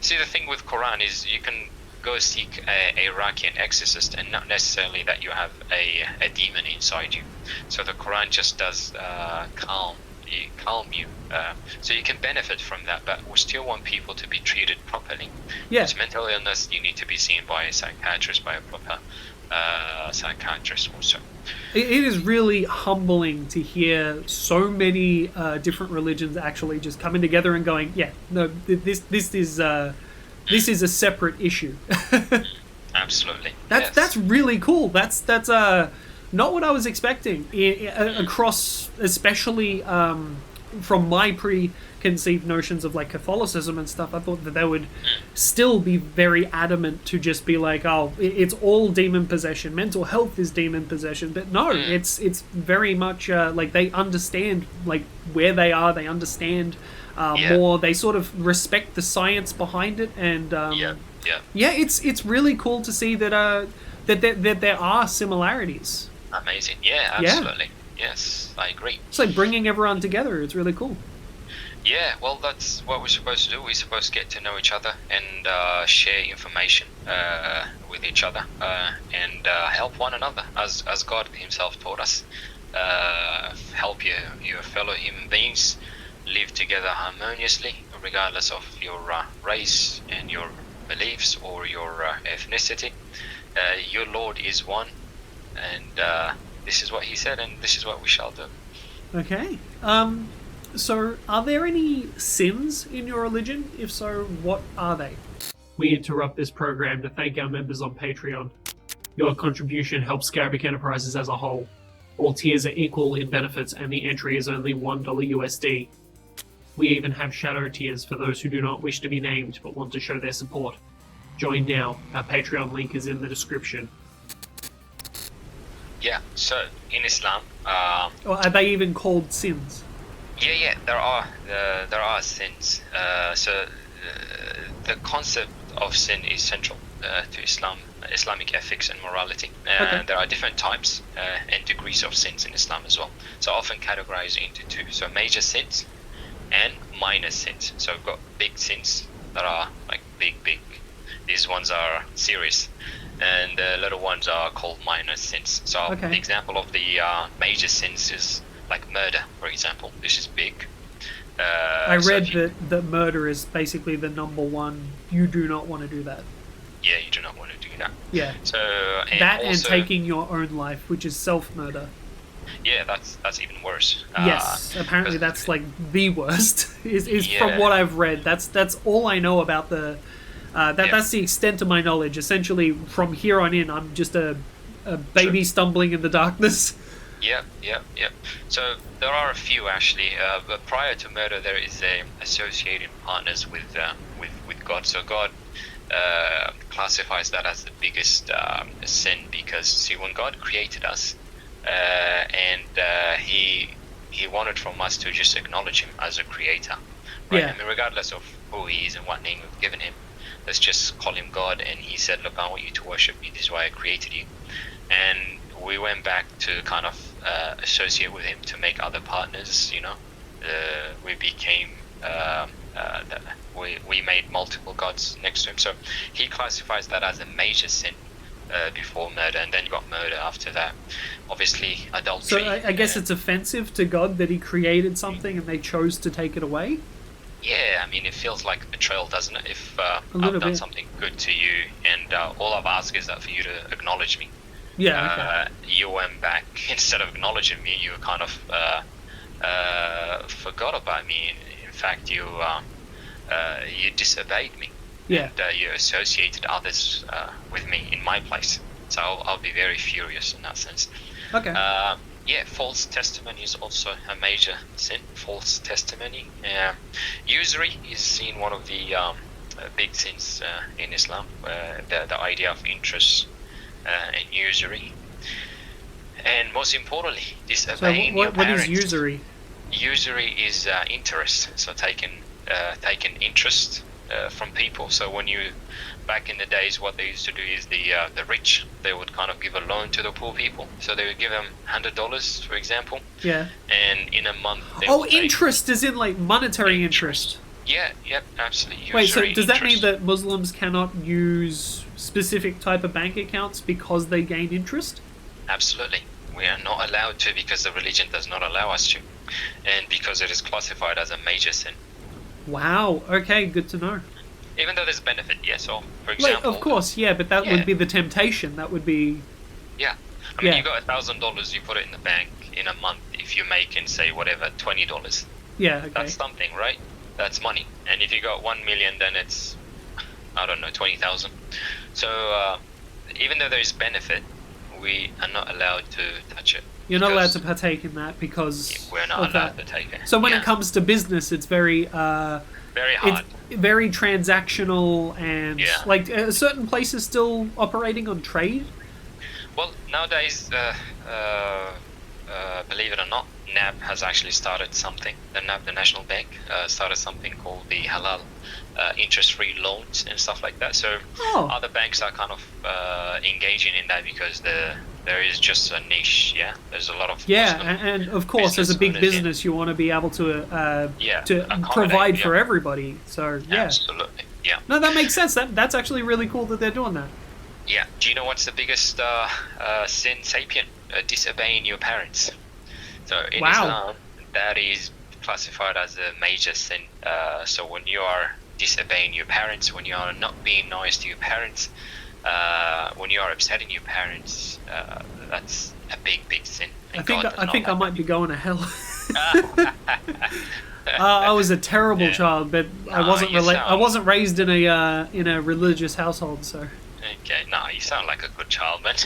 see, the thing with Quran is you can go seek a Iraqi exorcist, and not necessarily that you have a demon inside you. So the Quran just does calm you, so you can benefit from that, but we still want people to be treated properly. Yeah. It's mental illness, you need to be seen by a psychiatrist, by a proper psychiatrist also. It is really humbling to hear so many different religions actually just coming together and going, yeah, no, this is a separate issue. Absolutely. That's really cool. That's not what I was expecting across, especially from my preconceived notions of like Catholicism and stuff. I thought that they would still be very adamant to just be like, oh, it's all demon possession. Mental health is demon possession. But no, it's very much like they understand like where they are. They understand more. They sort of respect the science behind it, and it's really cool to see that that there are similarities. Amazing. Yeah, absolutely. Yes, I agree. It's like bringing everyone together. It's really cool. Yeah, well, that's what we're supposed to do. We're supposed to get to know each other and share information with each other and help one another, as God Himself taught us. Help your fellow human beings live together harmoniously, regardless of your race and your beliefs or your ethnicity. Your Lord is one, and this is what He said, and this is what we shall do. Okay. So, are there any sins in your religion? If so, what are they? We interrupt this program to thank our members on Patreon. Your contribution helps Scarabic Enterprises as a whole. All tiers are equal in benefits, and the entry is only $1 USD. We even have shadow tiers for those who do not wish to be named but want to show their support. Join now. Our Patreon link is in the description. Yeah, so in Islam... or are they even called sins? Yeah, there are sins. So the concept of sin is central to Islam, Islamic ethics and morality. Okay. There are different types and degrees of sins in Islam as well. So often categorized into two. So major sins and minor sins. So we've got big sins that are like big. These ones are serious. And the little ones are called minor sins. So the example of the major sins is like murder, for example. This is big. I read that murder is basically the number one. You do not want to do that. Yeah, you do not want to do that. Yeah. So and taking your own life, which is self-murder. Yeah, that's even worse. Yes, apparently that's like the worst. Is from what I've read. That's all I know about the. That's the extent of my knowledge. Essentially, from here on in, I'm just a baby stumbling in the darkness. Yep. So there are a few actually, but prior to murder, there is associated partners with God. So God classifies that as the biggest sin, because see, when God created us, and He wanted from us to just acknowledge Him as a creator, right? Yeah. I mean, regardless of who He is and what name we've given Him, let's just call Him God. And He said, "Look, I want you to worship me. This is why I created you." And we went back to kind of associate with Him to make other partners. We became we made multiple gods next to Him. So He classifies that as a major sin before murder, and then you got murder after that. Obviously, adultery. So I guess it's offensive to God that He created something and they chose to take it away. Yeah, I mean, it feels like betrayal, doesn't it? If I've done something good to you, and all I've asked is that for you to acknowledge me. Yeah. You went back, instead of acknowledging me, you kind of forgot about me. In fact, you disobeyed me. Yeah. And you associated others with me in my place. So I'll be very furious in that sense. Okay. Yeah, false testimony is also a major sin. False testimony. Usury is seen one of the big sins in Islam. The idea of interest and usury. And most importantly, disobeying your parents. What is usury? Usury is interest. So taking interest from people. So when you, back in the days, what they used to do is the rich, they would kind of give a loan to the poor people. So they would give them $100, for example. Yeah. And in a month. Interest is in like monetary interest. Yeah. Yep. Absolutely. Wait. So does that mean that Muslims cannot use specific type of bank accounts because they gain interest? Absolutely. We are not allowed to because the religion does not allow us to, and because it is classified as a major sin. Wow. Okay. Good to know. Even though there's benefit, yes. So, for example, of course, yeah, but that would be the temptation. That would be. Yeah, I mean, you got $1,000, you put it in the bank in a month. If you make, and say whatever, $20. Yeah. Okay. That's something, right? That's money. And if you got 1 million, then it's, I don't know, 20,000. So even though there is benefit, we are not allowed to touch it. You're not allowed to partake in that because we're not allowed to take it. So when it comes to business, it's very very hard. It's very transactional, and like certain places still operating on trade. Well, nowadays, believe it or not, NAB has actually started something. The NAB, the National Bank, started something called the halal interest-free loans and stuff like that. So other banks are kind of engaging in that because there is just a niche. Yeah, there's a lot of and of course, as a big business, you want to be able to provide for everybody. So absolutely, yeah. No, that makes sense. That's actually really cool that they're doing that. Yeah. Do you know what's the biggest sin sapient? Disobeying your parents. So in Islam, that is classified as a major sin. So when you are disobeying your parents, when you are not being nice to your parents, when you are upsetting your parents, that's a big sin. I think I might be going to hell. I was a terrible child, but I wasn't raised in a religious household, so. Okay, no, you sound like a good child, man.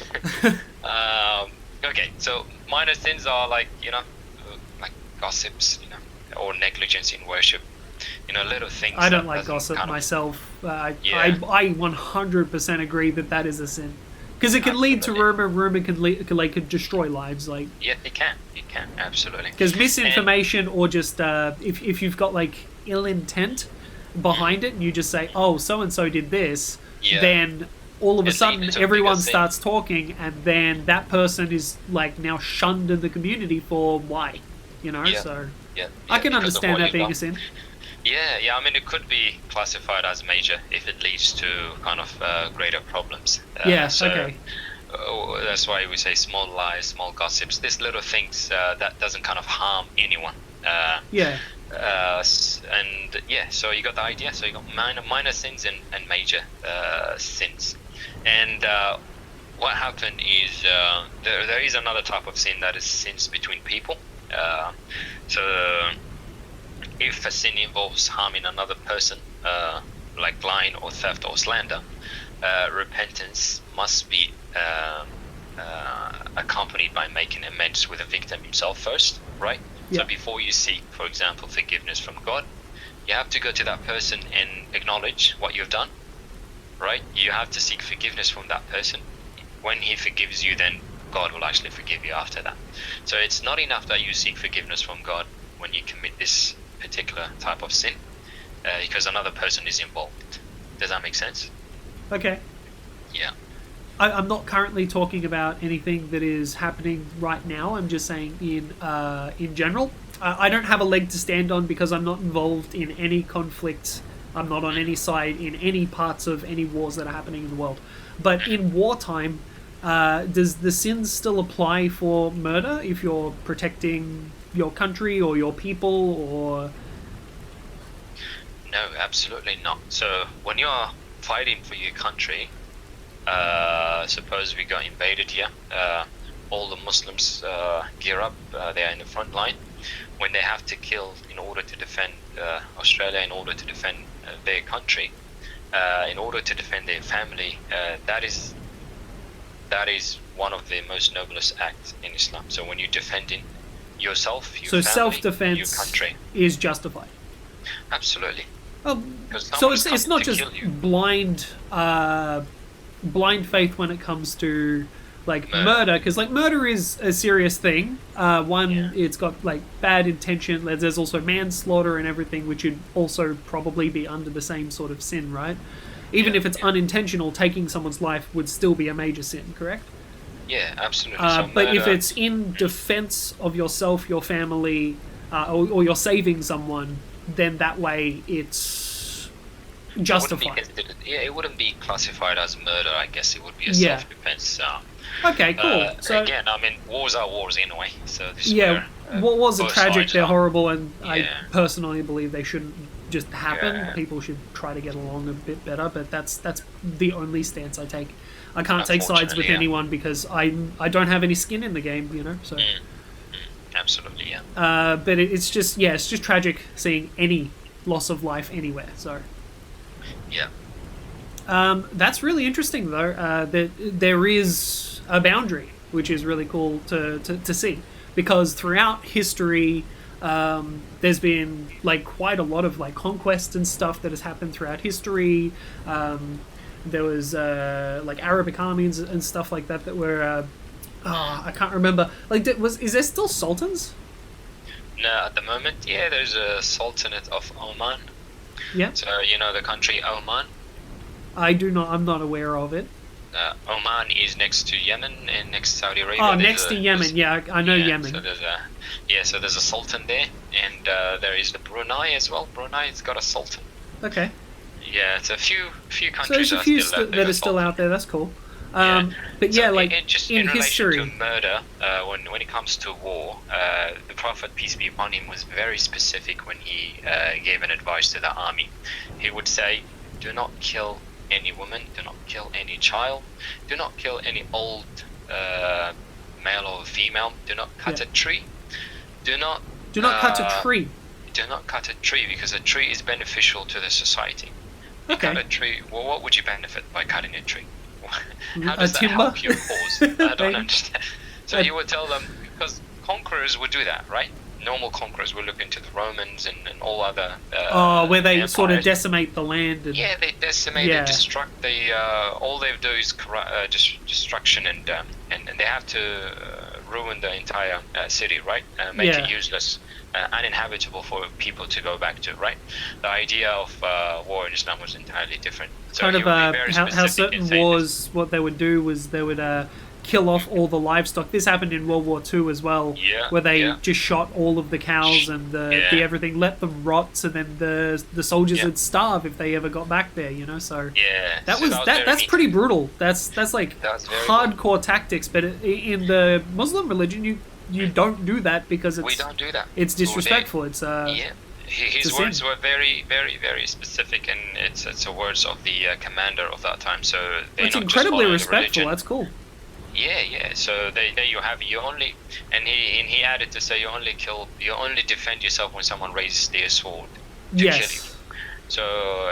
Okay, so minor sins are like like gossips, or negligence in worship. Little things. I don't like gossip myself. I 100% agree that is a sin, because it can lead to rumor. It could destroy lives. Like yeah, it can absolutely. Because misinformation, or just if you've got like ill intent behind it, and you just say, oh, so and so did this, then all of a sudden everyone starts talking, and then that person is like now shunned in the community for why, so I can understand that being a sin. Yeah, I mean, it could be classified as major if it leads to kind of greater problems. Okay. That's why we say small lies, small gossips. These little things that doesn't kind of harm anyone. So you got the idea. So you got minor sins and major sins. And what happened is there is another type of sin that is sins between people. So if a sin involves harming another person, like lying or theft or slander, repentance must be accompanied by making amends with the victim himself first, right? So before you seek, for example, forgiveness from God, you have to go to that person and acknowledge what you've done, right? You have to seek forgiveness from that person. When he forgives you, then God will actually forgive you after that. So it's not enough that you seek forgiveness from God when you commit this particular type of sin, because another person is involved. Does that make sense? Okay. Yeah. I'm not currently talking about anything that is happening right now. I'm just saying in general. I don't have a leg to stand on because I'm not involved in any conflicts. I'm not on any side in any parts of any wars that are happening in the world. But in wartime, does the sins still apply for murder if you're protecting your country or your people, or? No, absolutely not. So when you're fighting for your country, suppose we got invaded here, all the Muslims gear up, they are in the front line. When they have to kill in order to defend Australia, in order to defend their country, in order to defend their family, that is one of the most noblest acts in Islam. So when you're defending yourself, your So family, self-defense your country. is justified. Absolutely. So it's not just blind faith when it comes to like murder, because like murder is a serious thing. It's got like bad intention. There's also manslaughter and everything, which would also probably be under the same sort of sin, right? Even if it's unintentional, taking someone's life would still be a major sin, correct? Yeah, absolutely. But if it's in defense of yourself, your family, or you're saving someone, then that way it's justified. It wouldn't be classified as murder. I guess it would be a self-defense. Okay, cool. So again, I mean, wars are wars anyway. So this wars are tragic. They're horrible, and Yeah. I personally believe they shouldn't just happen. People should try to get along a bit better. But that's the only stance I take. I can't take sides with anyone because I don't have any skin in the game, you know. So absolutely, yeah. but it's just tragic seeing any loss of life anywhere. So yeah. That's really interesting though. That there is a boundary, which is really cool to see, because throughout history, there's been like quite a lot of like conquest and stuff that has happened throughout history. There was like Arabic armies and stuff like that were I can't remember. Like, is there still sultans? No, at the moment, yeah, there's a sultanate of Oman. Yeah. So you know the country Oman. I'm not aware of it. Oman is next to Yemen and next to Saudi Arabia. Oh, next to Yemen. Yeah, I know Yemen. So there's a sultan there, and there is the Brunei as well. Brunei's got a sultan. Okay. Yeah, it's a few So countries there's a few that are still out there. That's cool. But yeah, like in history, relation to murder, when it comes to war, the Prophet, peace be upon him, was very specific when he gave an advice to the army. He would say, "Do not kill any woman, do not kill any child, do not kill any old male or female, do not cut a tree, do not cut a tree. Do not cut a tree, because a tree is beneficial to the society. You cut a tree, well, what would you benefit by cutting a tree? How does that help your cause? I don't understand. So you would tell them, because conquerors would do that, right? Normal conquerors would look into the Romans and all other where they empires. sort of decimate the land. And, they decimate, they destruct. All they do is destruction, and they have to ruin the entire city, right? Make it useless, uninhabitable for people to go back to, right? The idea of war in Islam was entirely different. So kind of how certain wars, what they would do was they would kill off all the livestock. This happened in World War II as well, where they just shot all of the cows and the everything, let them rot, so then the soldiers would starve if they ever got back there, you know. So that's pretty brutal. That's like hardcore tactics. But in the Muslim religion, you don't do that because we don't do that. It's disrespectful. It's his words were very, very, very specific, and it's the words of the commander of that time. So it's incredibly respectful. That's cool. Yeah. So you only, and he added to say you only defend yourself when someone raises their sword to kill you. So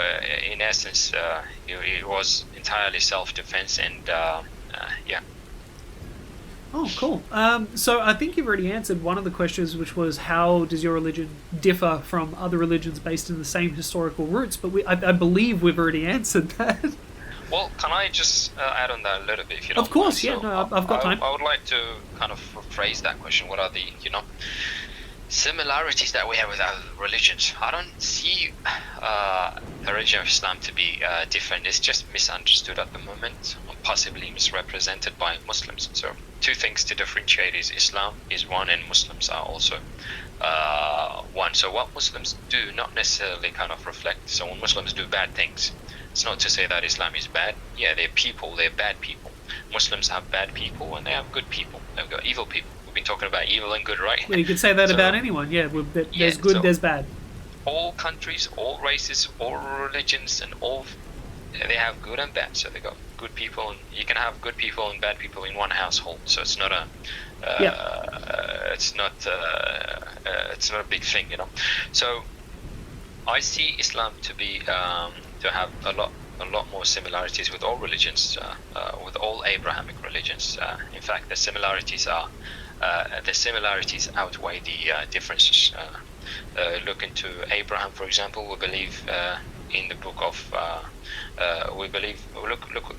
in essence, it was entirely self-defense, and yeah. Oh, cool. So I think you've already answered one of the questions, which was how does your religion differ from other religions based in the same historical roots? But I believe we've already answered that. Well, can I just add on that a little bit, if you don't Of course, mind? I've got time. I would like to kind of rephrase that question. What are the, similarities that we have with other religions? I don't see the religion of Islam to be different. It's just misunderstood at the moment, or possibly misrepresented by Muslims. So, two things to differentiate is Islam is one, and Muslims are also one. So what Muslims do not necessarily kind of reflect. So when Muslims do bad things, it's not to say that Islam is bad. Yeah, they're people, they're bad people. Muslims have bad people and they have good people. They've got evil people. We've been talking about evil and good, right? Well, you could say that about anyone, there's good, there's bad. All countries, all races, all religions, and they have good and bad. So they got good people, and you can have good people and bad people in one household. So it's not it's not a big thing, So I see Islam to be to have a lot a lot more similarities with all religions, with all Abrahamic religions. In fact, the similarities outweigh the differences. Look into Abraham, for example. We believe in the book of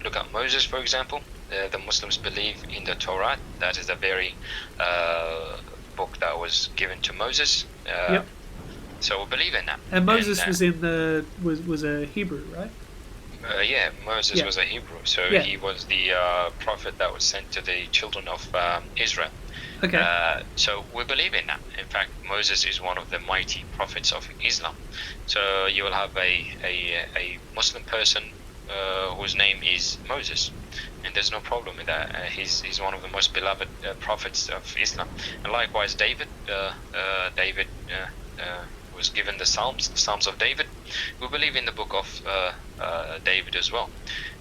look at Moses, for example. The Muslims believe in the Torah. That is a very book that was given to Moses. Yep. So we believe in that. And Moses was a Hebrew, right? Yeah, Moses was a Hebrew, so he was the prophet that was sent to the children of Israel. Okay. So we believe in that. In fact, Moses is one of the mighty prophets of Islam. So you will have a Muslim person whose name is Moses, and there's no problem with that. He's one of the most beloved prophets of Islam. And likewise, David was given the Psalms of David. We believe in the book of David as well,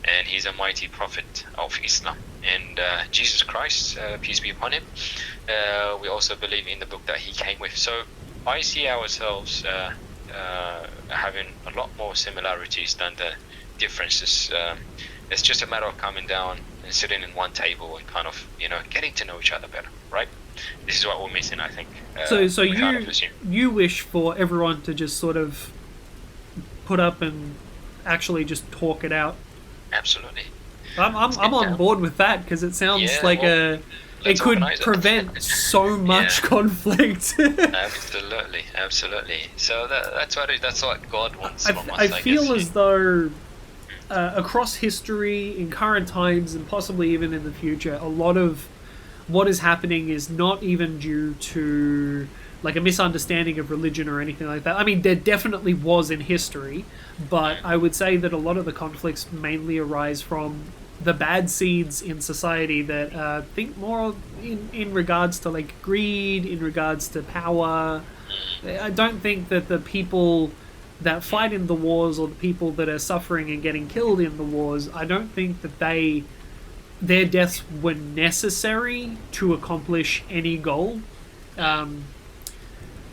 and he's a mighty prophet of Islam. And Jesus Christ, peace be upon him, we also believe in the book that he came with. So I see ourselves having a lot more similarities than the differences. It's just a matter of coming down and sitting in one table and kind of, getting to know each other better, right? This is what we're missing, I think. So you wish for everyone to just sort of put up and actually just talk it out. Absolutely. I'm on board with that, because it sounds like it could prevent so much conflict. Absolutely. So that's what God wants from us. I feel as though across history, in current times, and possibly even in the future, a lot of what is happening is not even due to like a misunderstanding of religion or anything like that. I mean, there definitely was in history, but I would say that a lot of the conflicts mainly arise from the bad seeds in society that think more in regards to like greed, in regards to power. I don't think that the people that fight in the wars, or the people that are suffering and getting killed in the wars, I don't think that their deaths were necessary to accomplish any goal. And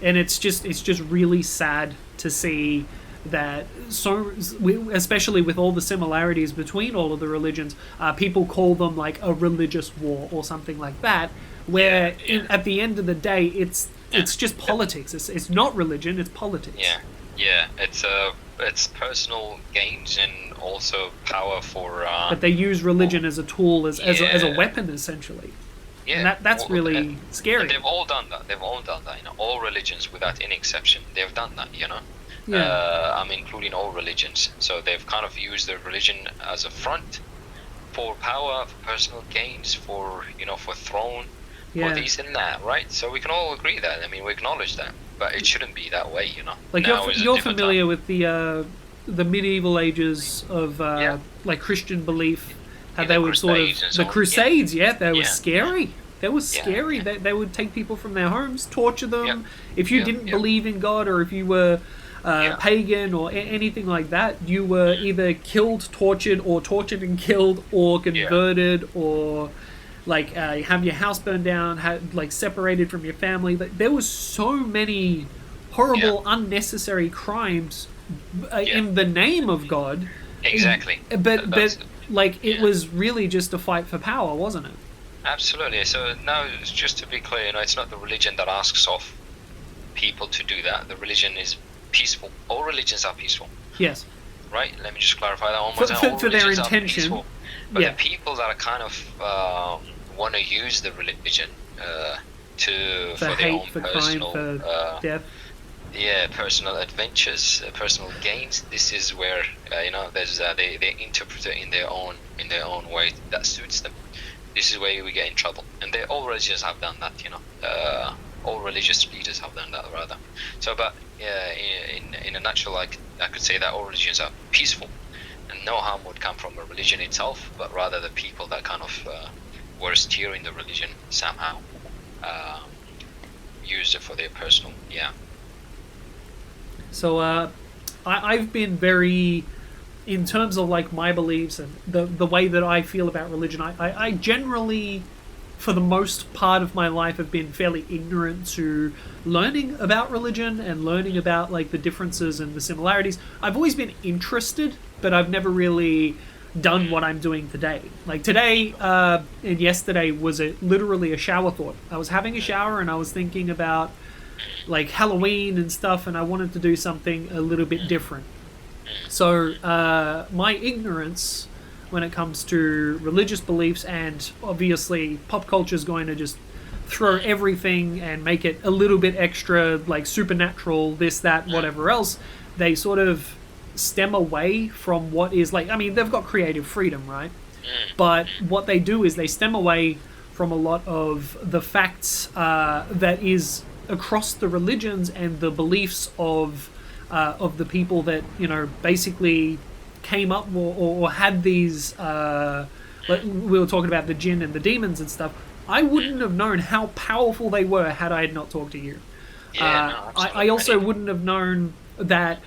it's just really sad to see that, especially with all the similarities between all of the religions, people call them like a religious war or something like that, where at the end of the day it's just politics. It's not religion, it's politics. It's personal gains and also power for but they use religion as a tool, as a weapon, essentially. And that's really scary. And they've all done that. All religions, without any exception, they've done that. Including all religions. So they've kind of used their religion as a front for power, for personal gains, for throne, for this and that, right? So we can all agree that. I mean, we acknowledge that, but it shouldn't be that way, Like you're familiar with the medieval ages of like Christian belief, how they would sort of the Crusades. They were scary. They were scary. They would take people from their homes, torture them. If you didn't believe in God, or if you were pagan or anything like that, you were either killed, tortured and killed, or converted, or like have your house burned down, separated from your family. There was so many horrible, unnecessary crimes in the name of God. Exactly. But it was really just a fight for power, wasn't it? Absolutely. So now, just to be clear, it's not the religion that asks of people to do that. The religion is peaceful. All religions are peaceful. Yes. Right? Let me just clarify that one more time. For their intention. But the people that are kind of want to use the religion for their own personal crime, for death. Personal adventures, personal gains. This is where there's they interpret it in their own way that suits them. This is where we get in trouble, and all religions have done that. All religious leaders have done that, rather. So, but in a nutshell, I could say that all religions are peaceful, and no harm would come from a religion itself, but rather the people that kind of were steering the religion somehow used it for their personal. So I've been very, in terms of like my beliefs and the way that I feel about religion, I generally, for the most part of my life, have been fairly ignorant to learning about religion and learning about like the differences and the similarities. I've always been interested but I've never really done what I'm doing today. Like today and yesterday was literally a shower thought. I was having a shower and I was thinking about like Halloween and stuff, and I wanted to do something a little bit different. So my ignorance when it comes to religious beliefs, and obviously pop culture is going to just throw everything and make it a little bit extra, like supernatural, this, that, whatever else, they sort of stem away from what is like, I mean, they've got creative freedom, right? But what they do is they stem away from a lot of the facts that is across the religions and the beliefs of the people that, you know, basically came up or had these, like we were talking about the jinn and the demons and stuff. I wouldn't have known how powerful they were had I had not talked to you. I also wouldn't have known that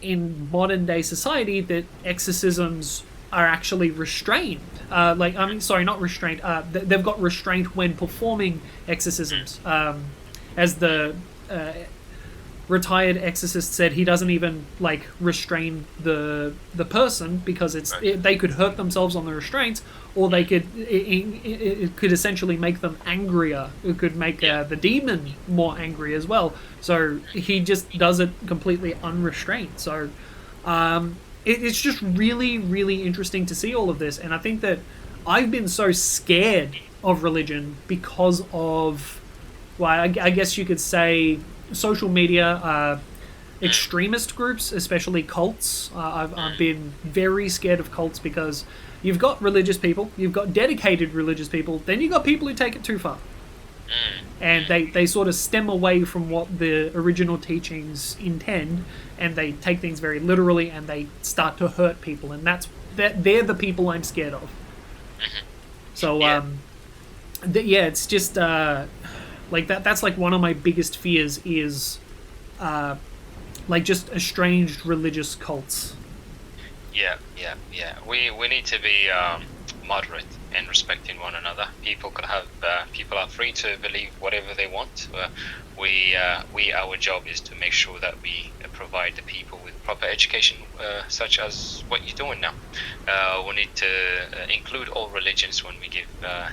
in modern day society that exorcisms are actually restrained. Not restrained. They've got restraint when performing exorcisms. As the retired exorcist said, he doesn't even like restrain the person because they could hurt themselves on the restraints, or they could it could essentially make them angrier. It could make the demon more angry as well. So he just does it completely unrestrained. So it's just really, really interesting to see all of this. And I think that I've been so scared of religion because of, well, I guess you could say, social media, extremist groups, especially cults. I've been very scared of cults because you've got religious people, you've got dedicated religious people, then you've got people who take it too far. And they sort of stem away from what the original teachings intend, and they take things very literally, and they start to hurt people, and they're the people I'm scared of. So, it's just, like that's like one of my biggest fears is, like just estranged religious cults. Yeah. We need to be moderate in respecting one another. People are free to believe whatever they want. Our job is to make sure that we provide the people with proper education, such as what you're doing now. We need to include all religions when we give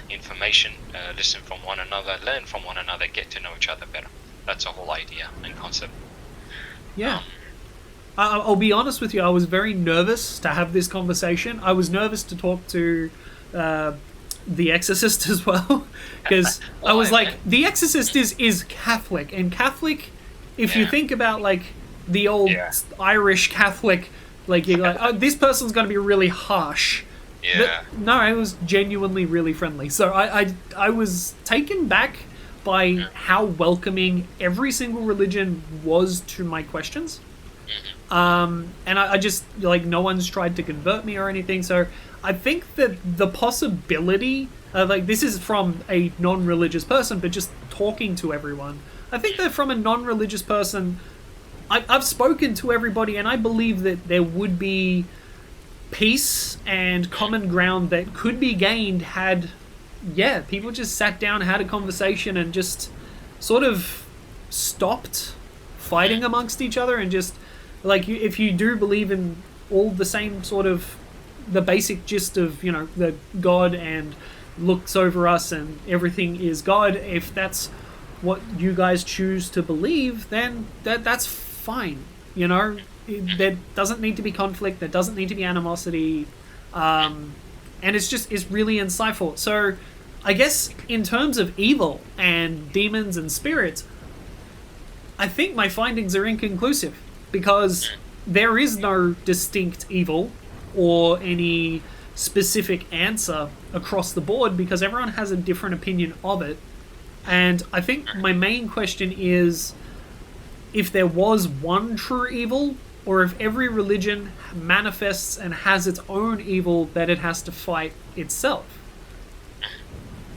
information, listen from one another, learn from one another, get to know each other better. That's the whole idea and concept. Yeah. I'll be honest with you, I was very nervous to have this conversation. I was nervous to talk to The Exorcist as well, because I was like, The Exorcist is Catholic, and Catholic, if you think about like the old Irish Catholic, like you're like, oh, this person's going to be really harsh. But no, I was genuinely really friendly. So I was taken back by how welcoming every single religion was to my questions. And I just, like, no one's tried to convert me or anything. So I think that the possibility, like, this is from a non-religious person, but just talking to everyone, I think that from a non-religious person, I've spoken to everybody, and I believe that there would be peace and common ground that could be gained had, people just sat down, had a conversation, and just sort of stopped fighting amongst each other, and just, like, if you do believe in all the same sort of, the basic gist of, you know, the God and looks over us and everything is God, if that's what you guys choose to believe, then that's fine. You know, there doesn't need to be conflict, there doesn't need to be animosity, and it's really insightful. So I guess in terms of evil and demons and spirits, I think my findings are inconclusive, because there is no distinct evil or any specific answer across the board, because everyone has a different opinion of it. And I think my main question is if there was one true evil, or if every religion manifests and has its own evil that it has to fight itself.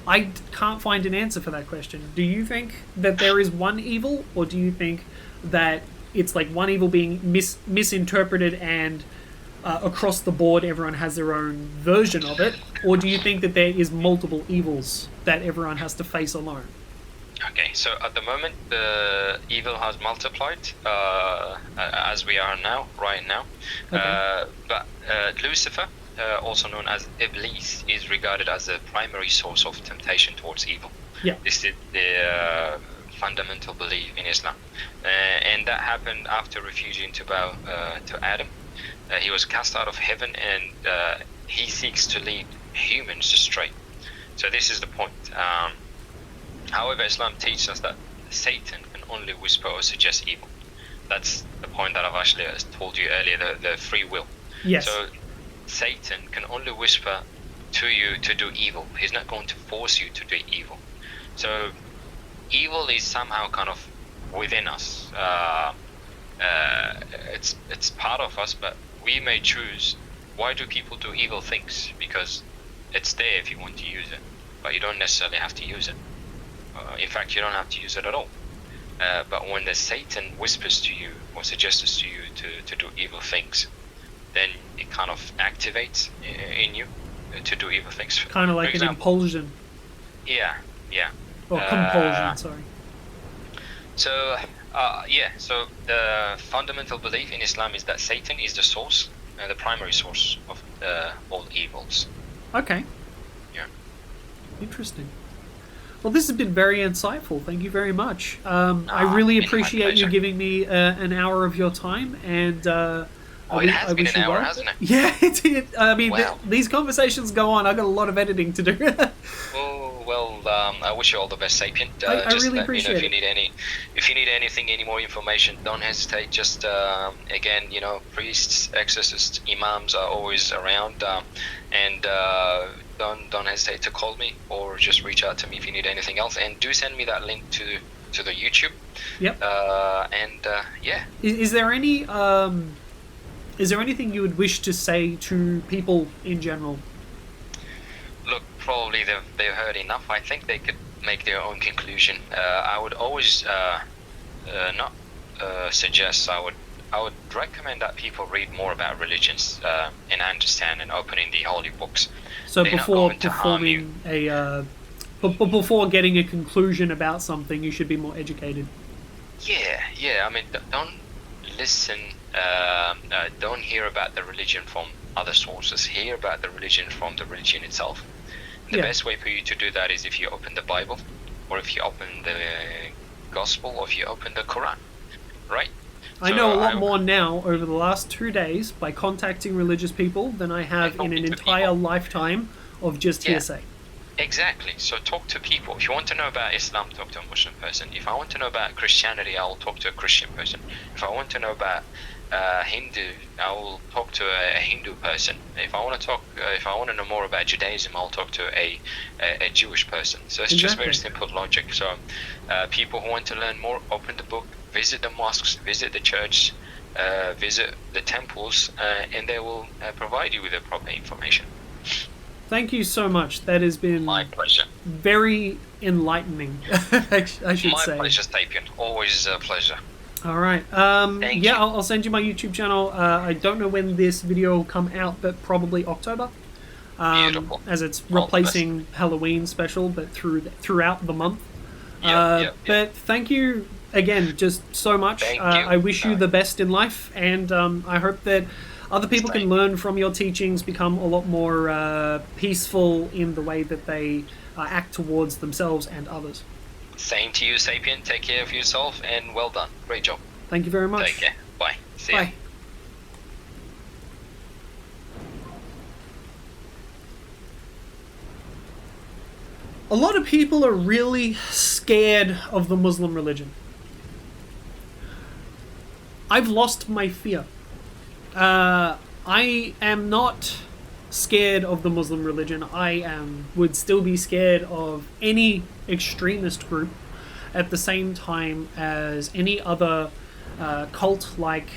I can't find an answer for that question. Do you think that there is one evil, or do you think that it's like one evil being misinterpreted and across the board everyone has their own version of it? Or do you think that there is multiple evils that everyone has to face alone? Okay, so at the moment, the evil has multiplied, as we are now, right now. Okay. But Lucifer, also known as Iblis, is regarded as the primary source of temptation towards evil. Yeah. This is the fundamental belief in Islam. And that happened after refusing to bow to Adam. He was cast out of heaven, and he seeks to lead humans astray. So this is the point. However, Islam teaches us that Satan can only whisper or suggest evil. That's the point that I've actually told you earlier, the free will. Yes. So Satan can only whisper to you to do evil. He's not going to force you to do evil. So evil is somehow kind of within us. It's part of us, but we may choose. Why do people do evil things? Because it's there if you want to use it, but you don't necessarily have to use it. In fact, you don't have to use it at all. But when the Satan whispers to you or suggests to you to do evil things, then it kind of activates in you to do evil things. Kind of like an impulsion. Yeah. Or compulsion, sorry. So, so the fundamental belief in Islam is that Satan is the source, the primary source of all evils. Okay. Yeah. Interesting. Well, this has been very insightful. Thank you very much. I really appreciate you giving me an hour of your time, and it has been an hour, hasn't it? Yeah, it did. I mean, wow. These conversations go on. I've got a lot of editing to do. Oh well, I wish you all the best, Sapient. I really appreciate it. If you need anything, any more information, don't hesitate. Just again, priests, exorcists, imams are always around, and don't hesitate to call me or just reach out to me if you need anything else. And do send me that link to the YouTube. Yep. Yeah. Is there any is there anything you would wish to say to people in general? Look, probably they've heard enough. I think they could make their own conclusion. I would always not suggest. I would recommend that people read more about religions and understand and opening the holy books. So before performing before getting a conclusion about something, you should be more educated. Yeah. I mean, don't listen. Don't hear about the religion from other sources. Hear about the religion from the religion itself. The best way for you to do that is if you open the Bible, or if you open the Gospel, or if you open the Quran, right? I know a lot more now over the last 2 days by contacting religious people than I have in an entire lifetime of just hearsay. Exactly. So talk to people. If you want to know about Islam, talk to a Muslim person. If I want to know about Christianity, I will talk to a Christian person. If I want to know about Hindu, I will talk to a Hindu person. If I want to know more about Judaism, I'll talk to a Jewish person. So it's just very simple logic. So people who want to learn more, open the book, visit the mosques, visit the church, visit the temples, and they will provide you with the proper information. Thank you so much. That has been my pleasure. Very enlightening, I should say. My pleasure, Sapient. Always a pleasure. All right. I'll send you my YouTube channel. I don't know when this video will come out, but probably October. Beautiful. As it's replacing Halloween special, but throughout the month. But thank you again, just so much. I wish you the best in life, and I hope that other people can learn from your teachings, become a lot more peaceful in the way that they act towards themselves and others. Same to you, Sapient. Take care of yourself, and well done. Great job. Thank you very much. Take care. Bye. See ya. Bye. A lot of people are really scared of the Muslim religion. I've lost my fear. I am not scared of the Muslim religion. I would still be scared of any extremist group at the same time as any other cult-like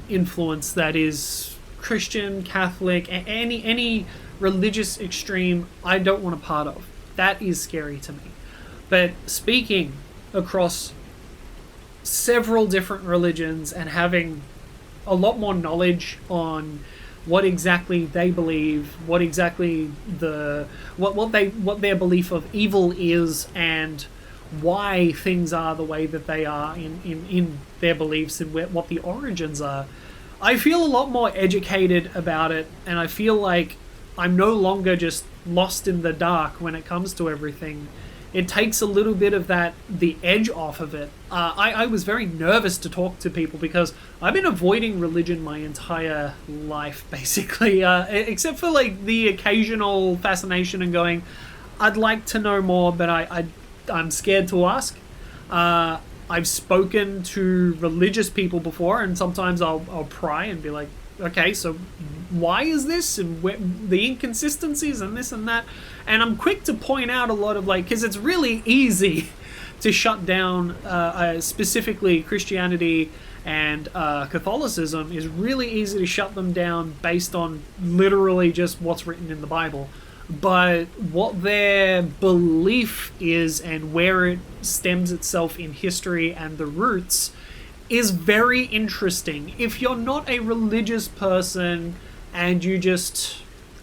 influence that is Christian, Catholic, any religious extreme I don't want a part of. That is scary to me. But speaking across several different religions and having a lot more knowledge on what exactly they believe, what exactly what their belief of evil is, and why things are the way that they are in their beliefs and what the origins are, I feel a lot more educated about it, and I feel like I'm no longer just lost in the dark when it comes to everything. It takes a little bit of the edge off of it. I was very nervous to talk to people because I've been avoiding religion my entire life, basically, except for like the occasional fascination and going, I'd like to know more, but I'm scared to ask. I've spoken to religious people before, and sometimes I'll pry and be like, okay, so why is this, and the inconsistencies and this and that, and I'm quick to point out a lot of because it's really easy to shut down specifically Christianity and Catholicism is really easy to shut them down based on literally just what's written in the Bible. But what their belief is and where it stems itself in history and the roots is very interesting. If you're not a religious person and you just,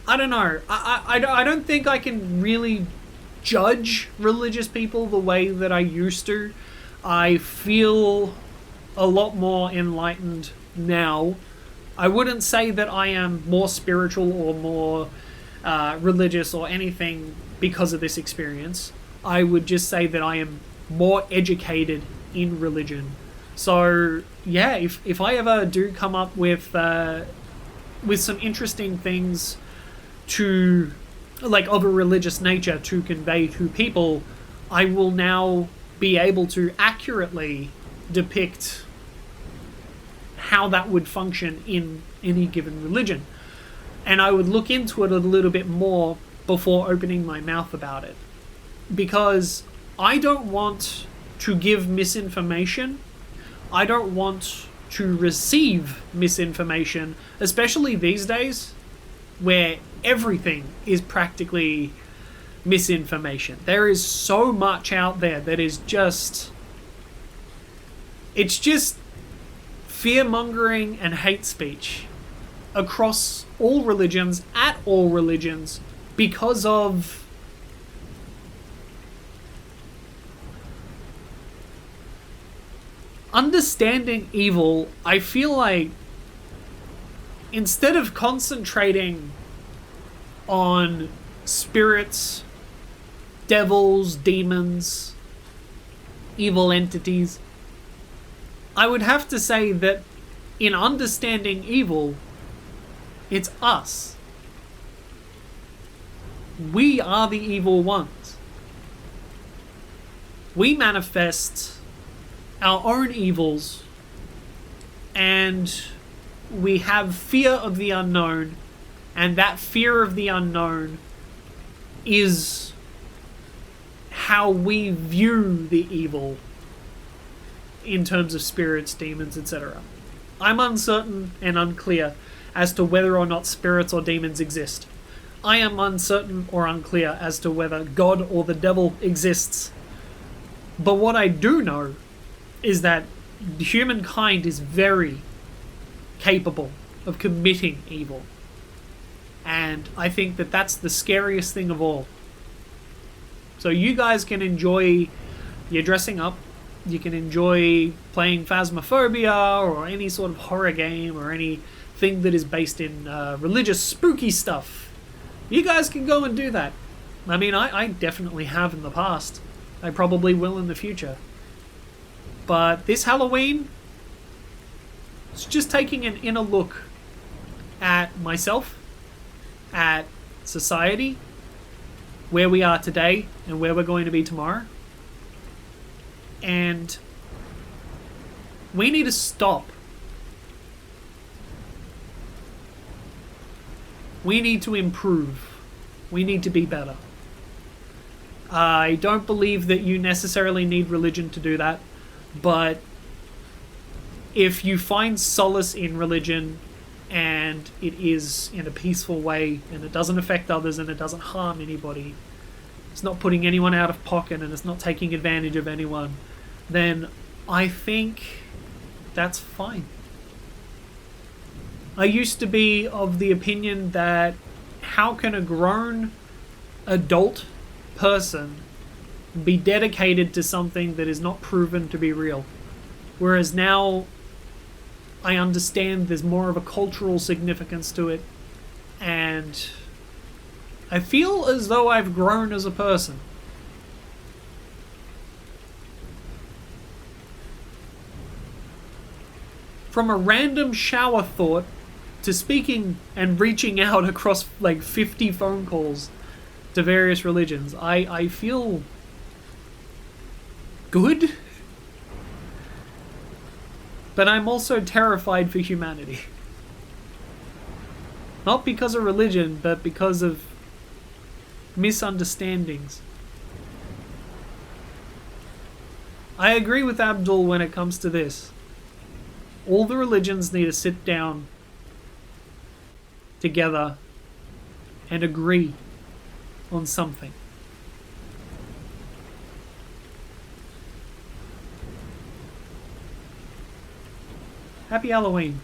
I don't know, I don't think I can really judge religious people the way that I used to. I feel a lot more enlightened now. I wouldn't say that I am more spiritual or more religious or anything because of this experience. I would just say that I am more educated in religion. So yeah, if I ever do come up with some interesting things to of a religious nature to convey to people, I will now be able to accurately depict how that would function in any given religion. And I would look into it a little bit more before opening my mouth about it. Because I don't want to give misinformation. I don't want to receive misinformation, especially these days where everything is practically misinformation. There is so much out there that is just... It's just fear-mongering and hate speech across all religions, at all religions, because of understanding evil. I feel like instead of concentrating on spirits, devils, demons, evil entities, I would have to say that in understanding evil, it's us. We are the evil ones. We manifest our own evils, and we have fear of the unknown, and that fear of the unknown is how we view the evil in terms of spirits, demons, etc. I'm uncertain and unclear as to whether or not spirits or demons exist. I am uncertain or unclear as to whether God or the devil exists. But what I do know is that humankind is very capable of committing evil. And I think that that's the scariest thing of all. So you guys can enjoy your dressing up. You can enjoy playing Phasmophobia or any sort of horror game or anything that is based in religious spooky stuff. You guys can go and do that. I mean, I definitely have in the past. I probably will in the future. But this Halloween, it's just taking an inner look at myself, at society, where we are today and where we're going to be tomorrow. And we need to stop. We need to improve. We need to be better. I don't believe that you necessarily need religion to do that, but if you find solace in religion and it is in a peaceful way and it doesn't affect others and it doesn't harm anybody, it's not putting anyone out of pocket and it's not taking advantage of anyone, then I think that's fine. I used to be of the opinion that how can a grown adult person be dedicated to something that is not proven to be real. Whereas now, I understand there's more of a cultural significance to it, and I feel as though I've grown as a person. From a random shower thought to speaking and reaching out across like 50 phone calls to various religions, I feel good. But I'm also terrified for humanity. Not because of religion, but because of misunderstandings. I agree with Abdul when it comes to this. All the religions need to sit down together and agree on something. Happy Halloween.